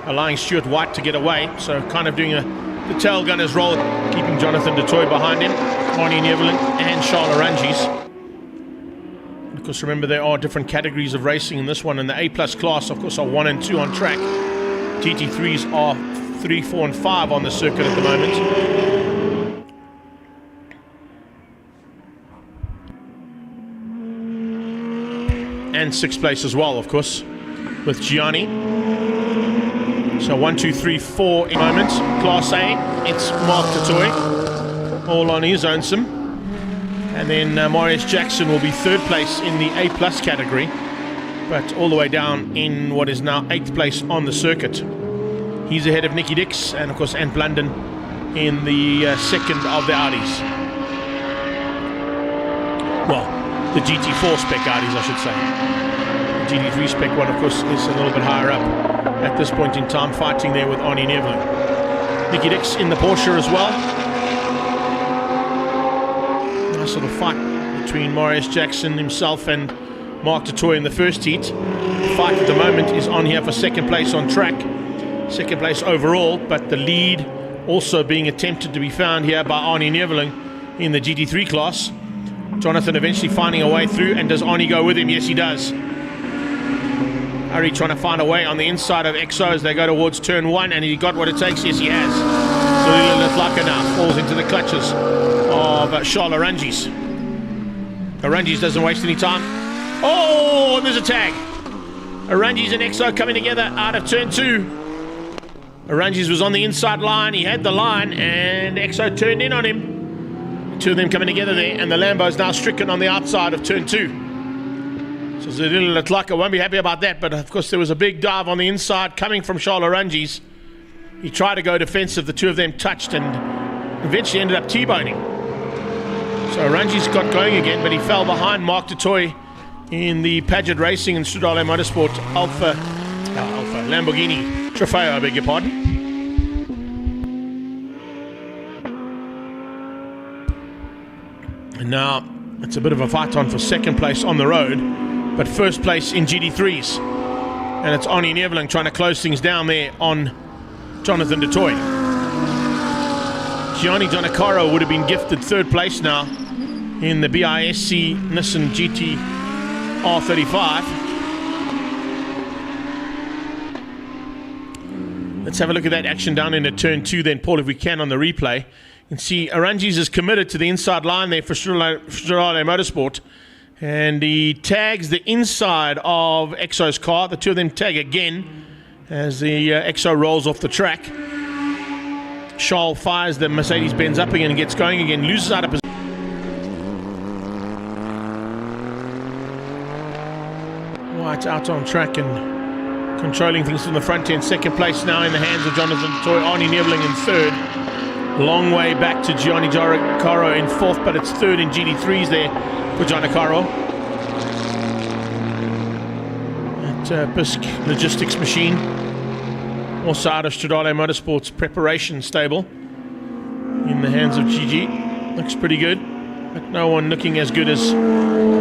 allowing Stuart White to get away. So kind of doing the tail gunner's role, keeping Jonathan du Toit behind him, Arnie Neveling and Charles Orangis. Because remember, there are different categories of racing in this one. In the A+ class, of course, are 1 and 2 on track. GT3s are 3, 4 and 5 on the circuit at the moment. And 6th place as well, of course, with Gianni. So 1, 2, 3, 4 in the moment. Class A, it's Mark du Toit, all on his own sim. And then Marius Jackson will be 3rd place in the A+ category, but all the way down in what is now 8th place on the circuit. He's ahead of Nicky Dix and, of course, Ant Blunden in the 2nd of the Audis. Well, the GT4 spec Audis, I should say. The GT3 spec one, of course, is a little bit higher up at this point in time, fighting there with Arnie Neveling. Nicky Dix in the Porsche as well. Nice little fight between Marius Jackson himself and Mark du Toit in the first heat. The fight at the moment is on here for 2nd place on track, 2nd place overall, but the lead also being attempted to be found here by Arnie Neveling in the GT3 class. Jonathan eventually finding a way through, and does Arnie go with him? Yes, he does. Ari trying to find a way on the inside of Exo as they go towards turn 1, and he got what it takes. Yes, he has. Zolila Latlaka now falls into the clutches of Charles Orangis. Orangis doesn't waste any time. Oh, and there's a tag. Orangis and Exo coming together out of turn 2. Orangis was on the inside line. He had the line, and Exo turned in on him. 2 of them coming together there, and the Lambo is now stricken on the outside of turn 2. So Zolila Latlaka won't be happy about that, but of course there was a big dive on the inside coming from Charles Orangis. He tried to go defensive. The 2 of them touched and eventually ended up T-boning. So Orangis got going again, but he fell behind Mark du Toit in the Paget Racing and Stradale Motorsport Alpha Lamborghini Trofeo, I beg your pardon. And now it's a bit of a fight on for 2nd place on the road, but 1st place in GT3s. And it's Arnie Neveling trying to close things down there on Jonathan du Toit. Gianni Giannacaro would have been gifted 3rd place now in the BISC Nissan GT R35. Let's have a look at that action down into turn 2 then, Paul, if we can, on the replay. You can see Orangis is committed to the inside line there for Stradale Motorsport, and he tags the inside of Exo's car. The 2 of them tag again as the Exo rolls off the track. Charles fires the Mercedes-Benz up again and gets going again, loses out of position. White out on track and controlling things from the front end. Second place now in the hands of Jonathan Toy. Arnie Neveling in third. Long way back to Gianni Giancarlo in fourth, but it's third in GD3s there for Giancarlo. At Bisk Logistics Machine. Also out of Stradale Motorsports Preparation Stable. In the hands of GG. Looks pretty good, but no one looking as good as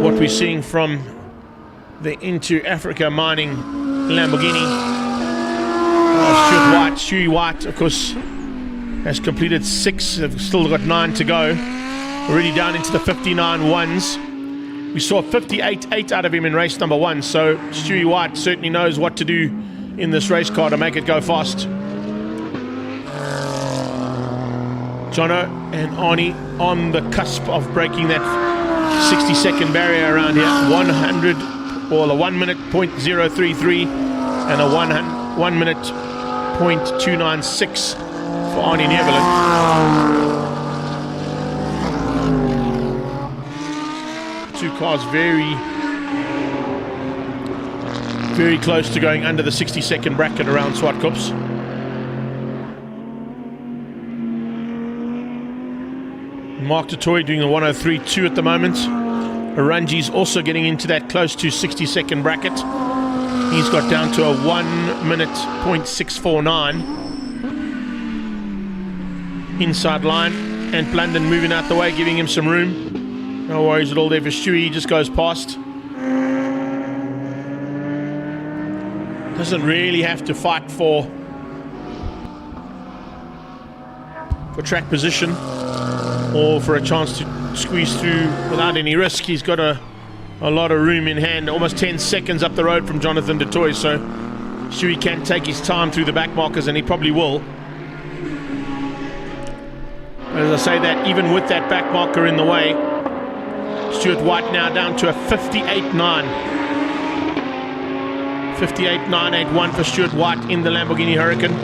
what we're seeing from the Into Africa Mining Lamborghini. Stewie White, of course, has completed 6, have still got 9 to go. Already down into the 59 ones. We saw 58.8 out of him in race number 1, so Stewie White certainly knows what to do in this race car to make it go fast. Jono and Arnie on the cusp of breaking that 60-second barrier around here. 100, or a 1 minute .033 and a 1 minute .296 for Arnie Neveling. Two cars very close to going under the 60-second bracket around Zwartkops. Mark Totoy doing the 103.2 at the moment. Aranji's also getting into that close to 60-second bracket. He's got down to a 1 minute .649. Inside line, and Blandon moving out the way, giving him some room. No worries at all there for Stewie, he just goes past. Doesn't really have to fight for track position or for a chance to squeeze through without any risk. He's got a lot of room in hand, almost 10 seconds up the road from Jonathan Dutoy, so Stewie can take his time through the back markers, and he probably will. As I say that, even with that back marker in the way, Stuart White now down to a 58.9. 58.981 for Stuart White in the Lamborghini Huracan.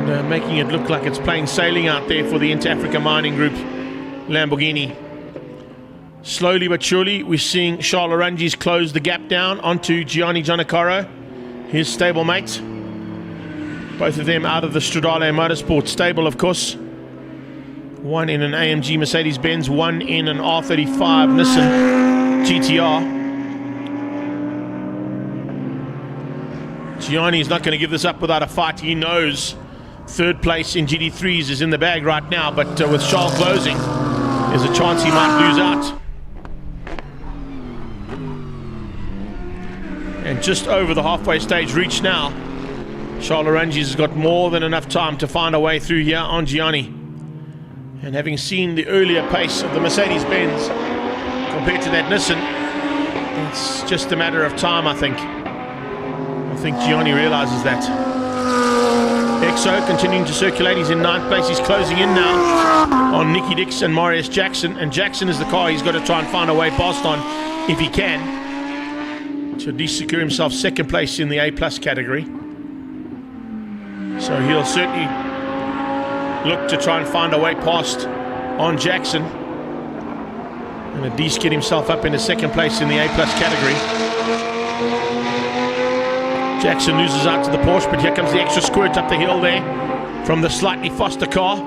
And making it look like it's plain sailing out there for the Inter-Africa Mining Group Lamborghini. Slowly but surely, we're seeing Charles Aranjis close the gap down onto Gianni Giancarlo, his stablemate. Both of them out of the Stradale Motorsports stable, of course. One in an AMG Mercedes-Benz, one in an R35 Nissan GTR. Gianni's not going to give this up without a fight. He knows third place in GD3s is in the bag right now, but with Charles closing, there's a chance he might lose out. And just over the halfway stage reach now, Charles Aranjis has got more than enough time to find a way through here on Gianni. And having seen the earlier pace of the Mercedes-Benz compared to that Nissan, it's just a matter of time, I think. I think Gianni realizes that. Exo continuing to circulate. He's in 9th place. He's closing in now on Nicky Dix and Marius Jackson. And Jackson is the car he's got to try and find a way past on if he can, to at least secure himself 2nd place in the A+ category. So he'll certainly look to try and find a way past on Jackson and at least get himself up into 2nd place in the A+ category. Jackson loses out to the Porsche, but here comes the extra squirt up the hill there from the slightly faster car.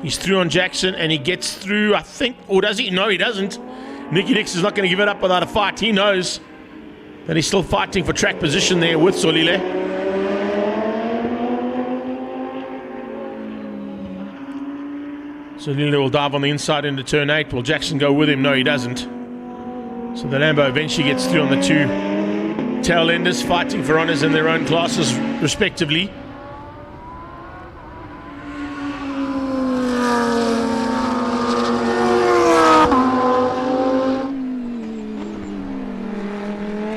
He's through on Jackson, and he gets through, I think, or does he? No, he doesn't. Nicky Dix is not going to give it up without a fight. He knows that he's still fighting for track position there with Solile. Solile will dive on the inside into turn 8. Will Jackson go with him? No, he doesn't. So the Lambo eventually gets through on the two tail enders, fighting for honours in their own classes respectively.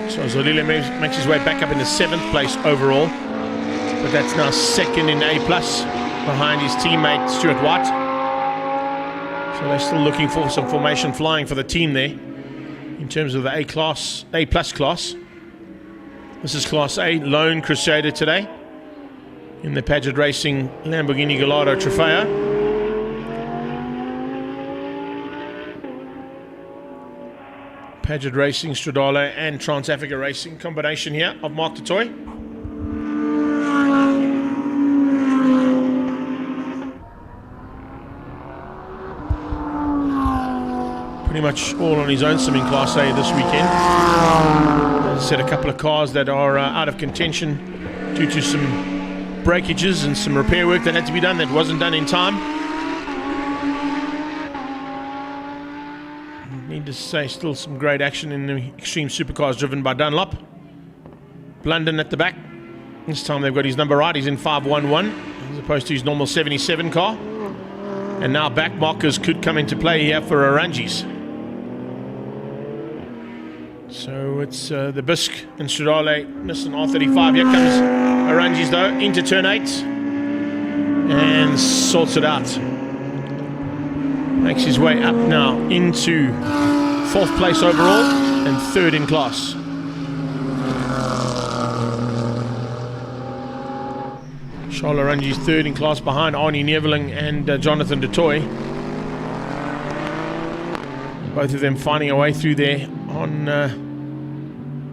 So Zolile makes his way back up into 7th place overall, but that's now 2nd in A+, behind his teammate Stuart White. So they're still looking for some formation flying for the team there in terms of the A+ class. This is Class A, Lone Crusader today in the Paget Racing Lamborghini Gallardo Trofeo. Paget Racing, Stradale and Trans-Africa Racing combination here of Mark du Toit. Pretty much all on his own sim in Class A this weekend. As I said, a couple of cars that are out of contention due to some breakages and some repair work that had to be done that wasn't done in time. Need to say, still some great action in the Extreme Supercars driven by Dunlop. Blunden at the back. This time they've got his number right. He's in 511 as opposed to his normal 77 car. And now back markers could come into play here for Arangis. So it's the Bisc and Stradale Nissan R35. Here comes Arangis though into turn 8 and sorts it out. Makes his way up now into 4th place overall and 3rd in class. Charles Arangis 3rd in class behind Arnie Neveling and Jonathan du Toit. Both of them finding a way through there on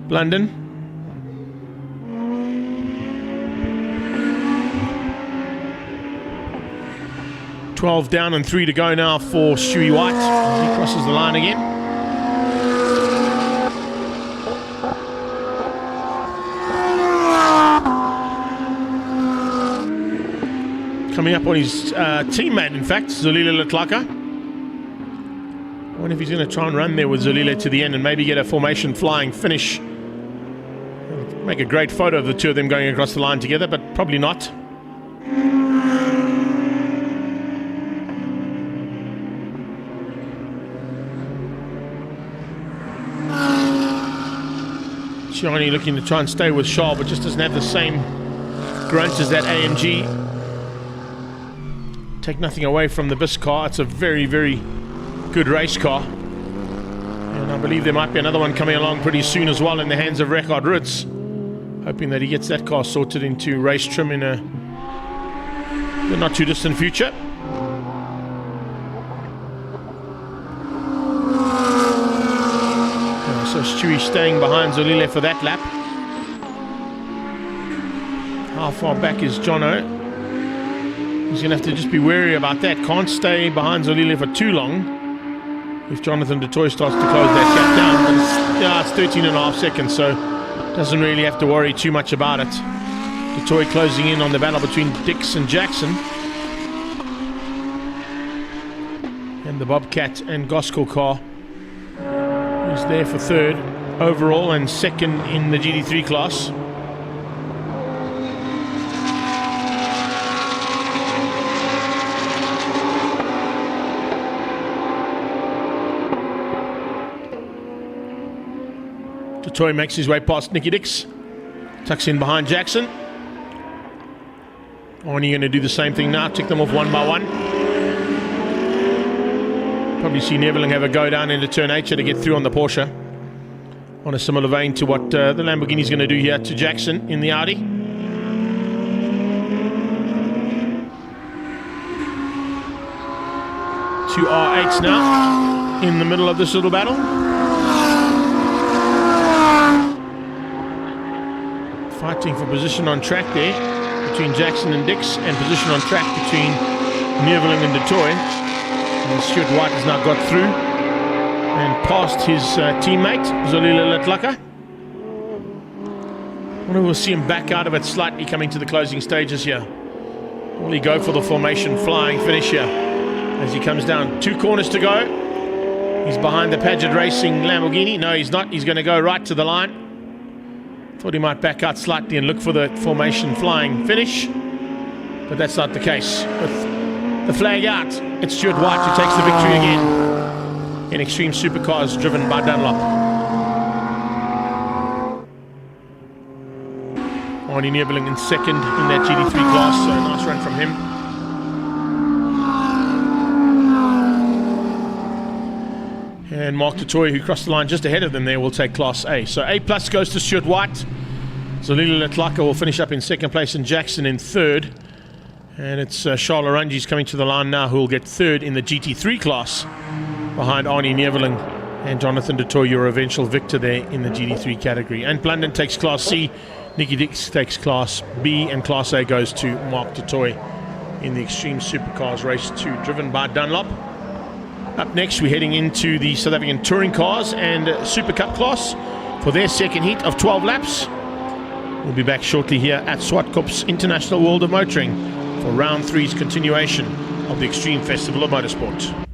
Blunden. $12 down and 3 to go now for Stewie White as he crosses the line again. Coming up on his teammate, in fact, Zolile Letlaka. I wonder if he's going to try and run there with Zolile to the end and maybe get a formation flying finish. Make a great photo of the two of them going across the line together, but probably not. Gianni looking to try and stay with Shaw, but just doesn't have the same grunt as that AMG. Take nothing away from the Bisc car. It's a very, very good race car. And I believe there might be another one coming along pretty soon as well in the hands of Rekard Ritz. Hoping that he gets that car sorted into race trim in the not too distant future. So Stewie staying behind Zolile for that lap. How far back is Jono? He's going to have to just be wary about that. Can't stay behind Zolile for too long if Jonathan du Toit starts to close that gap down. But it's 13 and a half seconds, so doesn't really have to worry too much about it. Du Toit closing in on the battle between Dix and Jackson. And the Bobcat and Goskell car is there for 3rd overall and 2nd in the GT3 class. Du Toit makes his way past Nicky Dix, tucks in behind Jackson. Arnie going to do the same thing now, tick them off one by one. Probably see Neveling have a go down into turn 8 to get through on the Porsche. On a similar vein to what the Lamborghini's going to do here to Jackson in the Audi. Two R8s now in the middle of this little battle. Fighting for position on track there between Jackson and Dix, and position on track between Neveling and du Toit. And Stuart White has now got through and past his teammate, Zolile Letlaka. I wonder if we'll see him back out of it slightly coming to the closing stages here. Will he go for the formation flying finish here as he comes down? 2 corners to go. He's behind the Paget Racing Lamborghini. No, he's not. He's going to go right to the line. Thought he might back out slightly and look for the formation flying finish, but that's not the case. With the flag out, it's Stuart White who takes the victory again in Extreme Supercars driven by Dunlop. Arnie Neveling in 2nd in that GT3 class, so a nice run from him. And Mark du Toit, who crossed the line just ahead of them there, will take Class A. So A+ goes to Stuart White. Zolile Letlaka will finish up in 2nd place and Jackson in 3rd. And it's Charles Arangis coming to the line now, who will get 3rd in the GT3 class behind Arnie Neveling And Jonathan Dutour, your eventual victor there in the GD3 category. And Blunden takes Class C, Nicky Dix takes Class B, and Class A goes to Mark Dutour in the Extreme Supercars Race 2, driven by Dunlop. Up next, we're heading into the South African Touring Cars and Super Cup class for their second heat of 12 laps. We'll be back shortly here at Zwartkops International World of Motoring for round 3's continuation of the Extreme Festival of Motorsport.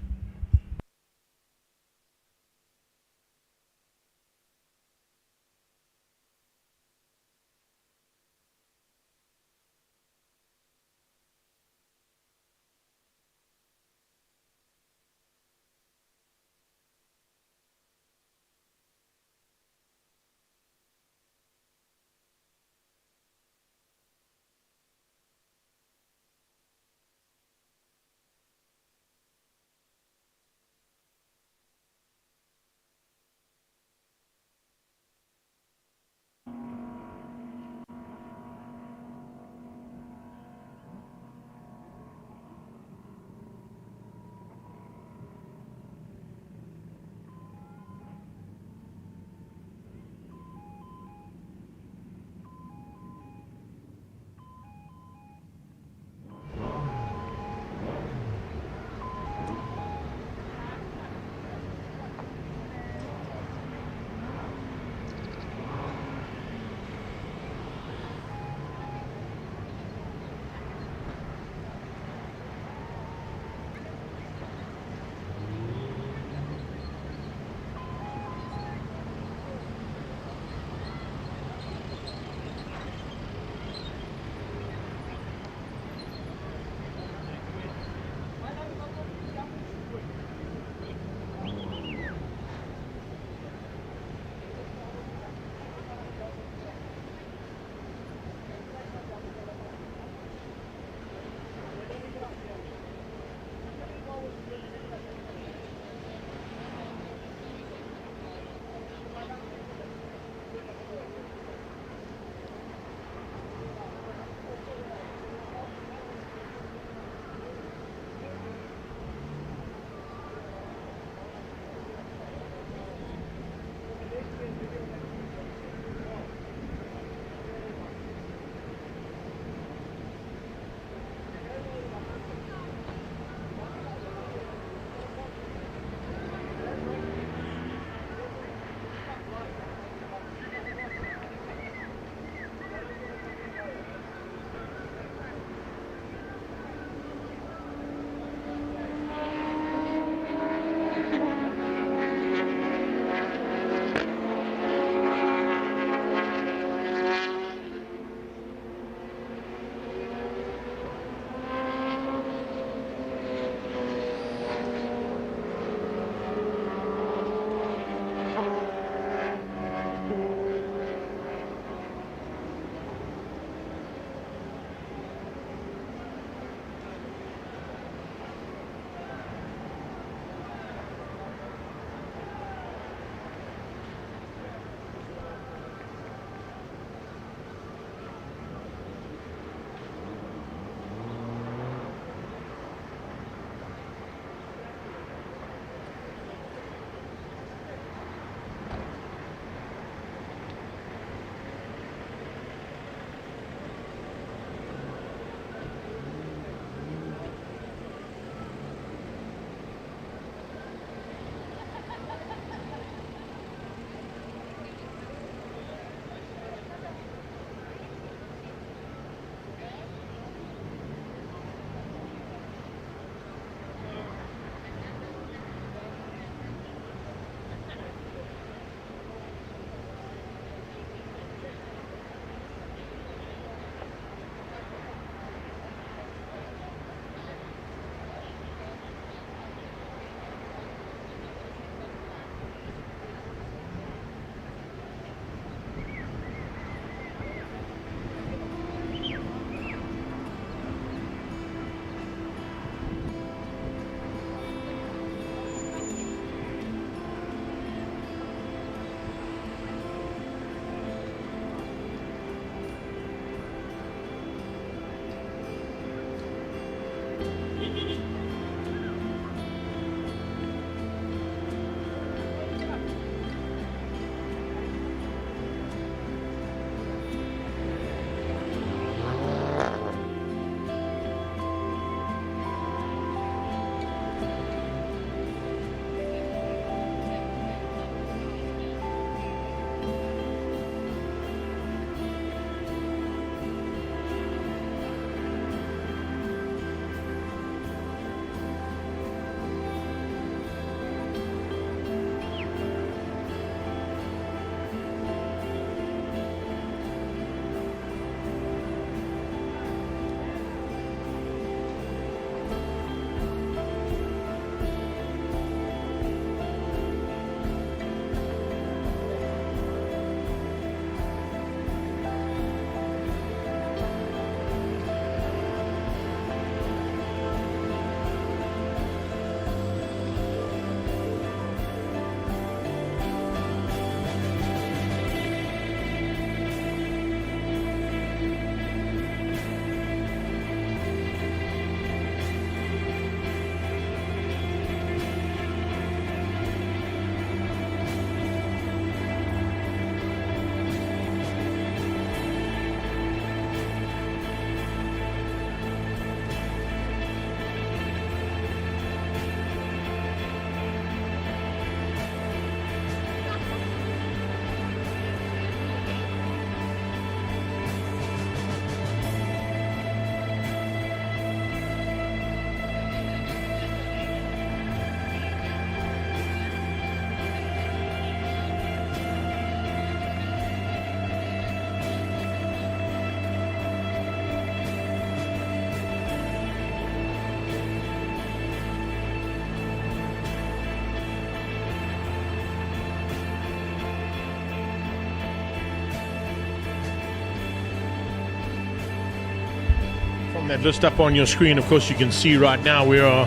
And that list up on your screen, of course, you can see right now we are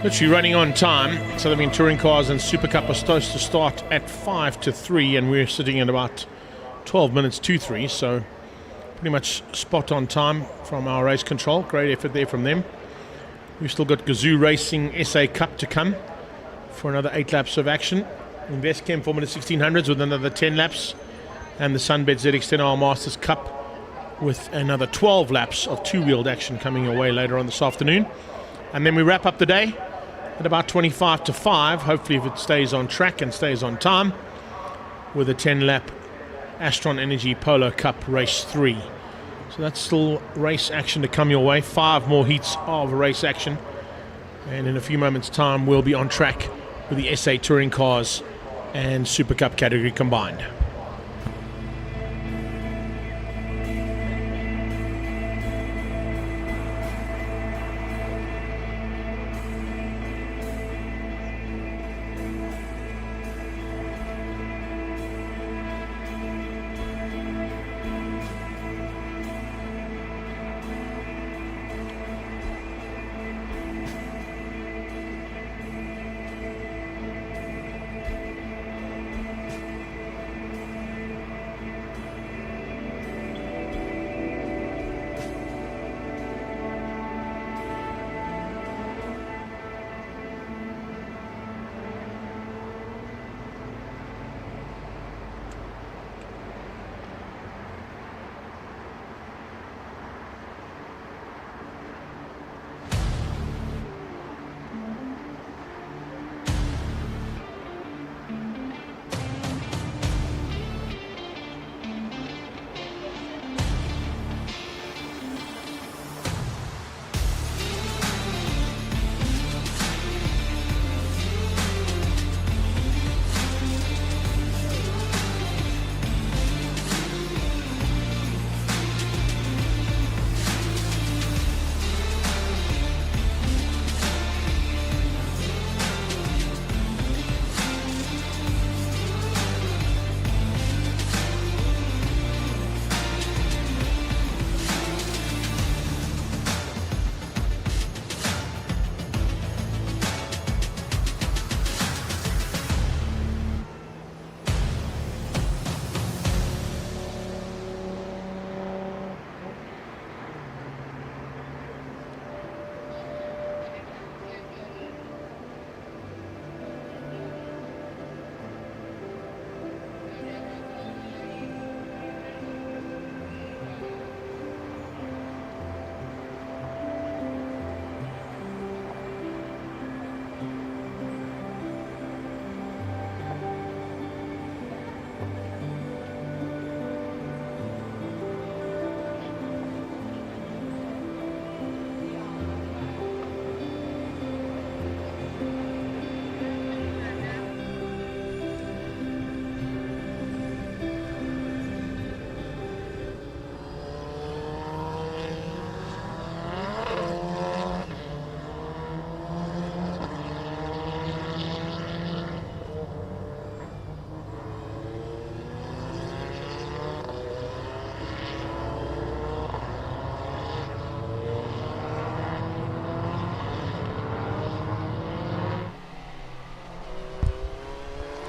literally running on time. South African Touring Cars and Super Cup are supposed to start at 5 to 3, and we're sitting at about 12 minutes to 3, so pretty much spot on time from our race control. Great effort there from them. We've still got Gazoo Racing SA Cup to come for another 8 laps of action. Investchem Formula 1600s with another 10 laps, and the Sunbet ZX10R Masters Cup with another 12 laps of two-wheeled action coming your way later on this afternoon. And then we wrap up the day at about 25 to 5, hopefully if it stays on track and stays on time, with a 10-lap Astron Energy Polo Cup Race 3. So that's still race action to come your way. 5 more heats of race action. And in a few moments' time, we'll be on track with the SA Touring Cars and Super Cup category combined.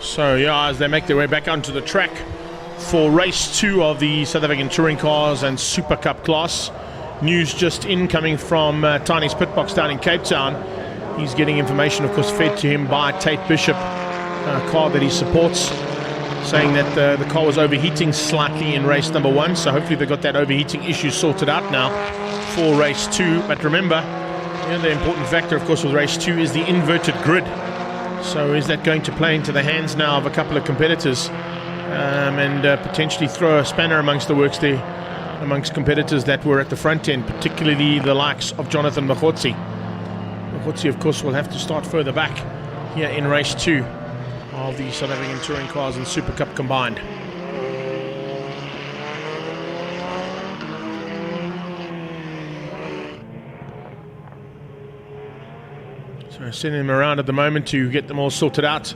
So yeah, as they make their way back onto the track for race 2 of the South African Touring Cars and Super Cup class. News just in coming from Tiny's pit box down in Cape Town. He's getting information, of course, fed to him by Tate Bishop, a car that he supports, saying that the car was overheating slightly in race number 1. So hopefully they got that overheating issue sorted out now for race 2. But remember, the important factor, of course, with race 2 is the inverted grid. So is that going to play into the hands now of a couple of competitors and potentially throw a spanner amongst the works there, amongst competitors that were at the front end, particularly the likes of Jonathan Mahotsi. Mahotsi, of course, will have to start further back here in race 2 of the South African Touring Cars and Super Cup combined. So sending them around at the moment to get them all sorted out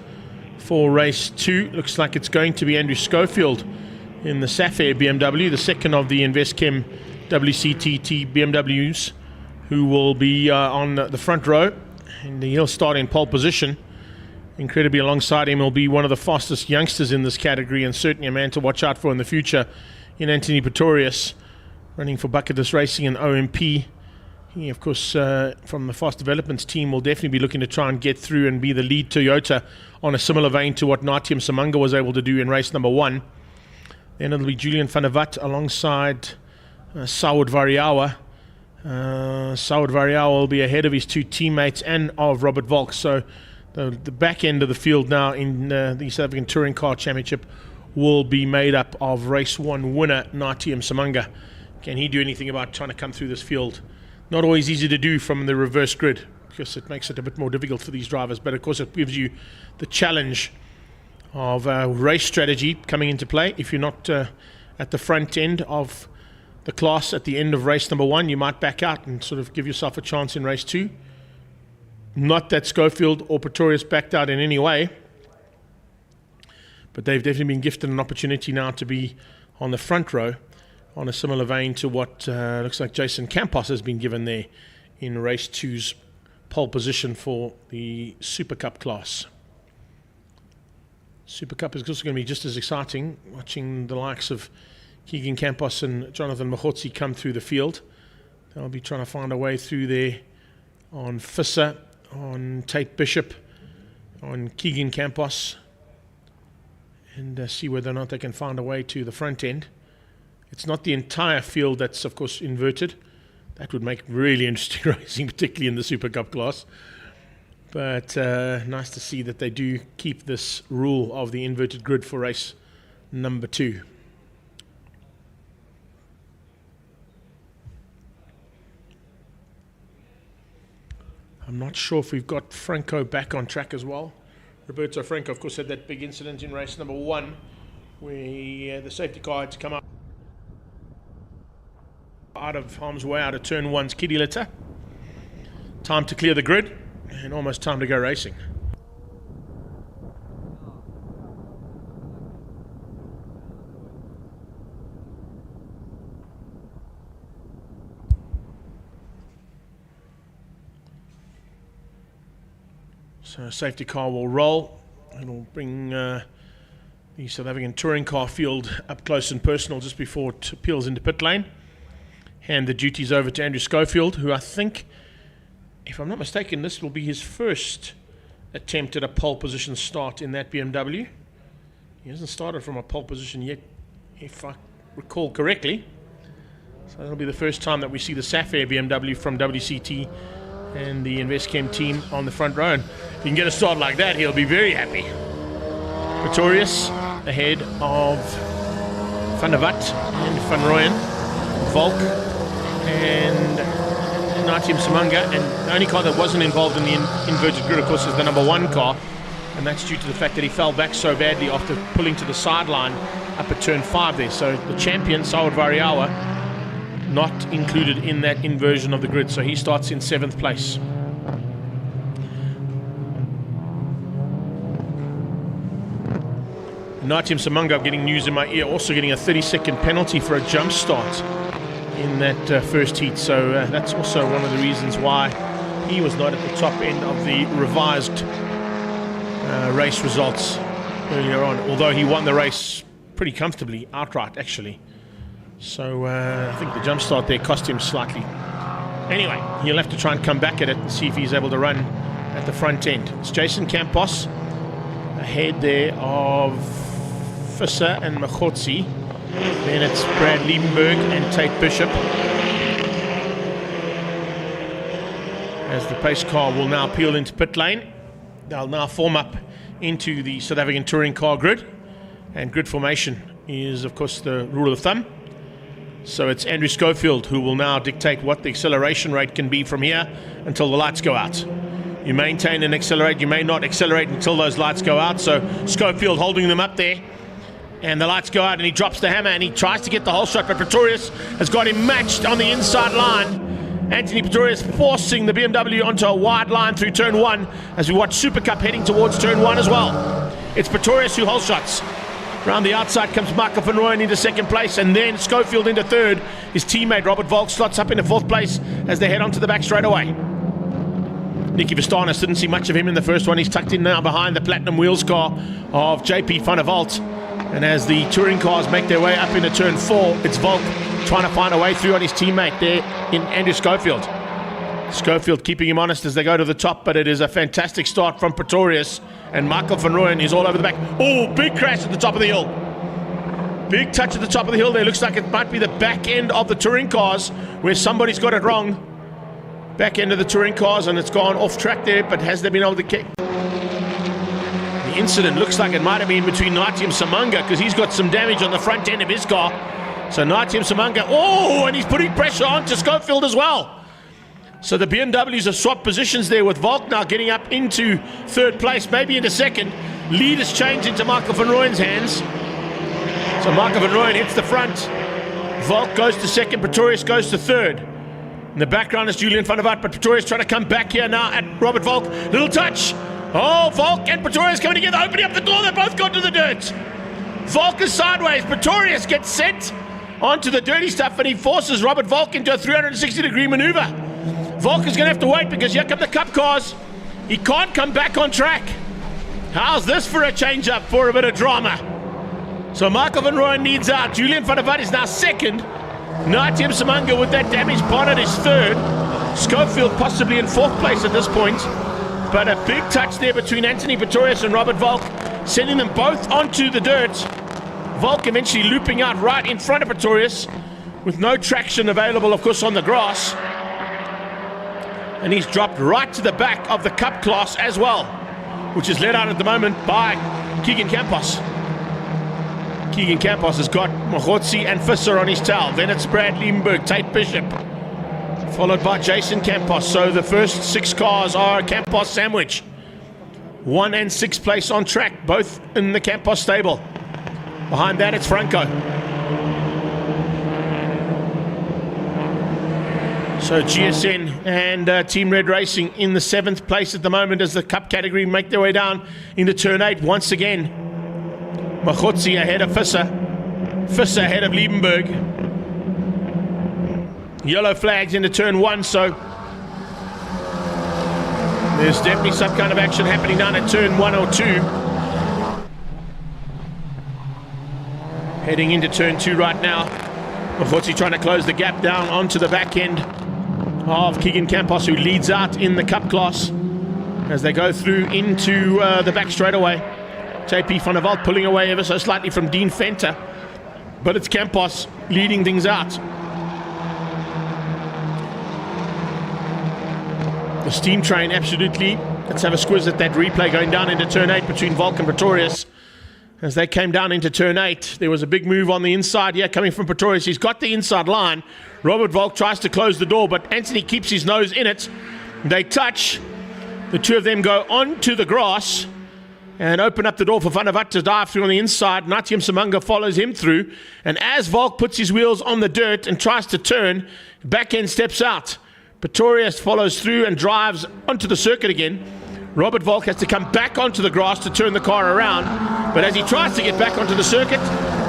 for race 2. Looks like it's going to be Andrew Schofield in the Sapphire BMW, the second of the Investchem WCTT BMWs, who will be on the front row, and he'll start in pole position. Incredibly, alongside him will be one of the fastest youngsters in this category, and certainly a man to watch out for in the future, in Anthony Pretorius, running for Bucketless Racing and OMP. He, of course, from the Fast Developments team, will definitely be looking to try and get through and be the lead Toyota on a similar vein to what Natyam Samanga was able to do in race number 1. Then it'll be Julian van der Walt alongside Saud Variawa. Saud Variawa will be ahead of his 2 teammates and of Robert Volk. So the back end of the field now in the South African Touring Car Championship will be made up of race 1 winner Natyam Samanga. Can he do anything about trying to come through this field? Not always easy to do from the reverse grid, because it makes it a bit more difficult for these drivers, but of course it gives you the challenge of race strategy coming into play. If you're not at the front end of the class at the end of race number 1, you might back out and sort of give yourself a chance in race 2. Not that Schofield or Pretorius backed out in any way, but they've definitely been gifted an opportunity now to be on the front row, on a similar vein to what looks like Jason Campos has been given there in race 2's pole position for the Super Cup class. Super Cup is also going to be just as exciting, watching the likes of Keegan Campos and Jonathan Mahotsi come through the field. They'll be trying to find a way through there on Visser, on Tate Bishop, on Keegan Campos, and see whether or not they can find a way to the front end. It's not the entire field that's, of course, inverted. That would make really interesting racing, particularly in the Super Cup class. But nice to see that they do keep this rule of the inverted grid for race number 2. I'm not sure if we've got Franco back on track as well. Roberto Franco, of course, had that big incident in race number 1 where the safety car had to come out of harm's way, out of turn 1's kiddie litter. Time to clear the grid and almost time to go racing. So safety car will roll. It'll bring the South African touring car field up close and personal just before it peels into pit lane. Hand the duties over to Andrew Schofield, who I think, if I'm not mistaken, this will be his first attempt at a pole position start in that BMW. He hasn't started from a pole position yet, if I recall correctly. So that'll be the first time that we see the Sapphire BMW from WCT and the InvestChem team on the front row. And if he can get a start like that, he'll be very happy. Pretorius ahead of Van der Walt and Van Rooyen, Volk and Natyam Samanga, and the only car that wasn't involved in the inverted grid, of course, is the number 1 car, and that's due to the fact that he fell back so badly after pulling to the sideline up at turn 5 there. So the champion, Saud Variawa, not included in that inversion of the grid, so he starts in 7th place. Natyam Samanga, I'm getting news in my ear, also getting a 30-second penalty for a jump start in that first heat, so that's also one of the reasons why he was not at the top end of the revised race results earlier on, although he won the race pretty comfortably, outright actually. So I think the jump start there cost him slightly. Anyway, he'll have to try and come back at it and see if he's able to run at the front end. It's Jason Campos ahead there of Visser and Mahotsi. Then it's Brad Liebenberg and Tate Bishop. As the pace car will now peel into pit lane, they'll now form up into the South African touring car grid. And grid formation is, of course, the rule of thumb. So it's Andrew Schofield who will now dictate what the acceleration rate can be from here until the lights go out. You maintain and accelerate, you may not accelerate until those lights go out. So Schofield holding them up there. And the lights go out and he drops the hammer and he tries to get the whole shot, but Pretorius has got him matched on the inside line. Anthony Pretorius forcing the BMW onto a wide line through turn 1 as we watch Super Cup heading towards turn 1 as well. It's Pretorius who holds shots. Round the outside comes Michael van Rooyen into second place, and then Schofield into third. His teammate Robert Volk slots up into fourth place as they head onto the back straightaway. Nicky Verstanis, didn't see much of him in the first one. He's tucked in now behind the Platinum Wheels car of JP van der Walt. And as the touring cars make their way up into turn 4, it's Volk trying to find a way through on his teammate there in Andrew Schofield. Schofield keeping him honest as they go to the top, but it is a fantastic start from Pretorius. And Michael van Rooyen is all over the back. Oh, big crash at the top of the hill. Big touch at the top of the hill there. Looks like it might be the back end of the touring cars where somebody's got it wrong. Back end of the touring cars, and it's gone off track there, but has they been able to kick? The incident looks like it might have been between Natyam Samanga, because he's got some damage on the front end of his car. So Natyam Samanga, oh, and he's putting pressure on to Schofield as well. So the BMWs have swapped positions there, with Volk now getting up into third place, maybe into second. Lead has changed into Michael van Rooyen's hands. So Michael van Rooyen hits the front. Volk goes to second, Pretorius goes to third. In the background is Julian van der Walt, but Pretorius trying to come back here now at Robert Volk. Little touch. Oh, Volk and Pretorius coming together, opening up the door. They both got to the dirt. Volk is sideways. Pretorius gets sent onto the dirty stuff, and he forces Robert Volk into a 360-degree maneuver. Volk is going to have to wait because here come the cup cars. He can't come back on track. How's this for a change-up, for a bit of drama? So Michael van Rooyen needs out. Julian van der Walt is now second. Natyam Samanga with that damaged bonnet is third. Schofield possibly in fourth place at this point. But a big touch there between Anthony Pretorius and Robert Volk, sending them both onto the dirt. Volk eventually looping out right in front of Pretorius with no traction available, of course, on the grass. And he's dropped right to the back of the cup class as well, which is led out at the moment by Keegan Campos. Keegan Campos has got Mogotsi and Visser on his tail. Then it's Brad Liebenberg, Tate Bishop, followed by Jason Campos. So the first 6 cars are a Campos sandwich. 1 and 6 place on track, both in the Campos stable. Behind that, it's Franco. So GSN and Team Red Racing in the 7th place at the moment as the Cup category make their way down into turn 8 once again. Mogotsi ahead of Visser. Visser ahead of Liebenberg. Yellow flags into turn 1, so there's definitely some kind of action happening down at turn 1 or 2. Heading into turn 2 right now. Mogotsi trying to close the gap down onto the back end of Keegan Campos, who leads out in the cup class as they go through into the back straightaway. JP van der Walt pulling away ever so slightly from Dean Fenter, but it's Campos leading things out. The steam train, absolutely. Let's have a squiz at that replay going down into turn 8 between Volk and Pretorius. As they came down into turn 8, there was a big move on the inside here coming from Pretorius. He's got the inside line. Robert Volk tries to close the door, but Anthony keeps his nose in it. They touch. The two of them go onto the grass and open up the door for Van der Walt to dive through on the inside. Natyam Samanga follows him through. And as Volk puts his wheels on the dirt and tries to turn, back end steps out. Pretorius follows through and drives onto the circuit again. Robert Volk has to come back onto the grass to turn the car around. But as he tries to get back onto the circuit,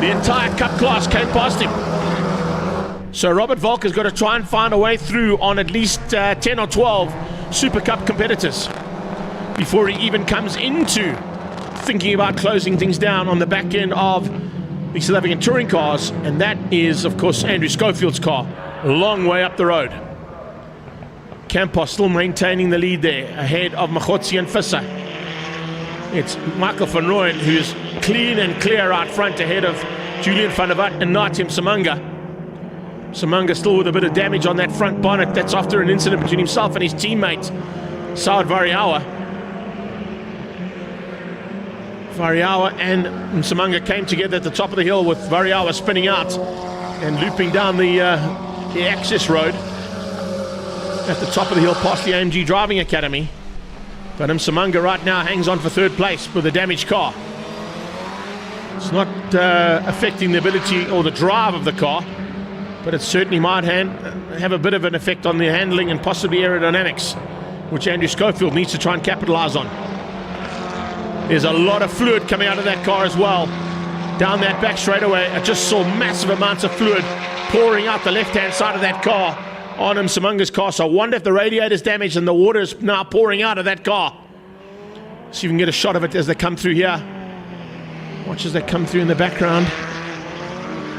the entire cup class came past him. So Robert Volk has got to try and find a way through on at least 10 or 12 Super Cup competitors before he even comes into thinking about closing things down on the back end of the South African touring cars. And that is, of course, Andrew Schofield's car, a long way up the road. Campos still maintaining the lead there, ahead of Mogotsi and Visser. It's Michael van Rooyen who's clean and clear out front, ahead of Julian van der Walt and Natyam Samanga. Samanga still with a bit of damage on that front bonnet. That's after an incident between himself and his teammate, Saad Variawa. Variawa and Samanga came together at the top of the hill, with Variawa spinning out and looping down the access road at the top of the hill past the AMG Driving Academy. But Samanga right now hangs on for third place with a damaged car. It's not affecting the ability or the drive of the car, but it certainly might have a bit of an effect on the handling and possibly aerodynamics, which Andrew Schofield needs to try and capitalize on. There's a lot of fluid coming out of that car as well. down that back straightaway. I just saw massive amounts of fluid pouring out the left-hand side of that car on Msimanga's car. So I wonder if the radiator's damaged and the water is now pouring out of that car. See if we can get a shot of it as they come through here. Watch as they come through in the background.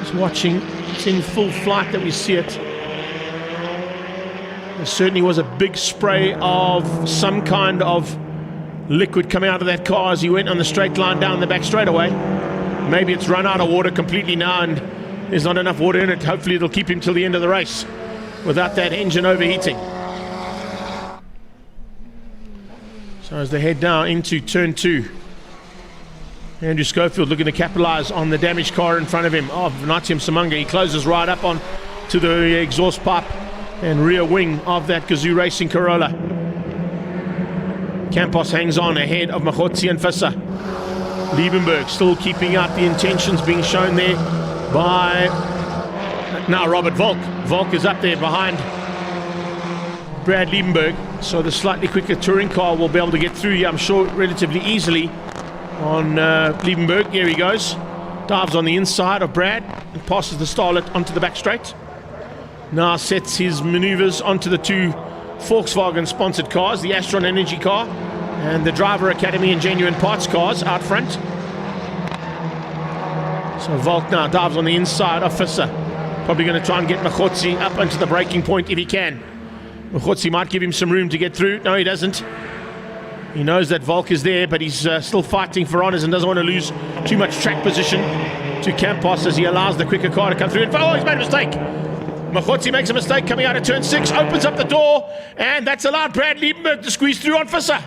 Just watching. It's in full flight that we see it. There certainly was a big spray of some kind of liquid coming out of that car as he went on the straight line down the back straightaway. Maybe it's run out of water completely now and there's not enough water in it. Hopefully it'll keep him till the end of the race without that engine overheating. So as they head now into turn 2, Andrew Schofield looking to capitalize on the damaged car in front of him of Natia Msimanga. He closes right up on to the exhaust pipe and rear wing of that Gazoo Racing Corolla. Campos hangs on ahead of Machotsi and Visser. Liebenberg still keeping out the intentions being shown there by now Robert Volk. Volk is up there behind Brad Liebenberg, so the slightly quicker touring car will be able to get through here, I'm sure, relatively easily on Liebenberg. Here he goes, dives on the inside of Brad and passes the Starlet onto the back straight. Now sets his maneuvers onto the 2 Volkswagen sponsored cars, the Astron Energy car and the Driver Academy and Genuine Parts cars out front. So Volk now dives on the inside of Visser. Probably going to try and get Machotsi up onto the braking point if he can. Machotsi might give him some room to get through. No, he doesn't. He knows that Volk is there, but he's still fighting for honours and doesn't want to lose too much track position to Campos as he allows the quicker car to come through. Oh, he's made a mistake. Machotsi makes a mistake coming out of turn 6, opens up the door, and that's allowed Brad Liebenberg to squeeze through on Visser.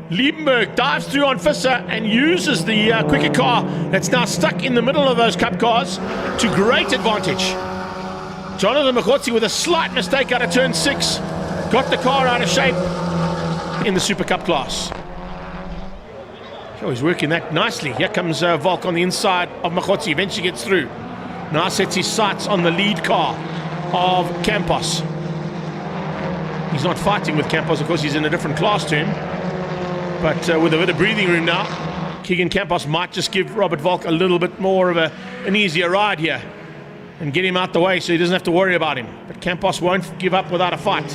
Liebenberg dives through on Visser and uses the quicker car that's now stuck in the middle of those cup cars to great advantage. Jonathan Machotsi with a slight mistake out of turn 6 got the car out of shape in the Super Cup class. Oh, he's working that nicely. Here comes Volk on the inside of Machotsi, eventually gets through. Now sets his sights on the lead car of Campos. He's not fighting with Campos, of course, he's in a different class to him. But with a bit of breathing room now, Keegan Campos might just give Robert Volk a little bit more of an easier ride here and get him out the way so he doesn't have to worry about him. But Campos won't give up without a fight.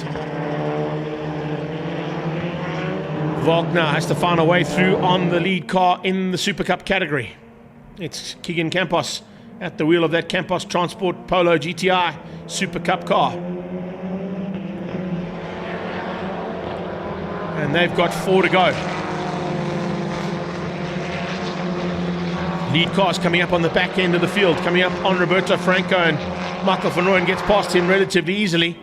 Volk now has to find a way through on the lead car in the Super Cup category. It's Keegan Campos at the wheel of that Campos Transport Polo GTI Super Cup car. And they've got 4 to go. Lead cars coming up on the back end of the field, coming up on Roberto Franco, and Michael van Rooyen gets past him relatively easily.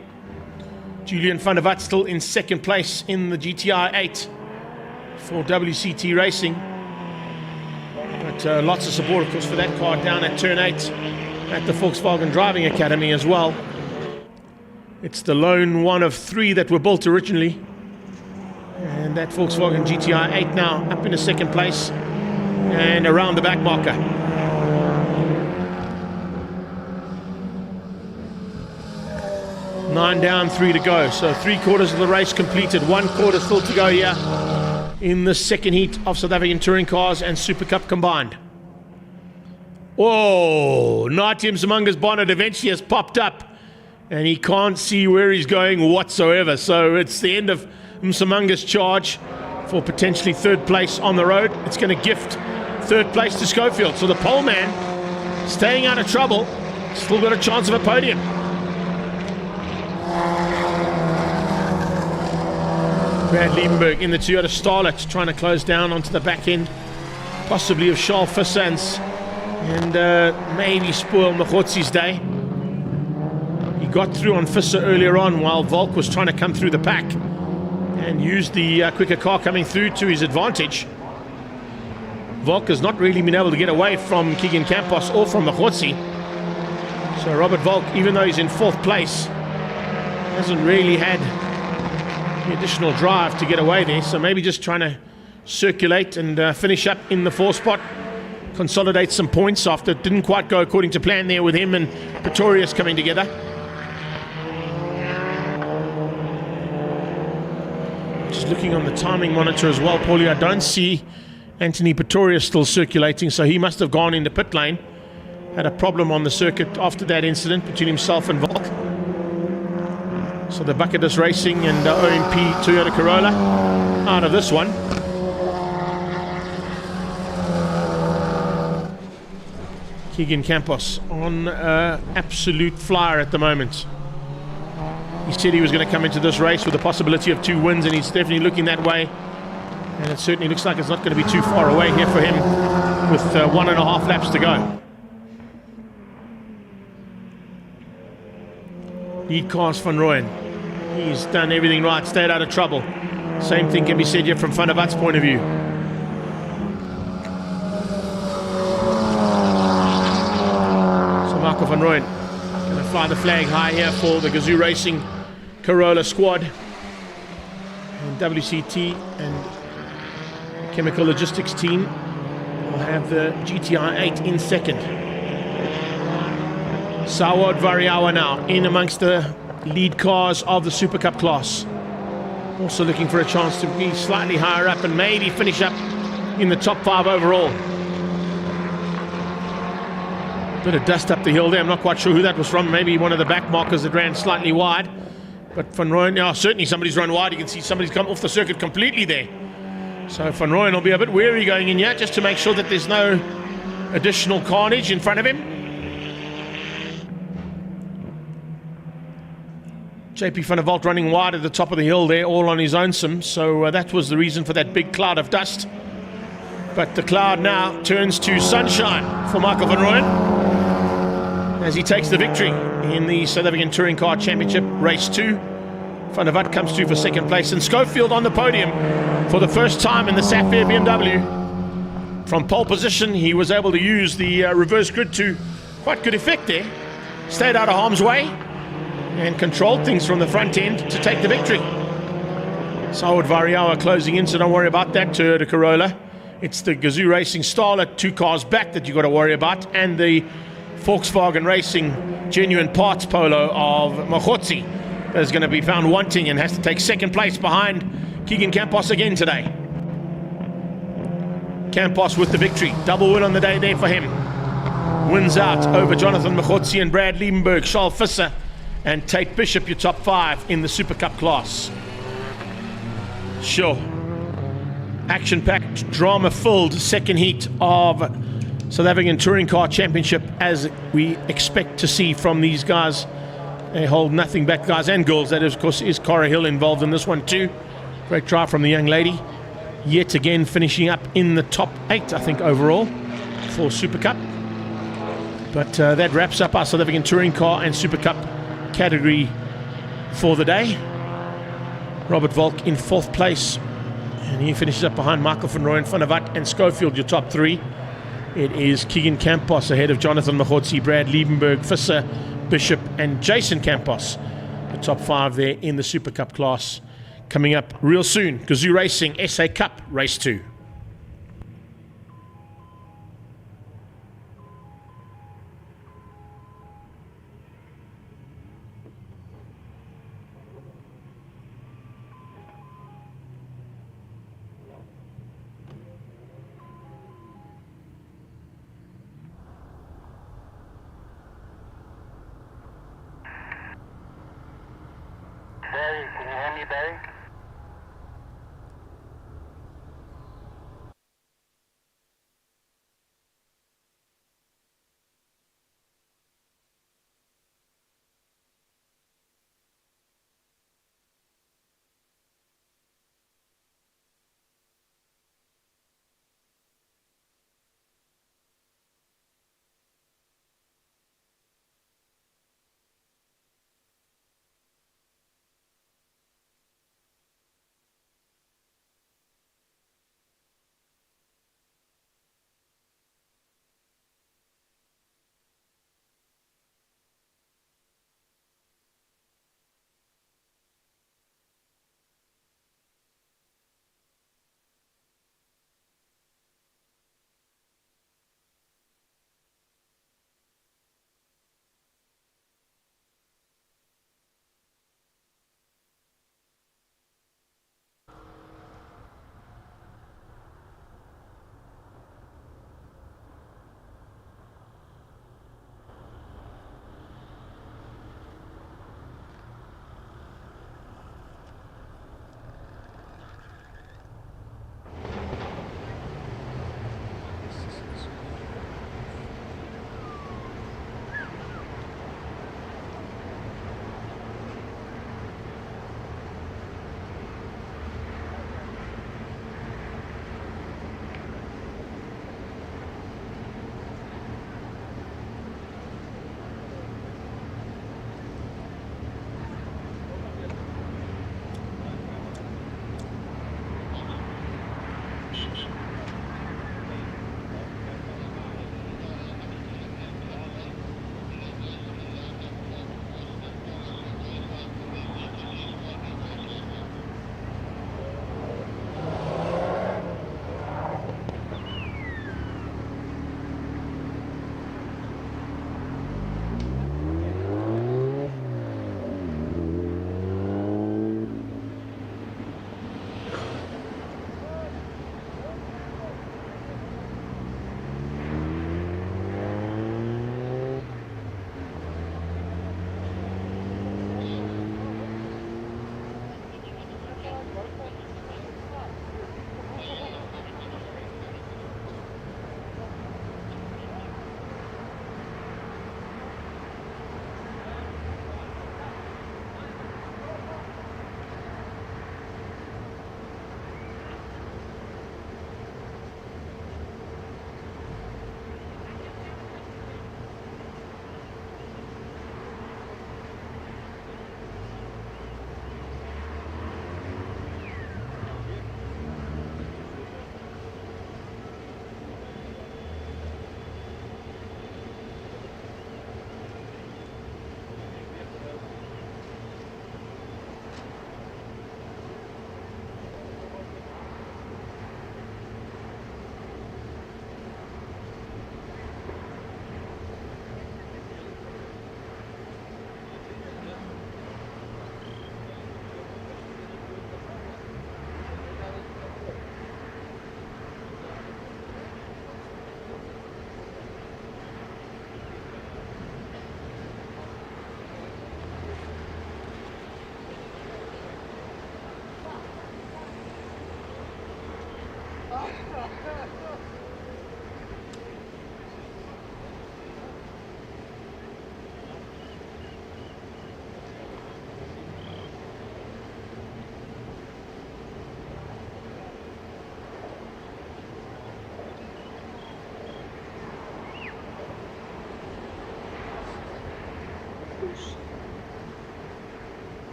Julian van der Walt still in second place in the GTI 8 for WCT Racing. But lots of support, of course, for that car down at turn 8 at the Volkswagen Driving Academy as well. It's the lone one of 3 that were built originally. And that Volkswagen GTI 8 now up in the second place and around the back marker. Nine down, 3 to go. So 3/4 of the race completed. 1/4 still to go here in the second heat of South African touring cars and Super Cup combined. Oh, Natia Msimanga's bonnet eventually has popped up and he can't see where he's going whatsoever. So it's the end of Msimanga's charge for potentially 3rd place on the road. It's going to gift 3rd place to Schofield. So the pole man staying out of trouble, still got a chance of a podium. Brad Liebenberg in the Toyota Starlet trying to close down onto the back end, possibly of Charles Fissans, and maybe spoil Machotsi's day. He got through on Visser earlier on while Volk was trying to come through the pack and used the quicker car coming through to his advantage. Volk has not really been able to get away from Keegan Campos or from Machotsi. So Robert Volk, even though he's in 4th place, hasn't really had the additional drive to get away there. So maybe just trying to circulate and finish up in the 4th spot, consolidate some points after it didn't quite go according to plan there with him and Pretorius coming together. Just looking on the timing monitor as well, Paulie, I don't see Anthony Pretoria still circulating, so he must have gone into pit lane. Had a problem on the circuit after that incident between himself and Volk. So the Bucketless Racing and OMP Toyota Corolla out of this one. Keegan Campos on absolute flyer at the moment. He said he was going to come into this race with the possibility of 2 wins, and he's definitely looking that way. And it certainly looks like it's not going to be too far away here for him with 1.5 laps to go. Lead cars Van Rooyen. He's done everything right, stayed out of trouble. Same thing can be said here from Van der Vat's point of view. So Marco Van Rooyen going to fly the flag high here for the Gazoo Racing Corolla squad. And WCT and Chemical Logistics team will have the GTI 8 in second. Sawad Variawa now in amongst the lead cars of the Super Cup class. Also looking for a chance to be slightly higher up and maybe finish up in the top 5 overall. Bit of dust up the hill there. I'm not quite sure who that was from. Maybe one of the back markers that ran slightly wide. But Van Rooyen, certainly somebody's run wide. You can see somebody's come off the circuit completely there. So Van Rooyen will be a bit wary going in here just to make sure that there's no additional carnage in front of him. JP van der Walt running wide at the top of the hill there, all on his own sim. So that was the reason for that big cloud of dust. But the cloud now turns to sunshine for Michael Van Rooyen as he takes the victory in the South African Touring Car Championship Race 2. Van der Walt comes through for second place, and Schofield on the podium for the first time in the Sapphire BMW. From pole position, he was able to use the reverse grid to quite good effect there. Stayed out of harm's way and controlled things from the front end to take the victory. Sawad Variawa closing in, so don't worry about that Toyota Corolla. It's the Gazoo Racing Starlet 2 cars back that you got to worry about, and the Volkswagen Racing Genuine Parts Polo of Machotsi that is going to be found wanting and has to take second place behind Keegan Campos again today. Campos with the victory. Double win on the day there for him. Wins out over Jonathan Machotsi and Brad Liebenberg, Charles Visser and Tate Bishop, your top 5 in the Super Cup class. Sure. Action-packed, drama-filled second heat of South African Touring Car Championship, as we expect to see from these guys. They hold nothing back, guys and girls. That, of course, is Cara Hill involved in this one too. Great drive from the young lady. Yet again finishing up in the top 8, I think, overall for Super Cup. But that wraps up our South African Touring Car and Super Cup category for the day. Robert Volk in 4th place, and he finishes up behind Michael Van Rooyen, Van der Walt and Schofield, your top 3. It is Keegan Campos ahead of Jonathan Machotsi, Brad Liebenberg, Visser, Bishop and Jason Campos, the top 5 there in the Super Cup class. Coming up real soon, Gazoo Racing SA Cup Race 2. Barry, can you hear me, Barry?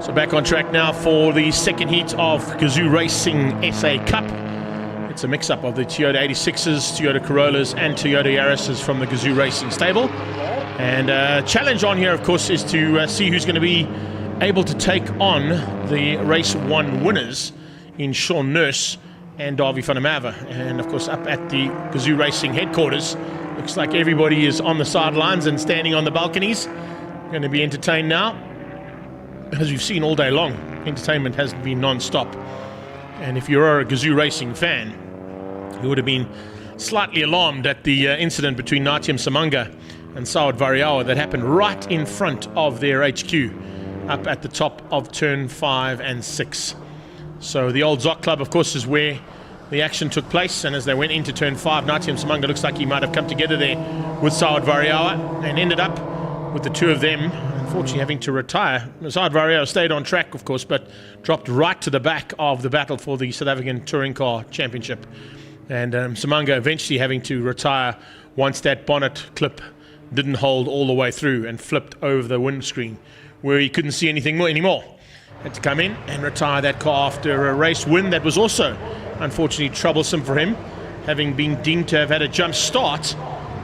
So back on track now for the second heat of Gazoo Racing SA Cup. It's a mix-up of the Toyota 86s, Toyota Corollas and Toyota Yaris's from the Gazoo Racing stable. And challenge on here, of course, is to see who's going to be able to take on the race 1 winners in Sean Nurse and Davy van der Merwe. And of course, up at the Gazoo Racing headquarters, looks like everybody is on the sidelines and standing on the balconies. Going to be entertained now. As we've seen all day long, entertainment has been non-stop. And if you're a Gazoo Racing fan, you would have been slightly alarmed at the incident between Natyam Samanga and Saud Variawa that happened right in front of their HQ, up at the top of turn 5 and 6. So the old Zok Club, of course, is where the action took place. And as they went into turn 5, Natyam Samanga looks like he might have come together there with Saud Variawa and ended up with the two of them unfortunately having to retire. Saud Variawa stayed on track, of course, but dropped right to the back of the battle for the South African Touring Car Championship. And Samanga eventually having to retire once that bonnet clip didn't hold all the way through and flipped over the windscreen where he couldn't see anything more anymore. Had to come in and retire that car after a race win that was also unfortunately troublesome for him. Having been deemed to have had a jump start,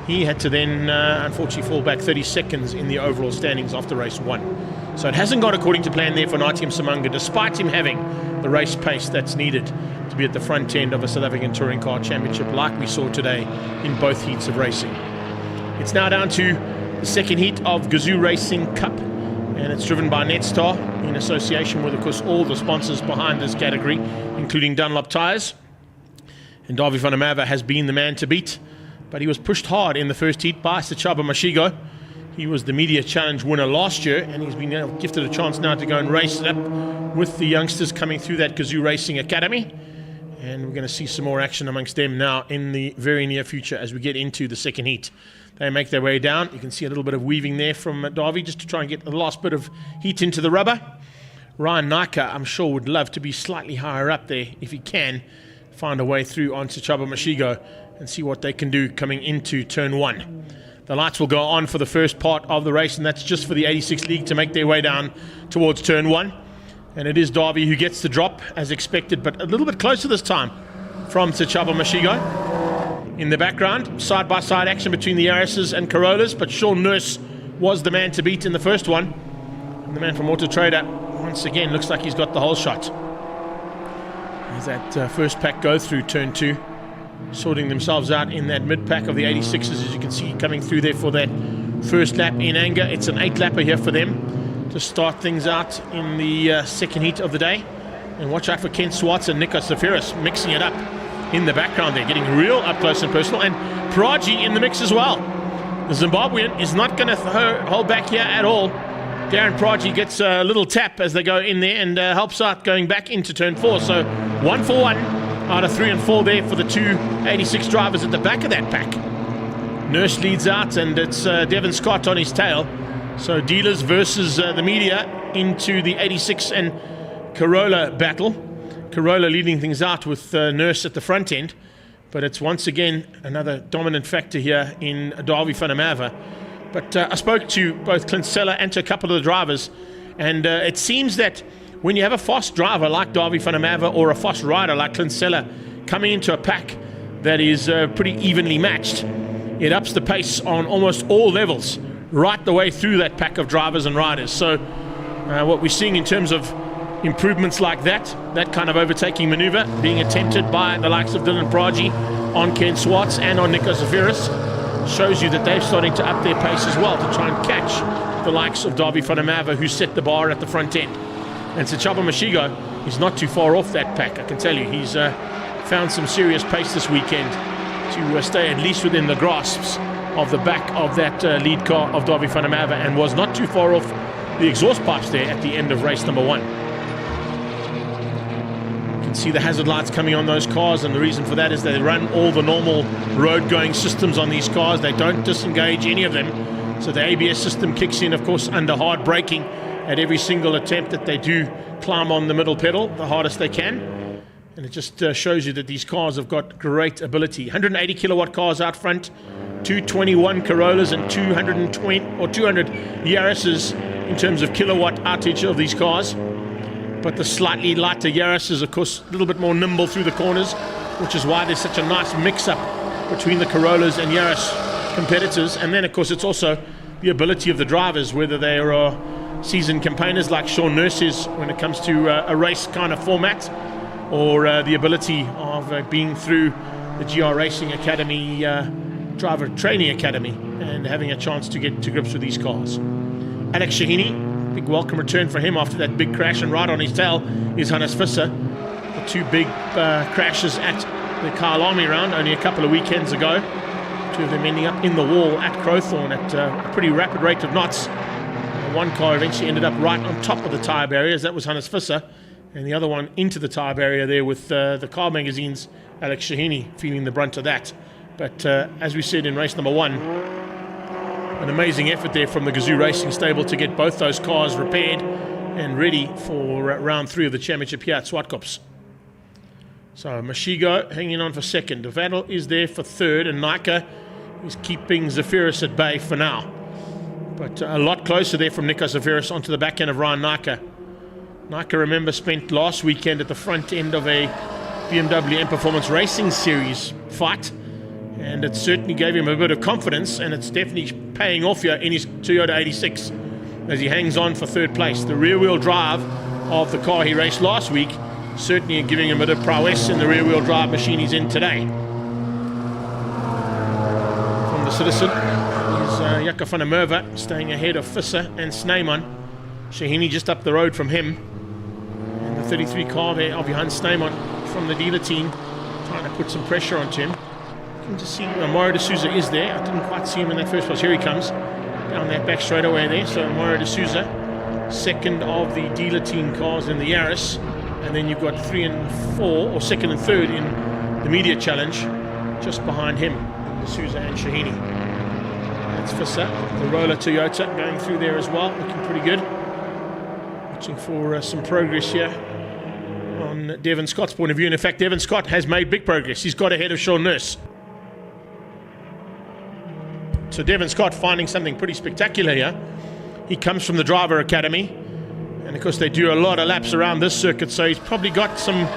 he had to then unfortunately fall back 30 seconds in the overall standings after race 1. So it hasn't gone according to plan there for Natyam Samanga, despite him having the race pace that's needed to be at the front end of a South African Touring Car Championship like we saw today in both heats of racing. It's now down to the second heat of Gazoo Racing Cup, and it's driven by Netstar in association with, of course, all the sponsors behind this category, including Dunlop Tyres. And Davy van der Merwe has been the man to beat, but he was pushed hard in the first heat by Sechaba Mashigo. He was the Media Challenge winner last year, and he's been gifted a chance now to go and race it up with the youngsters coming through that Gazoo Racing Academy. And we're going to see some more action amongst them now in the very near future as we get into the second heat. They make their way down. You can see a little bit of weaving there from Davy just to try and get the last bit of heat into the rubber. Ryan Naika, I'm sure, would love to be slightly higher up there if he can find a way through on Sechaba Mashigo and see what they can do coming into turn 1. The lights will go on for the first part of the race, and that's just for the 86 League to make their way down towards turn 1. And it is Davy who gets the drop as expected, but a little bit closer this time from Sechaba Mashigo. In the background, side-by-side action between the Yaris's and Corollas, but Sean Nurse was the man to beat in the first one. And the man from Auto Trader, once again, looks like he's got the whole shot. As that first pack go through turn 2, sorting themselves out in that mid-pack of the 86s, as you can see, coming through there for that first lap in anger. It's an 8-lapper here for them to start things out in the second heat of the day. And watch out for Kent Swartz and Nikos Zafiris mixing it up in the background there, getting real up close and personal. And Praji in the mix as well. The Zimbabwean is not going to hold back here at all. Darren Praji gets a little tap as they go in there and helps out going back into turn 4. So 1 for 1 out of 3 and 4 there for the two 86 drivers at the back of that pack. Nurse leads out, and it's Devon Scott on his tail. So dealers versus the media into the 86 and Corolla battle. Corolla leading things out with Nurse at the front end, but it's once again another dominant factor here in Davy van der Merwe. But I spoke to both Clint Seller and to a couple of the drivers, and it seems that when you have a fast driver like Davy van der Merwe or a fast rider like Clint Seller coming into a pack that is pretty evenly matched, it ups the pace on almost all levels right the way through that pack of drivers and riders. So what we're seeing in terms of improvements like that kind of overtaking maneuver being attempted by the likes of Dylan Praji on Ken Swartz and on Nikos Zafiris shows you that they're starting to up their pace as well to try and catch the likes of Davy van der Merwe, who set the bar at the front end. And Sechaba Mashigo is not too far off that pack, I can tell you. He's found some serious pace this weekend to stay at least within the grasps of the back of that lead car of Davy van der Merwe, and was not too far off the exhaust pipes there at the end of race number 1. See the hazard lights coming on those cars, and the reason for that is they run all the normal road going systems on these cars. They don't disengage any of them, so the ABS system kicks in, of course, under hard braking at every single attempt that they do climb on the middle pedal the hardest they can. And it just shows you that these cars have got great ability. 180 kilowatt cars out front, 221 Corollas and 200 Yaris's in terms of kilowatt outage of these cars. but the slightly lighter Yaris is, of course, a little bit more nimble through the corners, which is why there's such a nice mix-up between the Corollas and Yaris competitors. And then, of course, it's also the ability of the drivers, whether they are seasoned campaigners like Sean Nurse is when it comes to a race kind of format, or the ability of being through the GR Racing Academy Driver Training Academy and having a chance to get to grips with these cars. Alex Shahini, big welcome return for him after that big crash, and right on his tail is Hannes Visser. The two big crashes at the Kyalami round only a couple of weekends ago. Two of them ending up in the wall at Crowthorne at a pretty rapid rate of knots. One car eventually ended up right on top of the tyre barriers. That was Hannes Visser, and the other one into the tyre barrier there with the car magazine's Alex Shahini feeling the brunt of that. But as we said in race number 1, an amazing effort there from the Gazoo Racing stable to get both those cars repaired and ready for round 3 of the championship here at Zwartkops. So Mashigo hanging on for second. Vadel is there for third, and Nika is keeping Zephyrus at bay for now. But a lot closer there from Nico Zephyrus onto the back end of Ryan Nika. Nika, remember, spent last weekend at the front end of a BMW M Performance Racing Series fight, and it certainly gave him a bit of confidence, and it's definitely paying off here in his Toyota 86 as he hangs on for third place. The rear-wheel drive of the car he raced last week certainly giving him a bit of prowess in the rear-wheel drive machine he's in today. From the Citizen is Jaco van der Merwe staying ahead of Visser and Snyman. Shahini just up the road from him, and the 33 car there behind Snyman from the dealer team trying to put some pressure onto him. You can just see Mauro de Souza is there. I didn't quite see him in that first place. Here he comes down that back straightaway there. So Mauro de Souza, second of the dealer team cars in the Yaris, and then you've got 3 and 4, or second and third in the media challenge just behind him, de Souza and Shahini. That's Visser, the Roller Toyota going through there as well, looking pretty good. Watching for some progress here on Devon Scott's point of view. And in fact, Devon Scott has made big progress. He's got ahead of Sean Nurse. So Devon Scott finding something pretty spectacular here. He comes from the Driver Academy, and of course they do a lot of laps around this circuit, so he's probably got some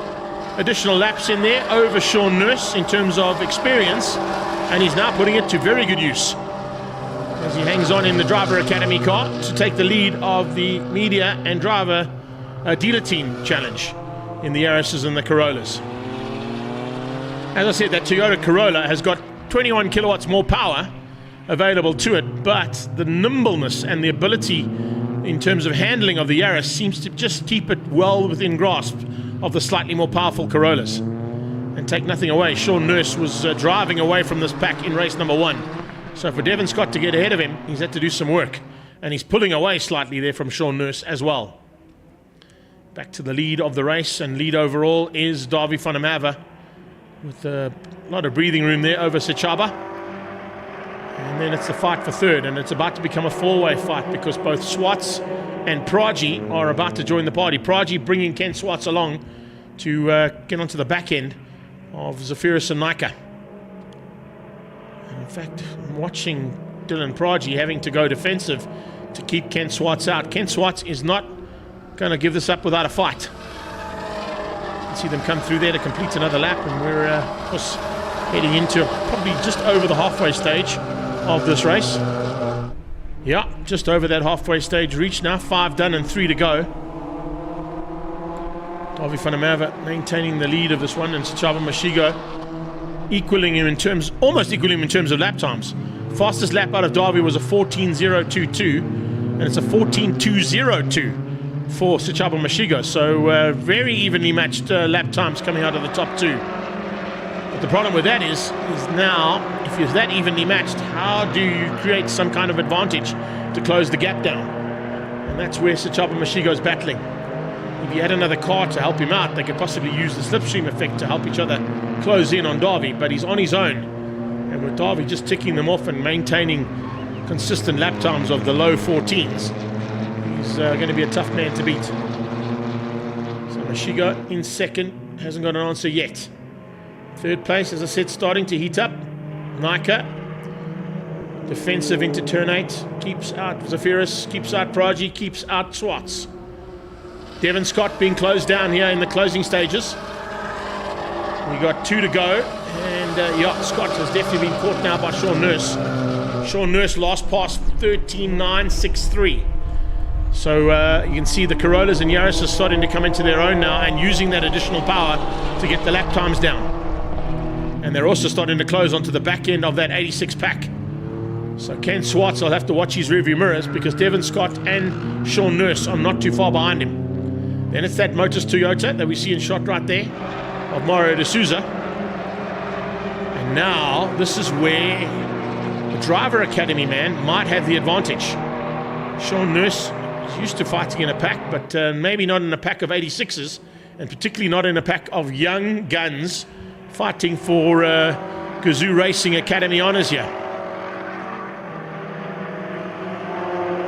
additional laps in there over Sean Nurse in terms of experience, and he's now putting it to very good use as he hangs on in the Driver Academy car to take the lead of the media and driver dealer team challenge in the Yaris's and the Corollas. As I said, that Toyota Corolla has got 21 kilowatts more power available to it, but the nimbleness and the ability in terms of handling of the Yaris seems to just keep it well within grasp of the slightly more powerful Corollas. And take nothing away, Sean Nurse was driving away from this pack in race number 1. So for Devon Scott to get ahead of him, he's had to do some work, and he's pulling away slightly there from Sean Nurse as well. Back to the lead of the race, and lead overall is Davy van der Merwe with a lot of breathing room there over Sechaba. And then it's the fight for third, and it's about to become a four-way fight because both Swartz and Praji are about to join the party. Praji bringing Ken Swartz along to get onto the back end of Zephyrus and Nika. And in fact, I'm watching Dylan Praji having to go defensive to keep Ken Swartz out. Ken Swartz is not going to give this up without a fight. You can see them come through there to complete another lap, and we're of course heading into probably just over the halfway stage of this race. Yeah, just over that halfway stage reach now. 5 done and 3 to go. Davy van der Merwe maintaining the lead of this one, and Chaba Mashigo equaling him in terms, almost equaling him in terms of lap times. Fastest lap out of Davy was a 14.022, and it's a 14.202 for Sichaba Mashigo. So very evenly matched lap times coming out of the top 2. But the problem with that is now, if you're that evenly matched, how do you create some kind of advantage to close the gap down? And that's where Sichaba Mashigo is battling. If he had another car to help him out, they could possibly use the slipstream effect to help each other close in on Davy, but he's on his own. And with Davy just ticking them off and maintaining consistent lap times of the low 14s, he's going to be a tough man to beat. So Mashigo in second, hasn't got an answer yet. Third place, as I said, starting to heat up. Nika, defensive into turn 8, keeps out Zephyrus, keeps out Praji, keeps out Swartz. Devon Scott being closed down here in the closing stages. We got 2 to go, and Scott has definitely been caught now by Sean Nurse. Sean Nurse last pass 13.963. So you can see the Corollas and Yaris are starting to come into their own now and using that additional power to get the lap times down. And they're also starting to close onto the back end of that 86 pack. So Ken Swartz will have to watch his rearview mirrors because Devon Scott and Sean Nurse are not too far behind him. Then it's that Motus Toyota that we see in shot right there of Mario De Souza. And now this is where the driver academy man might have the advantage. Sean Nurse is used to fighting in a pack, but maybe not in a pack of 86s, and particularly not in a pack of young guns fighting for Gazoo Racing Academy honours here.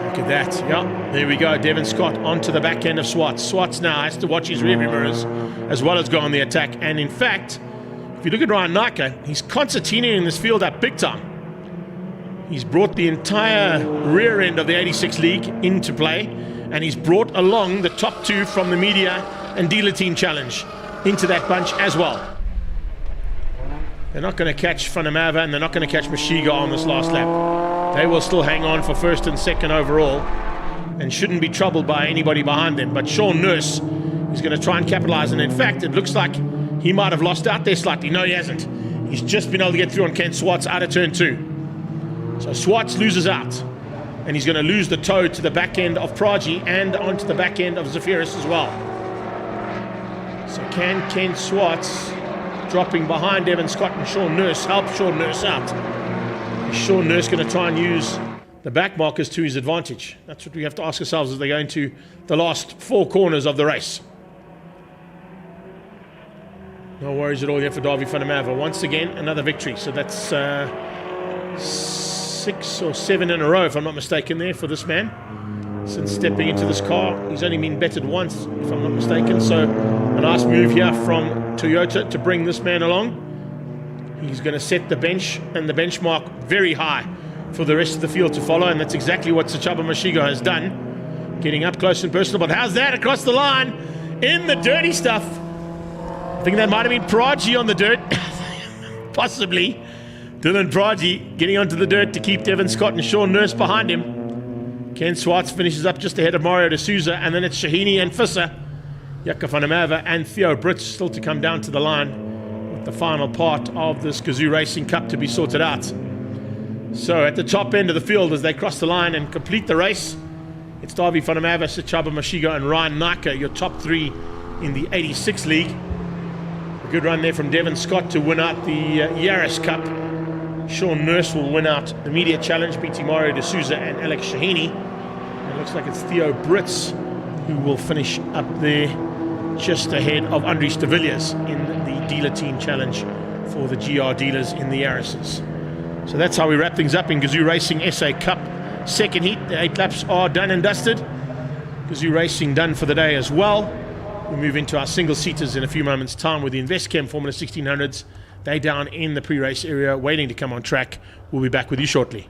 Look at that. Yeah, there we go. Devon Scott onto the back end of Swartz. Swartz now has to watch his rearview mirrors as well as go on the attack. And in fact, if you look at Ryan Naka, he's concertinaing this field up big time. He's brought the entire rear end of the 86 League into play, and he's brought along the top 2 from the media and dealer team challenge into that bunch as well. They're not going to catch Funamava, and they're not going to catch Mashiga on this last lap. They will still hang on for first and second overall and shouldn't be troubled by anybody behind them. But Sean Nurse is going to try and capitalize, and in fact it looks like he might have lost out there slightly. No, he hasn't. He's just been able to get through on Ken Swartz out of turn 2. So Swartz loses out, and he's going to lose the toe to the back end of Praji and onto the back end of Zephyrus as well. So can Ken Swartz, dropping behind Devon Scott and Sean Nurse, help Sean Nurse out? Is Sean Nurse going to try and use the back markers to his advantage? That's what we have to ask ourselves as they go into the last 4 corners of the race. No worries at all here for Davy Funamava. Once again, another victory. So that's 6 or 7 in a row, if I'm not mistaken, there for this man. Since stepping into this car, he's only been bettered once, if I'm not mistaken. So a nice move here from Toyota to bring this man along. He's going to set the bench and the benchmark very high for the rest of the field to follow, and that's exactly what Sachaba Mashiga has done, getting up close and personal. But how's that across the line in the dirty stuff? I think that might have been Praji on the dirt. Possibly Dylan Praji getting onto the dirt to keep Devon Scott and Sean Nurse behind him. Ken Swartz finishes up just ahead of Mario De Souza, and then it's Shahini and Fisser, Jaka Funamava and Theo Brits still to come down to the line with the final part of this Gazoo Racing Cup to be sorted out. So at the top end of the field as they cross the line and complete the race, it's Davy Funamava, Sachaba Mashiga and Ryan Naka, your top 3 in the 86 League. A good run there from Devon Scott to win out the Yaris Cup. Sean Nurse will win out the media challenge, beating Mario De Souza and Alex Shahini. And it looks like it's Theo Brits who will finish up there just ahead of Andries de Villiers in the dealer team challenge for the GR dealers in the Yarises. So that's how we wrap things up in Gazoo Racing SA Cup second heat. The 8 laps are done and dusted. Gazoo Racing done for the day as well. We'll move into our single-seaters in a few moments' time with the InvestChem Formula 1600s. They down in the pre-race area waiting to come on track. We'll be back with you shortly.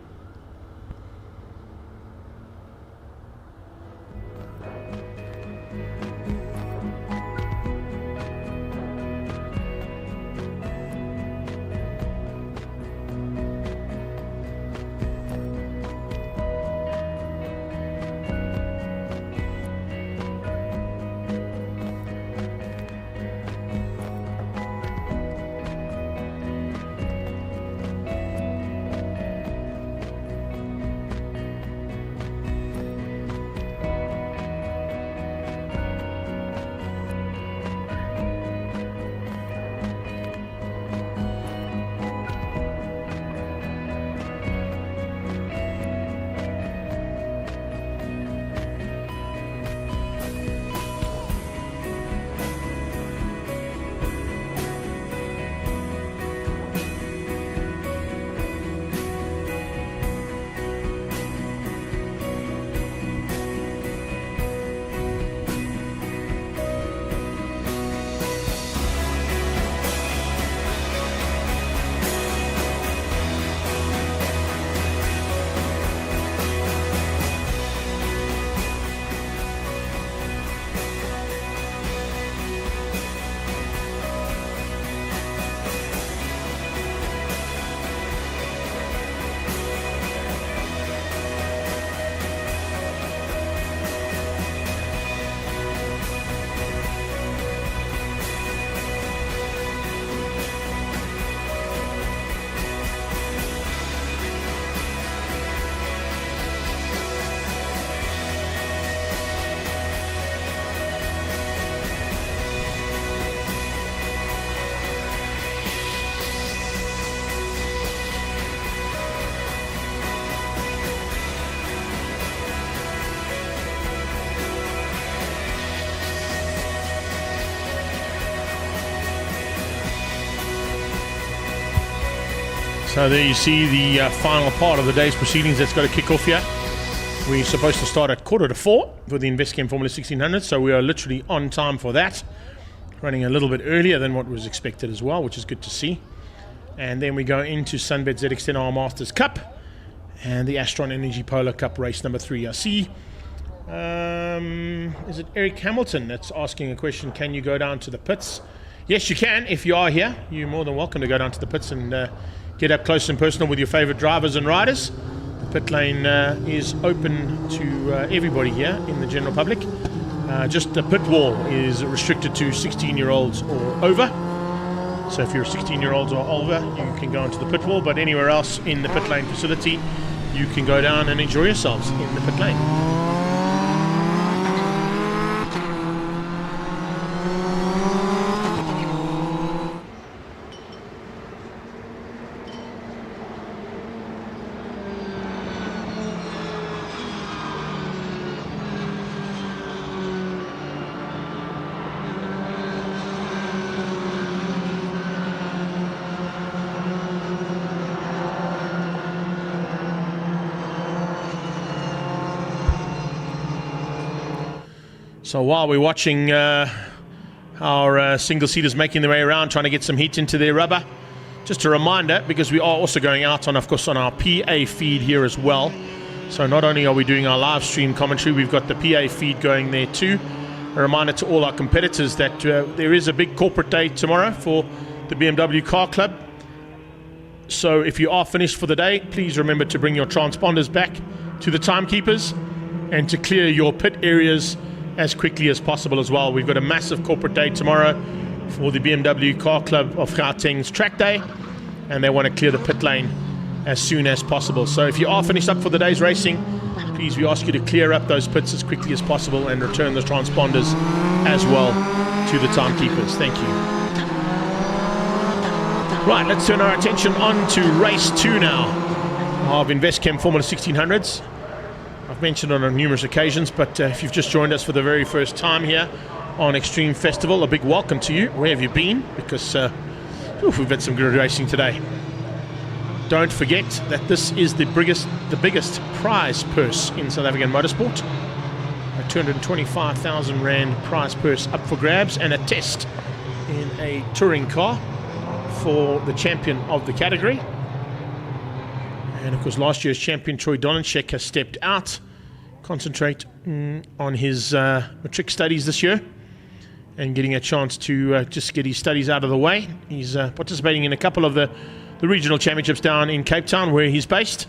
So there you see the final part of the day's proceedings that's got to kick off here. We're supposed to start at 3:45 for the InvestChem Formula 1600, so we are literally on time for that. Running a little bit earlier than what was expected as well, which is good to see. And then we go into Sunbet ZX10R Masters Cup and the Astron Energy Polo Cup Race number 3. I see, is it Eric Hamilton that's asking a question, can you go down to the pits? Yes, you can. If you are here, you're more than welcome to go down to the pits and get up close and personal with your favorite drivers and riders. The pit lane is open to everybody here in the general public. Just the pit wall is restricted to 16-year-olds or over. So if you're 16-year-olds or older, you can go into the pit wall, but anywhere else in the pit lane facility, you can go down and enjoy yourselves in the pit lane. So while we're watching our single-seaters making their way around, trying to get some heat into their rubber, just a reminder, because we are also going out on, of course, on our PA feed here as well. So not only are we doing our live stream commentary, we've got the PA feed going there too. A reminder to all our competitors that there is a big corporate day tomorrow for the BMW Car Club. So if you are finished for the day, please remember to bring your transponders back to the timekeepers and to clear your pit areas as quickly as possible as well. We've got a massive corporate day tomorrow for the BMW Car Club of Gauteng's track day, and they want to clear the pit lane as soon as possible. So if you are finished up for the day's racing, please, we ask you to clear up those pits as quickly as possible and return the transponders as well to the timekeepers. Thank you. Right, let's turn our attention on to race 2 now of InvestChem Formula 1600s. I've mentioned on numerous occasions, but if you've just joined us for the very first time here on Extreme Festival, a big welcome to you. Where have you been? Because we've had some good racing today. Don't forget that this is the biggest prize purse in South African motorsport. A 225,000 Rand prize purse up for grabs, and a test in a touring car for the champion of the category. And of course, last year's champion Troy Dolanchek has stepped out, concentrate on his matric studies this year and getting a chance to just get his studies out of the way. He's participating in a couple of the regional championships down in Cape Town where he's based,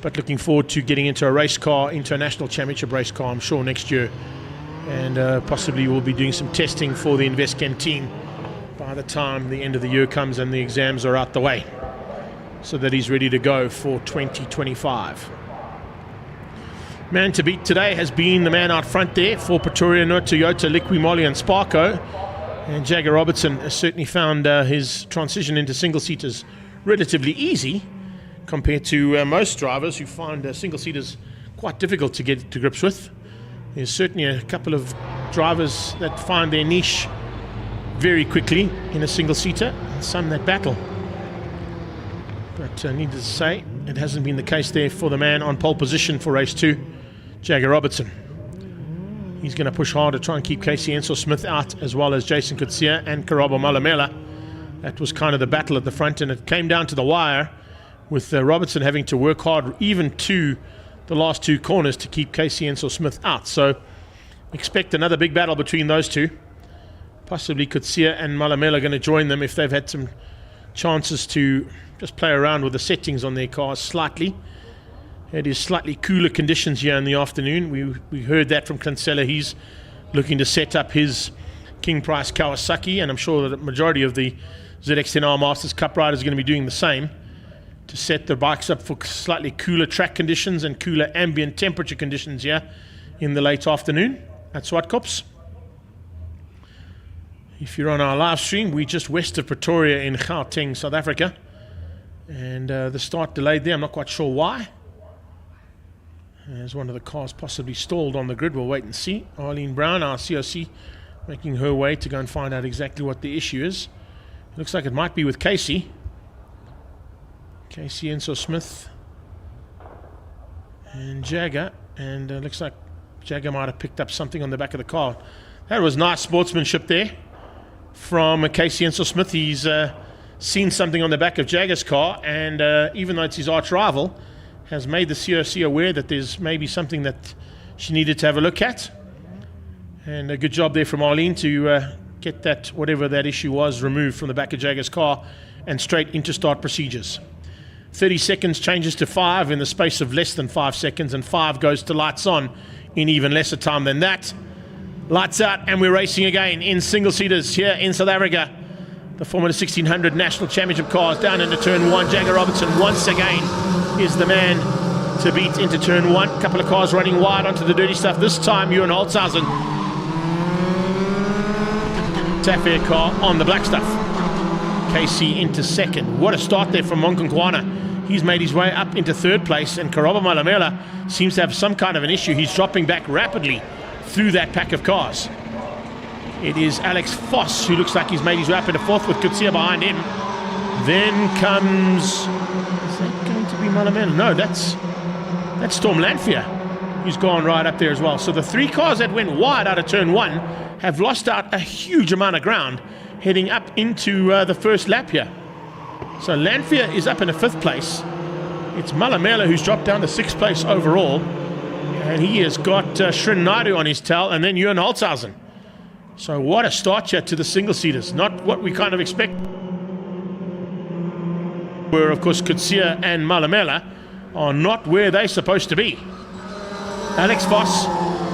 but looking forward to getting into a race car, into a national championship race car, I'm sure, next year. And possibly we'll be doing some testing for the InvestChem team by the time the end of the year comes and the exams are out the way, so that he's ready to go for 2025. Man to beat today has been the man out front there for Pretoria, no Toyota, Liqui Moly and Sparko. And Jagger Robertson has certainly found his transition into single-seaters relatively easy compared to most drivers who find single-seaters quite difficult to get to grips with. There's certainly a couple of drivers that find their niche very quickly in a single-seater, and some that battle. But needless to say, it hasn't been the case there for the man on pole position for race 2, Jagger Robertson. He's going to push hard to try and keep Casey Ensor-Smith out, as well as Jason Kutsia and Karabo Malamela. That was kind of the battle at the front, and it came down to the wire, with Robertson having to work hard even to the last 2 corners to keep Casey Ensor-Smith out. So expect another big battle between those two. Possibly Kutsia and Malamela going to join them if they've had some chances to just play around with the settings on their cars slightly. It is slightly cooler conditions here in the afternoon. We heard that from Cancella. He's looking to set up his King Price Kawasaki, and I'm sure that the majority of the ZX10R Masters Cup riders are going to be doing the same, to set the bikes up for slightly cooler track conditions and cooler ambient temperature conditions here in the late afternoon at Zwartkops. If you're on our live stream, we're just west of Pretoria in Gauteng, South Africa. And the start delayed there. I'm not quite sure why. As one of the cars possibly stalled on the grid. We'll wait and see. Arlene Brown, our COC, making her way to go and find out exactly what the issue is. It looks like it might be with Casey. Casey Enso Smith and Jagger, and looks like Jagger might have picked up something on the back of the car. That was nice sportsmanship there from Casey Enso Smith. He's seen something on the back of Jagger's car, and even though it's his arch rival, has made the COC aware that there's maybe something that she needed to have a look at. And a good job there from Arlene to get that, whatever that issue was, removed from the back of Jagger's car and straight into start procedures. 30 seconds changes to 5 in the space of less than 5 seconds, and 5 goes to lights on in even lesser time than that. Lights out, and we're racing again in single-seaters here in South Africa. The Formula 1600 National Championship cars down into turn 1. Jagger Robertson once again is the man to beat into turn 1. A couple of cars running wide onto the dirty stuff. This time, Ewan Holtzhausen. Tafair car on the black stuff. KC into second. What a start there from Monkonkwana. He's made his way up into third place, and Karabo Malamela seems to have some kind of an issue. He's dropping back rapidly through that pack of cars. It is Alex Voss who looks like he's made his way up into fourth with Kutsia behind him. Then comes... Is that going to be Malamela? No, that's Storm Lanphier, who's gone right up there as well. So the 3 cars that went wide out of turn 1 have lost out a huge amount of ground heading up into the first lap here. So Lanphier is up in the 5th place. It's Malamela who's dropped down to 6th place overall. And he has got Srin Naidu on his tail, and then Ewan Holtzhausen. So what a start here to the single-seaters. Not what we kind of expect. Where, of course, Kutsia and Malamela are not where they're supposed to be. Alex Voss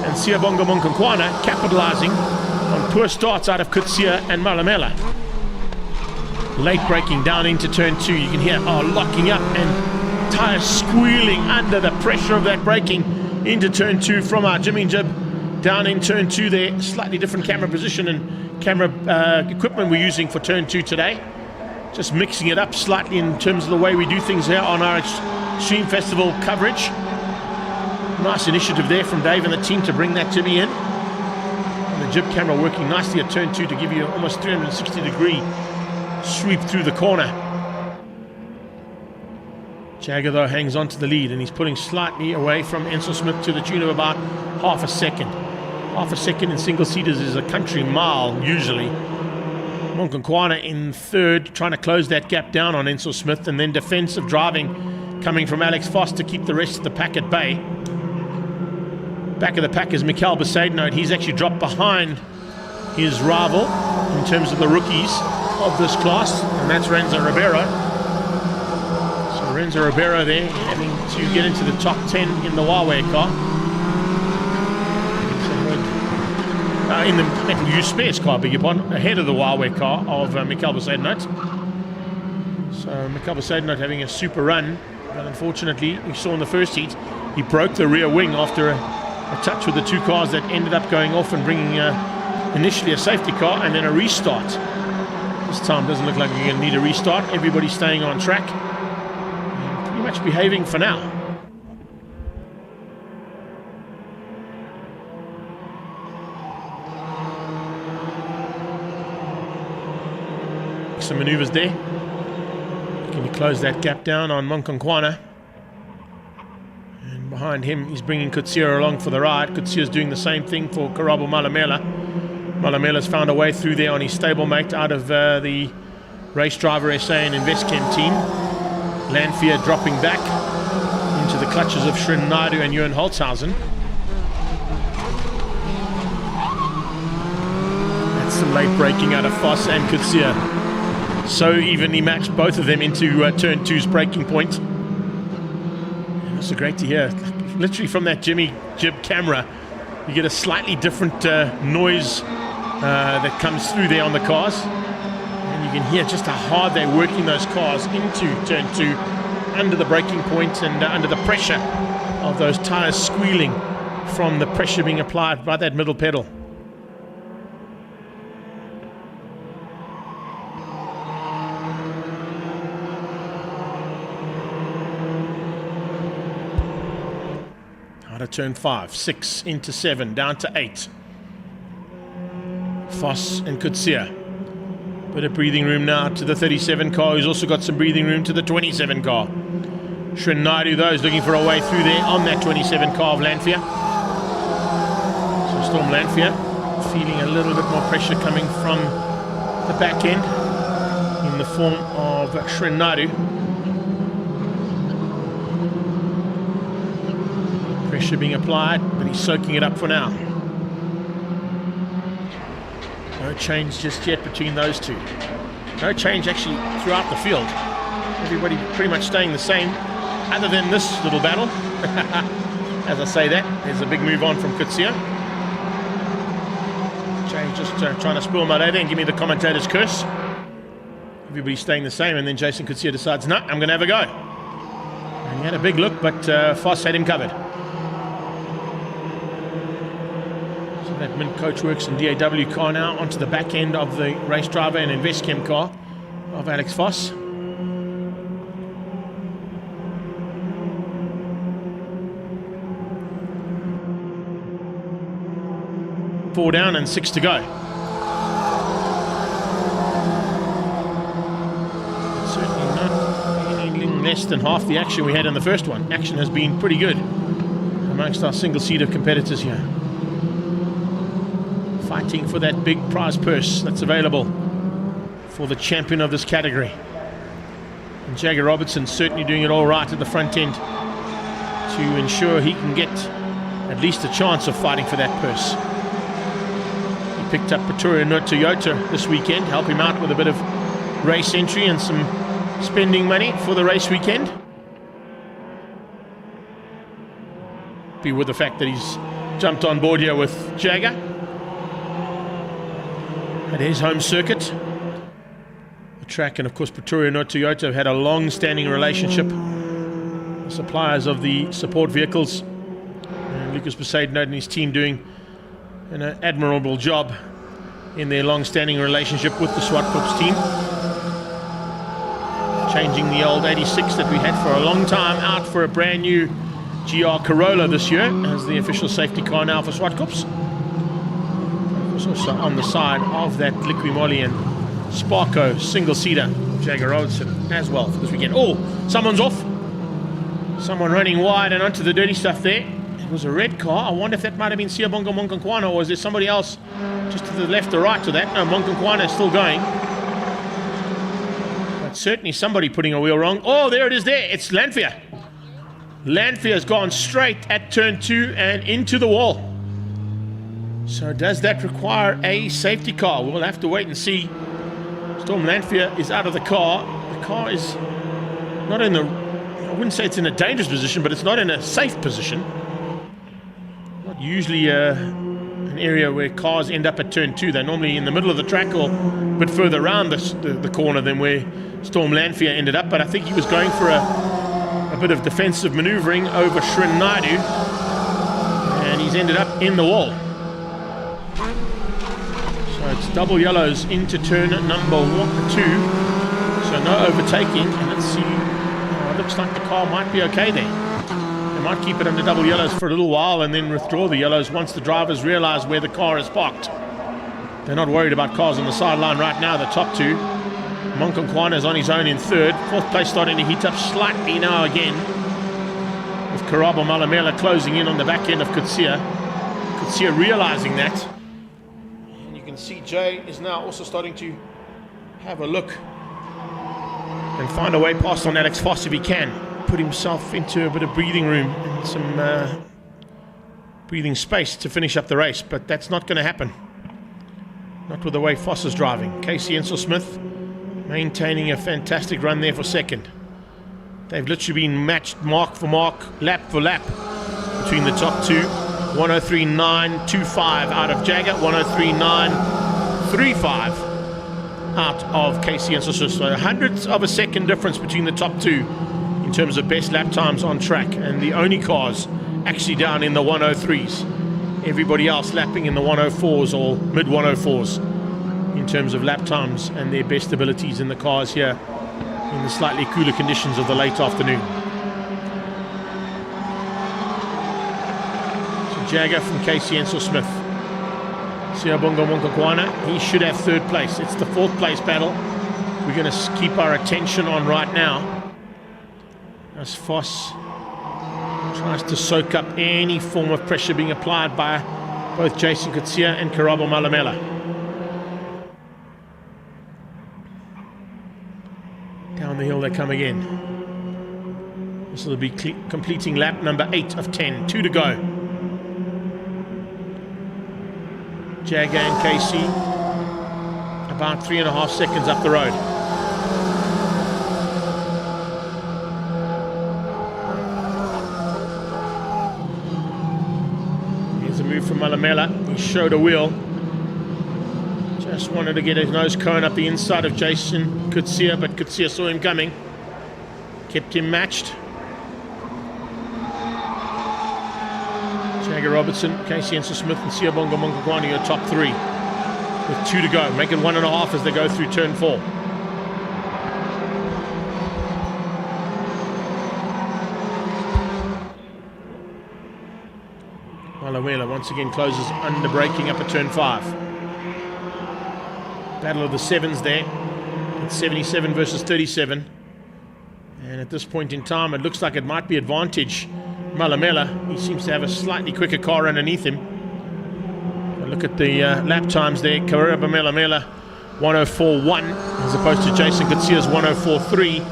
and Siyabonga Monkonkwana capitalizing on poor starts out of Kutsia and Malamela. Late braking down into turn 2. You can hear locking up and tires squealing under the pressure of that braking into turn 2 from our Jimmy Jib. Down in turn 2 there, slightly different camera position and camera equipment we're using for turn 2 today. Just mixing it up slightly in terms of the way we do things here on our Extreme Festival coverage. Nice initiative there from Dave and the team to bring that Jimmy in. And the jib camera working nicely at turn 2 to give you almost 360-degree sweep through the corner. Jagger though hangs on to the lead, and he's pulling slightly away from Enso Smith to the tune of about half a second. Half a second in single-seaters is a country mile usually. Monkonkwana in 3rd, trying to close that gap down on Enso Smith, and then defensive driving coming from Alex Voss to keep the rest of the pack at bay. Back of the pack is Mikhail Besaidnote. He's actually dropped behind his rival in terms of the rookies of this class, and that's Renzo Ribeiro. So Renzo Ribeiro there having to get into the top 10 in the Huawei car. In the Metal Use Spares car, beg your pardon, ahead of the Huawei car of Mikhail Besaidnote. So Mikhail Besaidnote having a super run, but unfortunately, we saw in the first heat, he broke the rear wing after a touch with the 2 cars that ended up going off and bringing initially a safety car and then a restart. This time doesn't look like you're going to need a restart. Everybody's staying on track and pretty much behaving for now. Some maneuvers there. Can you close that gap down on Monkonkwana? And behind him, he's bringing Kutsia along for the ride. Kutsia's doing the same thing for Karabo Malamela. Malamela's found a way through there on his stablemate out of the Race Driver SA and InvestChem team. Lanphier dropping back into the clutches of Srin Naidu and Ewan Holtzhausen. That's some late braking out of Voss and Kutsia. So evenly matched, both of them into turn 2's braking point. And also great to hear, literally from that Jimmy Jib camera, you get a slightly different noise that comes through there on the cars. And you can hear just how hard they're working those cars into turn 2, under the braking point and under the pressure of those tires squealing from the pressure being applied by that middle pedal. Out of turn 5, 6 into 7, down to 8. Voss and Kutsia. Bit of breathing room now to the 37 car, who's also got some breathing room to the 27 car. Srinadu, though, is looking for a way through there on that 27 car of Lanfear. So Storm Lanfear feeling a little bit more pressure coming from the back end in the form of Srinadu. Pressure being applied, but he's soaking it up for now. No change just yet between those two. No change actually throughout the field. Everybody pretty much staying the same, other than this little battle. As I say that, there's a big move on from Kutsia. Jay just trying to spoil my day there and give me the commentator's curse. Everybody's staying the same, and then Jason Kutsia decides, no, I'm going to have a go. And he had a big look, but Foss had him covered. That Mint Coachworks and DAW car now onto the back end of the race driver and Investchem car of Alex Foss. Four down and 6 to go. Certainly not anything less than half the action we had in the first one. Action has been pretty good amongst our single-seater competitors here. Fighting for that big prize purse that's available for the champion of this category. And Jagger Robertson certainly doing it all right at the front end to ensure he can get at least a chance of fighting for that purse. He picked up Pretoria Toyota this weekend, help him out with a bit of race entry and some spending money for the race weekend. Be with the fact that he's jumped on board here with Jagger at his home circuit. The track and of course Pretoria Toyota have had a long-standing relationship. The suppliers of the support vehicles. And Lucas Besaid and his team doing an admirable job in their long-standing relationship with the Zwartkops team. Changing the old 86 that we had for a long time out for a brand new GR Corolla this year as the official safety car now for Zwartkops. Also on the side of that Liqui Moly and Sparko single-seater Jagger Robertson as well for this weekend. Oh, someone's off. Someone running wide and onto the dirty stuff there. It was a red car. I wonder if that might have been Siyabonga Monkankwana, or is there somebody else just to the left or right to that? No, Monkankwana is still going. But certainly somebody putting a wheel wrong. Oh, there it is there. It's Lanfear. Lanfear has gone straight at turn 2 and into the wall. So does that require a safety car? We'll have to wait and see. Storm Lanfear is out of the car. The car is not in the, I wouldn't say it's in a dangerous position, but it's not in a safe position. Not usually an area where cars end up at turn 2. They're normally in the middle of the track or a bit further around the corner than where Storm Lanfear ended up. But I think he was going for a bit of defensive maneuvering over Srinadu, and he's ended up in the wall. So it's double yellows into turn number 2. So no overtaking. And let's see. It looks like the car might be okay there. They might keep it under double yellows for a little while and then withdraw the yellows once the drivers realize where the car is parked. They're not worried about cars on the sideline right now, the top 2. Monkankwana is on his own in 3rd. 4th place starting to heat up slightly now again, with Karabo Malamela closing in on the back end of Kutsia. Kutsia realizing that. And you can see Jay is now also starting to have a look and find a way past on Alex Foss if he can. Put himself into a bit of breathing room and some breathing space to finish up the race, but that's not going to happen. Not with the way Foss is driving. Casey Ensel-Smith maintaining a fantastic run there for 2nd. They've literally been matched mark for mark, lap for lap between the top 2. 103.925 out of Jagger, 103.935 out of Casey Ensel-Smith. So hundredths of a second difference between the top 2 in terms of best lap times on track, and the only cars actually down in the 103s. Everybody else lapping in the 104s or mid 104s in terms of lap times and their best abilities in the cars here in the slightly cooler conditions of the late afternoon. So Jagger from Casey Ensel-Smith Siabonga Monkokwana, he should have third place. It's the fourth place battle we're going to keep our attention on right now, as Voss tries to soak up any form of pressure being applied by both Jason Kutsia and Karabo Malamela. Down the hill they come again. This will be completing lap number 8 of 10. 2 to go. Jagger and Casey about 3.5 seconds up the road. Here's a move from Malamela. He showed a wheel. Just wanted to get his nose cone up the inside of Jason Kutsia, but Kutsia saw him coming. Kept him matched. Jagger Robertson, Casey Enso-Smith and Siabonga Monkokwana, your top 3. With 2 to go. Make it 1.5 as they go through turn 4. Malamela once again closes under braking up at turn 5. Battle of the sevens there. It's 77 versus 37. And at this point in time, it looks like it might be advantage Malamela. He seems to have a slightly quicker car underneath him. But look at the lap times there. Karabo Malamela 104.1 as opposed to Jason Kutsia's 104.3.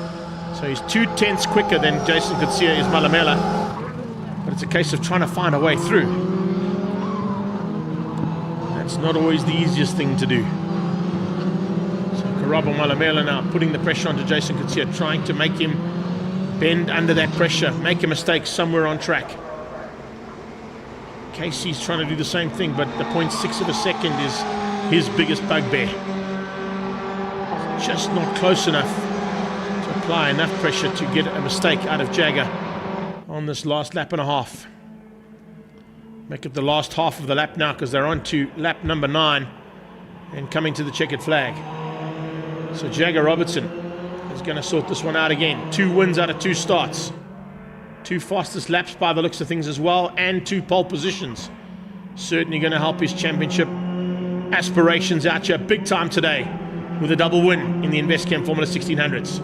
So he's 2/10 quicker than Jason Kutsia is Malamela. But it's a case of trying to find a way through. That's not always the easiest thing to do. So Karabo Malamela now putting the pressure onto Jason Kutsia, trying to make him bend under that pressure, make a mistake somewhere on track. Casey's trying to do the same thing, but the 0.6 of a second is his biggest bugbear. Just not close enough to apply enough pressure to get a mistake out of Jagger on this last lap and a half. Make it the last half of the lap now, because they're on to lap number 9 and coming to the checkered flag. So Jagger Robertson is going to sort this one out again. 2 wins out of 2 starts. 2 fastest laps by the looks of things as well, and 2 pole positions. Certainly going to help his championship aspirations out here big time today with a double win in the InvestChem Formula 1600s.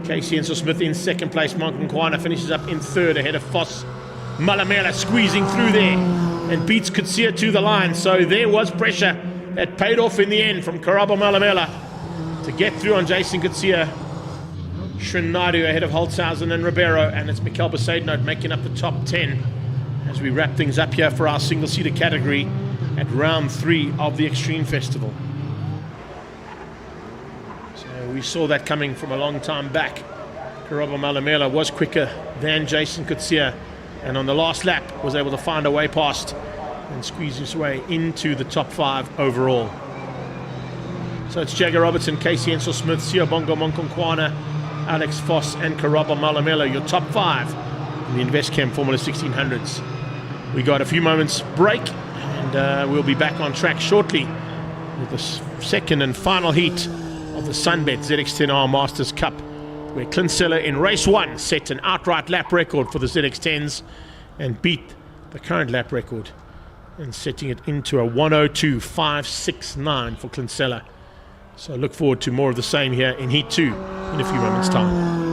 Casey Enso-Smith in second place. Monkokwana finishes up in third ahead of Voss. Malamela squeezing through there and beats Kutsia to the line. So there was pressure that paid off in the end from Karabo Malamela to get through on Jason Kutsia. Srinadu ahead of Holtzhausen and Ribeiro, and it's Mikel Besaidnout making up the top 10 as we wrap things up here for our single-seater category at round 3 of the Extreme Festival. So we saw that coming from a long time back. Karabo Malamela was quicker than Jason Kutsia, and on the last lap was able to find a way past and squeeze his way into the top 5 overall. So it's Jagger Robertson, Casey Enso-Smith, Siabonga Monkokwana, Alex Voss and Karabo Malamela, your top 5 in the InvestChem Formula 1600s. We got a few moments break, and we'll be back on track shortly with the second and final heat of the Sunbet ZX10R Masters Cup, where Clint Seller in race 1 set an outright lap record for the ZX10s and beat the current lap record, and setting it into a 102.569 for Clint Seller. So look forward to more of the same here in Heat 2 in a few moments' time.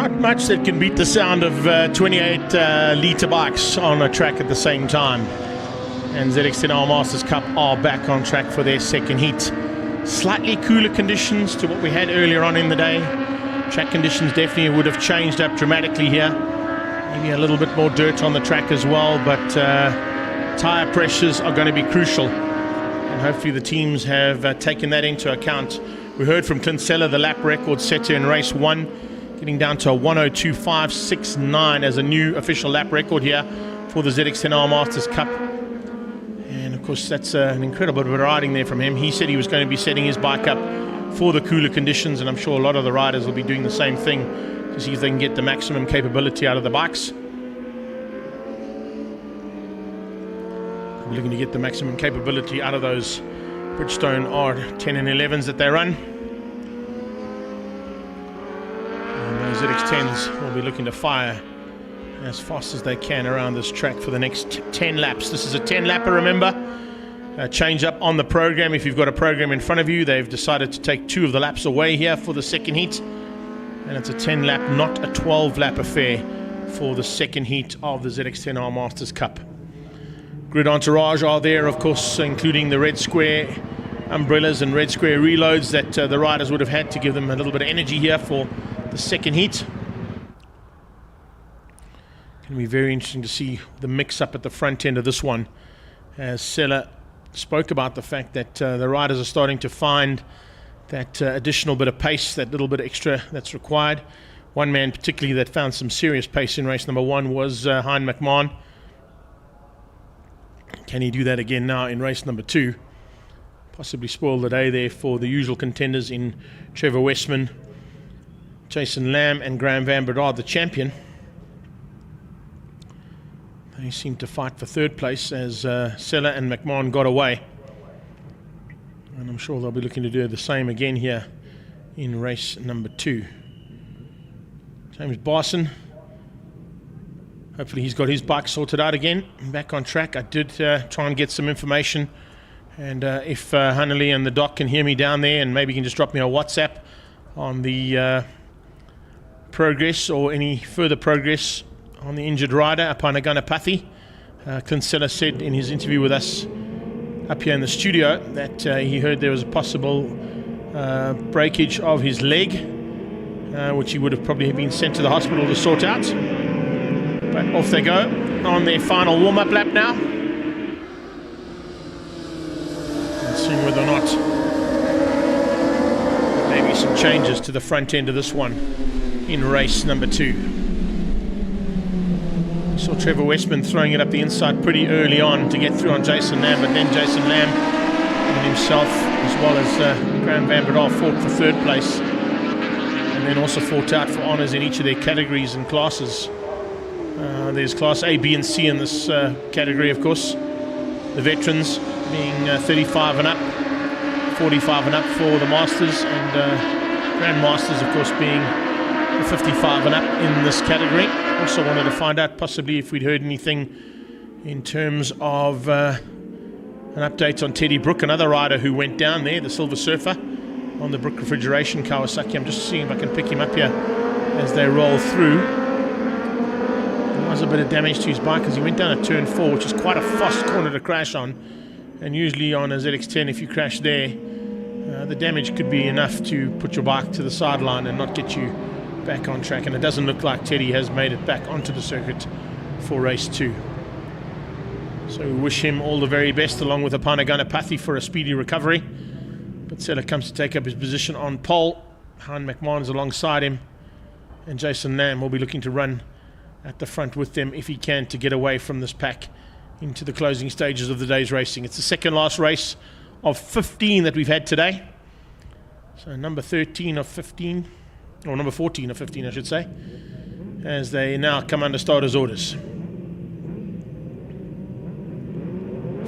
Not much that can beat the sound of 28-litre bikes on a track at the same time. And ZX10R Masters Cup are back on track for their second heat. Slightly cooler conditions to what we had earlier on in the day. Track conditions definitely would have changed up dramatically here. Maybe a little bit more dirt on the track as well, but tyre pressures are going to be crucial. And hopefully the teams have taken that into account. We heard from Clint Seller, the lap record setter in race 1, getting down to a 1:02.569 as a new official lap record here for the ZX10R Masters Cup. And of course that's an incredible bit of riding there from him. He said he was going to be setting his bike up for the cooler conditions, and I'm sure a lot of the riders will be doing the same thing to see if they can get the maximum capability out of the bikes. We're looking to get the maximum capability out of those Bridgestone R10 and 11s that they run. And those ZX10s will be looking to fire as fast as they can around this track for the next 10 laps. This is a 10-lapper, remember. Change up on the program. If you've got a program in front of you, they've decided to take 2 of the laps away here for the second heat. And it's a 10-lap, not a 12-lap affair for the second heat of the ZX10R Masters Cup. Grid entourage are there, of course, including the red square umbrellas and red square reloads that the riders would have had to give them a little bit of energy here for the second heat. Going to be very interesting to see the mix-up at the front end of this one, as Seller spoke about the fact that the riders are starting to find that additional bit of pace, that little bit extra that's required. One man particularly that found some serious pace in race number 1 was Hein McMahon. Can he do that again now in race number 2? Possibly spoil the day there for the usual contenders in Trevor Westman, Jason Lamb and Graham Van Bedard, the champion. They seem to fight for third place as Seller and McMahon got away. And I'm sure they'll be looking to do the same again here in race number 2. James Barson, hopefully he's got his bike sorted out again, back on track. I did try and get some information, and if Hanley and the doc can hear me down there, and maybe you can just drop me a WhatsApp on the progress or any further progress on the injured rider, Apanagana Pathi. Clint Seller said in his interview with us up here in the studio that he heard there was a possible breakage of his leg, which he would have probably been sent to the hospital to sort out. But off they go on their final warm-up lap now. And seeing whether or not maybe some changes to the front end of this one in race number 2. Saw Trevor Westman throwing it up the inside pretty early on to get through on Jason Lamb, but then Jason Lamb and himself, as well as Graham Van Bedard, fought for third place, and then also fought out for honours in each of their categories and classes. There's class A, B and C in this category, of course. The veterans being 35 and up, 45 and up for the Masters, and Grand Masters, of course, being the 55 and up in this category. Also wanted to find out possibly if we'd heard anything in terms of an update on Teddy Brook, another rider who went down there, the Silver Surfer, on the Brook Refrigeration Kawasaki. I'm just seeing if I can pick him up here as they roll through. There was a bit of damage to his bike as he went down a turn 4, which is quite a fast corner to crash on. And usually on a ZX10, if you crash there, the damage could be enough to put your bike to the sideline and not get you back on track, and it doesn't look like Teddy has made it back onto the circuit for race 2. So we wish him all the very best, along with Apanagana Pathi, for a speedy recovery. But Seller comes to take up his position on pole. Hein McMahon is alongside him, and Jason Lamb will be looking to run at the front with them if he can, to get away from this pack into the closing stages of the day's racing. It's the second last race of 15 that we've had today. So number 13 of 15, or number 14 of 15 I should say, as they now come under starters' orders.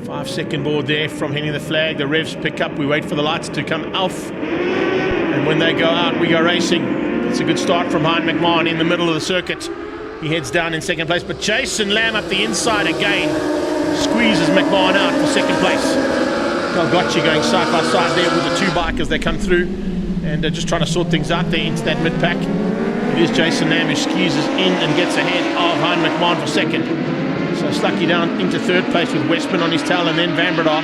5-second board there from Henny the Flag. The revs pick up, we wait for the lights to come off, and when they go out we go racing. It's a good start from Hein McMahon in the middle of the circuit. He heads down in second place, but Jason Lamb up the inside again squeezes McMahon out for second place. Galgocci going side by side there with the two bikers. They come through and just trying to sort things out there into that mid-pack. It is Jason Lamb who squeezes in and gets ahead of Hein McMahon for second. So Slucky down into third place with Westman on his tail, and then Van Breda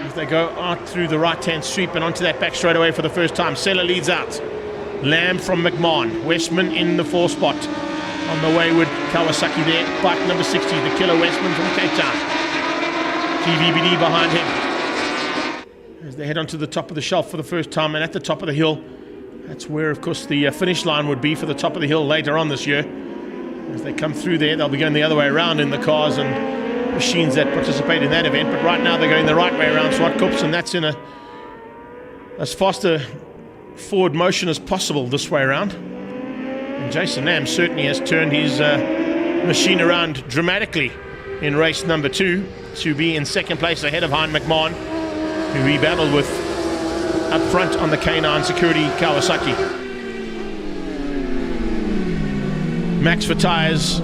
as they go out through the right-hand sweep and onto that back straightaway for the first time. Sella leads out. Lamb from McMahon. Westman in the 4 spot. On the wayward Kawasaki there. Bike number 60, the killer Westman from Cape Town. TVBD behind him as they head onto the top of the shelf for the first time, and at the top of the hill, that's where of course the finish line would be for the top of the hill later on this year. As they come through there, they'll be going the other way around in the cars and machines that participate in that event, but right now they're going the right way around Zwartkops, and that's in as fast a forward motion as possible this way around. And Jason Lamb certainly has turned his machine around dramatically in race number 2 to be in second place ahead of Hein McMahon, who he battled with up front on the K9 Security Kawasaki. Max for Tyres,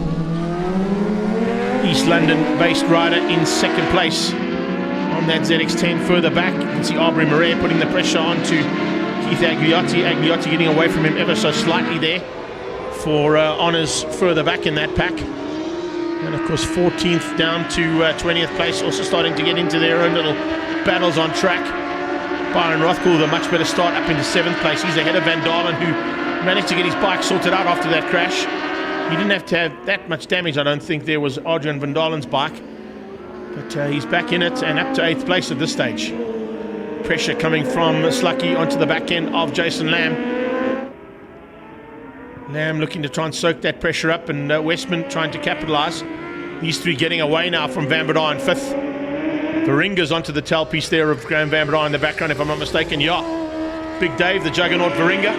East London based rider, in second place on that ZX10. Further back, you can see Aubrey Murray putting the pressure onto Keith Agliotti. Agliotti getting away from him ever so slightly there for honours further back in that pack. And of course 14th down to 20th place, also starting to get into their own little battles on track. Byron Rothkool with a much better start up into 7th place. He's ahead of Van Dalen, who managed to get his bike sorted out after that crash. He didn't have to have that much damage, I don't think. There was Adrian Van Dalen's bike, but he's back in it and up to 8th place at this stage. Pressure coming from Slucky onto the back end of Jason Lamb. Lamb looking to try and soak that pressure up, and Westman trying to capitalise. These three getting away now from Van Breda in 5th. Varinga's onto the tailpiece there of Graham Van Breda in the background, if I'm not mistaken. Yeah, Big Dave, the juggernaut Varinga.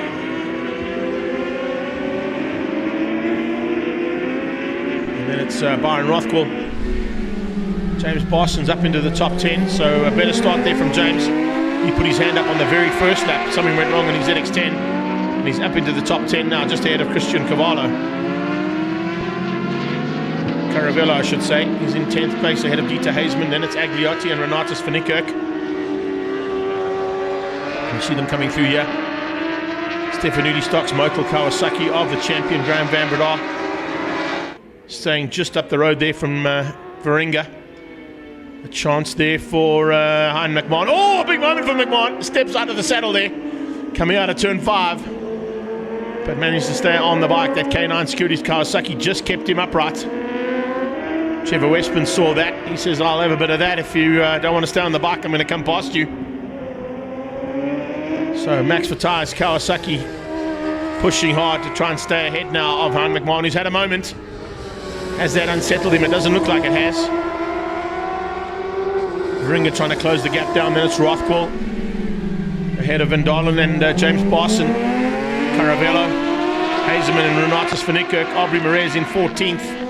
And then it's Byron Rothkool. James Parsons up into the top 10, so a better start there from James. He put his hand up on the very first lap. Something went wrong on his ZX10, and he's up into the top 10 now, just ahead of Christian Cavallo. Caravello, I should say. He's in 10th place ahead of Dieter Hazeman. Then it's Agliotti and Renatus van Niekerk. You see them coming through here. Stefanuti Stocks, Mokel Kawasaki of the champion Graham Van Breda, staying just up the road there from Varinga. A chance there for Hein McMahon. Oh, a big moment for McMahon. Steps out of the saddle there, coming out of turn 5, but managed to stay on the bike. That K9 Securities Kawasaki just kept him upright. Trevor Westman saw that. He says, I'll have a bit of that. If you don't want to stay on the bike, I'm going to come past you. So Max for Tyres Kawasaki pushing hard to try and stay ahead now of Hein McMahon, who's had a moment. Has that unsettled him? It doesn't look like it has. Ringer trying to close the gap down. Then it's Rothkool ahead of Van Dalen and James Parson. Caravello, Hazeman and Renatus van Niekerk. Aubrey Murray is in 14th.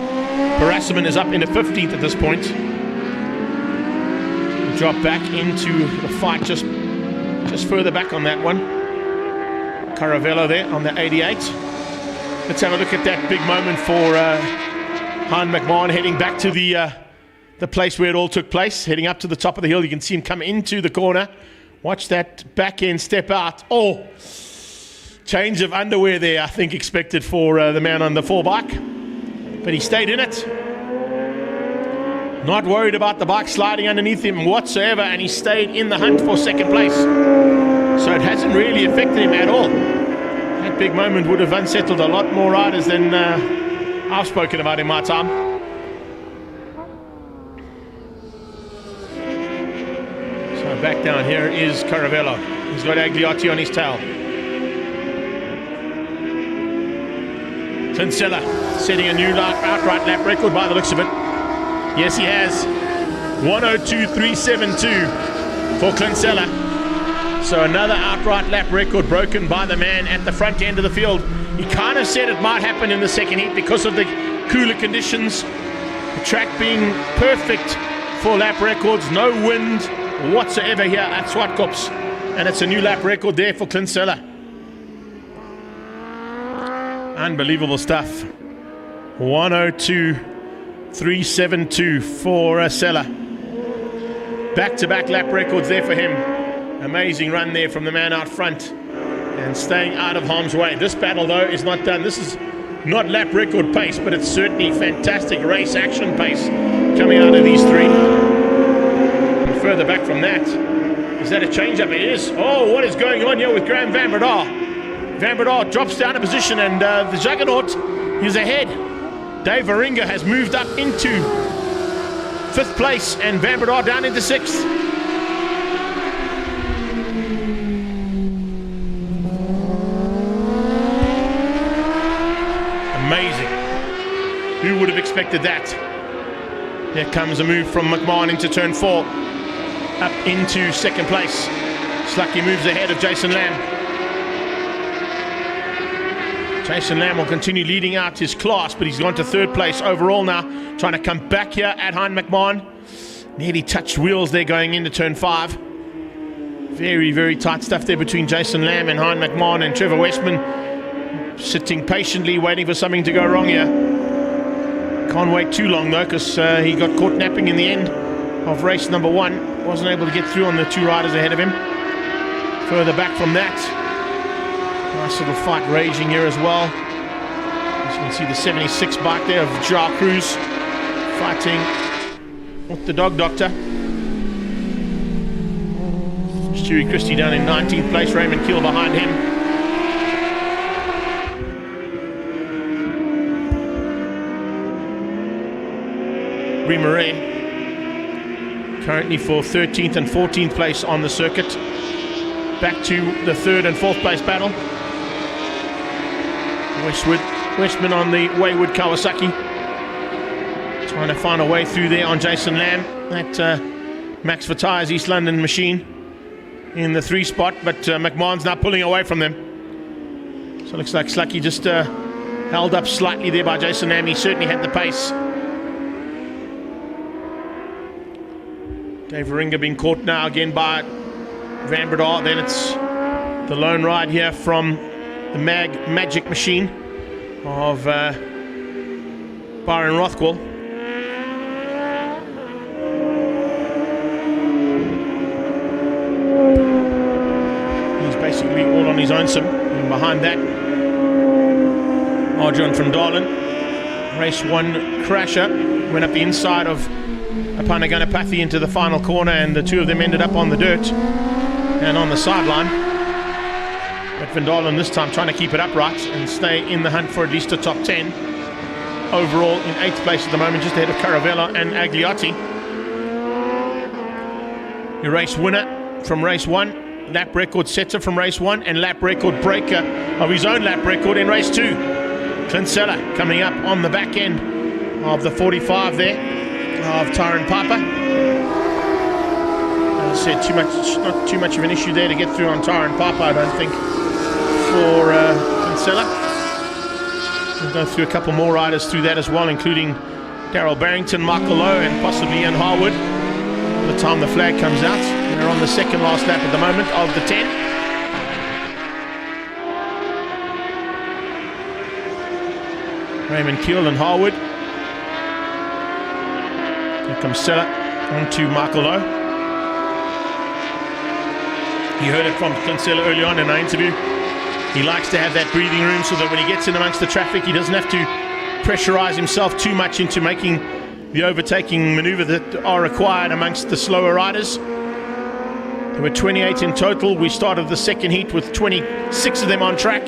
Parassaman is up into 15th at this point. Drop back into the fight just further back on that one. Caravello there on the 88. Let's have a look at that big moment for Hein McMahon, heading back to the place where it all took place, heading up to the top of the hill. You can see him come into the corner. Watch that back end step out. Oh, change of underwear there, I think, expected for the man on the 4 bike. But he stayed in it. Not worried about the bike sliding underneath him whatsoever, and he stayed in the hunt for second place. So it hasn't really affected him at all. That big moment would have unsettled a lot more riders than I've spoken about in my time. So back down here is Caravello. He's got Agliotti on his tail. Kinsella setting a new outright lap record by the looks of it. Yes, he has. 102.372 for Kinsella. So another outright lap record broken by the man at the front end of the field. He kind of said it might happen in the second heat because of the cooler conditions. The track being perfect for lap records. No wind whatsoever here at Zwartkops. And it's a new lap record there for Kinsella. Unbelievable stuff. 102.372 for Sella. Back-to-back lap records there for him. Amazing run there from the man out front. and staying out of harm's way. This battle, though, is not done. This is not lap record pace, but it's certainly fantastic race action pace coming out of these three. And further back from that, is that a change-up? It is. Oh, what is going on here with Graham Van Breda? Van Breda drops down a position, and the Juggernaut is ahead. Dave Varinga has moved up into 5th place, and Van Breda down into 6th. Amazing. Who would have expected that? Here comes a move from McMahon into turn 4, up into 2nd place. Slucky moves ahead of Jason Lamb. Jason Lamb will continue leading out his class, but he's gone to 3rd place overall now, trying to come back here at Hein McMahon. Nearly touched wheels there going into turn 5. Very, very tight stuff there between Jason Lamb and Hein McMahon, and Trevor Westman sitting patiently waiting for something to go wrong here. Can't wait too long though, because he got caught napping in the end of race number 1. Wasn't able to get through on the 2 riders ahead of him. Further back from that, nice little fight raging here as well. As you can see the 76 bike there of Joao Cruz fighting with the Dog Doctor. Stewie Christie down in 19th place, Raymond Kiel behind him. Brie Marais currently for 13th and 14th place on the circuit. Back to the 3rd and 4th place battle. Westman on the wayward Kawasaki, trying to find a way through there on Jason Lamb. That Max for Tyres East London machine in the 3 spot, but McMahon's now pulling away from them. So it looks like Slucky just held up slightly there by Jason Lamb. He certainly had the pace. Dave Varinga being caught now again by Van Breda. Then it's the lone ride here from the Magic machine of Byron Rothwell. He's basically all on his own, and behind that, Arjun from Darlin. Race 1 crasher went up the inside of Apanaganapathy into the final corner, and the 2 of them ended up on the dirt and on the sideline. But Van Dalen this time trying to keep it upright and stay in the hunt for at least a top 10. Overall in 8th place at the moment, just ahead of Caravella and Agliotti. Your race winner from race 1, lap record setter from race 1, and lap record breaker of his own lap record in race 2. Clint Seller coming up on the back end of the 45 there of Tyron Piper. As I said, not too much of an issue there to get through on Tyron Piper, I don't think, for Kinsella. We'll go through a couple more riders through that as well, including Darryl Barrington, Michael Lowe, and possibly Ian Harwood. By the time the flag comes out, they're on the 2nd last lap at the moment of the 10. Raymond Kiel and Harwood. Here comes Sella onto Michael Lowe. You heard it from Kinsella early on in our interview. He likes to have that breathing room so that when he gets in amongst the traffic, he doesn't have to pressurize himself too much into making the overtaking maneuver that are required amongst the slower riders. There were 28 in total. We started the 2nd heat with 26 of them on track.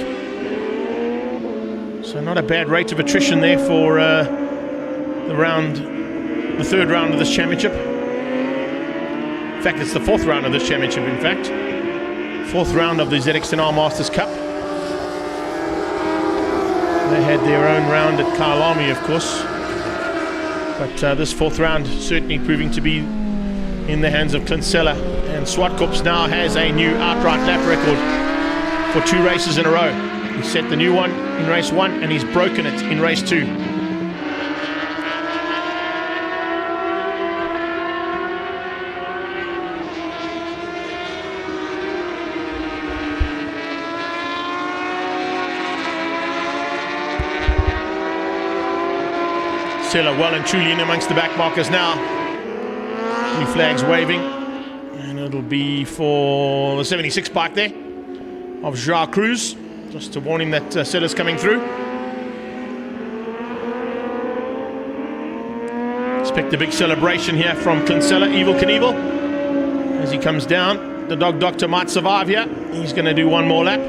So not a bad rate of attrition there for the 3rd round of this championship. In fact, it's the 4th round of this championship, in fact. 4th round of the ZX10R Masters Cup. They had their own round at Kyalami, of course. But this 4th round certainly proving to be in the hands of Clint Seller. And Zwartkops now has a new outright lap record for 2 races in a row. He set the new one in race 1 and he's broken it in race 2. Seller well and truly in amongst the back markers now. 3 flags waving, and it'll be for the 76 bike there of Zwartkops, just to warn him that Sella's coming through. Expect a big celebration here from Kinsella, Evil Knievel. As he comes down, the dog doctor might survive here. He's going to do one more lap.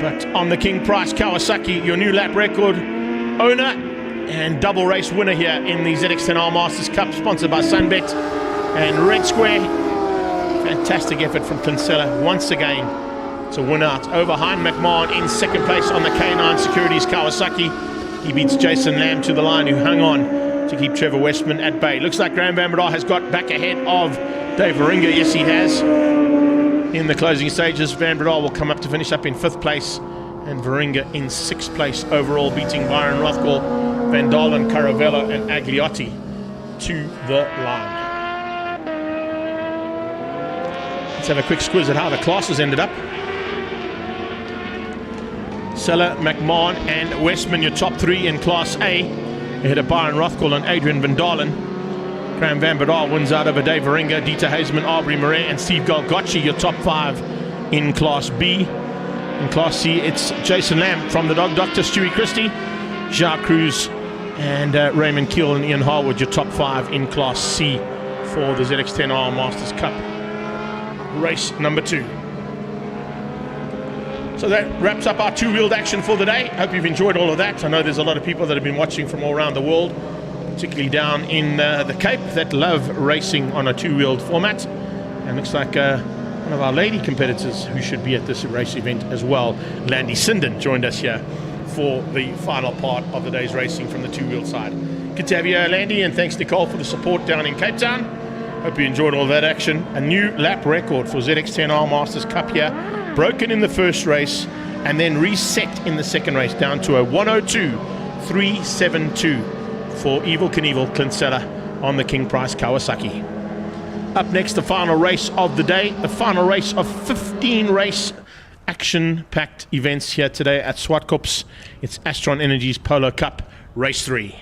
But on the King Price Kawasaki, your new lap record owner and double race winner here in the ZX10R Masters Cup, sponsored by Sunbet and Red Square. Fantastic effort from Kinsella once again to win out over Hein McMahon in second place on the K9 Securities Kawasaki. He beats Jason Lamb to the line, who hung on to keep Trevor Westman at bay. Looks like Graham Van Breda has got back ahead of Dave Varinga. Yes, he has. In the closing stages, Van Breda will come up to finish up in 5th place, and Varinga in 6th place overall, beating Byron Rothwell, Van Dalen, Caravello and Agliotti to the line. Let's have a quick squiz at how the classes ended up. Sella, McMahon and Westman, your top 3 in Class A, ahead of Byron Rothwell and Adrian Van Dalen. Graham Van Breda wins out over Dave Varinga, Dieter Hazeman, Aubrey Murray and Steve Galgocci, your top 5 in Class B. In Class C, it's Jason Lamb from the Dog Doctor, Stewie Christie, Zwartkops and Raymond Keel and Ian Harwood, your top 5 in Class C for the ZX10R Masters Cup race number 2. So that wraps up our two-wheeled action for the day. Hope you've enjoyed all of that. I know there's a lot of people that have been watching from all around the world, particularly down in the Cape, that love racing on a two-wheeled format. And looks like one of our lady competitors who should be at this race event as well, Landy Sinden, joined us here for the final part of the day's racing from the two-wheel side. Good to have you, Landy, and thanks, Nicole, for the support down in Cape Town. Hope you enjoyed all that action. A new lap record for ZX10R Masters Cup here, broken in the first race and then reset in the second race down to a 102.372 for Evil Knievel Kinsella on the King Price Kawasaki. Up next, the final race of the day, the final race of 15 race action-packed events here today at Zwartkops. It's Astron Energy's Polo Cup Race 3.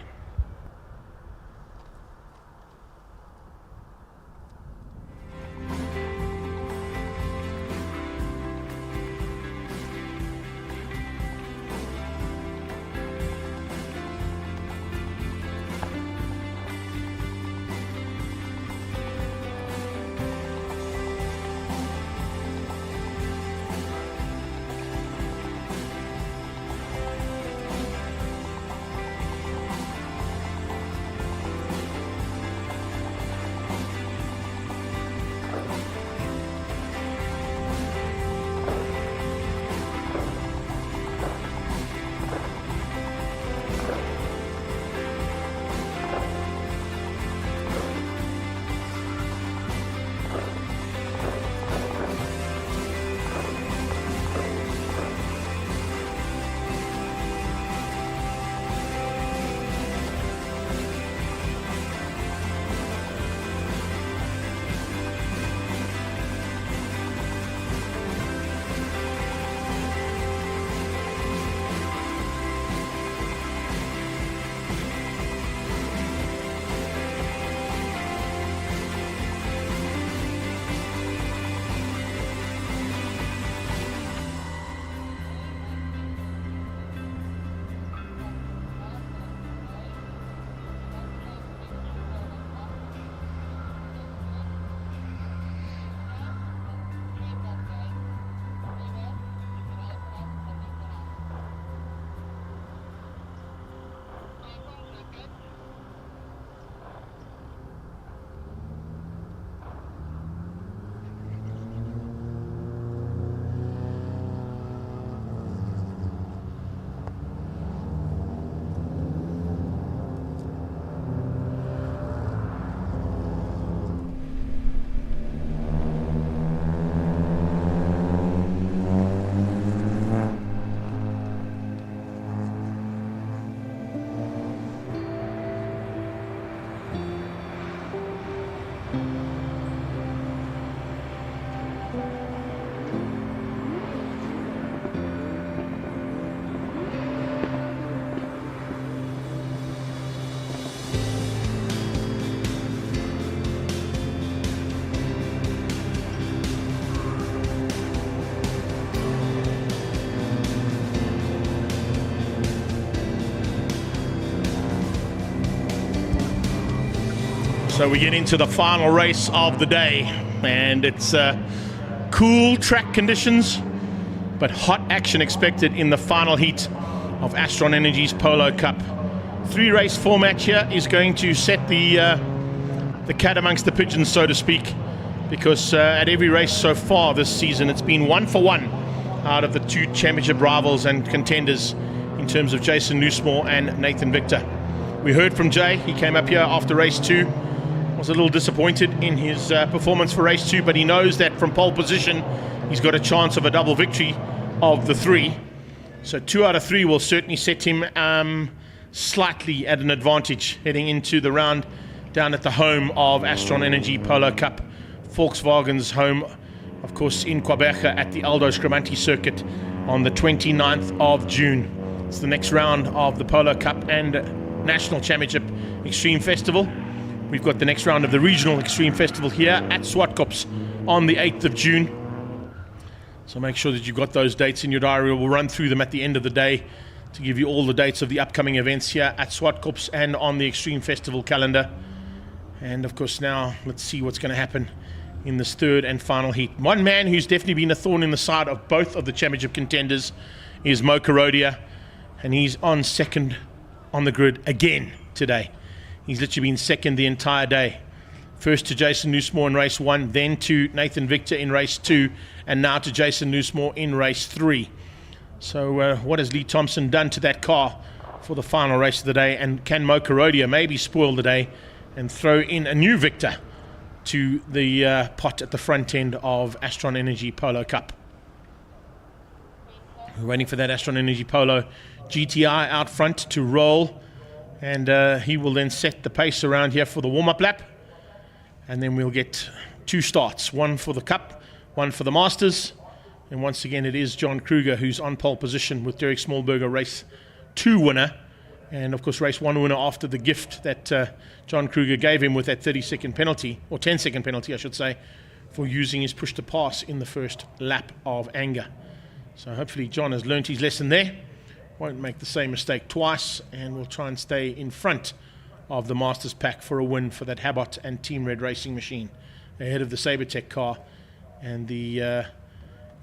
So we get into the final race of the day, and it's cool track conditions, but hot action expected in the final heat of Astron Energy's Polo Cup. 3-race format here is going to set the cat amongst the pigeons, so to speak, because at every race so far this season, it's been 1-for-1 out of the 2 championship rivals and contenders in terms of Jason Loosemore and Nathan Victor. We heard from Jay. He came up here after race 2, was a little disappointed in his performance for race 2, but he knows that from pole position he's got a chance of a double victory of the 3. So 2 out of 3 will certainly set him slightly at an advantage heading into the round down at the home of Astron Energy Polo Cup, Volkswagen's home, of course, in Quebeca at the Aldo Scramanti circuit on the 29th of June. It's the next round of the Polo Cup and National Championship Extreme Festival. We've got the next round of the Regional Extreme Festival here at Zwartkops on the 8th of June. So make sure that you've got those dates in your diary. We'll run through them at the end of the day to give you all the dates of the upcoming events here at Zwartkops and on the Extreme Festival calendar. And of course now let's see what's going to happen in this third and final heat. One man who's definitely been a thorn in the side of both of the championship contenders is Mo Karodia, and he's on second on the grid again today. He's literally been second the entire day. First to Jason Loosemore in race 1, then to Nathan Victor in race 2, and now to Jason Loosemore in race 3. So what has Lee Thompson done to that car for the final race of the day? And can Mo Karodia maybe spoil the day and throw in a new victor to the pot at the front end of Astron Energy Polo Cup? We're waiting for that Astron Energy Polo GTI out front to roll, and he will then set the pace around here for the warm-up lap, and then we'll get 2 starts, one for the Cup, one for the Masters. And once again it is John Kruger who's on pole position with Derek Smallberger, race 2 winner, and of course race 1 winner after the gift that John Kruger gave him with that 30-second penalty, or 10-second penalty I should say, for using his push to pass in the first lap of anger. So hopefully John has learnt his lesson there, won't make the same mistake twice, and will try and stay in front of the Masters pack for a win for that Habot and Team Red racing machine, ahead of the Sabertec car and the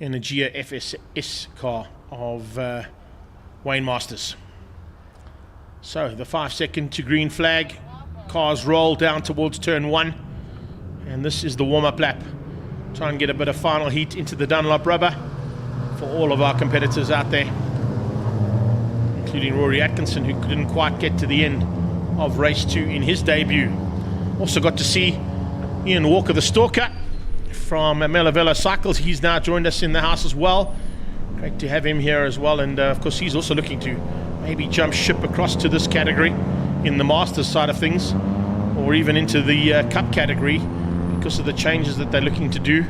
Energia FSS car of Wayne Masters. So the 5-second to green flag, cars roll down towards turn 1, and this is the warm-up lap. Try and get a bit of final heat into the Dunlop rubber for all of our competitors out there, including Rory Atkinson, who couldn't quite get to the end of race 2 in his debut. Also got to see Ian Walker the Stalker from Melavelo Cycles. He's now joined us in the house as well. Great to have him here as well, and of course he's also looking to maybe jump ship across to this category in the Masters side of things, or even into the Cup category, because of the changes that they're looking to do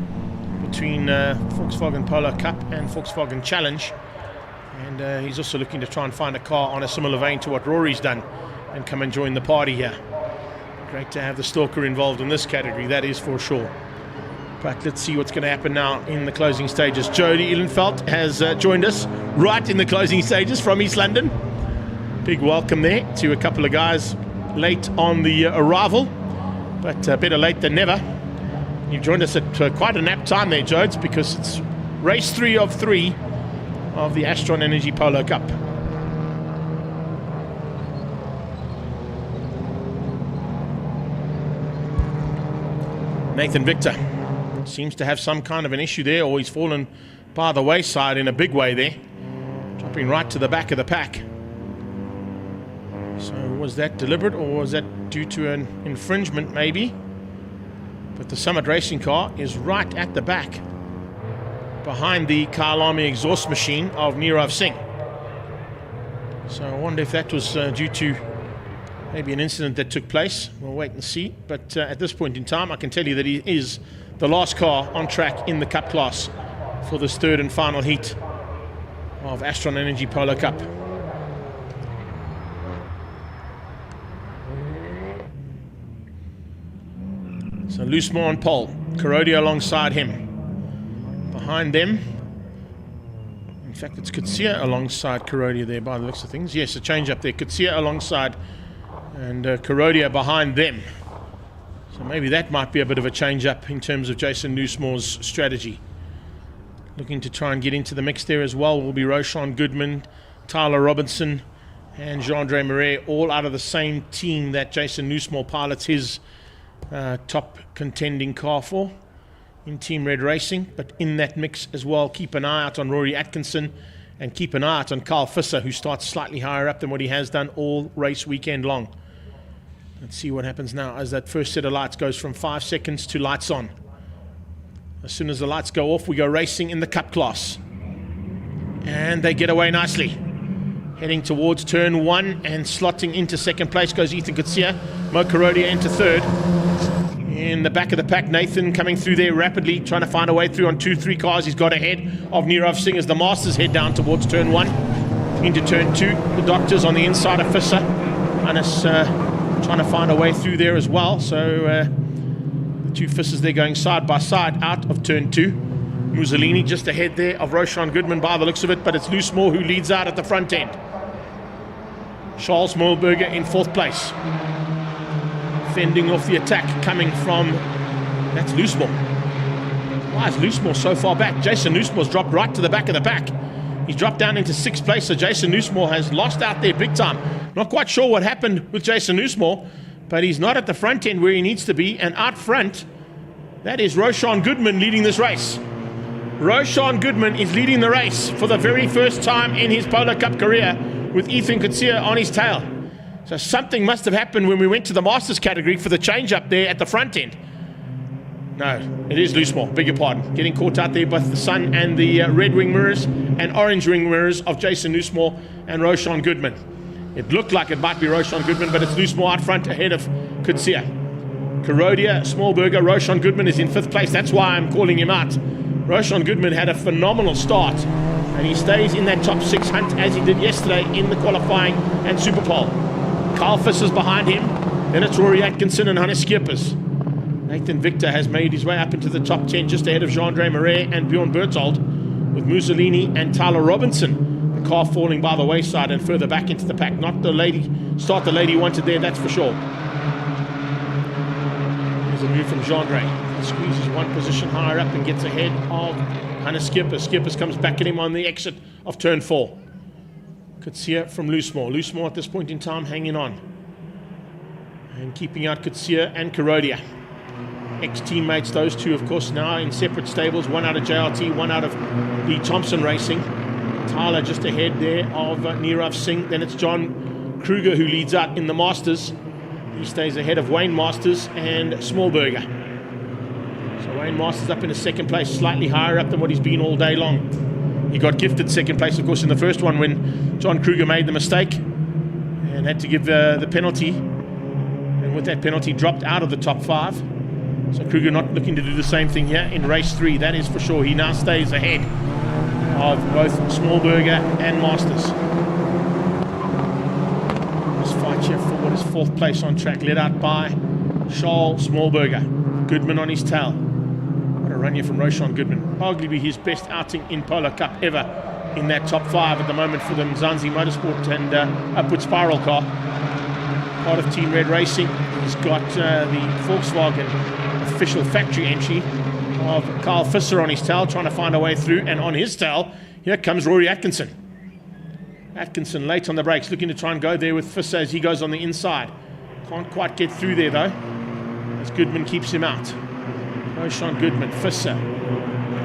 between Volkswagen Polo Cup and Volkswagen Challenge. And he's also looking to try and find a car on a similar vein to what Rory's done and come and join the party here. Great to have the Stalker involved in this category, that is for sure. But let's see what's going to happen now in the closing stages. Jody Ihlenfeldt has joined us right in the closing stages from East London. Big welcome there to a couple of guys late on the arrival, but better late than never. You've joined us at quite an apt time there, Jodes, because it's race 3 of 3 of the Astron Energy Polo Cup. Nathan Victor seems to have some kind of an issue there, or he's fallen by the wayside in a big way there, dropping right to the back of the pack. So was that deliberate, or was that due to an infringement maybe? But the Summit Racing car is right at the back, behind the Kyalami exhaust machine of Nirav Singh. So I wonder if that was due to maybe an incident that took place. We'll wait and see. But at this point in time, I can tell you that he is the last car on track in the Cup class for this third and final heat of Astron Energy Polo Cup. So Loosemore on pole, Karodia alongside him. Behind them, in fact it's Kutsia alongside Karodia there by the looks of things. Yes, a change up there, Kutsia alongside and Karodia behind them. maybe that might be a bit of a change-up in terms of Jason Newsmore's strategy. Looking to try and get into the mix there as well will be Roshan Goodman, Tyler Robinson, and Jean-Andre Marais, all out of the same team that Jason Newsmore pilots his top contending car for in Team Red Racing. But in that mix as well, keep an eye out on Rory Atkinson and keep an eye out on Carl Visser, who starts slightly higher up than what he has done all race weekend long. Let's see what happens now as that first set of lights goes from 5 seconds to lights on. As soon as the lights go off, we go racing in the Cup class. And they get away nicely. Heading towards turn 1 and slotting into second place goes Ethan Kutsia. Mo Karodia into third. In the back of the pack, Nathan coming through there rapidly, trying to find a way through on 2-3 cars. He's got ahead of Nirav Singh as the Masters head down towards turn 1. Into turn 2, the Doctors on the inside of Visser. Hannes trying to find a way through there as well. So the two Vissers there going side by side out of turn 2. Mussolini just ahead there of Roshan Goodman by the looks of it, but it's Loosemore who leads out at the front end. Charles Mohlberger in 4th place. Fending off the attack coming from, that's Loosemore. Why is Loosemore so far back? Jason Loosemore's dropped right to the back of the pack. He's dropped down into 6th place, so Jason Loosemore has lost out there big time. Not quite sure what happened with Jason Loosemore, but he's not at the front end where he needs to be, and out front, that is Roshan Goodman leading this race. Roshan Goodman is leading the race for the very first time in his Polo Cup career with Ethan Kutsia on his tail. So something must have happened when we went to the Masters category for the change up there at the front end. No, it is Loosemore, beg your pardon. Getting caught out there by the sun and the red wing mirrors and orange wing mirrors of Jason Loosemore and Roshan Goodman. It looked like it might be Roshan Goodman, but it's Loosemore out front ahead of Kutsia. Karodia, Smallberger, Roshan Goodman is in 5th place. That's why I'm calling him out. Roshan Goodman had a phenomenal start, and he stays in that top 6 hunt as he did yesterday in the qualifying and Superpole. Carl Visser's behind him, then it's Rory Atkinson and Hannes Skippers. Nathan Victor has made his way up into the top 10 just ahead of Jean-Andre Marais and Bjorn Berthold, with Mussolini and Tyler Robinson, the car falling by the wayside and further back into the pack. Not the start the lady wanted there, that's for sure. There's a move from Jean-Andre. He squeezes one position higher up and gets ahead of Hannes Skippers. Skippers comes back at him on the exit of turn 4. Kutsia from Loosemore. Loosemore at this point in time hanging on. And keeping out Kutsia and Karodia. Ex-teammates, those two, of course, now in separate stables. One out of JRT, one out of Lee Thompson Racing. Tyler just ahead there of Nirav Singh. Then it's John Kruger who leads out in the Masters. He stays ahead of Wayne Masters and Smallberger. So Wayne Masters up in a 2nd place, slightly higher up than what he's been all day long. He got gifted 2nd place, of course, in the first one when John Kruger made the mistake and had to give the penalty. And with that penalty, dropped out of the top 5. So Kruger not looking to do the same thing here in race 3, that is for sure. He now stays ahead of both Smallberger and Masters. This fight here for what is 4th place on track, led out by Charles Smallberger. Goodman on his tail. What a run here from Roshan Goodman. Arguably his best outing in Polo Cup ever in that top 5 at the moment for the Mzansi Motorsport and Upward Spiral car. Part of Team Red Racing. He's got the Volkswagen official factory entry of Carl Visser on his tail, trying to find a way through, and on his tail, here comes Rory Atkinson. Atkinson late on the brakes, looking to try and go there with Visser as he goes on the inside. Can't quite get through there though, as Goodman keeps him out. Roshan Goodman, Visser.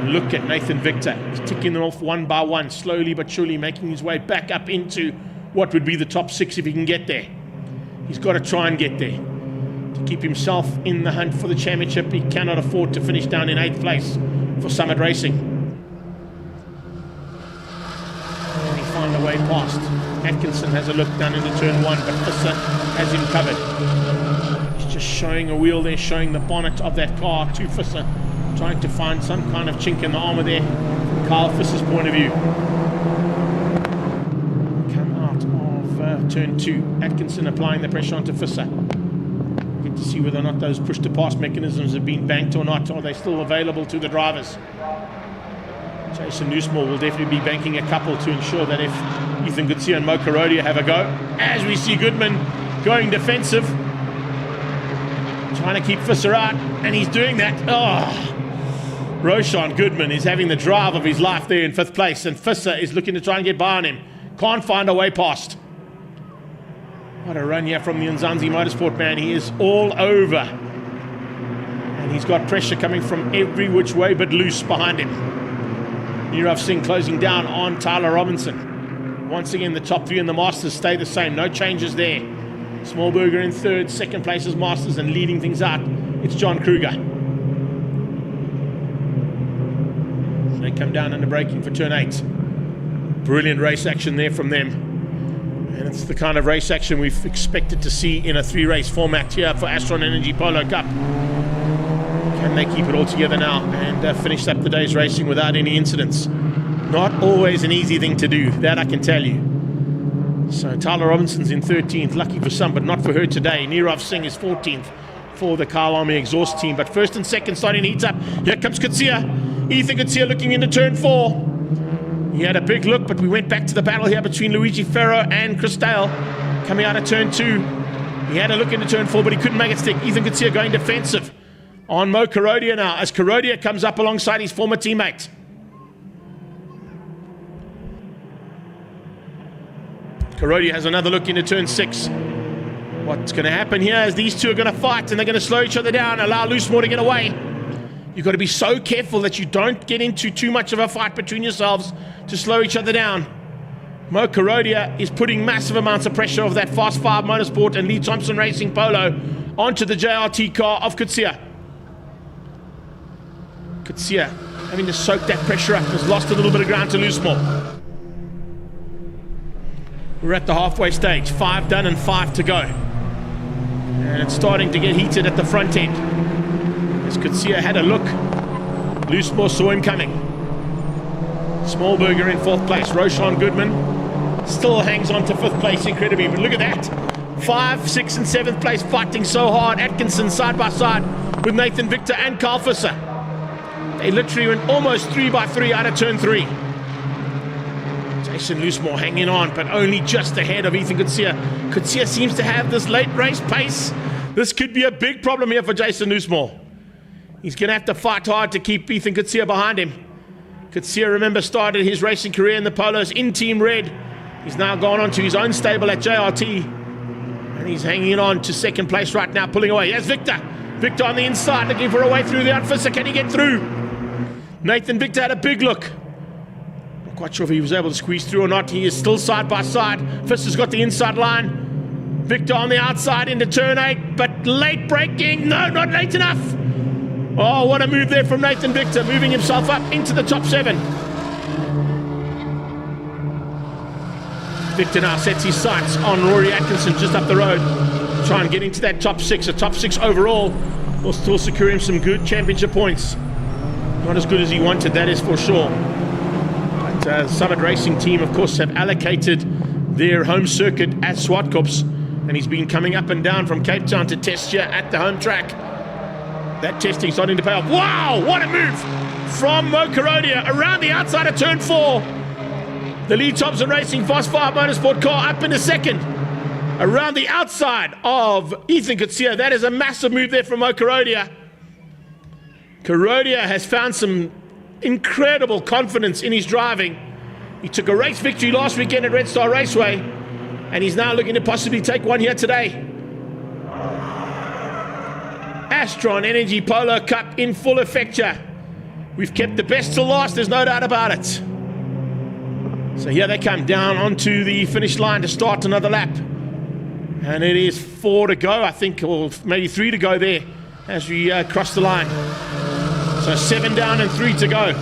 Look at Nathan Victor. He's ticking them off one by one, slowly but surely making his way back up into what would be the top 6 if he can get there. He's got to try and get there to keep himself in the hunt for the championship. He cannot afford to finish down in 8th place for Summit Racing. And he find a way past. Atkinson has a look down into turn 1, but Visser has him covered. He's just showing a wheel there, showing the bonnet of that car to Visser, trying to find some kind of chink in the armour there from Carl Visser's point of view. Come out of turn 2. Atkinson applying the pressure onto Visser. Get to see whether or not those push-to-pass mechanisms have been banked or not. Are they still available to the drivers? Jason Newsmore will definitely be banking a couple to ensure that if Ethan Kutsia and Mo Karodia have a go, as we see Goodman going defensive. Trying to keep Visser out, and he's doing that. Oh, Roshan Goodman is having the drive of his life there in 5th place, and Visser is looking to try and get by on him. Can't find a way past. What a run here from the Nzanzi Motorsport man. He is all over. And he's got pressure coming from every which way but loose behind him. Nirav Singh closing down on Tyler Robinson. Once again, the top 3 in the Masters stay the same. No changes there. Smallberger in 3rd, 2nd place as Masters, and leading things out, it's John Kruger. They come down under braking for turn 8. Brilliant race action there from them. And it's the kind of race action we've expected to see in a 3-race format here for Astron Energy Polo Cup. Can they keep it all together now and finish up the day's racing without any incidents? Not always an easy thing to do, that I can tell you. So Tyler Robinson's in 13th, lucky for some, but not for her today. Nirav Singh is 14th for the Carl Army Exhaust team. But 1st and 2nd starting to heat up. Here comes Kutsia. Ethan Kutsia looking into turn 4. He had a big look, but we went back to the battle here between Luigi Ferro and Chris Dale. Coming out of turn 2. He had a look into turn 4, but he couldn't make it stick. Ethan Kutsia going defensive on Mo Karodia now, as Karodia comes up alongside his former teammate. Karodia has another look into turn 6. What's going to happen here is these two are going to fight, and they're going to slow each other down, allow Loosemore to get away. You've got to be so careful that you don't get into too much of a fight between yourselves to slow each other down. Mo Karodia is putting massive amounts of pressure of that Fast 5 Motorsport and Lee Thompson Racing Polo onto the JRT car of Kutsia. Kutsia having to soak that pressure up, has lost a little bit of ground to Loosemore. We're at the halfway stage, 5 done and 5 to go. And it's starting to get heated at the front end. As Kutsia had a look, Loosemore saw him coming. Smallberger in 4th place. Roshan Goodman still hangs on to 5th place incredibly, but look at that. 5, 6 and 7th place fighting so hard. Atkinson side by side with Nathan Victor and Carl Visser. They literally went almost 3 by 3 out of turn 3. Jason Loosemore hanging on, but only just ahead of Ethan Kutsia. Kutsia seems to have this late race pace. This could be a big problem here for Jason Loosemore. He's going to have to fight hard to keep Ethan Kutsia behind him. Kutsia, remember, started his racing career in the Polos in Team Red. He's now gone on to his own stable at JRT. And he's hanging on to 2nd place right now, pulling away. There's Victor. Victor on the inside, looking for a way through the Fisser. Can he get through? Nathan Victor had a big look. Not quite sure if he was able to squeeze through or not. He is still side by side. Fisser's got the inside line. Victor on the outside into turn 8, but late braking. No, not late enough. Oh, what a move there from Nathan Victor, moving himself up into the top 7. Victor now sets his sights on Rory Atkinson just up the road. Try and get into that top 6. A top 6 overall will still secure him some good championship points. Not as good as he wanted, that is for sure. But Summit Racing team, of course, have allocated their home circuit at Zwartkops, and he's been coming up and down from Cape Town to test here at the home track. That testing starting to pay off. Wow, what a move from Mo Karodia around the outside of turn 4. The Lee Thompson Racing Fast 5 Motorsport car up into 2nd. Around the outside of Ethan Kutsia. That is a massive move there from Mo Karodia. Karodia has found some incredible confidence in his driving. He took a race victory last weekend at Red Star Raceway, and he's now looking to possibly take one here today. Astron Energy Polo Cup in full effect here. We've kept the best till last, there's no doubt about it. So here they come down onto the finish line to start another lap. And it is 4 to go, I think, or maybe 3 to go there as we cross the line. So 7 down and 3 to go.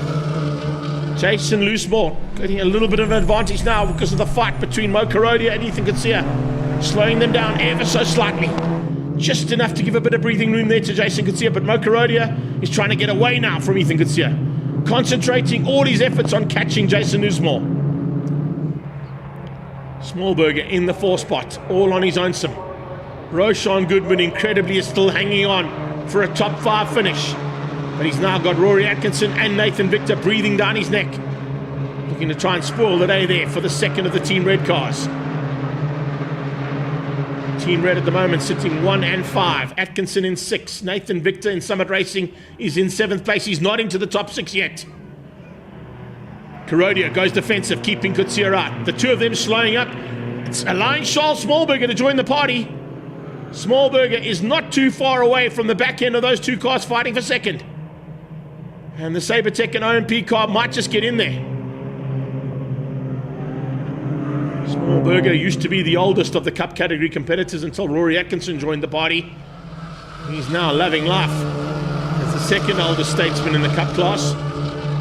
Jason Loosemore getting a little bit of an advantage now because of the fight between Mo Karodia and Ethan Kutsia. Slowing them down ever so slightly. Just enough to give a bit of breathing room there to Jason Kutsia, but Mo Karodia is trying to get away now from Ethan Kutsia. Concentrating all his efforts on catching Jason Loosemore. Smallberger in the 4 spot, all on his own sim. Roshan Goodman incredibly is still hanging on for a top 5 finish. But he's now got Rory Atkinson and Nathan Victor breathing down his neck. Looking to try and spoil the day there for the 2nd of the Team Red cars. Team Red at the moment sitting 1 and 5. Atkinson in 6. Nathan Victor in Summit Racing is in 7th place. He's not into the top 6 yet. Kurodia goes defensive, keeping Kutsia out. The two of them slowing up. It's allowing Charles Smallberger to join the party. Smallberger is not too far away from the back end of those two cars fighting for second. And the Sabertech and OMP car might just get in there. Smallberger used to be the oldest of the Cup category competitors until Rory Atkinson joined the party. He's now loving life as the second oldest statesman in the Cup class.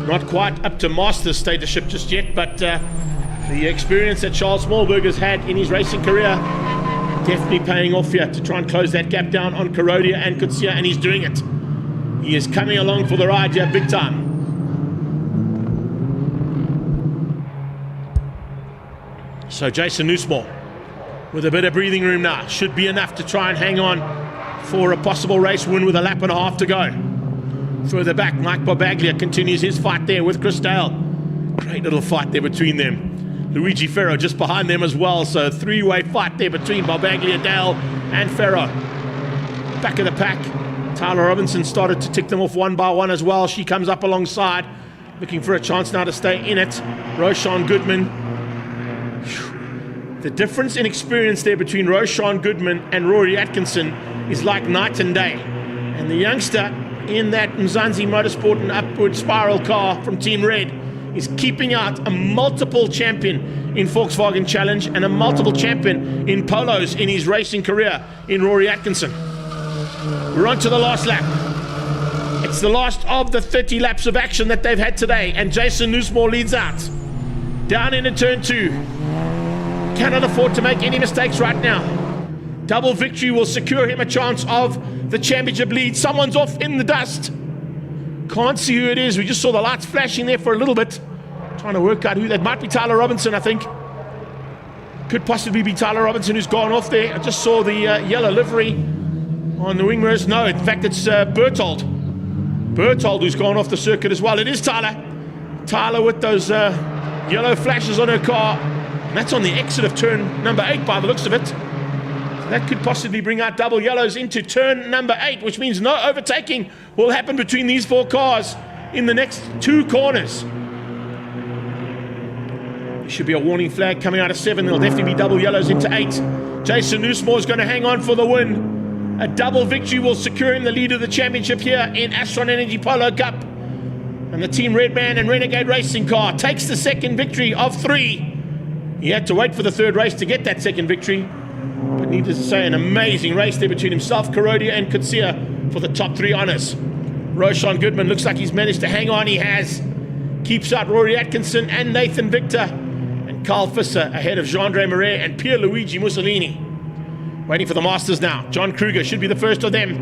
Not quite up to Masters statusship just yet, but the experience that Charles Smallberger's had in his racing career definitely paying off here to try and close that gap down on Kurodia and Kutsia, and he's doing it. He is coming along for the ride here big time. So Jason Nussbaum with a bit of breathing room now. Should be enough to try and hang on for a possible race win with a lap and a half to go. Further back, Mike Barbaglia continues his fight there with Chris Dale. Great little fight there between them. Luigi Ferro just behind them as well, so three-way fight there between Barbaglia, Dale and Ferro. Back of the pack, Tyler Robinson started to tick them off one by one as well. She comes up alongside, looking for a chance now to stay in it. Roshan Goodman. The difference in experience there between Roshan Goodman and Rory Atkinson is like night and day. And the youngster in that Mzansi Motorsport and upward spiral car from Team Red is keeping out a multiple champion in Volkswagen Challenge and a multiple champion in polos in his racing career in Rory Atkinson. We're on to the last lap. It's the last of the 30 laps of action that they've had today, and Jason Nussbaum leads out. Down into turn 2. Cannot afford to make any mistakes right now. Double victory will secure him a chance of the championship lead. Someone's off in the dust. Can't see who it is. We just saw the lights flashing there for a little bit. Trying to work out who that might be. Tyler Robinson, I think. Could possibly be Tyler Robinson who's gone off there. I just saw the yellow livery on the wing mirrors. No, in fact it's Berthold. Berthold who's gone off the circuit as well. It is Tyler. Tyler with those yellow flashes on her car. And that's on the exit of turn number 8 by the looks of it. That could possibly bring out double yellows into turn number 8, which means no overtaking will happen between these 4 cars in the next 2 corners. There should be a warning flag coming out of 7. There'll definitely be double yellows into 8. Jason Nussbaum is going to hang on for the win. A double victory will secure him the lead of the championship here in Astron Energy Polo Cup. And the Team Redman and Renegade Racing car takes the second victory of 3. He had to wait for the third race to get that second victory. But needless to say, an amazing race there between himself, Kurodia and Kutsia for the top 3 honours. Roshan Goodman looks like he's managed to hang on. He has. Keeps out Rory Atkinson and Nathan Victor. And Carl Visser ahead of Jean-Andre Marais and Pierluigi Mussolini. Waiting for the Masters now. John Kruger should be the first of them.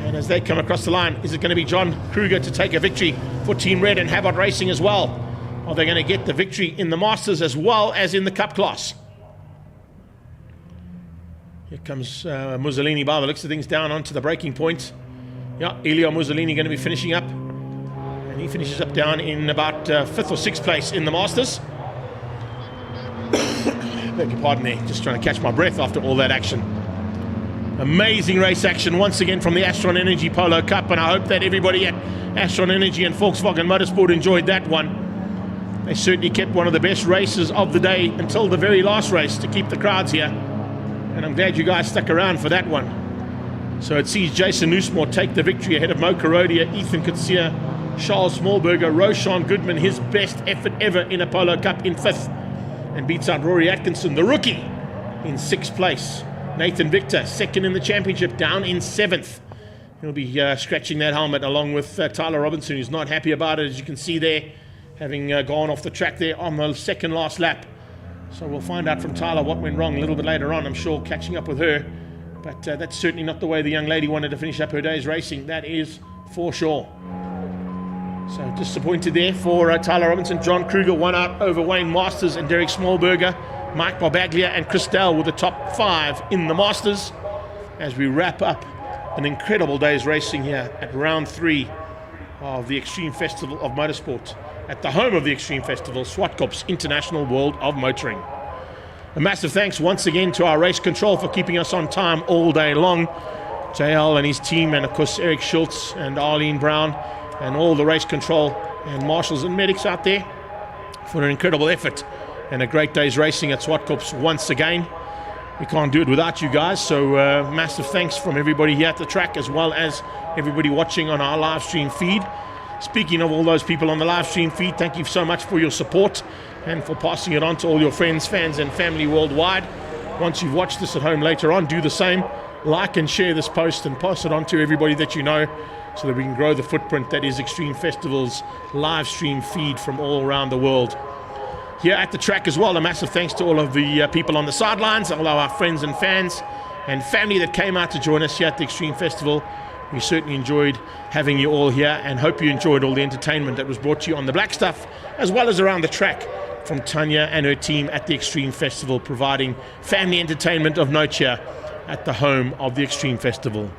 And as they come across the line, is it going to be John Kruger to take a victory for Team Red and Havard Racing as well? Are they going to get the victory in the Masters as well as in the Cup class? Here comes Mussolini by the looks of things down onto the braking point. Yeah, Elio Mussolini going to be finishing up. And he finishes up down in about 5th or 6th place in the Masters. Beg your pardon there, just trying to catch my breath after all that action. Amazing race action once again from the Astron Energy Polo Cup, and I hope that everybody at Astron Energy and Volkswagen Motorsport enjoyed that one. They certainly kept one of the best races of the day until the very last race to keep the crowds here. And I'm glad you guys stuck around for that one. So it sees Jason Nussbaum take the victory ahead of Mo Kurodia, Ethan Kutsia, Charles Smallberger, Roshan Goodman, his best effort ever in a Polo Cup in 5th. And beats out Rory Atkinson, the rookie, in 6th place. Nathan Victor, 2nd in the championship, down in 7th. He'll be scratching that helmet along with Tyler Robinson, who's not happy about it, as you can see there, having gone off the track there on the second last lap. So we'll find out from Tyler what went wrong a little bit later on, I'm sure, catching up with her. But that's certainly not the way the young lady wanted to finish up her day's racing. That is for sure. So disappointed there for Tyler Robinson. John Kruger won out over Wayne Masters and Derek Smallberger. Mike Barbaglia and Chris Dale were the top 5 in the Masters. As we wrap up an incredible day's racing here at round 3 of the Extreme Festival of Motorsport at the home of the Extreme Festival, Zwartkops International World of Motoring. A massive thanks once again to our race control for keeping us on time all day long. JL and his team, and of course Eric Schultz and Arlene Brown and all the race control and marshals and medics out there for an incredible effort and a great day's racing at Zwartkops once again. We can't do it without you guys, so massive thanks from everybody here at the track as well as everybody watching on our live stream feed. Speaking of all those people on the live stream feed, thank you so much for your support and for passing it on to all your friends, fans and family worldwide. Once you've watched this at home later on, do the same. Like and share this post and pass it on to everybody that you know so that we can grow the footprint that is Extreme Festival's live stream feed from all around the world. Here at the track as well, a massive thanks to all of the people on the sidelines, all our friends and fans and family that came out to join us here at the Extreme Festival. We certainly enjoyed having you all here and hope you enjoyed all the entertainment that was brought to you on the Black Stuff as well as around the track from Tanya and her team at the Extreme Festival, providing family entertainment of note here at the home of the Extreme Festival.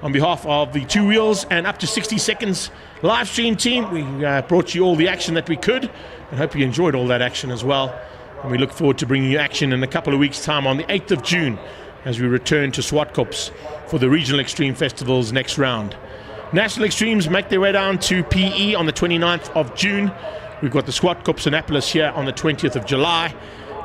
On behalf of the Two Wheels and Up to 60 Seconds live stream team, we brought you all the action that we could and hope you enjoyed all that action as well. And we look forward to bringing you action in a couple of weeks' time on the 8th of June as we return to Zwartkops for the Regional Extreme Festival's next round. National Extremes make their way down to PE on the 29th of June. We've got the Zwartkops Annapolis here on the 20th of July.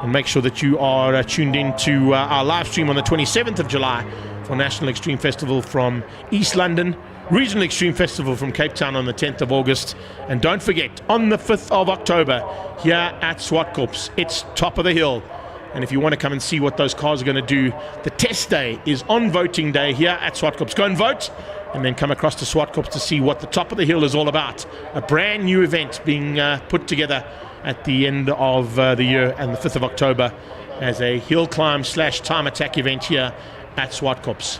And make sure that you are tuned in to our live stream on the 27th of July for National Extreme Festival from East London, Regional Extreme Festival from Cape Town on the 10th of August. And don't forget, on the 5th of October, here at Zwartkops, it's top of the hill. And if you want to come and see what those cars are going to do, the test day is on voting day here at Zwartkops. Go and vote, and then come across to Zwartkops to see what the top of the hill is all about. A brand new event being put together at the end of the year and the 5th of October as a hill climb / time attack event here at Zwartkops.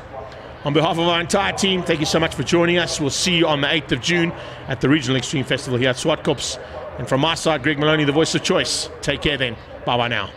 On behalf of our entire team, thank you so much for joining us. We'll see you on the 8th of June at the Regional Extreme Festival here at Zwartkops. And from my side, Greg Maloney, the voice of choice. Take care then. Bye-bye now.